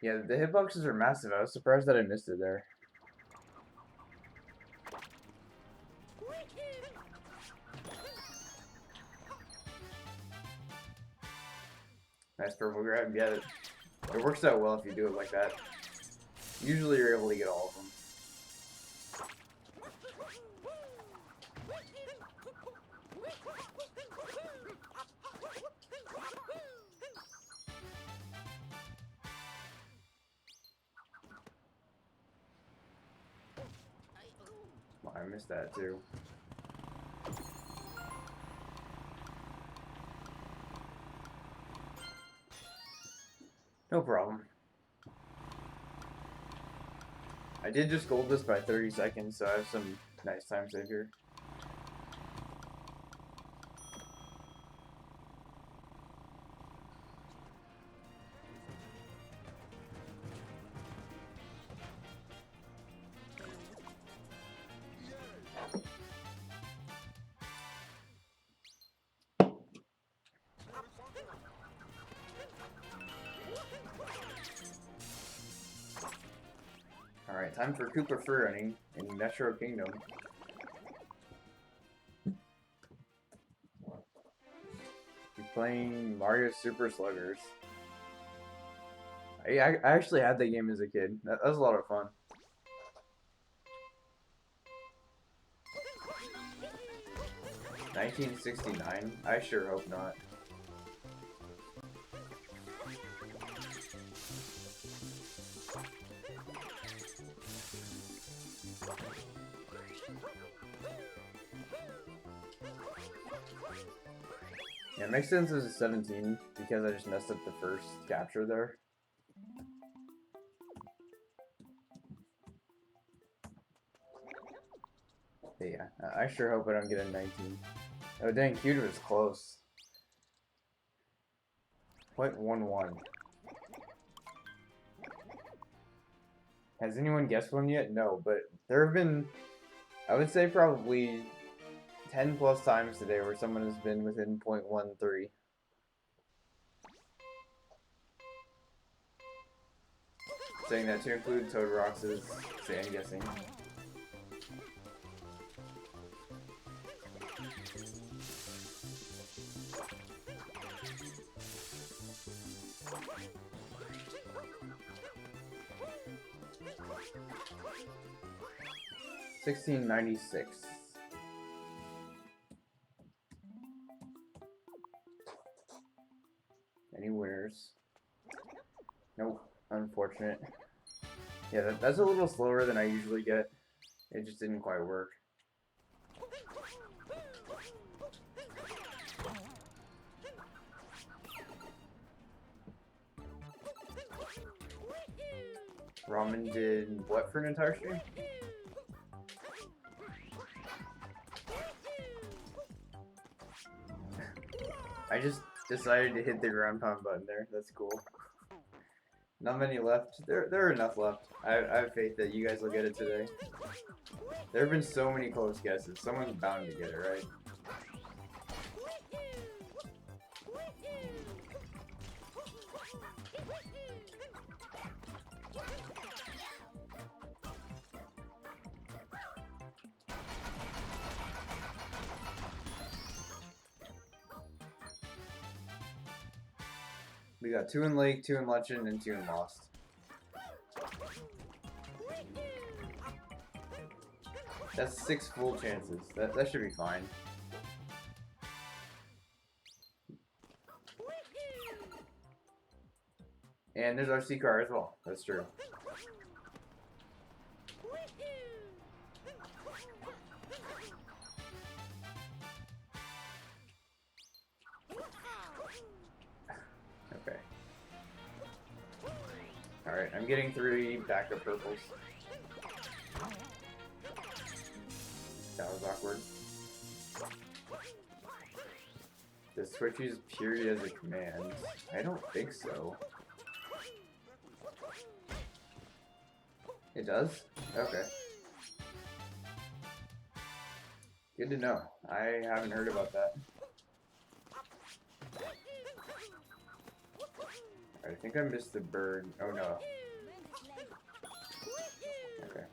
Yeah, the hitboxes are massive. I was surprised that I missed it there. Nice purple grab. Yeah, it works out well if you do it like that. Usually you're able to get all of them. Well, I missed that too. No problem. I did just gold this by 30 seconds, so I have some nice time save here. Alright, time for Koopa Fur Running in Metro Kingdom. We're playing Mario Super Sluggers. I actually had that game as a kid. That was a lot of fun. $1969? I sure hope not. Yeah, it makes sense as a 17 because I just messed up the first capture there. But yeah, I sure hope I don't get a 19. Oh dang, Cuda was close. 0.11. Has anyone guessed one yet? No, but there have been, I would say probably 10 plus times today where someone has been within 0.13. Saying that to include Toad Rocks is sand guessing. $16.96. Any winners? Nope. Unfortunate. Yeah, that's a little slower than I usually get. It just didn't quite work. Ramen did what for an entire stream? I just decided to hit the ground pound button there. That's cool. Not many left. There are enough left. I have faith that you guys will get it today. There have been so many close guesses. Someone's bound to get it right. We got 2 in Lake, 2 in Legend, and 2 in Lost. That's 6 full chances. That should be fine. And there's RC car as well. That's true. Okay. Alright, I'm getting 3 backup purples. That was awkward. Does Switch use period as a command? I don't think so. It does? Okay. Good to know. I haven't heard about that. I think I missed the bird. Oh no. Okay.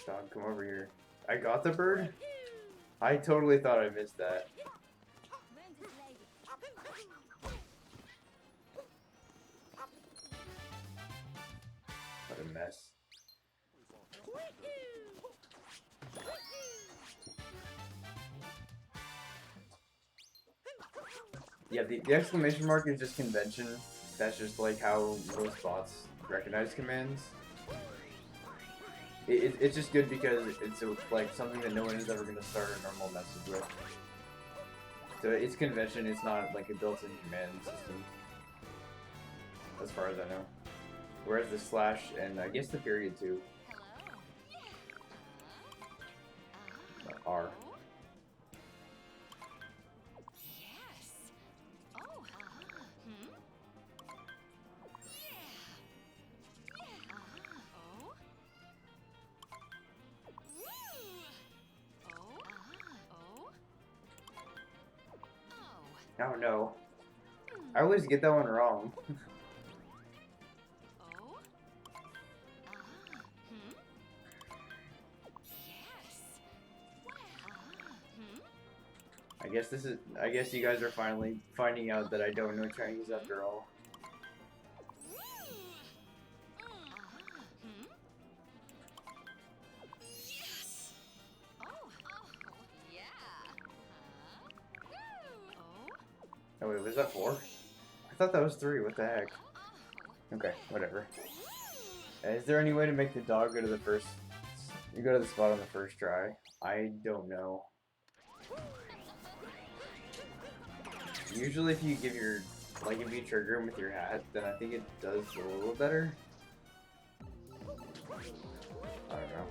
Dog, come over here. I got the bird? I totally thought I missed that. What a mess. Yeah, the exclamation mark is just convention. That's just like how most bots recognize commands. It's just good because it's like something that no one is ever going to start a normal message with. So it's convention, it's not like a built-in command system. As far as I know. Whereas the slash and I guess the period too. R. Oh no. I always get that one wrong. I guess you guys are finally finding out that I don't know Chinese after all. Oh wait, was that 4? I thought that was 3, what the heck? Okay, whatever. Is there any way to make the dog go to the first... You go to the spot on the first try? I don't know. Usually if you give your... Like if you trigger him with your hat, then I think it does a little better. I don't know.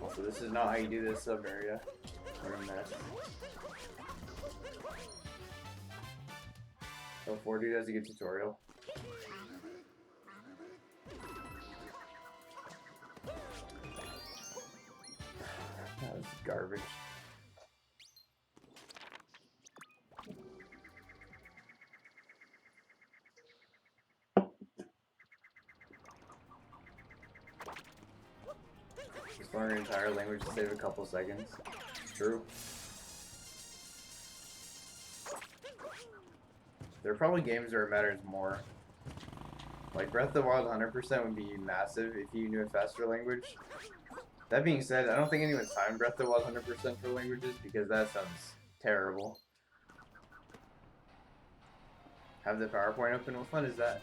Also, this is not how you do this sub area. What a mess. Oh, 4 dude has a good tutorial. That was garbage. Just learn an entire language to save a couple seconds. True. There are probably games where it matters more. Like Breath of the Wild 100% would be massive if you knew a faster language. That being said, I don't think anyone's timed Breath of the Wild 100% for languages because that sounds terrible. Have the PowerPoint open? What fun is that?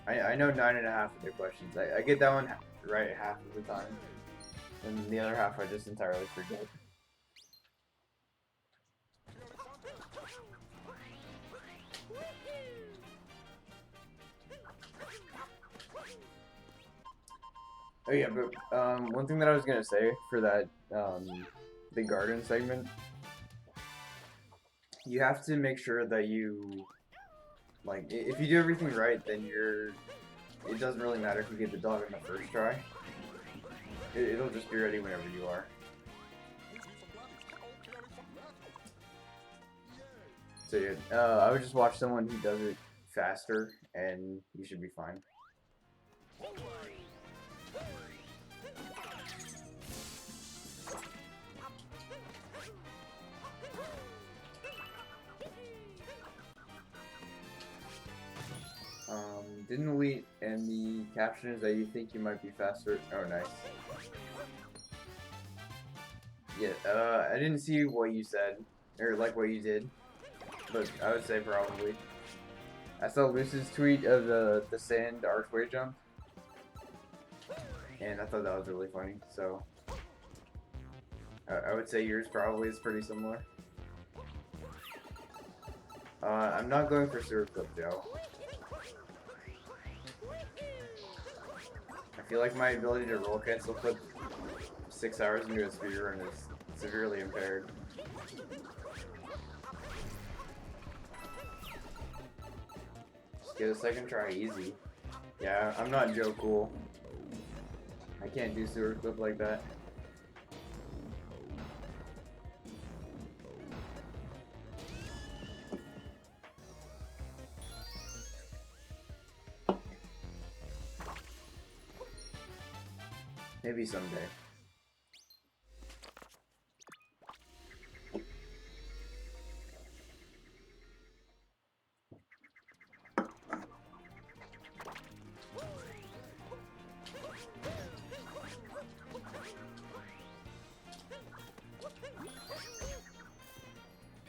I know 9.5 of the questions. I get that one right half of the time. And the other half I just entirely forget. Oh yeah, but one thing that I was gonna say for that the garden segment, you have to make sure that you like if you do everything right, then it doesn't really matter if you get the dog in the first try. It'll just be ready whenever you are. So yeah, I would just watch someone who does it faster, and you should be fine. didn't delete, and the caption is that you think you might be faster. Oh, nice. Yeah, I didn't see what you said, or like what you did, but I would say probably. I saw Luce's tweet of the sand archway jump, and I thought that was really funny, so I would say yours probably is pretty similar. I'm not going for Sewer Clip, Joe. I feel like my ability to roll cancel clip 6 hours into a speedrun is severely impaired. Just get a second try, easy. Yeah, I'm not Joe Cool. I can't do Sewer Clip like that. Maybe someday.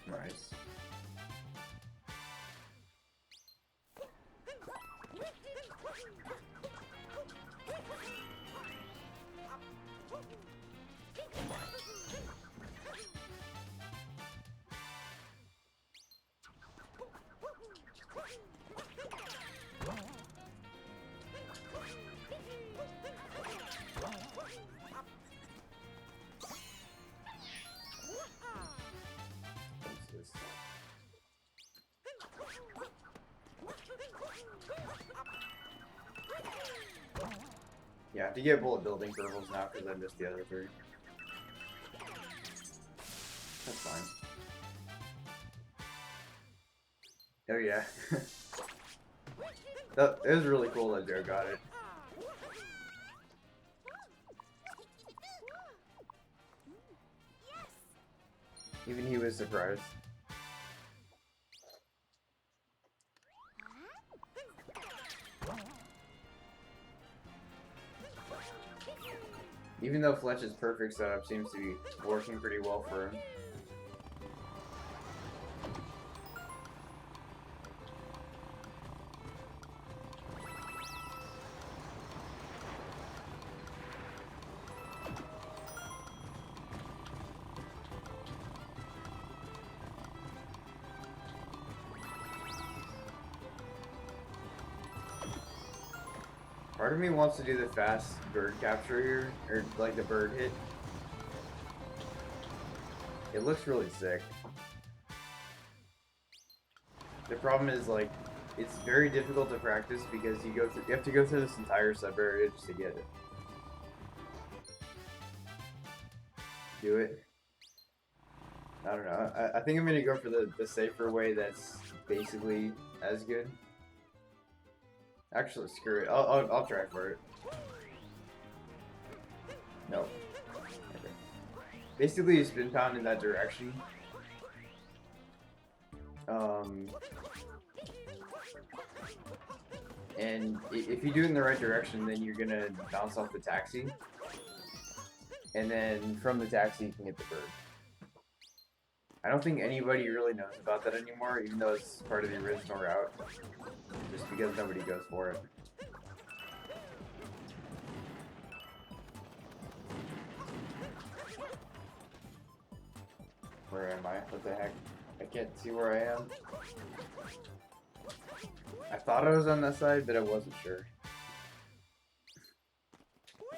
Nice. Yeah, I have to get bullet building purples now because I missed the other 3. That's fine. Oh yeah. It was really cool that Joe got it. Even he was surprised. Even though Fletch's perfect setup seems to be working pretty well for him. Part of me wants to do the fast bird capture here, or like the bird hit. It looks really sick. The problem is like, it's very difficult to practice because you have to go through this entire sub area just to get it. Do it. I don't know. I think I'm gonna go for the safer way that's basically as good. Actually, screw it. I'll try for it. No. Okay. Basically, you spin pound in that direction. And if you do it in the right direction, then you're gonna bounce off the taxi. And then from the taxi, you can hit the bird. I don't think anybody really knows about that anymore, even though it's part of the original route. Just because nobody goes for it. Where am I? What the heck? I can't see where I am. I thought I was on that side, but I wasn't sure.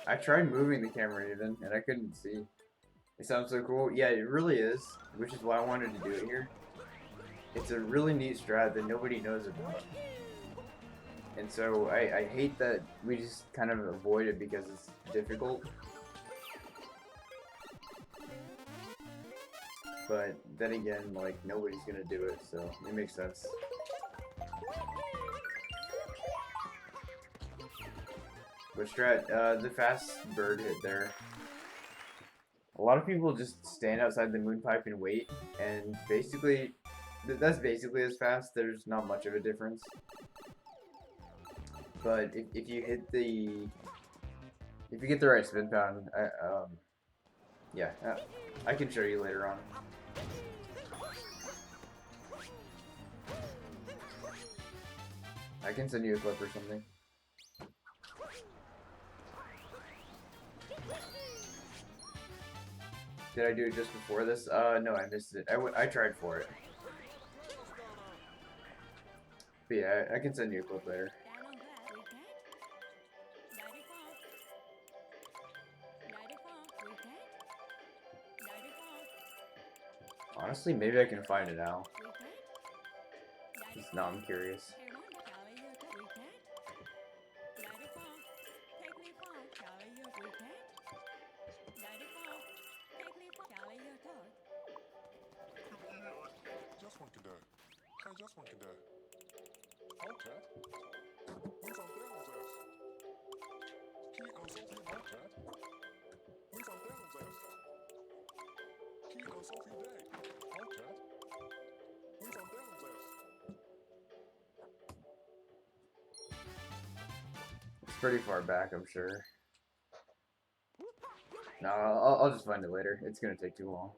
I tried moving the camera even, and I couldn't see. It sounds so cool. Yeah, it really is, which is why I wanted to do it here. It's a really neat strat that nobody knows about. And so I hate that we just kind of avoid it because it's difficult. But then again, like, nobody's gonna do it, so it makes sense. But strat, the fast bird hit there. A lot of people just stand outside the moon pipe and wait, and basically, that's basically as fast. There's not much of a difference. but if you hit the if you get the right spin pattern, yeah, I can show you later on. I can send you a clip or something. Did I do it just before this? No, I missed it. I tried for it. But yeah, I can send you a clip later. Honestly, maybe I can find it now. Just now I'm curious. It's pretty far back, I'm sure. No, I'll just find it later. It's gonna take too long.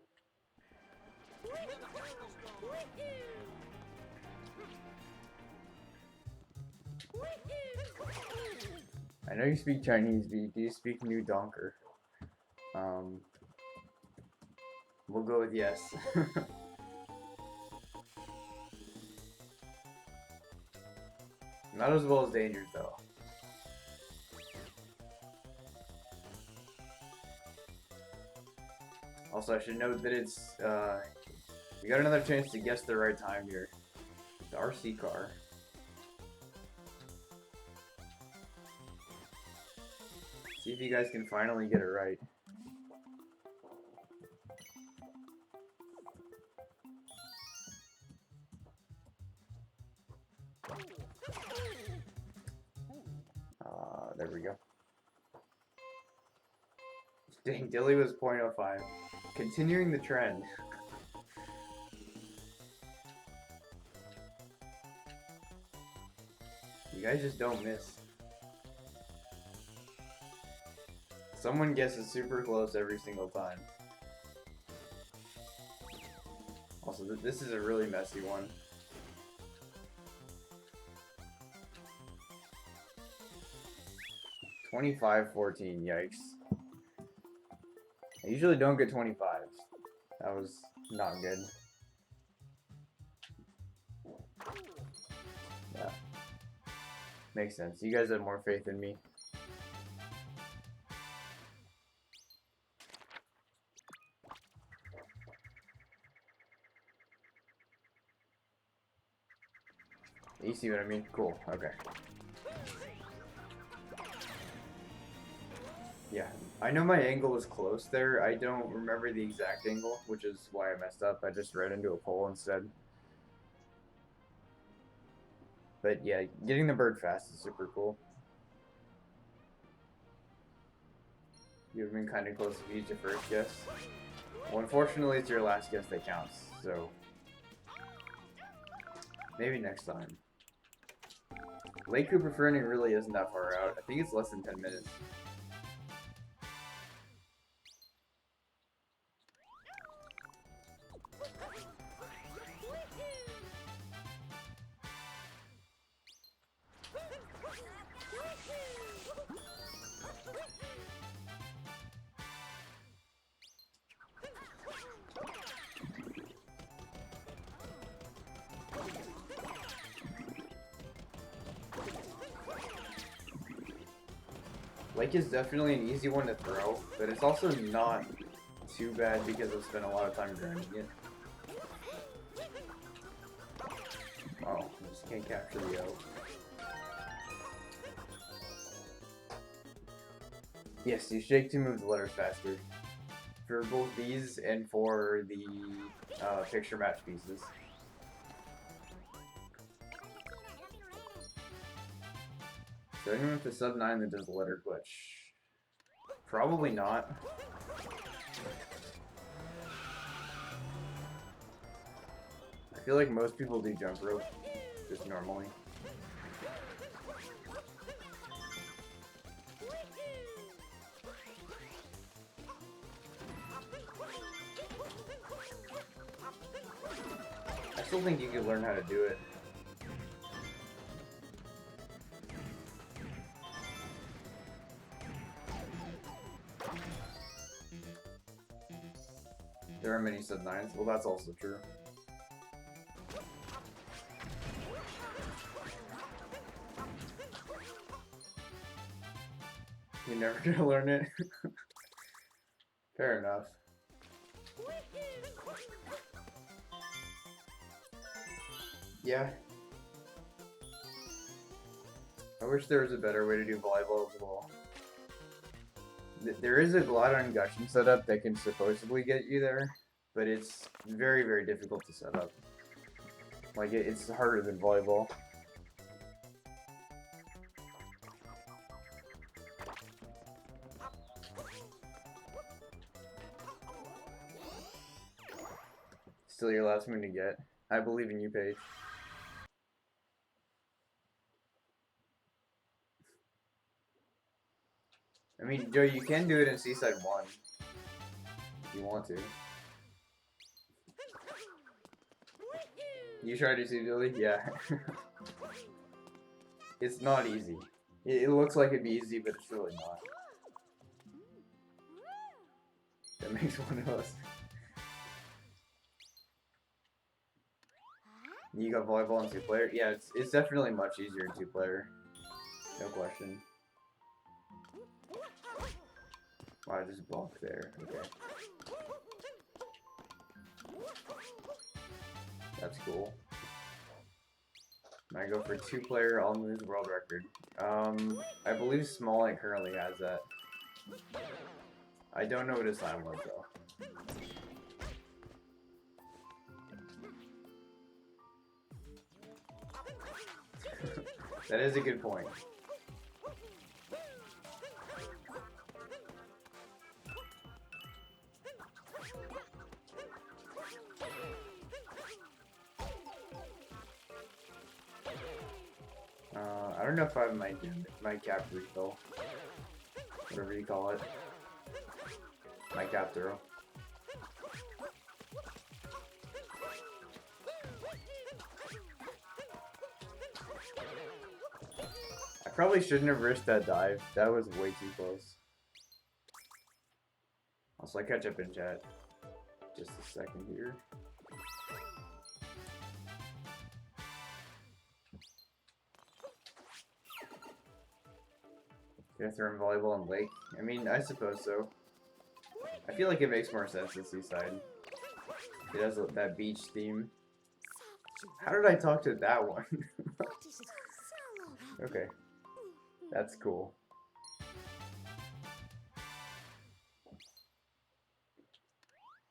I know you speak Chinese, but do you speak New Donker? We'll go with yes. Not as well as Dangers, though. Also, I should note that it's, you got another chance to guess the right time here. The RC car. See if you guys can finally get it right. There we go. Dang, Dilly was 0.05. Continuing the trend. You guys just don't miss. Someone guesses super close every single time. Also, this is a really messy one. $25.14, yikes. I usually don't get 25s. That was not good. Yeah. Makes sense. You guys have more faith in me. You see what I mean? Cool. Okay. Yeah, I know my angle was close there. I don't remember the exact angle, which is why I messed up. I just ran into a pole instead. But yeah, getting the bird fast is super cool. You've been kind of close if you used your first guess. Well, unfortunately, it's your last guess that counts, so maybe next time. Lake Cooper Fernie really isn't that far out. I think it's less than 10 minutes. Lake is definitely an easy one to throw, but it's also not too bad because I've spent a lot of time grinding it. Oh, I just can't capture the O. Yes, you shake to move the letters faster. For both these and for the picture match pieces. So anyone with the sub 9 that does the letter glitch? Probably not. I feel like most people do jump rope, just normally. still think you could learn how to do it. There are many sub-9s. Well, that's also true. You're never gonna learn it? Fair enough. Yeah. I wish there was a better way to do volleyball as well. There is a Glidon Gushing setup that can supposedly get you there, but it's very, very difficult to set up. Like, it's harder than volleyball. Still your last one to get. I believe in you, Paige. I mean, Joe, you can do it in Seaside 1. If you want to. You tried to see Dilly? Yeah. It's not easy. It looks like it'd be easy, but it's really not. That makes one of us. You got volleyball in 2-player? Yeah, it's definitely much easier in 2-player. No question. Wow, I just blocked there. Okay. That's cool. I go for 2-player, I'll lose world record. I believe Smalling currently has that. I don't know what his time was though. That is a good point. I don't know if I have my cap refill. Whatever you call it. My cap throw. I probably shouldn't have risked that dive. That was way too close. Also, I catch up in chat. Just a second here. Gonna throw in volleyball and lake? I mean, I suppose so. I feel like it makes more sense in Seaside. It has that beach theme. How did I talk to that one? Okay. That's cool.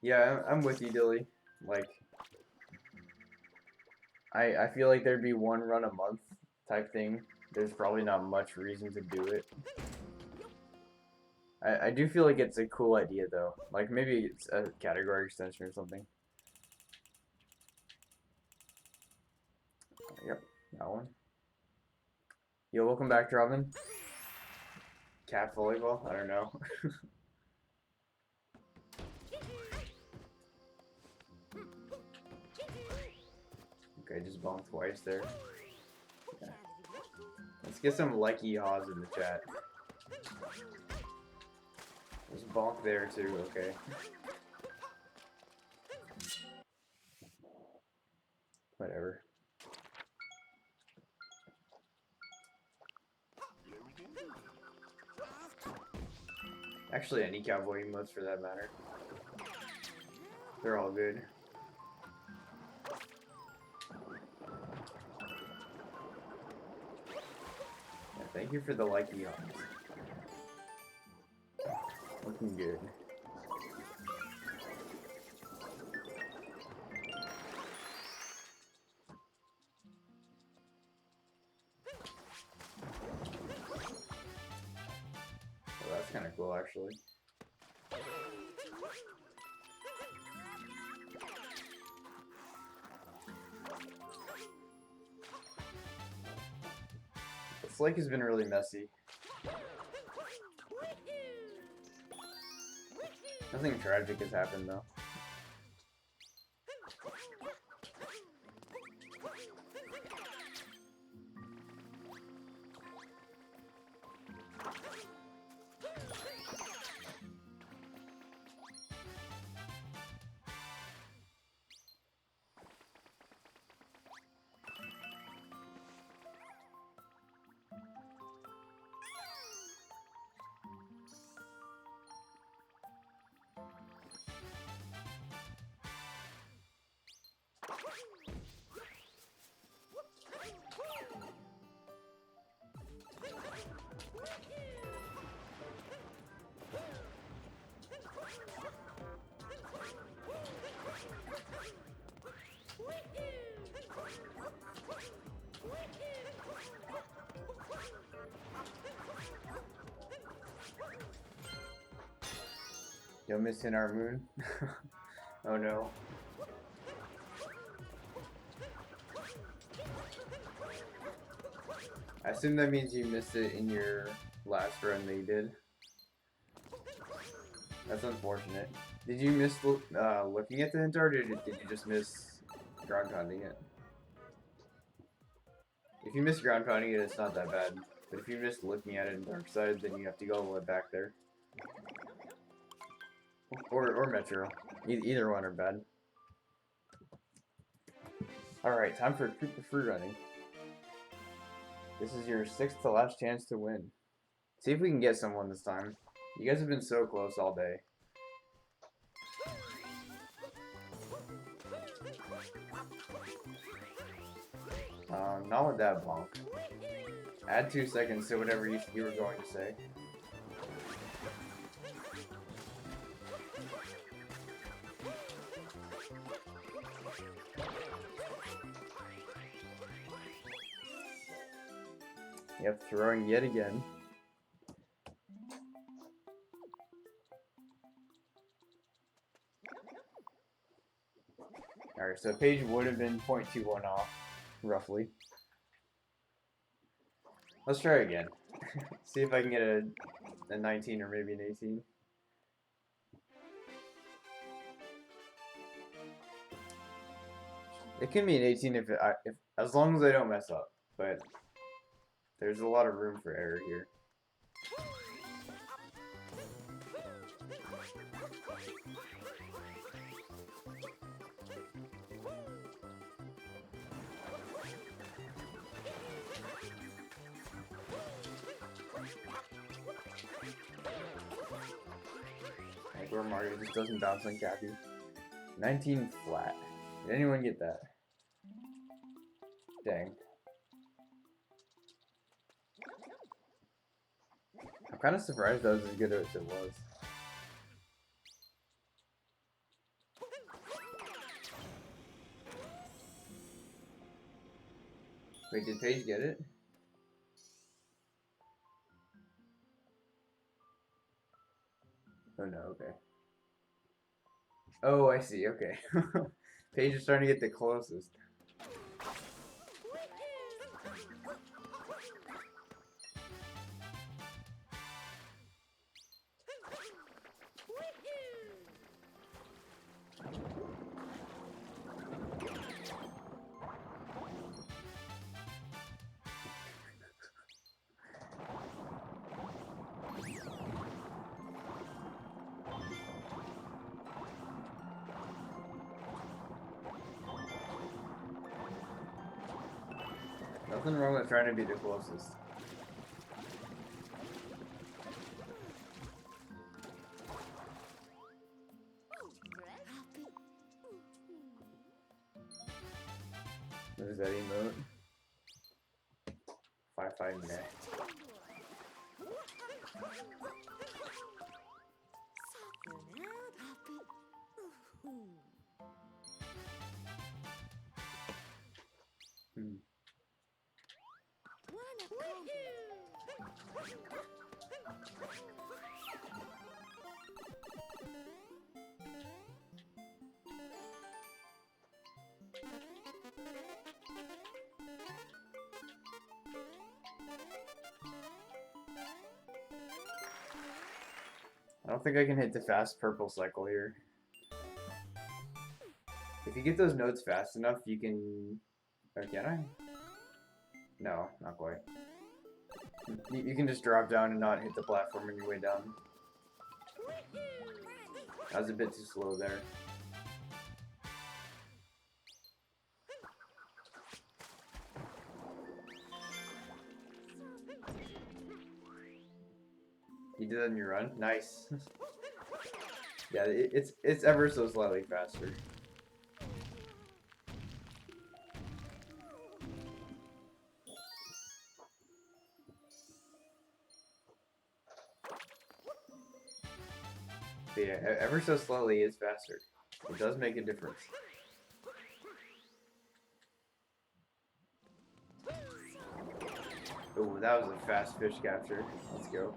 Yeah, I'm with you, Dilly. Like, I feel like there'd be one run a month type thing. There's probably not much reason to do it. I do feel like it's a cool idea though. Like maybe it's a category extension or something. Yep, that one. Yo, welcome back, Robin. Cat volleyball? I don't know. Okay, just bonk twice there. Yeah. Let's get some likey haws in the chat. There's bonk there too, okay. Whatever. Actually, any cowboy emotes for that matter. They're all good. Yeah, thank you for the likey haws. Looking good. Oh, that's kind of cool, actually. This lake has been really messy. Nothing tragic has happened though. You're missing our moon. Oh no. I assume that means you missed it in your last run that you did. That's unfortunate. Did you miss looking at the hint, or did you just miss ground pounding it? If you miss ground pounding it, it's not that bad. But if you miss looking at it in Dark Side, then you have to go all the way back there. Or Metro. Either one are bad. Alright, time for Koopa free running. This is your 6th to last chance to win. See if we can get someone this time. You guys have been so close all day. Not with that bonk. Add 2 seconds to whatever you were going to say. Yep, throwing yet again. Alright, so Paige would have been 0.21 off, roughly. Let's try again. See if I can get a 19 or maybe an 18. It can be an 18 if as long as I don't mess up, but there's a lot of room for error here. Like where Mario just doesn't bounce on Cappy. 19 flat. Did anyone get that? Dang. I'm kind of surprised that was as good as it was. Wait, did Paige get it? Oh no, okay. Oh, I see, okay. Paige is starting to get the closest. Nothing wrong with trying to be the closest. What is that emote? 5-5 net. I don't think I can hit the fast purple cycle here. If you get those notes fast enough, you can... Or can I? No, not quite. You can just drop down and not hit the platform on your way down. I was a bit too slow there. You did that in your run? Nice. Yeah, it's ever so slightly faster. But yeah, ever so slightly is faster. It does make a difference. Oh, that was a fast fish capture. Let's go.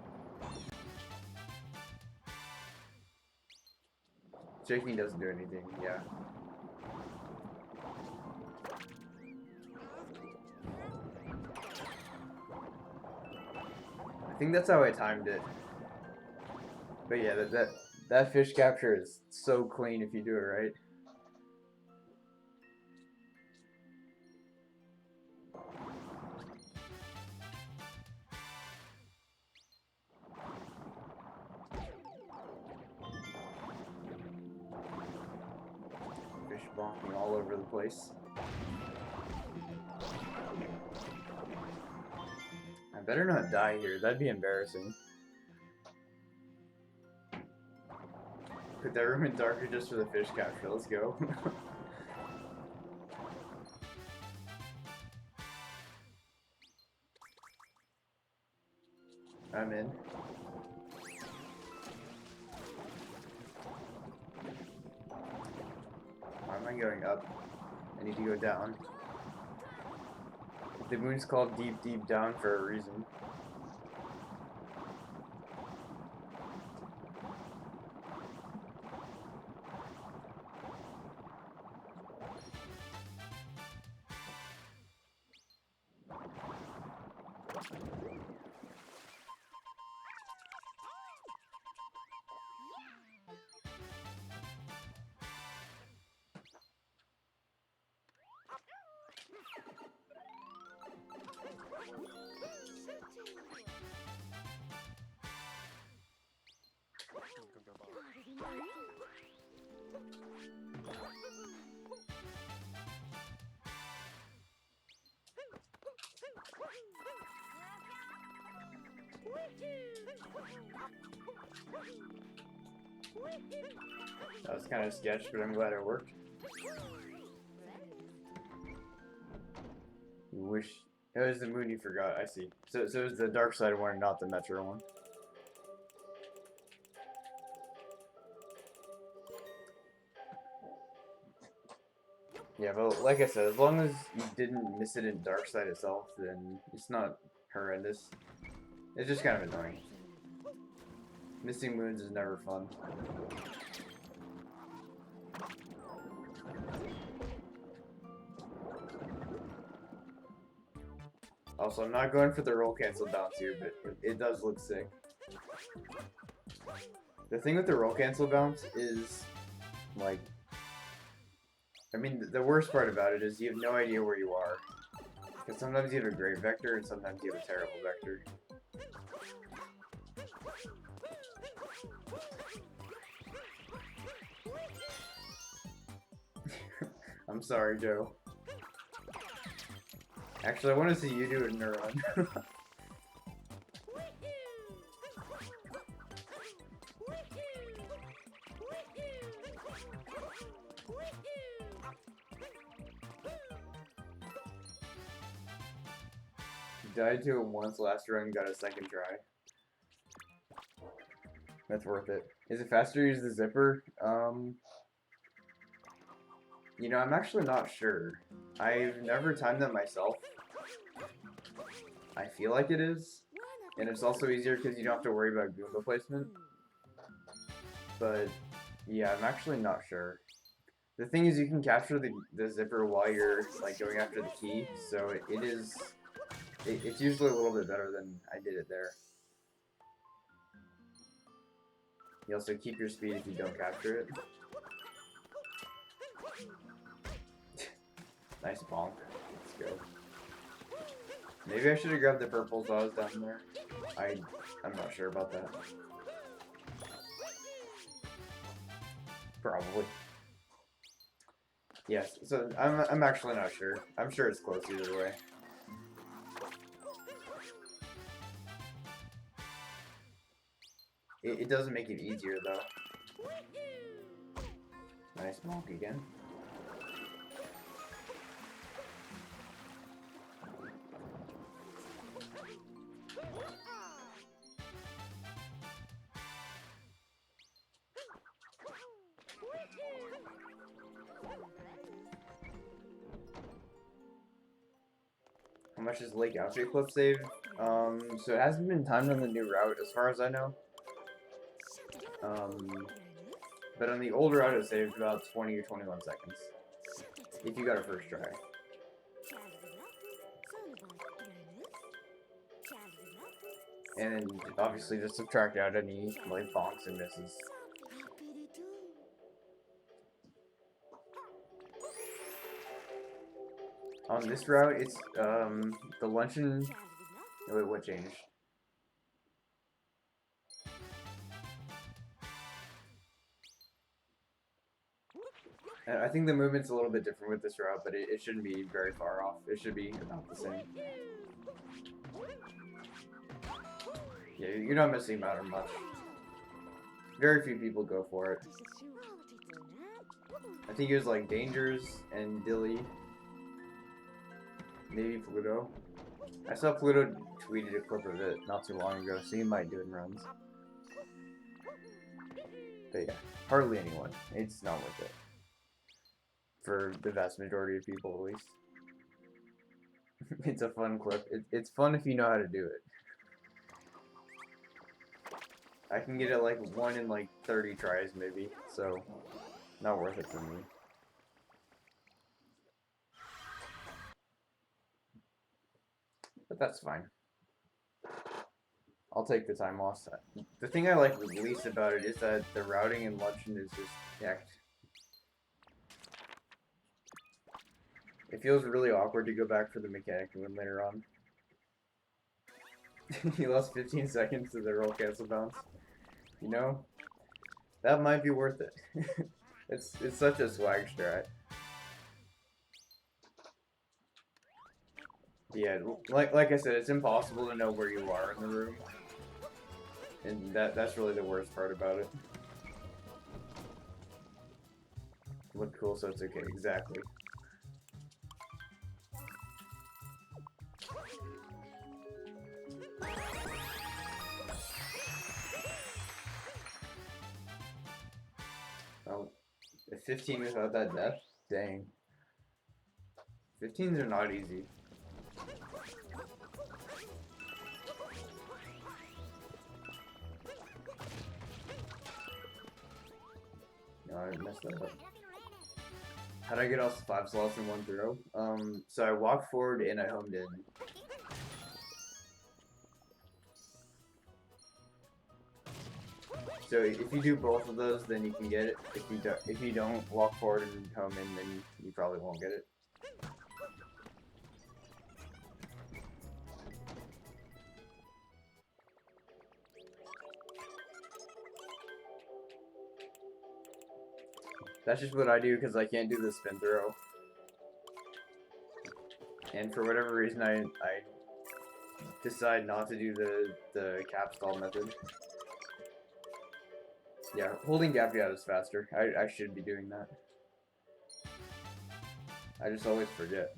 Shaking doesn't do anything, yeah. I think that's how I timed it. But yeah, that fish capture is so clean if you do it right. Fish bonking all over the place. I better not die here, that'd be embarrassing. Put that room in darker just for the fish capture, let's go. I'm in. Why am I going up? I need to go down. The moon's called deep, deep down for a reason. That was kind of sketch, but I'm glad it worked. You wish it was the moon you forgot. I see. So it was the dark side one, not the Metro one. Yeah, but like I said, as long as you didn't miss it in dark side itself, then it's not horrendous. It's just kind of annoying. Missing moons is never fun. Also, I'm not going for the roll cancel bounce here, but it does look sick. The thing with the roll cancel bounce is, like, I mean, the worst part about it is you have no idea where you are. Because sometimes you have a great vector, and sometimes you have a terrible vector. I'm sorry, Joe. Actually, I want to see you do it in a run. Died to it once last run, got a second try. That's worth it. Is it faster to use the zipper? You know, I'm actually not sure. I've never timed that myself. I feel like it is. And it's also easier because you don't have to worry about Goomba placement. But, yeah, I'm actually not sure. The thing is, you can capture the zipper while you're, like, going after the key. So it's usually a little bit better than I did it there. You also keep your speed if you don't capture it. Nice bonk. Let's go. Maybe I should have grabbed the purples while I was down there. I'm not sure about that. Probably. Yes, so I'm actually not sure. I'm sure it's close either way. It doesn't make it easier though. Nice bonk again. How much is Lake Outfit Clip save? So it hasn't been timed on the new route as far as I know. But on the older route, it saves about 20 or 21 seconds. If you got a first try. And then obviously just subtract out any like bonks and misses. On this route, it's the luncheon. Oh, wait, what changed? I think the movement's a little bit different with this route, but it shouldn't be very far off. It should be about the same. Yeah, you're not missing out on much. Very few people go for it. I think it was like Dangers and Dilly. Maybe Pluto. I saw Pluto tweeted a clip of it not too long ago, so he might do it in runs. But yeah, hardly anyone. It's not worth it. For the vast majority of people, at least. It's a fun clip. It's fun if you know how to do it. I can get it like 1 in like 30 tries maybe, so not worth it for me. But that's fine. I'll take the time lost. The thing I like least about it is that the routing in Luncheon is just hecked. It feels really awkward to go back for the mechanic win later on. He lost 15 seconds to the roll cancel bounce. You know, that might be worth it. It's such a swag strat. Yeah, like I said, it's impossible to know where you are in the room, and that's really the worst part about it. Look cool, so it's okay. Exactly. Oh, 15 without that death? Dang. 15s are not easy. No, I messed that up. How'd I get all 5 slots in one throw? So I walked forward and I homed in. So if you do both of those, then you can get it. If you don't walk forward and home in, then you probably won't get it. That's just what I do because I can't do the spin throw. And for whatever reason, I decide not to do the cap stall method. Yeah, holding gap out is faster. I should be doing that. I just always forget.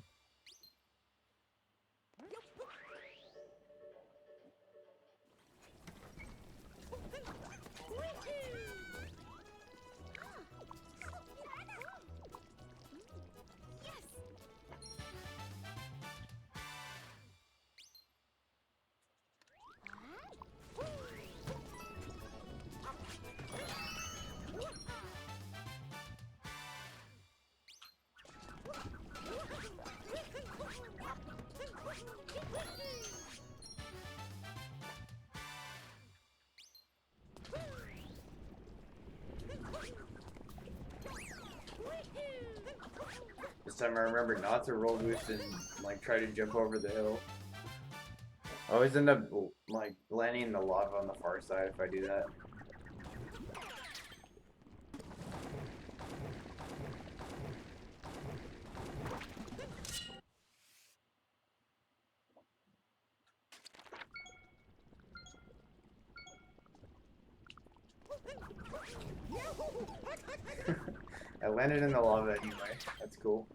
This time I remember not to roll boost and like try to jump over the hill. I always end up like landing in the lava on the far side if I do that. I landed in the lava anyway. That's cool.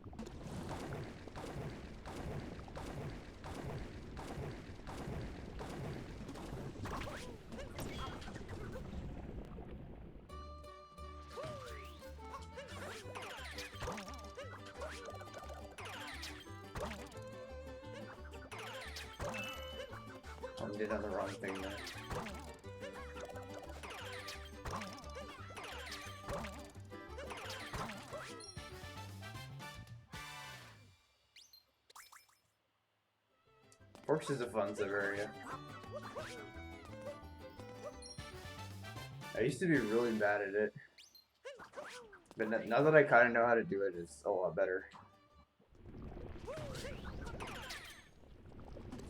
I did on the wrong thing there. Forks is a fun sub area. I used to be really bad at it, but now that I kind of know how to do it, it's a lot better.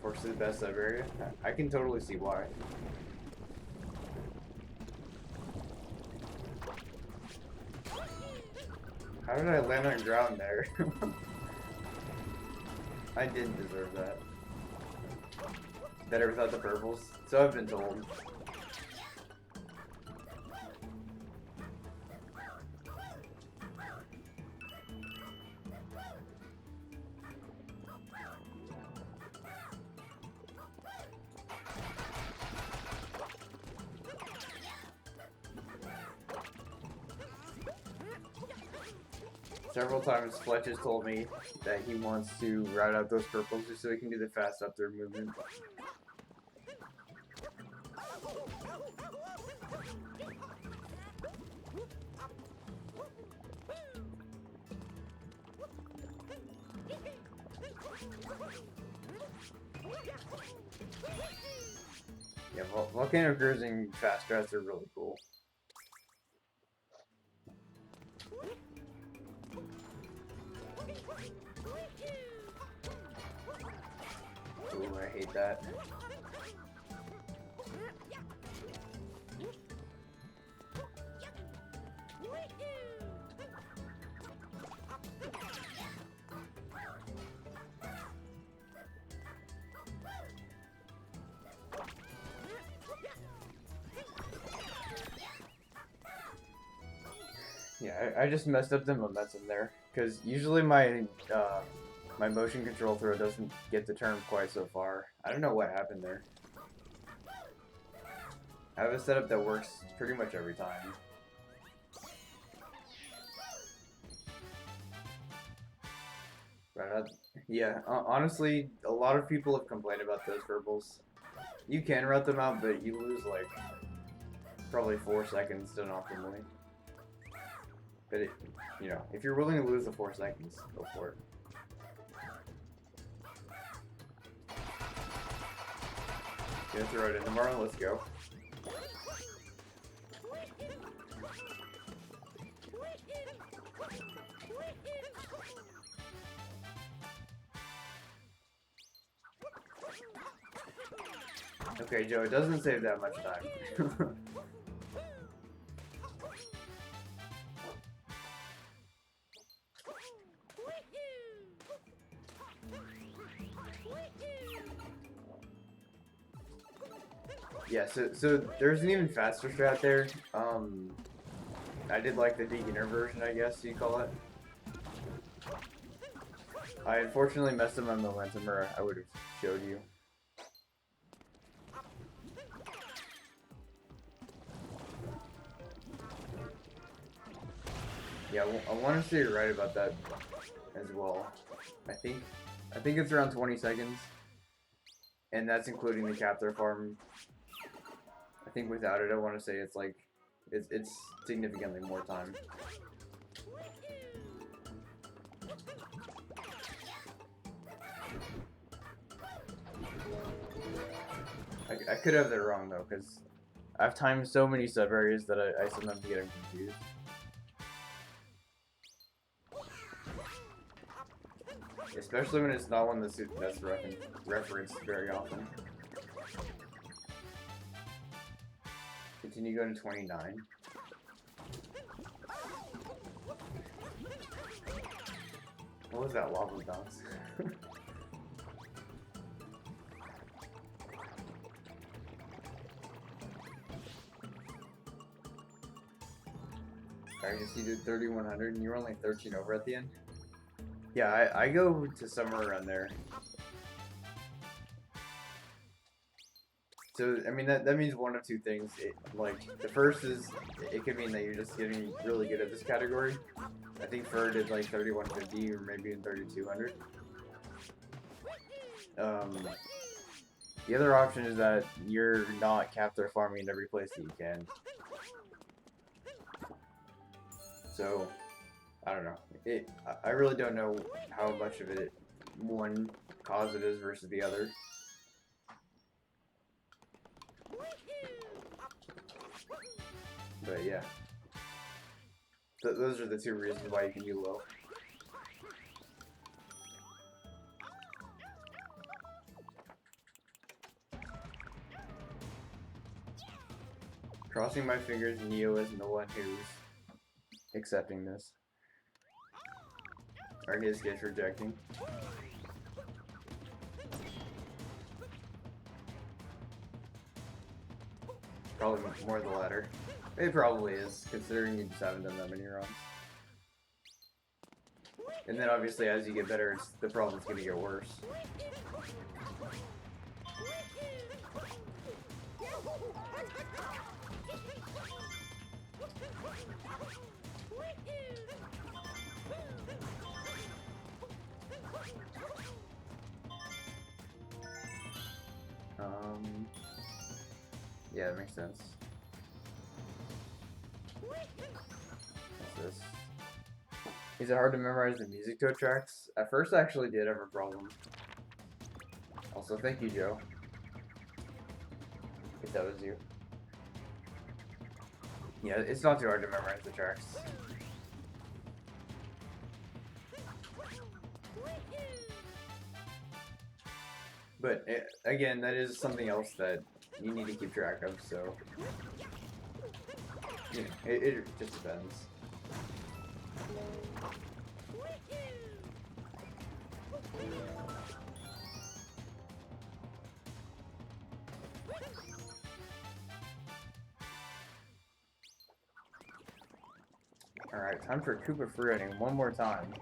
Forks is the best sub area. I can totally see why. How did I land on ground there? I didn't deserve that. Better without the purples. So I've been told. Several times Fletch has told me that he wants to ride out those purples just so he can do the fast up throw movement. Yeah, Volcano Cruising fast strats are really cool. Ooh, I hate that. Yeah, I just messed up the momentum there, because usually my my motion control throw doesn't get to turn quite so far. I don't know what happened there. I have a setup that works pretty much every time. Right, yeah, honestly, a lot of people have complained about those purples. You can route them out, but you lose like probably 4 seconds done optimally. But it, you know, if you're willing to lose the 4 seconds, go for it. Gonna throw it in tomorrow. Let's go. Okay, Joe, it doesn't save that much time. Yeah, so there's an even faster strat there. I did like the beginner version, I guess you call it. I unfortunately messed up my momentum, or I would have showed you. Yeah, I want to say you're right about that as well. I think it's around 20 seconds, and that's including the capture farm. I think without it, I want to say it's like it's significantly more time. I could have that wrong though, because I've timed so many sub areas that I sometimes get confused. Especially when it's not one that's referenced very often. Continue going to 29. What was that lava bounce? I guess you did 3100 and you were only 13 over at the end? Yeah, I go to somewhere around there. So, I mean, that means one of two things. Like, the first is, it could mean that you're just getting really good at this category. I think Fur did like 3150 or maybe even 3200. The other option is that you're not capture farming in every place that you can. So, I don't know. I really don't know how much of it one cause it is versus the other. But yeah, those are the two reasons why you can do low. Crossing my fingers, Neo isn't the one who's accepting this. Or his gets rejecting. Probably more the latter. It probably is, considering you just haven't done that many runs. And then obviously as you get better, the problem's gonna get worse. Yeah, that makes sense. What's this? Is it hard to memorize the music to tracks? At first I actually did have a problem. Also, thank you, Joe. If that was you. Yeah, it's not too hard to memorize the tracks. But, again, that is something else that you need to keep track of, so... You know, it just depends. Alright, time for Koopa Freeriding one more time.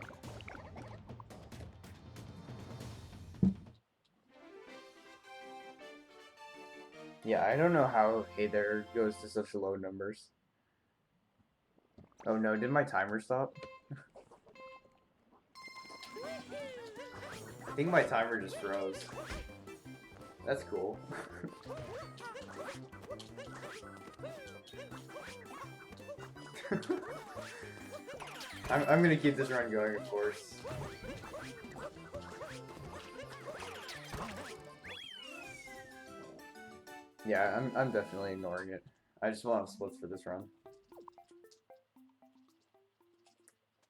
Yeah, I don't know how Hey There goes to such low numbers. Oh no, did my timer stop? I think my timer just froze. That's cool. I'm gonna keep this run going, of course. Yeah, I'm definitely ignoring it. I just want splits for this run.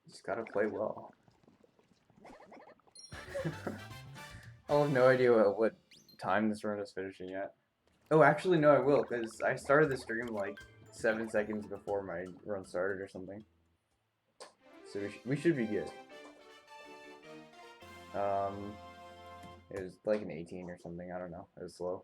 Just gotta play well. I'll have no idea what time this run is finishing yet. Oh, actually, no, I will, because I started the stream like 7 seconds before my run started or something. So we should be good. It was like an 18 or something, I don't know. It was slow.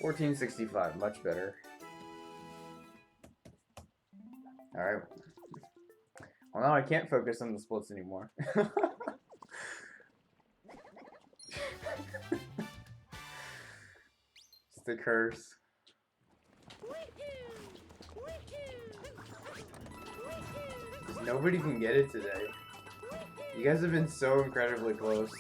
$14.65, much better. Alright. Well, now I can't focus on the splits anymore. It's a curse. Nobody can get it today. You guys have been so incredibly close.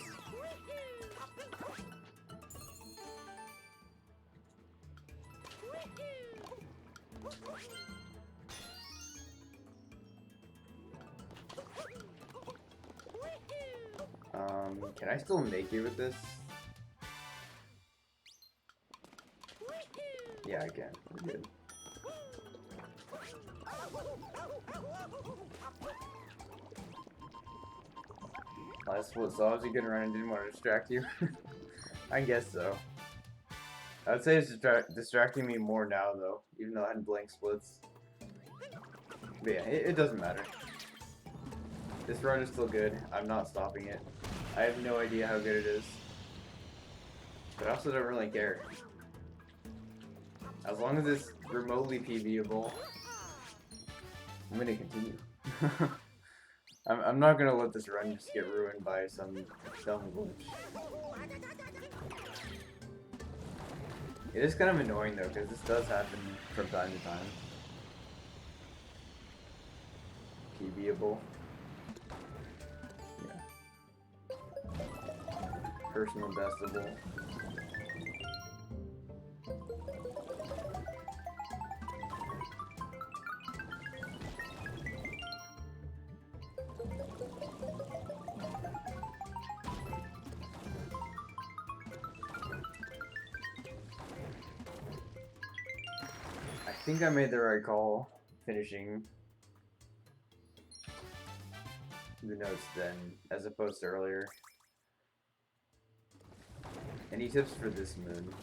Can I still make it with this? Yeah, I can. We're good. Last split, so obviously good run and didn't want to distract you. I guess so. I would say it's distracting me more now, though, even though I hadn't blank splits. But yeah, it doesn't matter. This run is still good. I'm not stopping it. I have no idea how good it is. But I also don't really care. As long as it's remotely PBable, I'm gonna continue. I'm not gonna let this run just get ruined by some dumb glitch. It is kind of annoying though, because this does happen from time to time. PBable. Yeah. Personal bestable. think I made the right call finishing the notes then, as opposed to earlier. Any tips for this moon?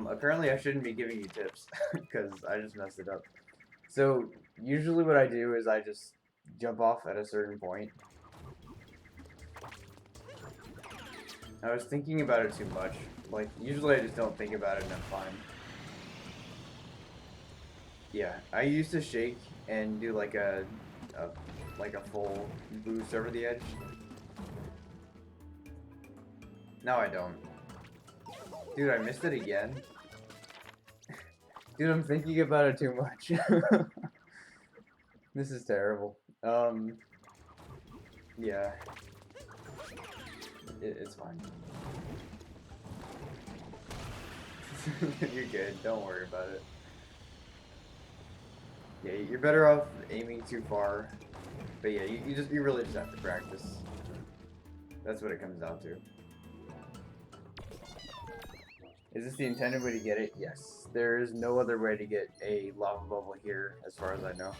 Apparently I shouldn't be giving you tips, because I just messed it up. So, usually what I do is I just jump off at a certain point. I was thinking about it too much. Like, usually I just don't think about it and I'm fine. Yeah, I used to shake and do like a full boost over the edge. No, I don't. Dude, I missed it again. Dude, I'm thinking about it too much. This is terrible. Yeah. It's fine. You're good. Don't worry about it. Yeah, you're better off aiming too far. But yeah, you really just have to practice. That's what it comes down to. Is this the intended way to get it? Yes. There is no other way to get a lava bubble here, as far as I know.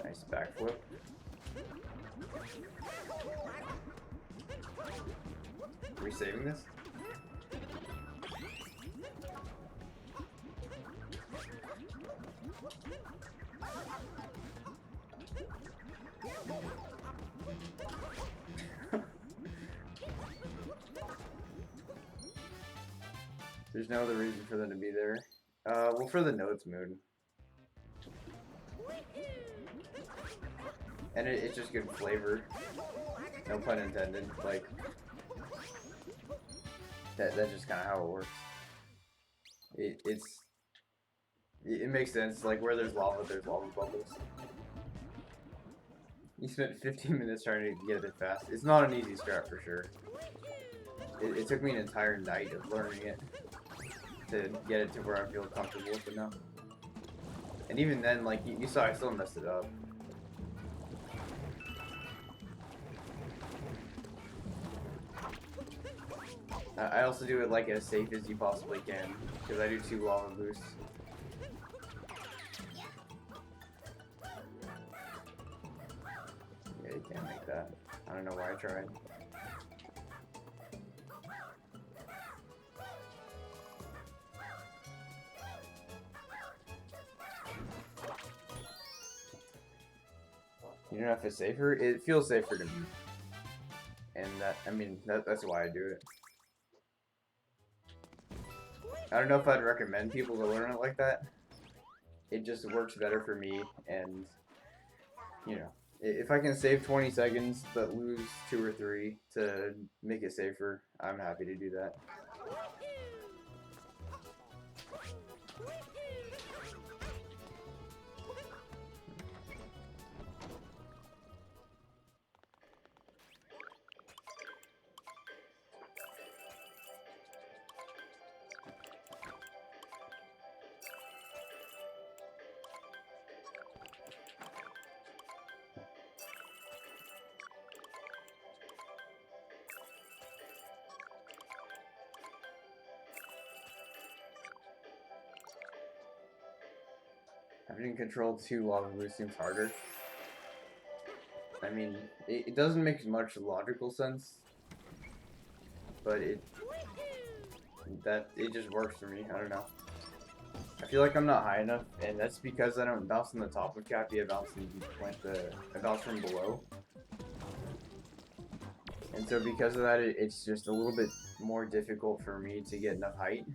Nice backflip. Are we saving this? There's no other reason for them to be there. Well, for the notes mood. And it's just good flavor. No pun intended. Like, that's just kind of how it works. It makes sense. Like, where there's lava bubbles. You spent 15 minutes trying to get it fast. It's not an easy strat for sure. It took me an entire night of learning it to get it to where I feel comfortable with it now. And even then, like, you saw I still messed it up. I also do it like as safe as you possibly can, because I do 2 lava boosts. Yeah, you can't make that. I don't know why I tried. You know if it's safer? It feels safer to me. And that's why I do it. I don't know if I'd recommend people to learn it like that. It just works better for me, and, you know, if I can save 20 seconds but lose 2 or 3 to make it safer, I'm happy to do that. Having control 2 lava boosts seems harder. I mean, it doesn't make much logical sense, but it just works for me. I don't know. I feel like I'm not high enough, and that's because I don't bounce on the top of Cappy. I bounce from below. And so because of that, it's just a little bit more difficult for me to get enough height.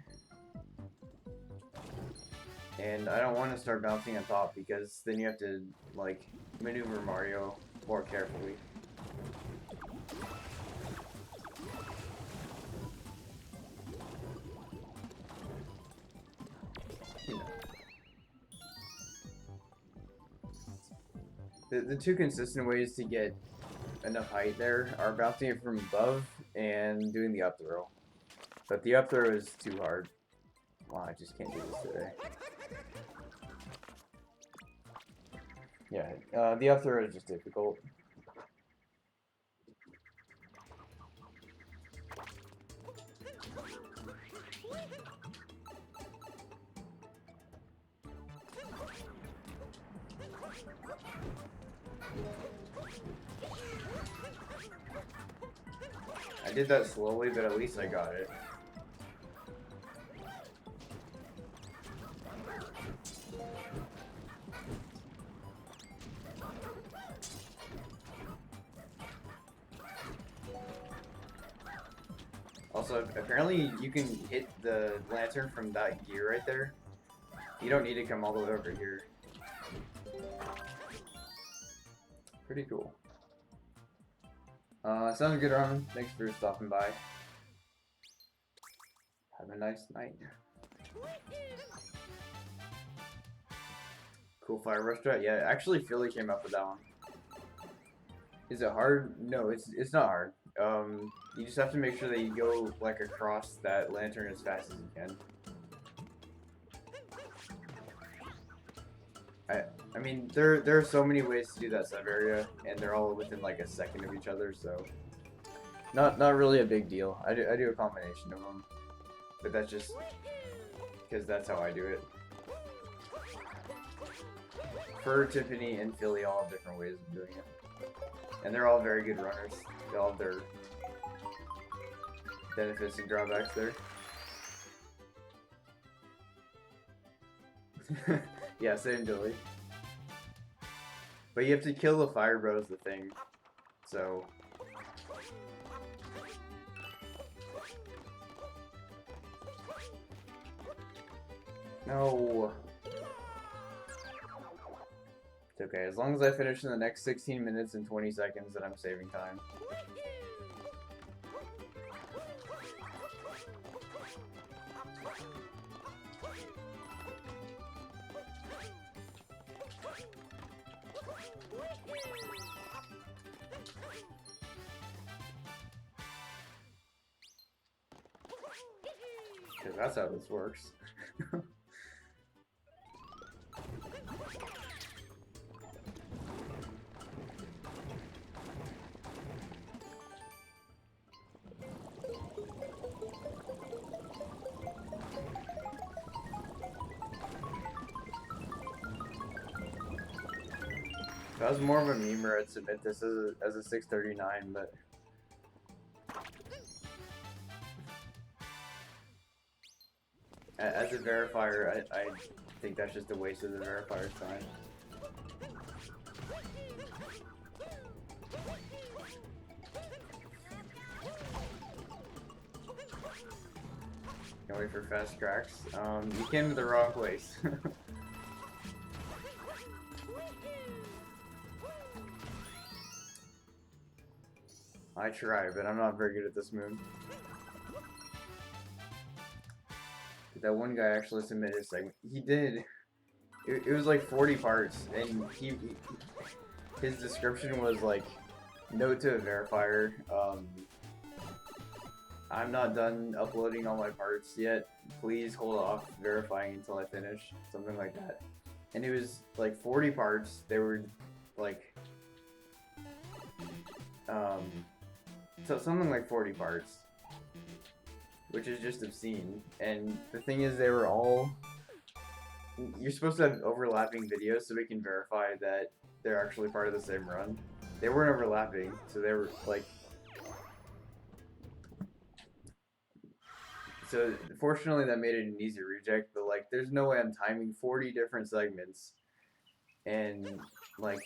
And I don't want to start bouncing on top, because then you have to, like, maneuver Mario more carefully. You know. The 2 consistent ways to get enough height there are bouncing it from above and doing the up throw. But the up throw is too hard. Wow, I just can't do this today. Yeah, the up throw is just difficult. I did that slowly, but at least I got it. Also, apparently you can hit the lantern from that gear right there. You don't need to come all the way over here. Pretty cool. Sounds good, Ramen. Thanks for stopping by. Have a nice night. Cool fire rush strat. Yeah, actually, Philly came up with that one. Is it hard? No, it's not hard. You just have to make sure that you go like across that lantern as fast as you can. I mean, there are so many ways to do that sub area, and they're all within like a second of each other, so not really a big deal. I do a combination of them, but that's just because that's how I do it. Fur, Tiffany, and Philly all have different ways of doing it, and they're all very good runners. They all have their benefits and drawbacks there. Yeah, same Dilly. But you have to kill the fire bro is the thing. So no. It's okay, as long as I finish in the next 16 minutes and 20 seconds, then I'm saving time. Because that's how this works. If I was more of a memer, I'd submit this as a 639, but as a verifier, I think that's just a waste of the verifier's time. Can't wait for fast cracks. You came to the wrong place. I try, but I'm not very good at this move. That one guy actually submitted a segment. He did. It was like 40 parts, and his description was like, note to a verifier, I'm not done uploading all my parts yet. Please hold off verifying until I finish. Something like that. And it was like 40 parts. They were like, so something like 40 parts. Which is just obscene. And the thing is, they were all... You're supposed to have overlapping videos so we can verify that they're actually part of the same run. They weren't overlapping, so they were like... So, fortunately that made it an easy reject, but like, there's no way I'm timing 40 different segments and like,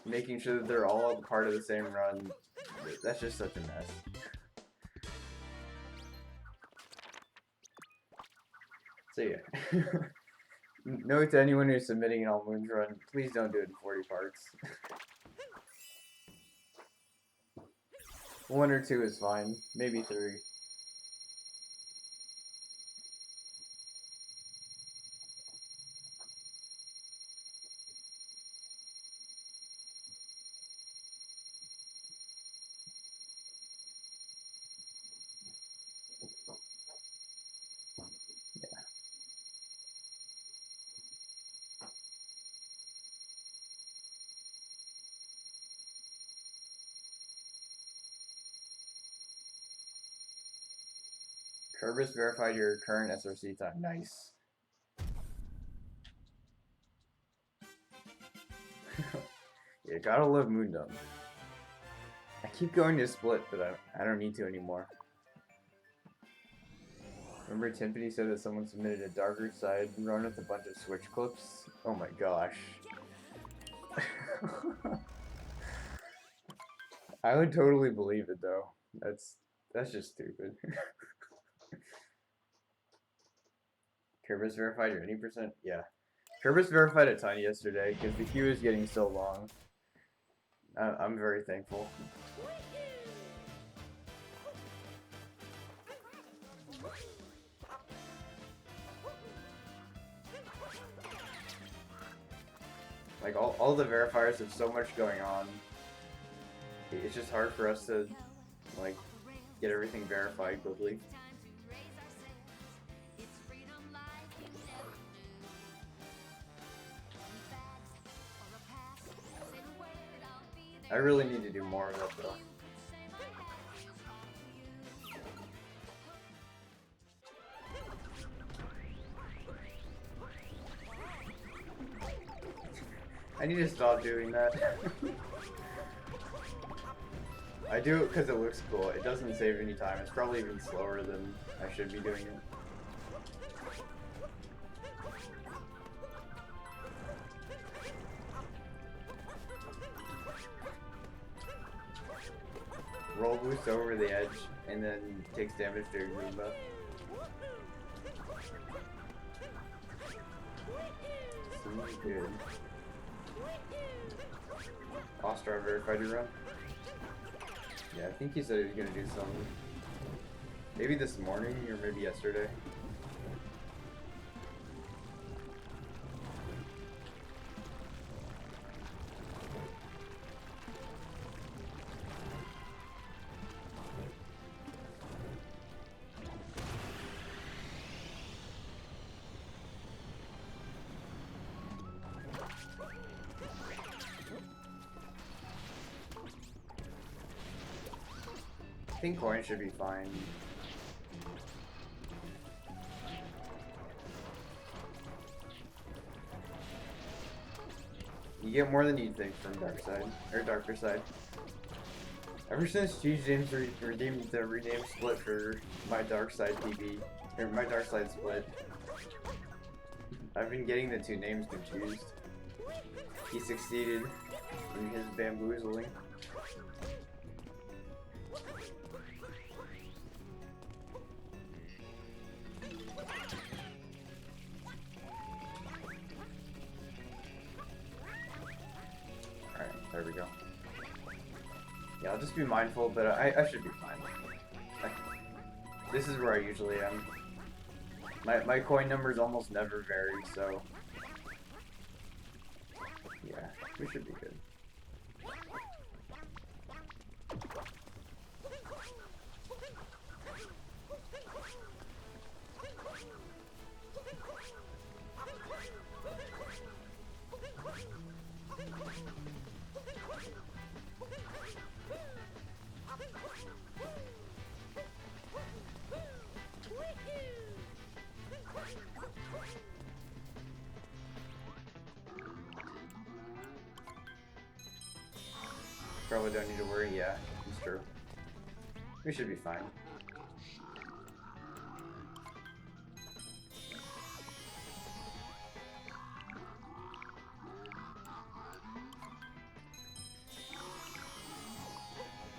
making sure that they're all part of the same run. That's just such a mess. So yeah. Note to anyone who's submitting an All Moons run, please don't do it in 40 parts. 1 or 2 is fine, maybe 3. Kerbis verified your current SRC time. Nice. Yeah, gotta love Moondom. I keep going to split, but I don't need to anymore. Remember Timpani said that someone submitted a darker side run with a bunch of Switch clips? Oh my gosh. I would totally believe it though. That's just stupid. Kerbis verified your 80%? Yeah. Kerbis verified a ton yesterday because the queue is getting so long. I'm very thankful. Like all the verifiers have so much going on. It's just hard for us to like get everything verified quickly. I really need to do more of that though. I need to stop doing that. I do it because it looks cool. It doesn't save any time. It's probably even slower than I should be doing it. Roll boost over the edge and then takes damage during Roomba. Seems good. Ostar verified your run? Yeah, I think he said he was gonna do something. Maybe this morning or maybe yesterday. I think coin should be fine. You get more than you'd think from Dark Side, or Darker Side. Ever since Cheese James redeemed the rename split for my Dark Side PB, or my Dark Side split, I've been getting the two names confused. He succeeded in his bamboozling. There we go. Yeah, I'll just be mindful, but I should be fine. This is where I usually am. My coin numbers almost never vary, so yeah, we should be good. Probably don't need to worry, yeah, it's true. We should be fine.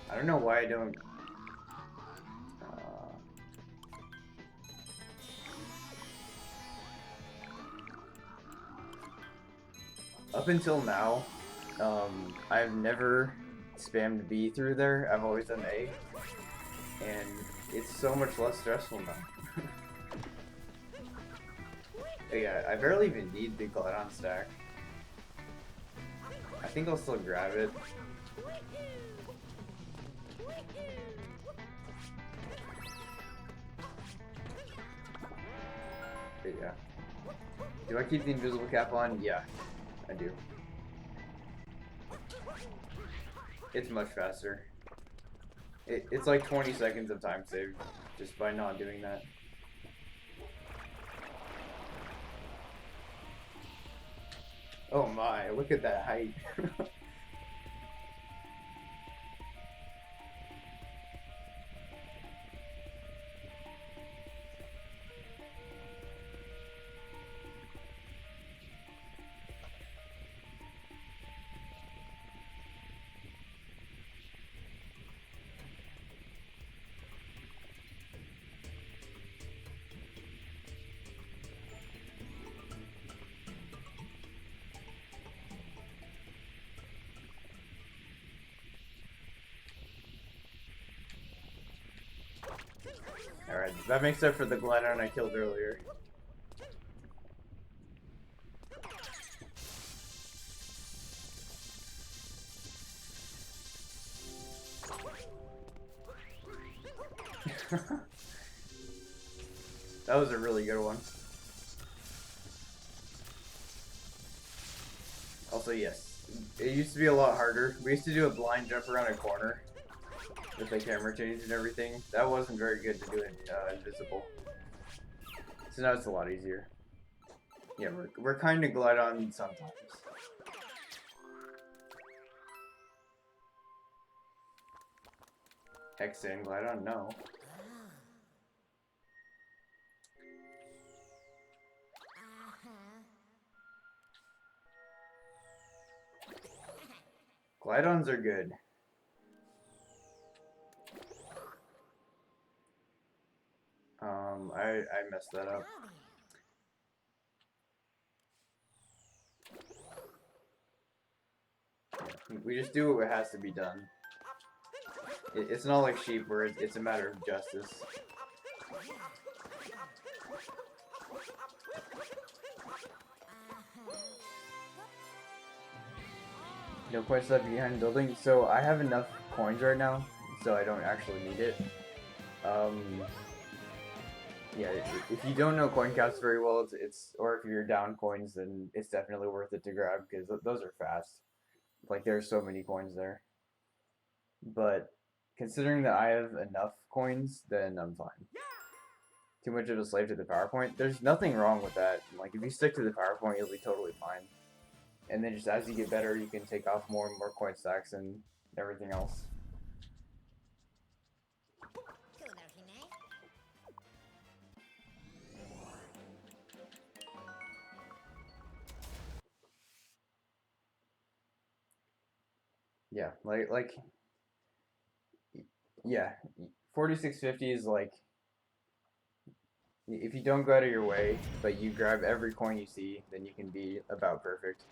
I don't know why I don't... Up until now, I've never spammed B through there. I've always done A, and it's so much less stressful now. Yeah, I barely even need the Glidon stack. I think I'll still grab it. But yeah. Do I keep the invisible cap on? Yeah, I do. It's much faster. It's like 20 seconds of time saved just by not doing that. Oh my, look at that height. Alright, that makes up for the Glidon I killed earlier. That was a really good one. Also, yes, it used to be a lot harder. We used to do a blind jump around a corner with the camera change and everything. That wasn't very good to do it invisible. So now it's a lot easier. Yeah, we're kind of Glidon sometimes. Hexan Glidon, no. Glidons are good. I messed that up. We just do what has to be done. It's not like sheep where it's a matter of justice. No points left behind building. So I have enough coins right now, so I don't actually need it. Yeah, if you don't know coin counts very well, or if you're down coins, then it's definitely worth it to grab because those are fast. Like there's so many coins there. But considering that I have enough coins, then I'm fine. Too much of a slave to the PowerPoint. There's nothing wrong with that. Like if you stick to the PowerPoint, you'll be totally fine. And then just as you get better, you can take off more and more coin stacks and everything else. Yeah, yeah, 4650 is like, if you don't go out of your way, but you grab every coin you see, then you can be about perfect.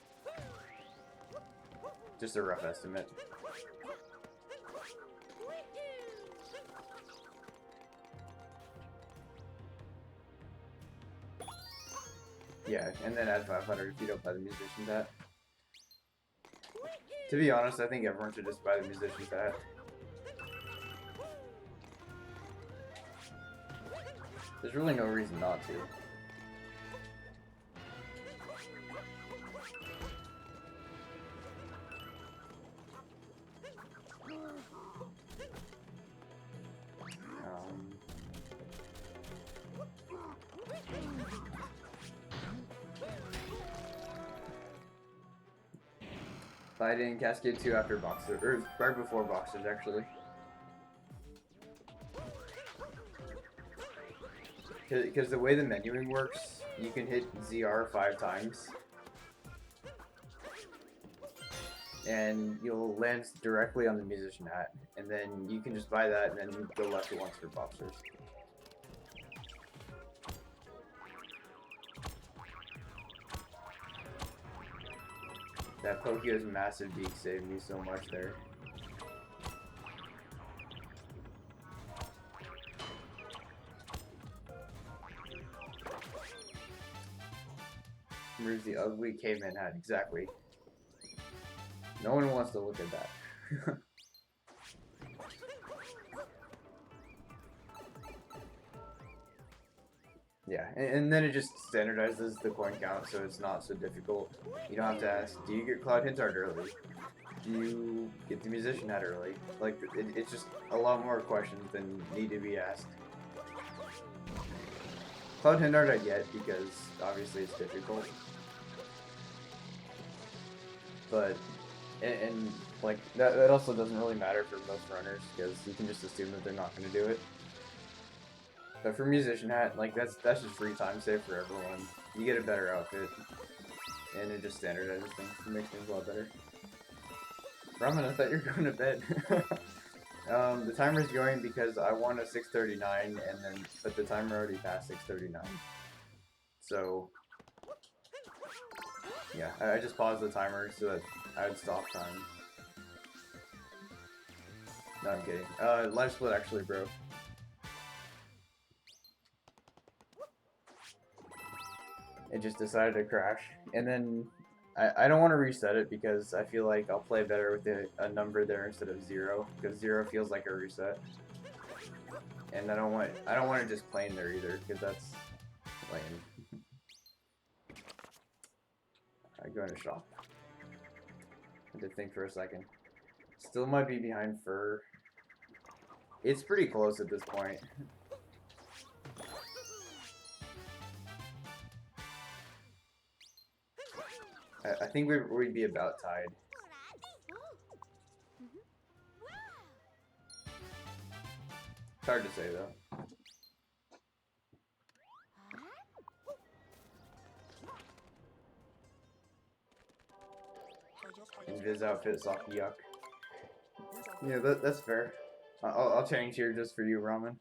Just a rough estimate. Yeah, and then add 500 if you don't buy the musician's hat. To be honest, I think everyone should just buy the musician's hat. There's really no reason not to. Fighting Cascade 2 after Boxer, or right before Boxers actually. Because the way the menuing works, you can hit ZR 5 times. And you'll land directly on the musician hat. And then you can just buy that and then go left at once for Boxers. That Pokio's massive beak saved me so much there. Removes the ugly caveman hat, exactly. No one wants to look at that. Yeah, and then it just standardizes the coin count so it's not so difficult. You don't have to ask, do you get Cloud Hintard early? you get the musician hat early? Like, it's just a lot more questions than need to be asked. Cloud Hindart I get because obviously it's difficult. But, and like, that also doesn't really matter for most runners because you can just assume that they're not going to do it. But for musician hat, like, that's just free time save for everyone. You get a better outfit. And it just standardizes things. It makes things a lot better. Ramen, I thought you were going to bed. The timer's going because I won a 6:39, but the timer already passed 6:39. So, yeah, I just paused the timer so that I would stop time. No, I'm kidding. Live split actually broke. It just decided to crash, and then I don't want to reset it because I feel like I'll play better with a number there instead of 0, because 0 feels like a reset, and I don't want it just plain there either because that's lame. I go into shop. I had to think for a second. Still might be behind Fur. It's pretty close at this point. I think we'd be about tied. It's hard to say though. Invis outfit soft yuck. Yeah, that's fair. I'll change here just for you, Ramen.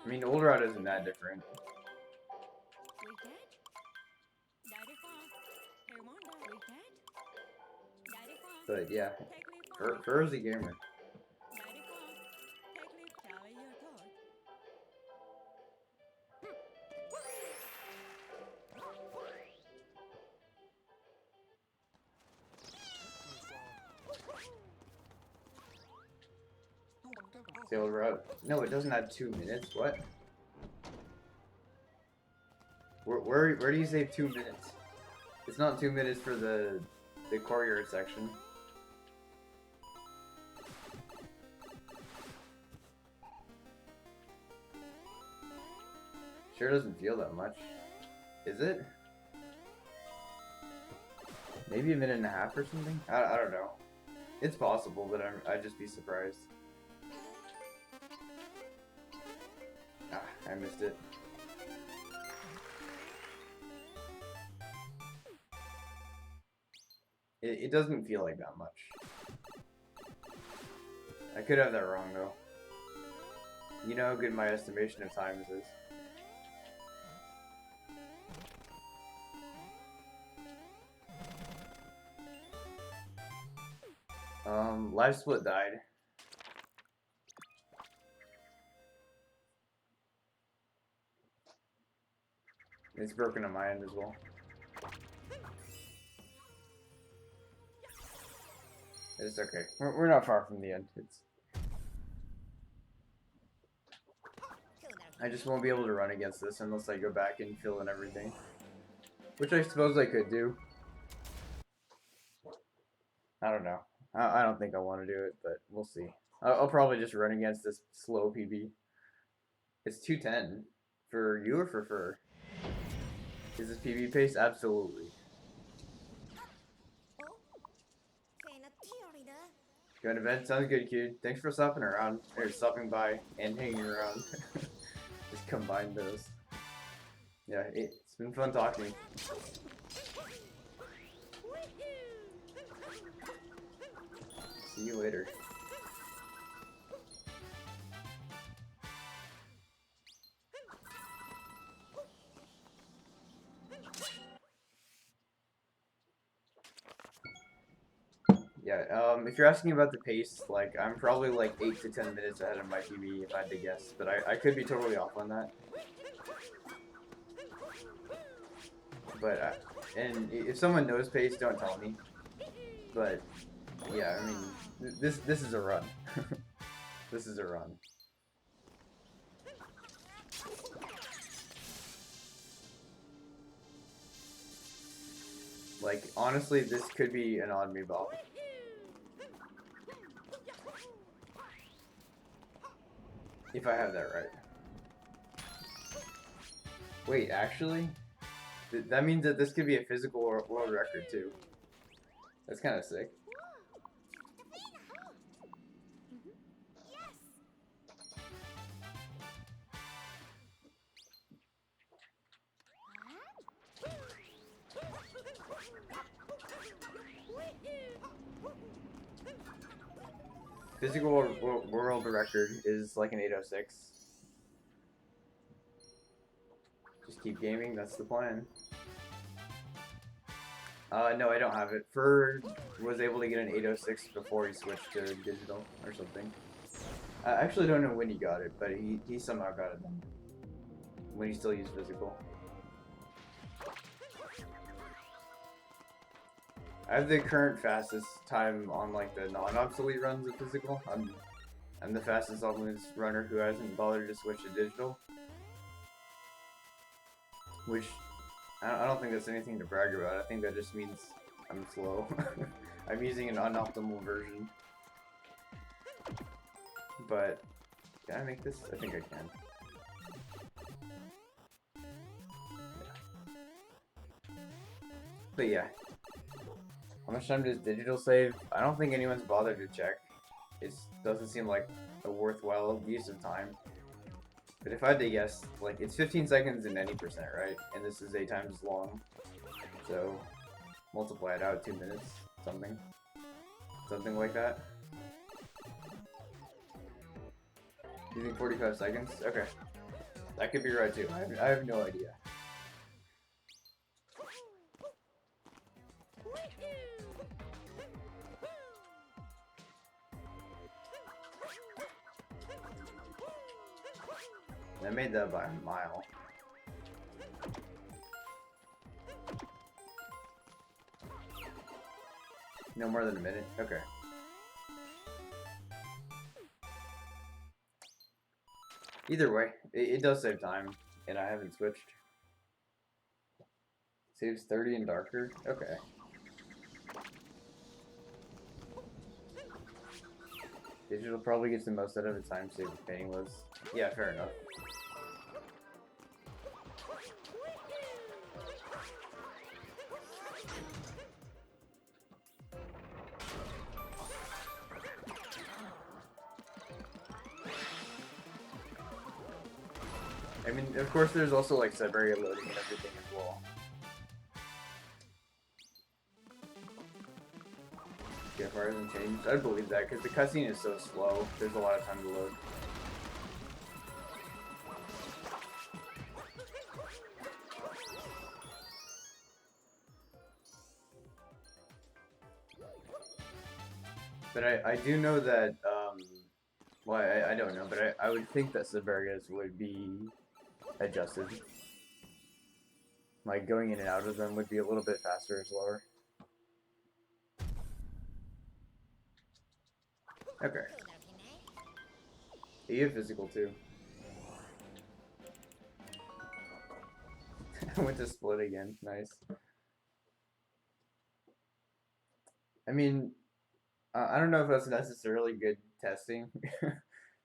I mean, Old Route isn't that different. But yeah, Fur is a gamer. The Old Route. No, it doesn't have 2 minutes. What? Where do you save 2 minutes? It's not 2 minutes for the courtyard section. Sure doesn't feel that much. Is it? Maybe a minute and a half or something? I don't know. It's possible, but I'd just be surprised. Ah, I missed it. It doesn't feel like that much. I could have that wrong though. You know how good my estimation of times is. Live split died. It's broken on my end as well. It's okay. We're not far from the end. I just won't be able to run against this unless I go back and fill in everything. Which I suppose I could do. I don't know. I don't think I want to do it, but we'll see. I'll probably just run against this slow PB. It's 210. For you or for Fur? Is this PB pace? Absolutely. Going to bed? Sounds good, kid. Thanks for stopping around. Or stopping by and hanging around. Just combine those. Yeah, it's been fun talking. See you later. Yeah, if you're asking about the pace, like, I'm probably like 8 to 10 minutes ahead of my PB if I had to guess, but I could be totally off on that. But, and if someone knows pace, don't tell me. But yeah, I mean, this is a run. This is a run. Like, honestly, this could be an odd me ball. If I have that right. Wait, actually? That means that this could be a physical world record, too. That's kind of sick. Physical world record is like an 806. Just keep gaming, that's the plan. No, I don't have it. Fur was able to get an 806 before he switched to digital or something. I actually don't know when he got it, but he somehow got it then. When he still used physical. I have the current fastest time on like the non-obsolete runs of physical. I'm the fastest obsolete runner who hasn't bothered to switch to digital. Which, I don't think that's anything to brag about. I think that just means I'm slow. I'm using an unoptimal version. But, can I make this? I think I can. Yeah. But yeah. How much time does digital save? I don't think anyone's bothered to check. It doesn't seem like a worthwhile use of time. But if I had to guess, like, it's 15 seconds in any percent, right? And this is 8 times as long. So, multiply it out, 2 minutes, something. Something like that. You think 45 seconds? Okay. That could be right too. I have no idea. I made that by a mile. No more than a minute? Okay. Either way, it does save time, and I haven't switched. Saves 30 and darker? Okay. Digital probably gets the most out of its time save with painless. Yeah, fair enough. I mean, of course, there's also like Siberia loading and everything as well. GFR hasn't changed. I believe that because the cutscene is so slow. There's a lot of time to load. But I do know that, well, I don't know, but I would think that Siberia's would be adjusted. Like, going in and out of them would be a little bit faster or slower. Okay. You have physical too. I went to split again. Nice. I mean, I don't know if that's necessarily good testing.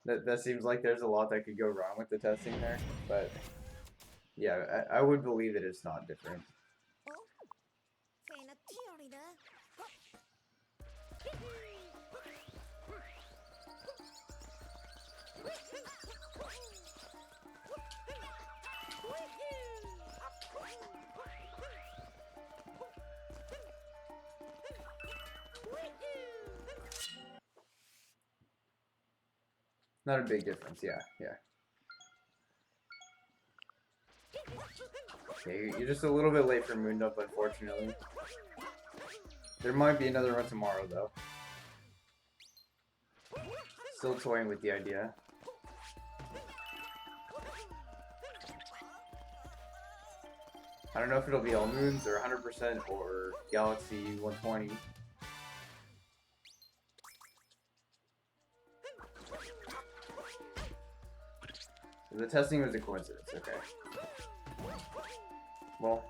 That seems like there's a lot that could go wrong with the testing there, but yeah, I would believe that it's not different. Not a big difference, yeah. Okay, you're just a little bit late for Mooned Up, unfortunately. There might be another run tomorrow, though. Still toying with the idea. I don't know if it'll be all moons or 100% or Galaxy 120. The testing was a coincidence. Okay. Well,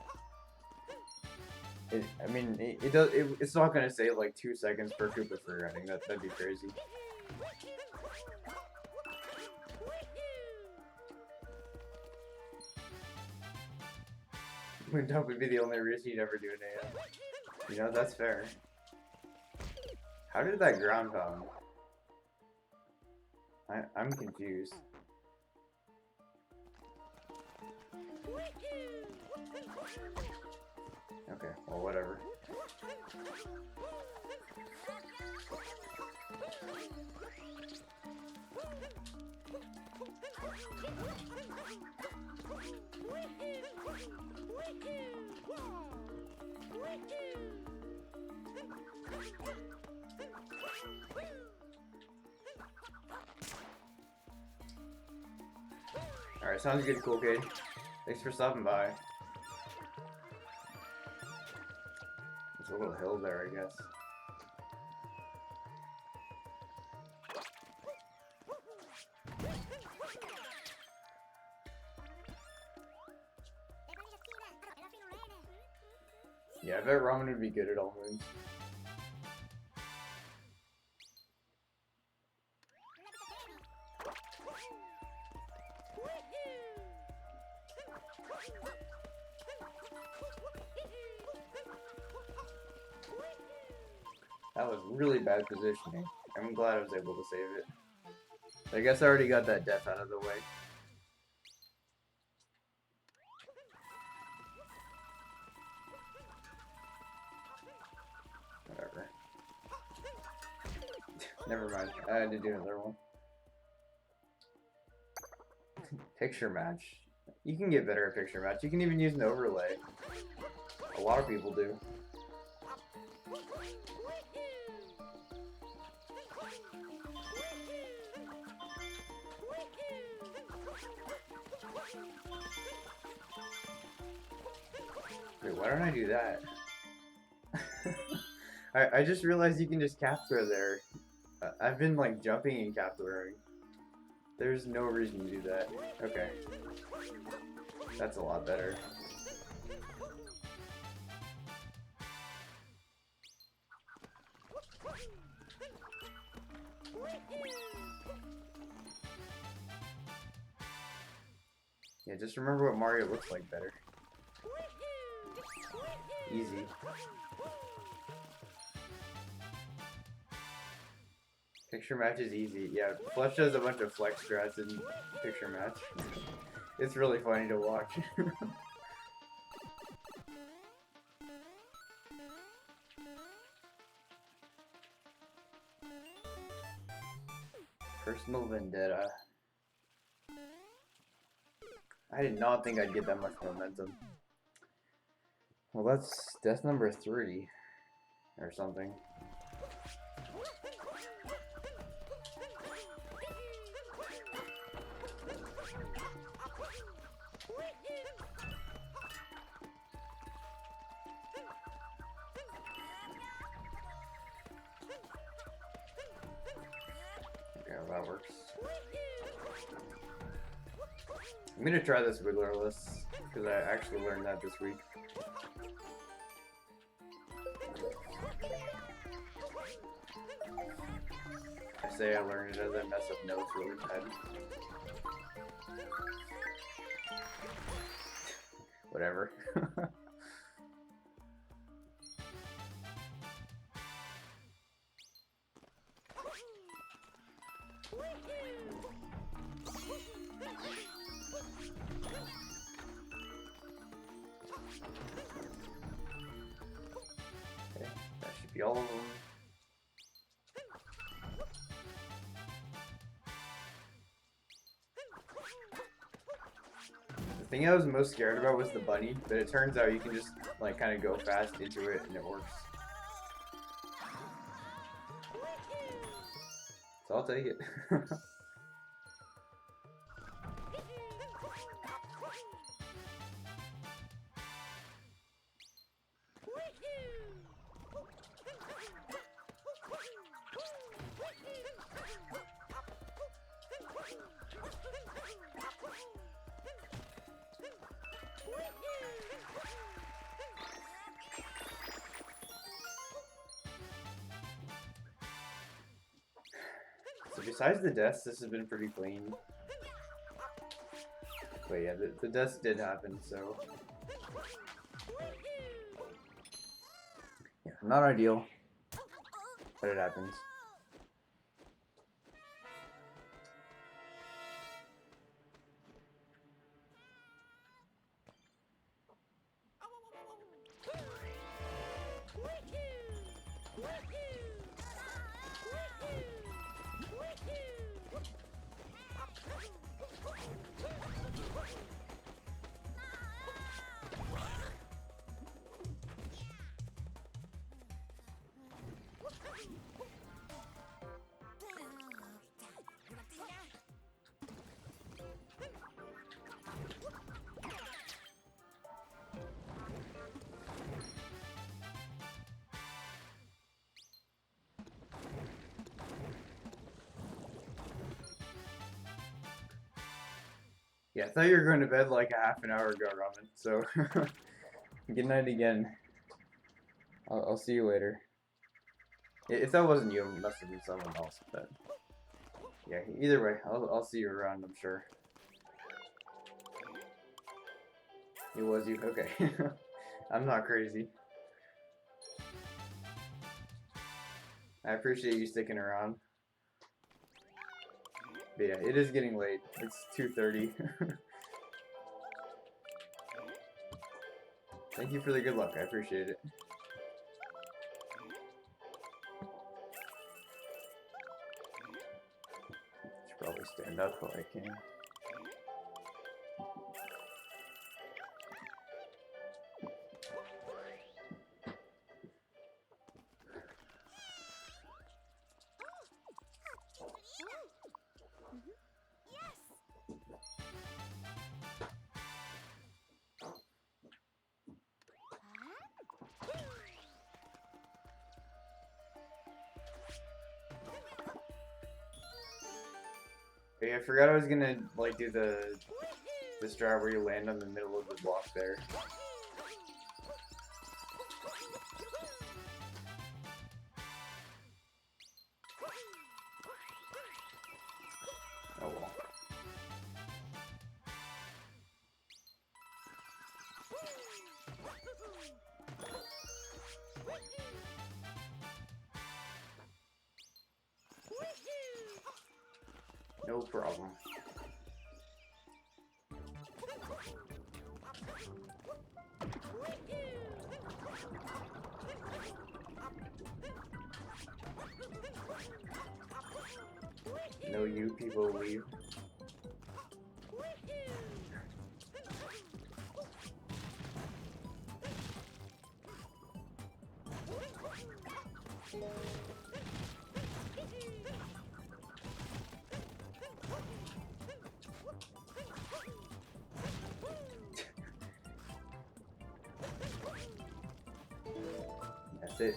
I mean, it does. It's not gonna say like 2 seconds per Koopa free running. That'd be crazy. Moondog would be the only reason you'd ever do an AM. You know, that's fair. How did that ground pound? I'm confused. Okay, well, whatever. Alright, sounds good, Cool Kid. Thanks for stopping by. There's a little hill there, I guess. Yeah, I bet Ramen would be good at all moons. That was really bad positioning. I'm glad I was able to save it. I guess I already got that death out of the way. Whatever. Never mind. I had to do another one. Picture match. You can get better at picture match. You can even use an overlay. A lot of people do. Wait, why don't I do that? I just realized you can just cap throw there. I've been like jumping and cap throwing. There's no reason to do that. Okay. That's a lot better. Yeah, just remember what Mario looks like better. Easy. Picture match is easy. Yeah, Flush does a bunch of flex strats in picture match. It's really funny to watch. Personal vendetta. I did not think I'd get that much momentum. Well, that's death number 3 or something. Okay, well, that works. I'm gonna try this Wigglerless because I actually learned that this week. I say I learned it as I mess up notes really bad. Whatever. Okay, that should be all of them. The thing I was most scared about was the bunny, but it turns out you can just like kind of go fast into it and it works. So I'll take it. Besides the deaths, this has been pretty clean. But yeah, the deaths did happen, so yeah, not ideal, but it happens. Yeah, I thought you were going to bed like a half an hour ago, Ramen. So, good night again. I'll see you later. If that wasn't you, it must have been someone else. But yeah, either way, I'll see you around, I'm sure. It was you? Okay. I'm not crazy. I appreciate you sticking around. But yeah, it is getting late. It's 2:30. Thank you for the good luck. I appreciate it. Should probably stand up while I can. Hey, I forgot I was gonna like do this drive where you land on the middle of the block there. Oh well. No problem. No, you people leave.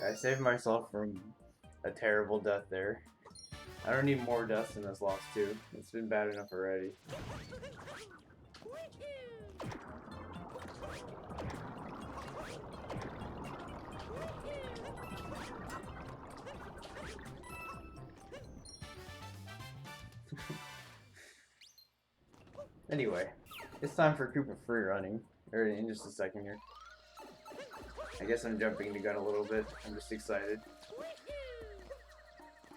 I saved myself from a terrible death there. I don't need more deaths in this loss too. It's been bad enough already. Anyway, it's time for Koopa free running. Or in just a second here. I guess I'm jumping the gun a little bit. I'm just excited.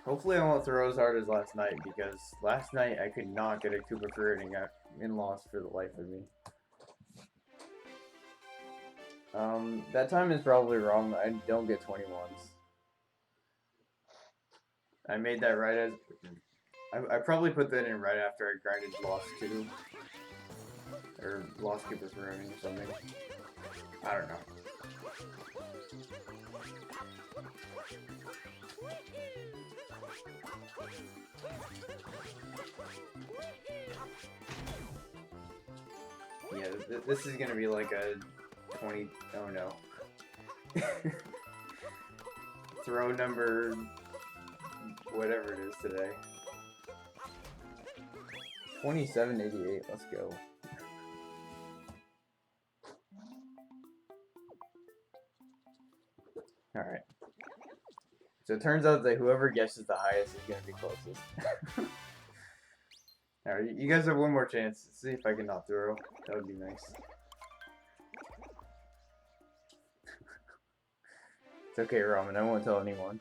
Hopefully I won't throw as hard as last night, because last night I could not get a Koopa free running in loss for the life of me. That time is probably wrong. I don't get 21s. I made that right as... I probably put that in right after I grinded lost 2. Or lost Koopa free running or something. I don't know. Yeah, this is gonna be like a 20... Oh no. Throw number... whatever it is today. 2788, let's go. Alright. So it turns out that whoever guesses the highest is gonna be closest. Alright, you guys have one more chance. Let's see if I can not throw. That would be nice. It's okay, Ramen. I won't tell anyone.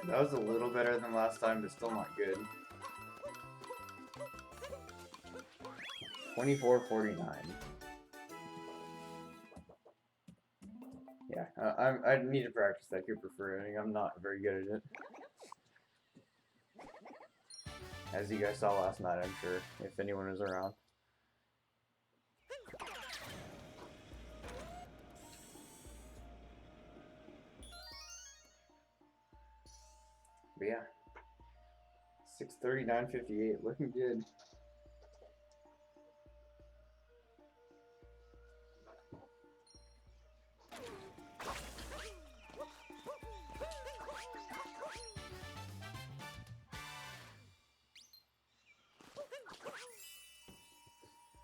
That was a little better than last time, but still not good. 24-49. Yeah, I need to practice that Cooper fruiting. I'm not very good at it. As you guys saw last night, I'm sure, if anyone was around. But yeah, 639.58, looking good.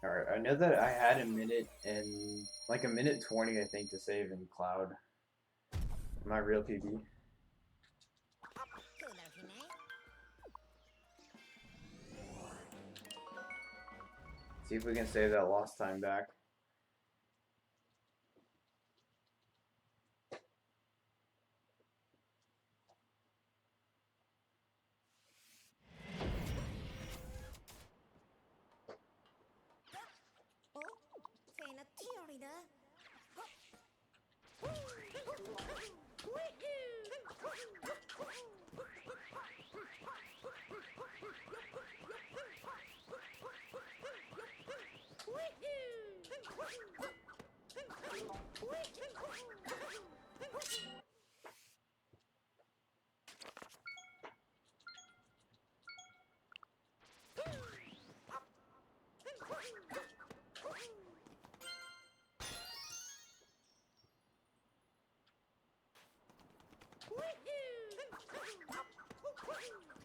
Alright, I know that I had a minute and like a minute 20, I think, to save in Cloud. My real PB. See if we can save that lost time back.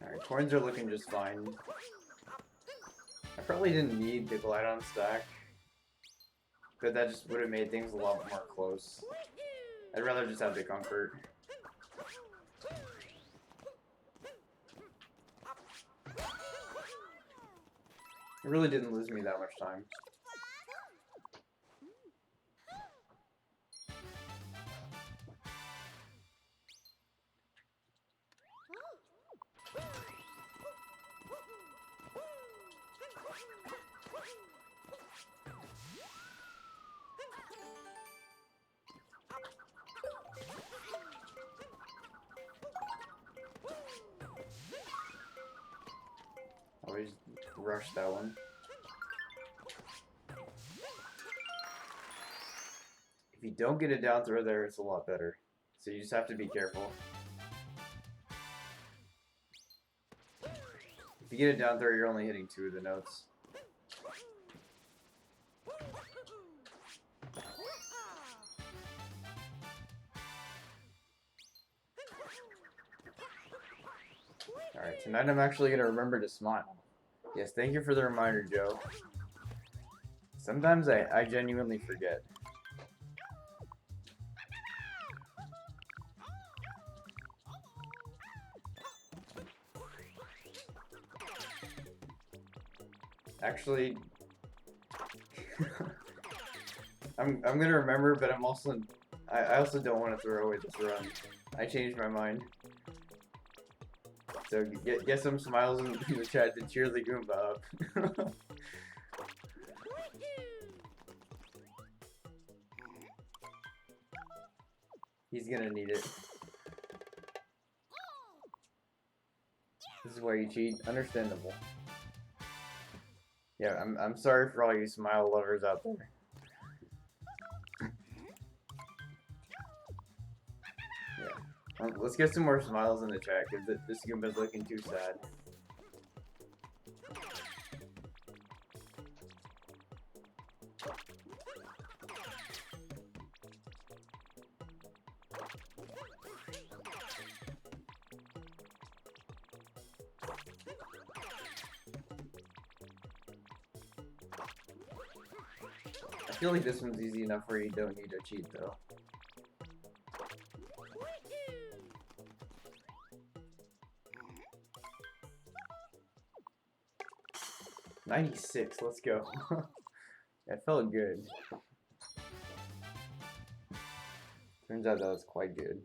Alright, coins are looking just fine. I probably didn't need the Glidon stack, but that just would have made things a lot more close. I'd rather just have the comfort. It really didn't lose me that much time. Always rush that one. If you don't get a down throw there, it's a lot better. So you just have to be careful. If you get a down throw, you're only hitting 2 of the notes. Alright, tonight I'm actually going to remember to smile. Yes, thank you for the reminder, Joe. Sometimes I genuinely forget. Actually, I'm gonna remember, but I also don't want to throw away this run. I changed my mind. So get some smiles in the chat to cheer the Goomba up. He's gonna need it. This is why you cheat. Understandable. Yeah, I'm sorry for all you smile lovers out there. Yeah. Let's get some more smiles in the chat, because this Goomba's looking too sad. I feel like this one's easy enough where you don't need to cheat, though. $96, let's go. That felt good. Turns out that was quite good.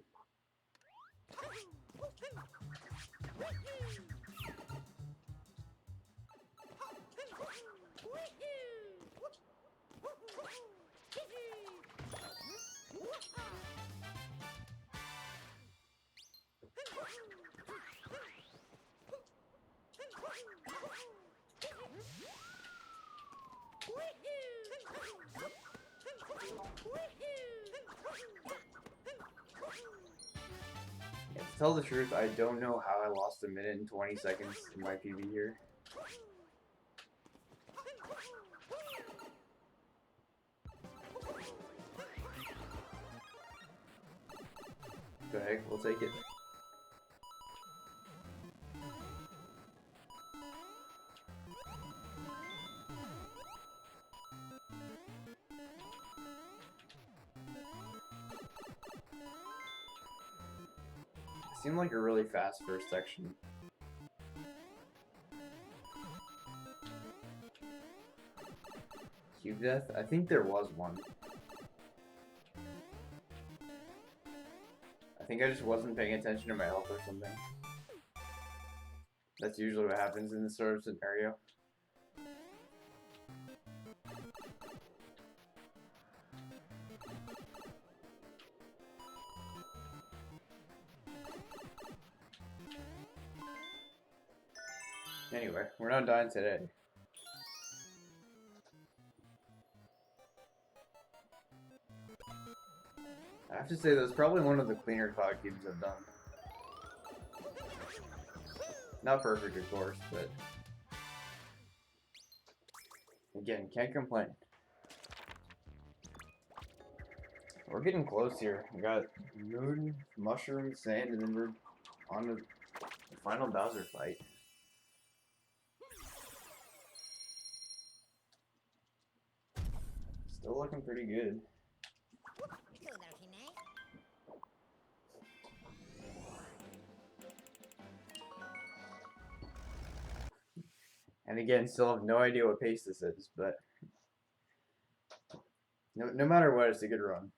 Yeah, to tell the truth, I don't know how I lost 1 minute and 20 seconds in my PB here. The heck, we'll take it. Seemed like a really fast first section. Cube death? I think there was one. I think I just wasn't paying attention to my health or something. That's usually what happens in this sort of scenario. Anyway, we're not dying today. I have to say, that's probably one of the cleaner cloud cubes I've done. Not perfect, of course, but... Again, can't complain. We're getting close here. We got moon, mushroom, sand, and then we're on to the final Bowser fight. Still looking pretty good. And again, still have no idea what pace this is, but no matter what, it's a good run.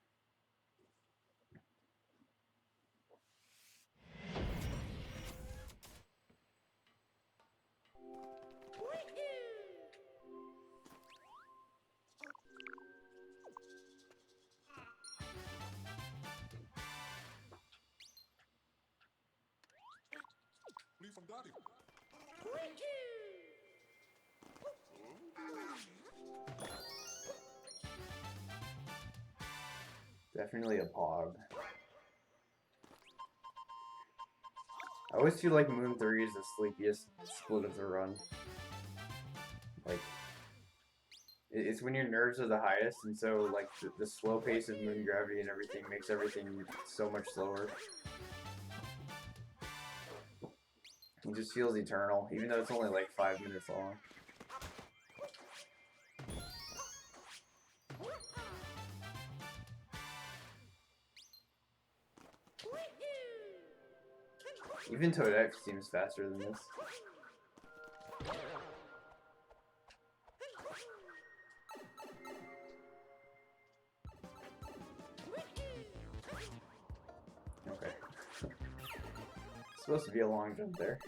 Definitely a pog. I always feel like Moon 3 is the sleepiest split of the run. Like, it's when your nerves are the highest, and so like the slow pace of Moon Gravity and everything makes everything so much slower. It just feels eternal, even though it's only like 5 minutes long. Even Toad X seems faster than this. Okay. Supposed to be a long jump there.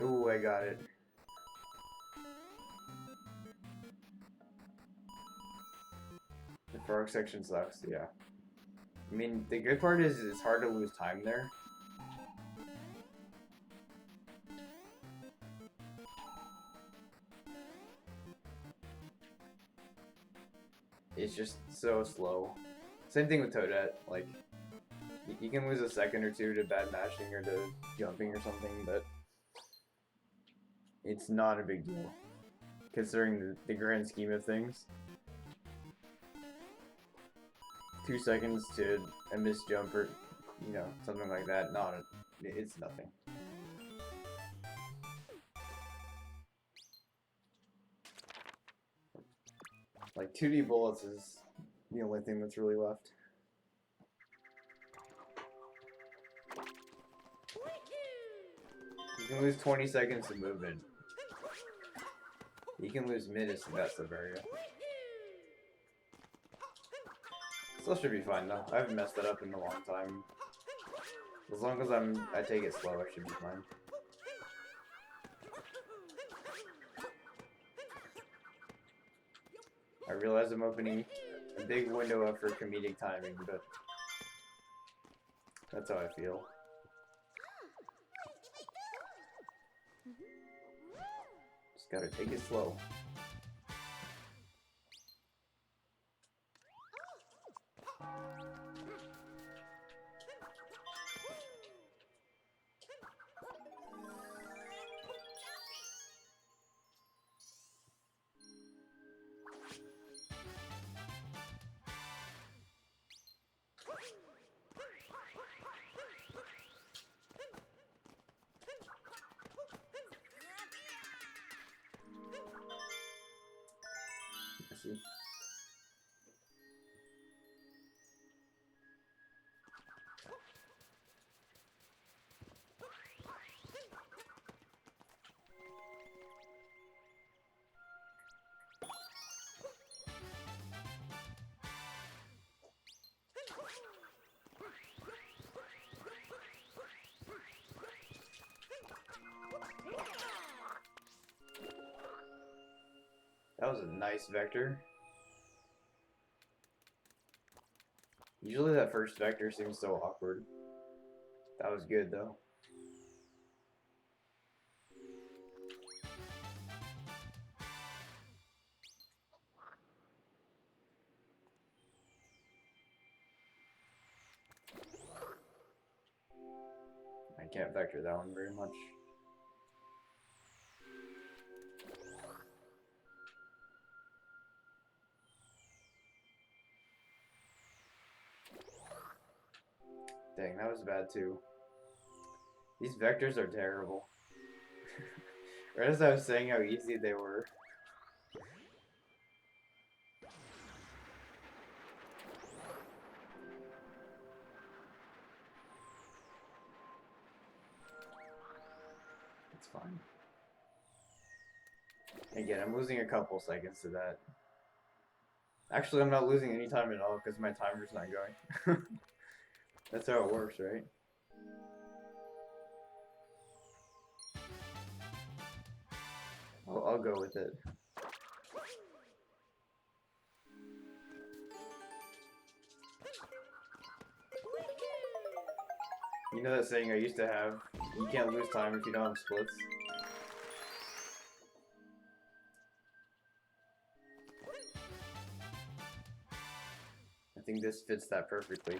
Ooh, I got it. The frog section sucks, yeah. I mean, the good part is it's hard to lose time there. it's just so slow. Same thing with Toadette. Like, you can lose a second or two to bad mashing or to jumping or something, but it's not a big deal considering the grand scheme of things. 2 seconds to a missed jump or, you know, something like that, it's nothing. Like 2D bullets is the only thing that's really left. You can lose 20 seconds of movement. You can lose minutes in that sub area. Still should be fine though. I haven't messed that up in a long time. As long as I take it slow, I should be fine. I realize I'm opening a big window up for comedic timing, but that's how I feel. Just gotta take it slow. Let's see. That was a nice vector. Usually that first vector seems so awkward. That was good though. I can't vector that one very much. Dang, that was bad too. These vectors are terrible. Right as I was saying how easy they were. It's fine. Again, I'm losing a couple seconds to that. Actually, I'm not losing any time at all because my timer's not going. That's how it works, right? I'll go with it. You know that saying I used to have, you can't lose time if you don't have splits? I think this fits that perfectly.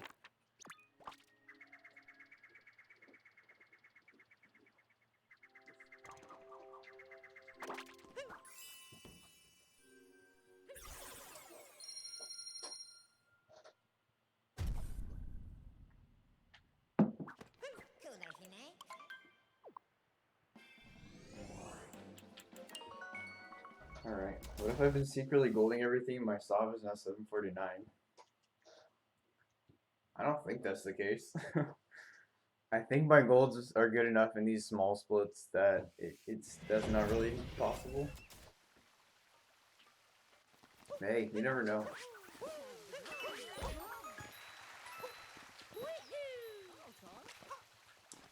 Alright, what if I've been secretly golding everything and my stop is now 749? I don't think that's the case. I think my golds are good enough in these small splits that that's not really possible. Hey, you never know.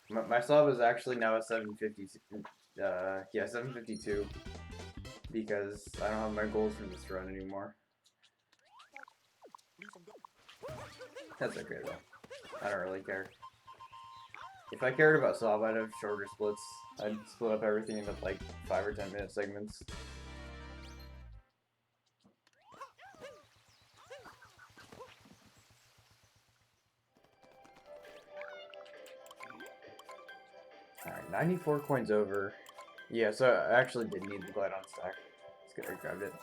My sub is actually now at 750. Yeah, 752. Because I don't have my goals for this run anymore. That's okay though. I don't really care. If I cared about Sob, I'd have shorter splits. I'd split up everything into like 5 or 10 minute segments. Alright, 94 coins over. Yeah, so I actually did need the Glidon stack. Let's get I grabbed it.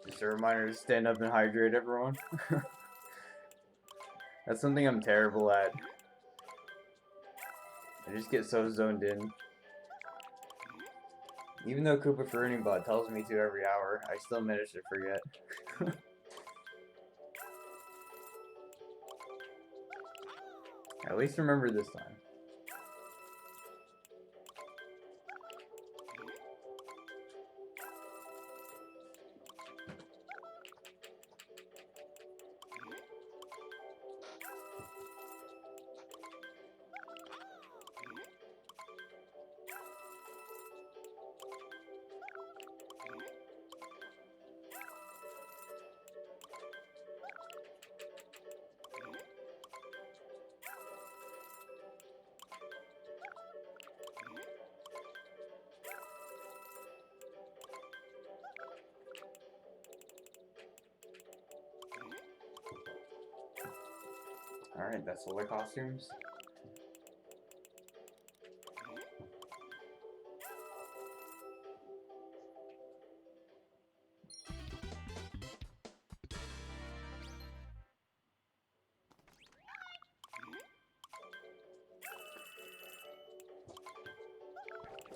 Just a reminder to stand up and hydrate, everyone. That's something I'm terrible at. I just get so zoned in. Even though Koopa Fruiting Bot tells me to every hour, I still manage to forget. At least remember this time. Alright, that's all the costumes.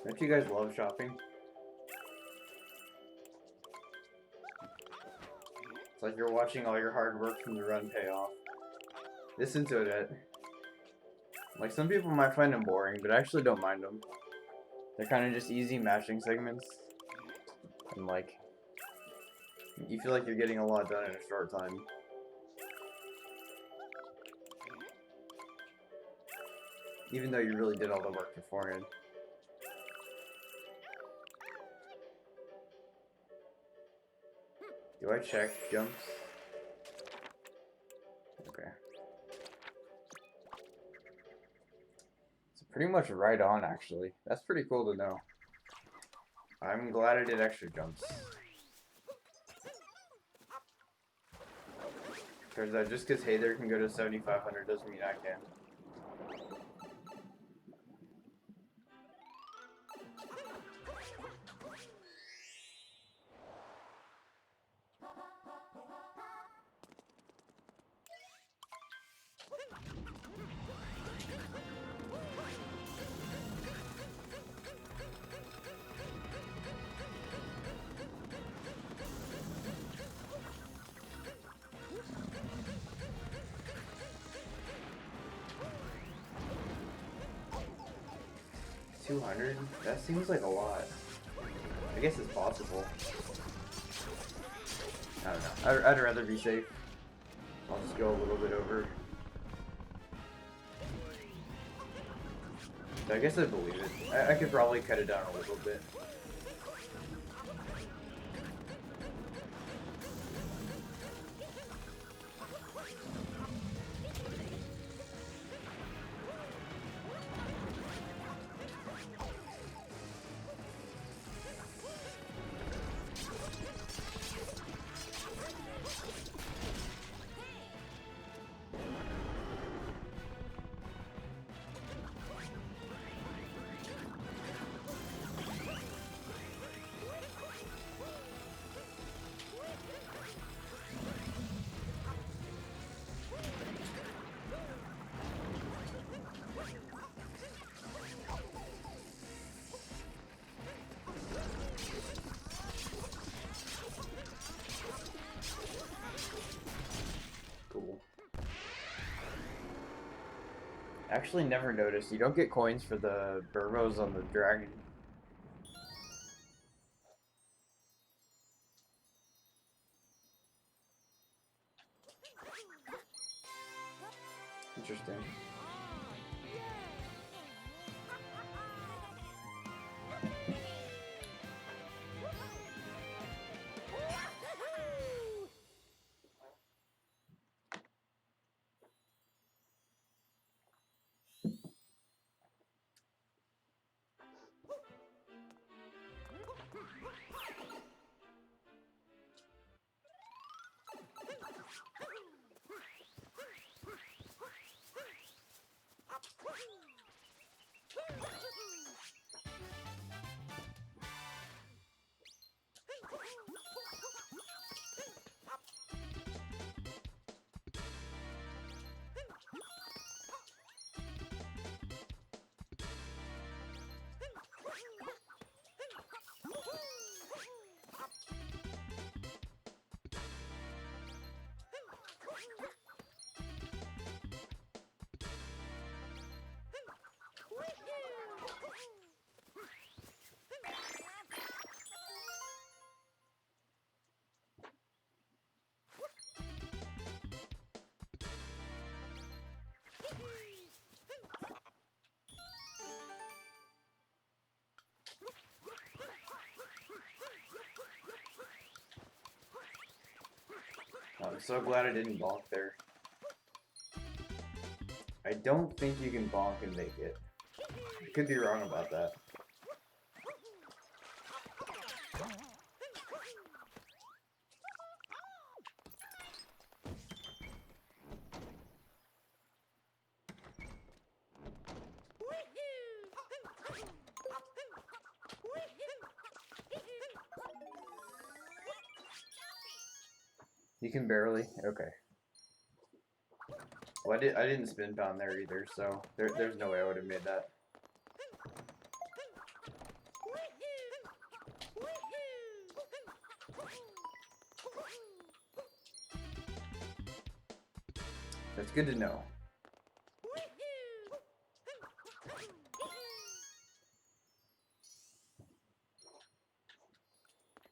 Don't you guys love shopping? It's like you're watching all your hard work from the run pay off. Listen to it. Like, some people might find them boring, but I actually don't mind them. They're kind of just easy mashing segments. And, like, you feel like you're getting a lot done in a short time. Even though you really did all the work beforehand. Do I check jumps? Okay. It's pretty much right on, actually. That's pretty cool to know. I'm glad I did extra jumps. Because just because Hey There can go to 7,500 doesn't mean I can. $200? That seems like a lot. I guess it's possible. I don't know. I'd rather be safe. I'll just go a little bit over. I guess I believe it. I could probably cut it down a little bit. Actually, never noticed. You don't get coins for the Burbos on the dragon. Interesting. I'm so glad I didn't bonk there. I don't think you can bonk and make it. I could be wrong about that. You can barely? Okay. Well, I didn't spin pound there either, so there's no way I would have made that. That's good to know.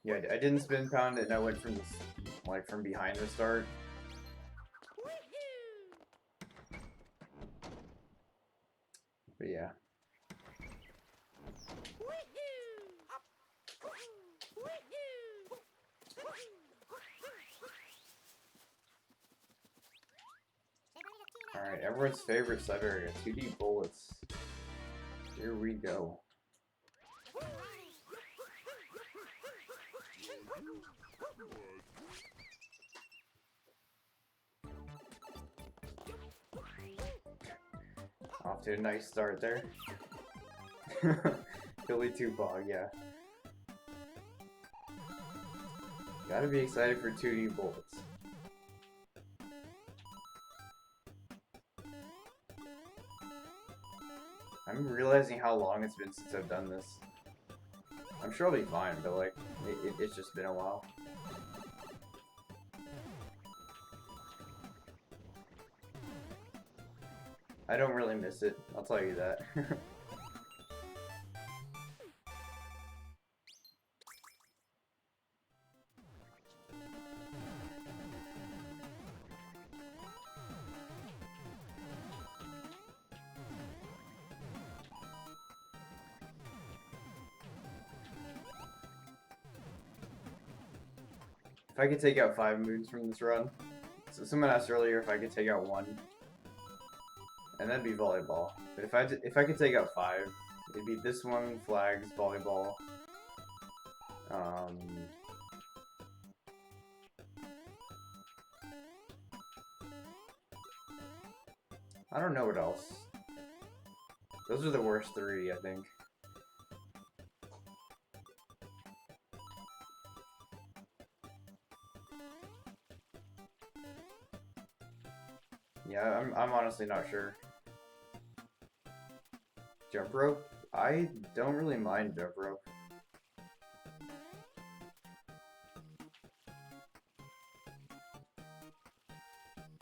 Yeah, I didn't spin pound it, and I went from this, like, from behind the start. But yeah. Alright, everyone's favorite sub area, 2D bullets. Here we go. Off to a nice start there. Billy Tupac, yeah. Gotta be excited for 2D bullets. I'm realizing how long it's been since I've done this. I'm sure I'll be fine, but like, it's just been a while. I don't really miss it, I'll tell you that. If I could take out 5 moons from this run. So someone asked earlier if I could take out 1. And that'd be volleyball. But if I could take out 5, it'd be this one, flags, volleyball. I don't know what else. Those are the worst 3, I think. Yeah, I'm honestly not sure. Jump rope? I don't really mind jump rope.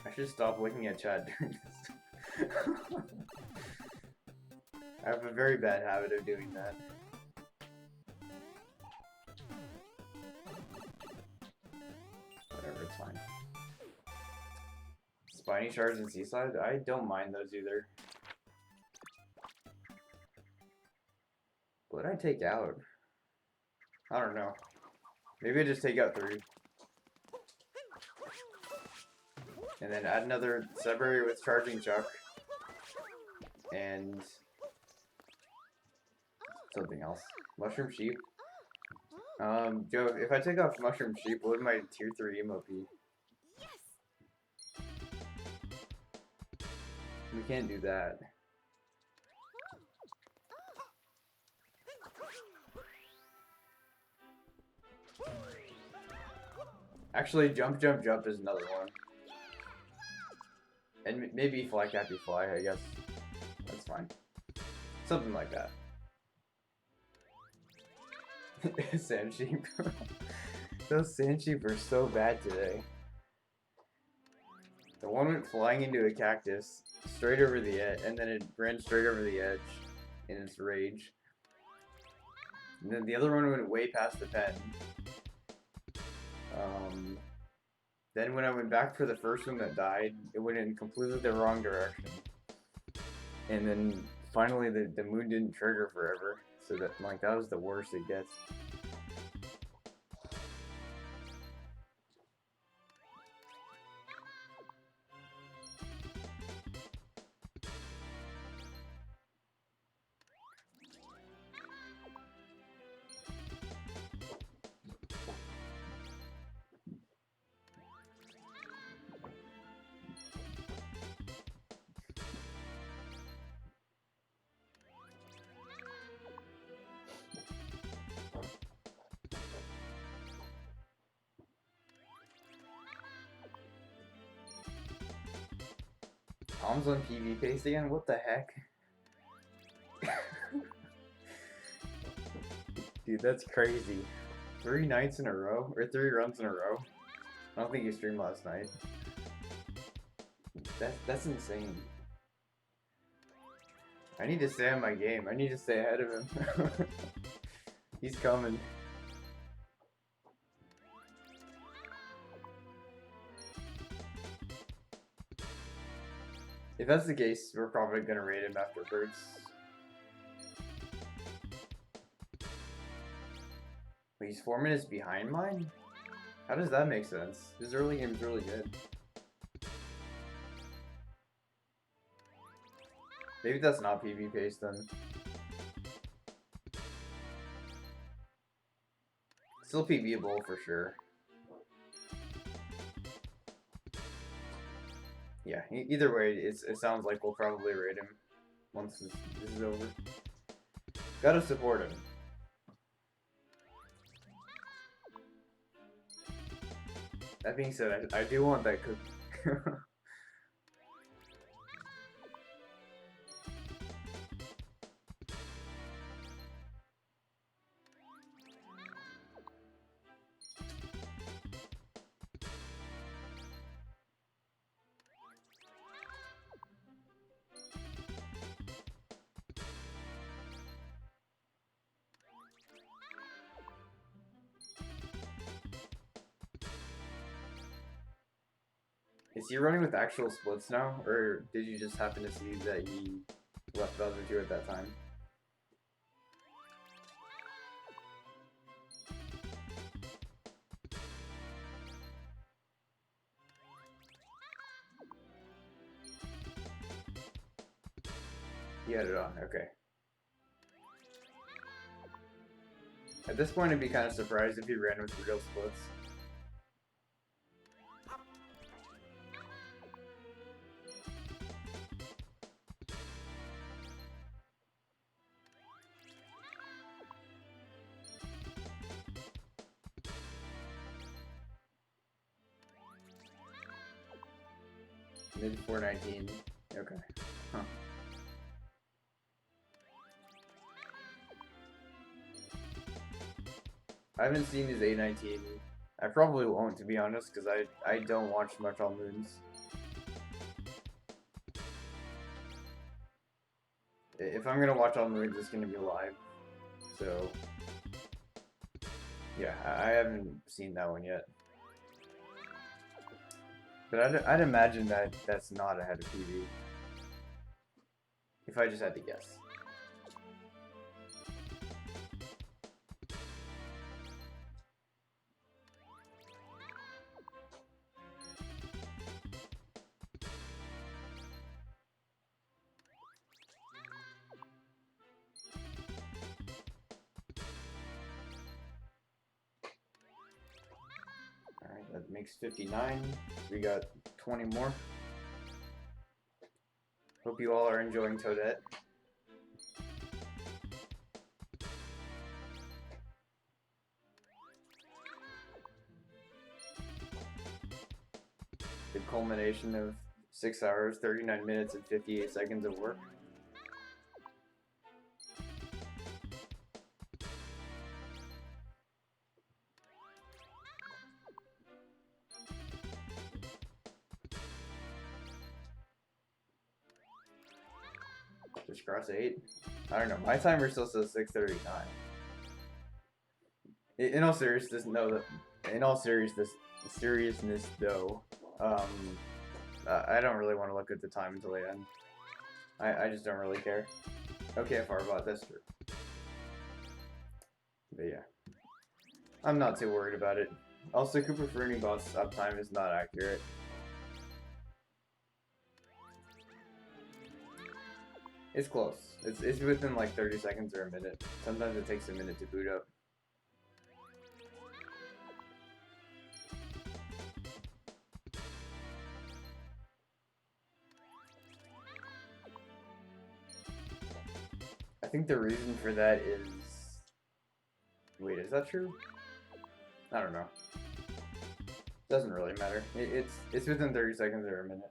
I should stop looking at chat during this. I have a very bad habit of doing that. Whatever, it's fine. Spiny Shards and Seaside? I don't mind those either. What did I take out? I don't know. Maybe I just take out 3. And then add another Sub-Barrier with Charging Chuck. And something else. Mushroom Sheep. Joe, if I take off Mushroom Sheep, what would my tier 3 emo be? We can't do that. Actually, Jump Jump Jump is another one. And maybe Fly Cappy Fly, I guess. That's fine. Something like that. Sand Sheep. Those Sand Sheep are so bad today. The one went flying into a cactus, straight over the edge, and then it ran straight over the edge in its rage. And then the other one went way past the pen. Then when I went back for the first one that died, it went in completely the wrong direction. And then finally the moon didn't trigger forever. So that, like, that was the worst it gets. Tom's on PV pace again? What the heck? Dude, that's crazy. 3 nights in a row? Or 3 runs in a row? I don't think you streamed last night. That's insane. I need to stay on my game. I need to stay ahead of him. He's coming. If that's the case, we're probably gonna raid him afterwards. Wait, he's 4 minutes behind mine? How does that make sense? His early game's really good. Maybe that's not PV pace then. Still PVable for sure. Yeah, either way, it sounds like we'll probably raid him once this is over. Gotta support him. That being said, I do want that cookie. Is he running with actual splits now, or did you just happen to see that he left Bowser 2 at that time? He had it on, okay. At this point, I'd be kind of surprised if he ran with real splits. Mid 419. Okay. Huh. I haven't seen his 819. I probably won't, to be honest, because I don't watch much on Moons. If I'm gonna watch all the movies, it's gonna be live. So yeah, I haven't seen that one yet. But I'd imagine that that's not ahead of TV. If I just had to guess. Alright, that makes 59. So we got 20 more. Hope you all are enjoying Toadette. The culmination of 6 hours, 39 minutes, and 58 seconds of work. Just cross 8. I don't know. My timer still says 6:39. In all seriousness, seriousness though, I don't really want to look at the time until the end. I just don't really care. Okay, Farbot, that's true. But yeah, I'm not too worried about it. Also, Cooper Fruiningbots' uptime is not accurate. It's close. It's within like 30 seconds or a minute. Sometimes it takes a minute to boot up. I think the reason for that is... Wait, is that true? I don't know. Doesn't really matter. It's within 30 seconds or a minute.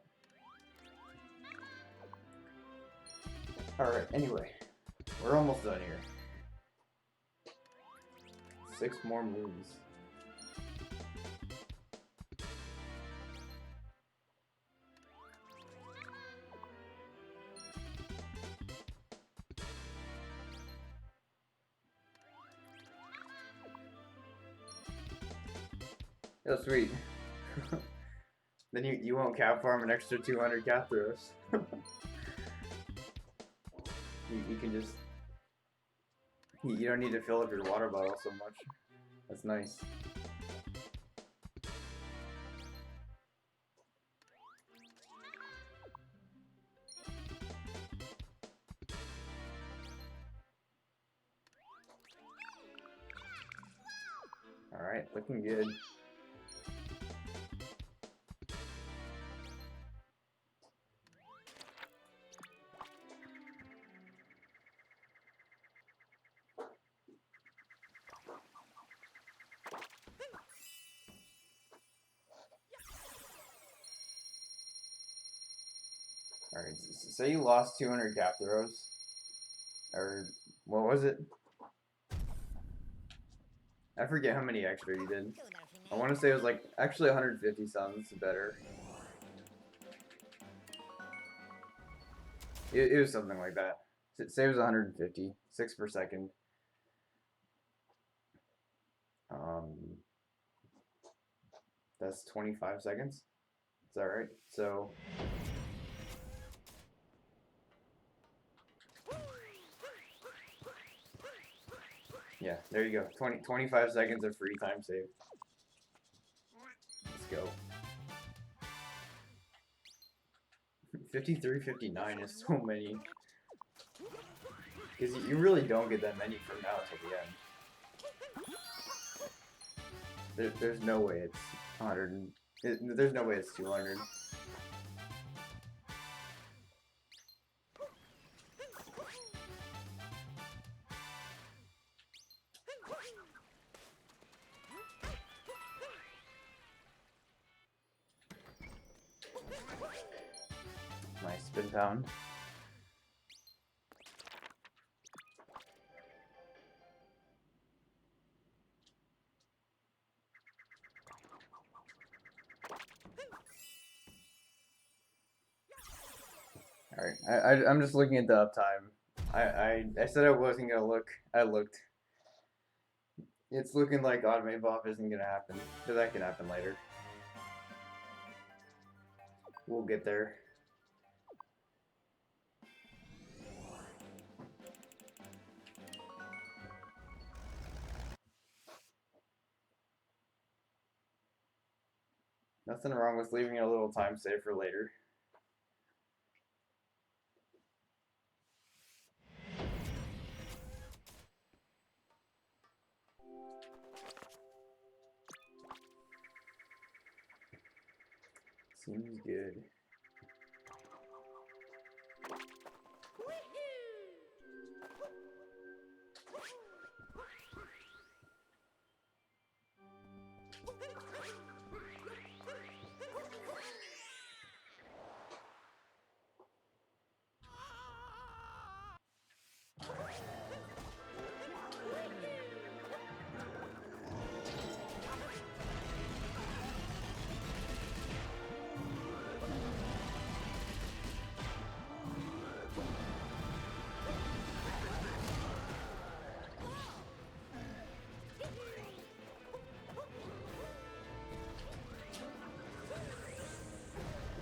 Alright, anyway. We're almost done here. 6 more moves. Oh, sweet. Then you won't cap farm an extra 200 cap throws. you can just... You don't need to fill up your water bottle so much. That's nice. Alright, looking good. Alright, so say you lost 200 cap throws. Or, what was it? I forget how many extra you did. I want to say it was like, actually 150 sounds better. It was something like that. Say it was 150, 6 per second. That's 25 seconds. Is that right? So... Yeah, there you go. 25 seconds of free time saved. Let's go. 53, 59 is so many. Because you really don't get that many from now till the end. There's no way it's 100. There's no way it's 200. Nice spin pound. Alright, I'm just looking at the uptime. I said I wasn't gonna look. I looked. It's looking like automated buff isn't gonna happen, but that can happen later. We'll get there. Nothing wrong with leaving a little time saved for later. Seems good.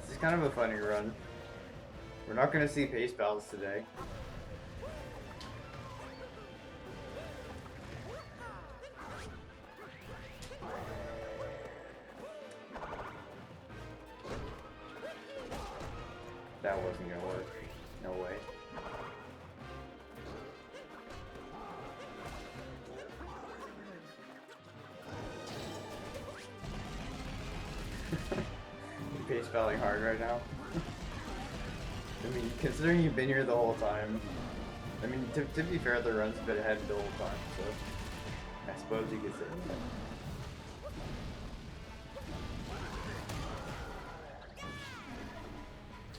This is kind of a funny run. We're not going to see pace battles today. That wasn't going to work. No way. Pace battling hard right now. I mean, considering you've been here the whole time, I mean, to be fair, the run's been ahead the whole time, so I suppose you could say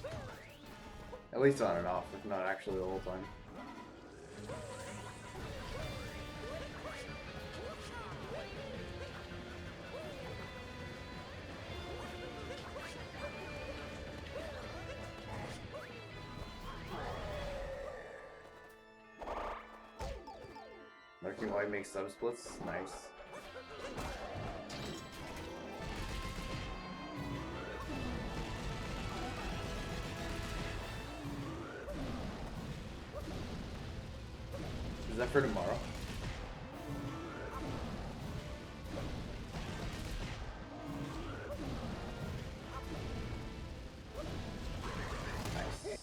that. At least on and off, if not actually the whole time. Lurking White makes sub splits, nice. Is that for tomorrow? Nice.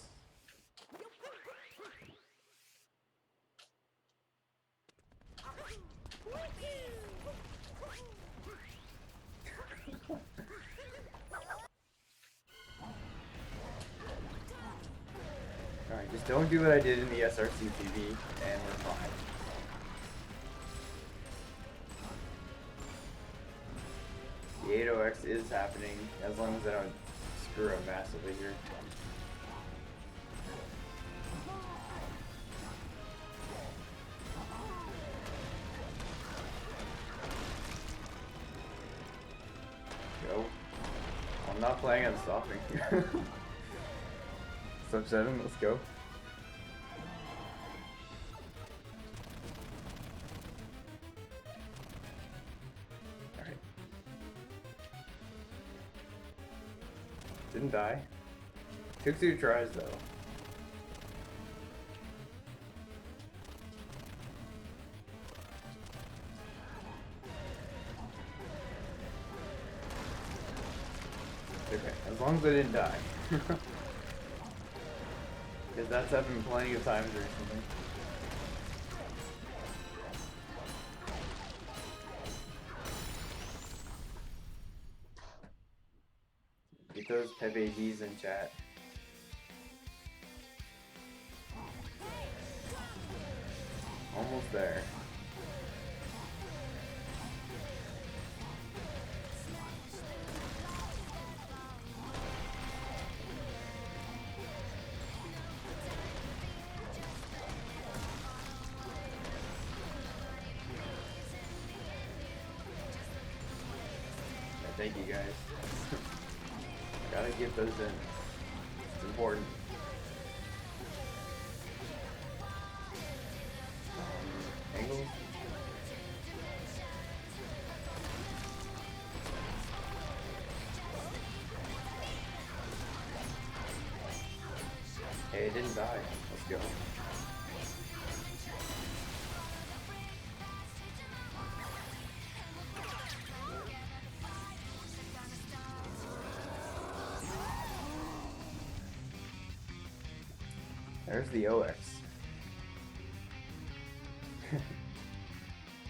Alright, just don't do what I did in the SRC TV, and we're fine. The 8OX is happening, as long as I don't screw up massively here. Go. I'm not planning on stopping. Sub 7, let's go. Alright. Didn't die. Took 2 tries though. Okay, as long as I didn't die. Because that's happened plenty of times recently. Get those Pepe Ds in chat. Almost there. Thank you guys. Gotta get those in. It's important. it didn't die. Let's go. There's the OX.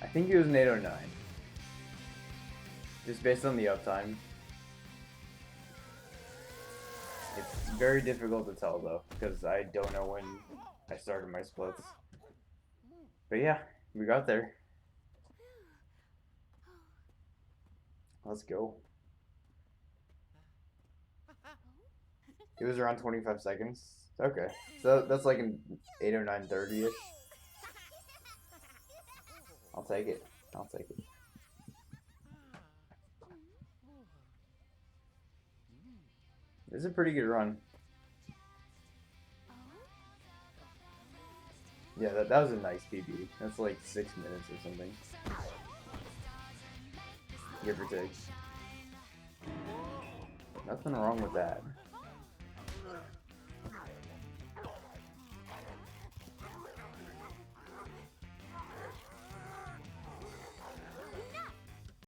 I think he was an 809. Just based on the uptime. It's very difficult to tell though, because I don't know when I started my splits. But yeah, we got there. Let's go. It was around 25 seconds. Okay. So that's like an 809.30-ish. I'll take it. I'll take it. This is a pretty good run. Yeah, that was a nice PB. That's like 6 minutes or something. Give or take. Nothing wrong with that.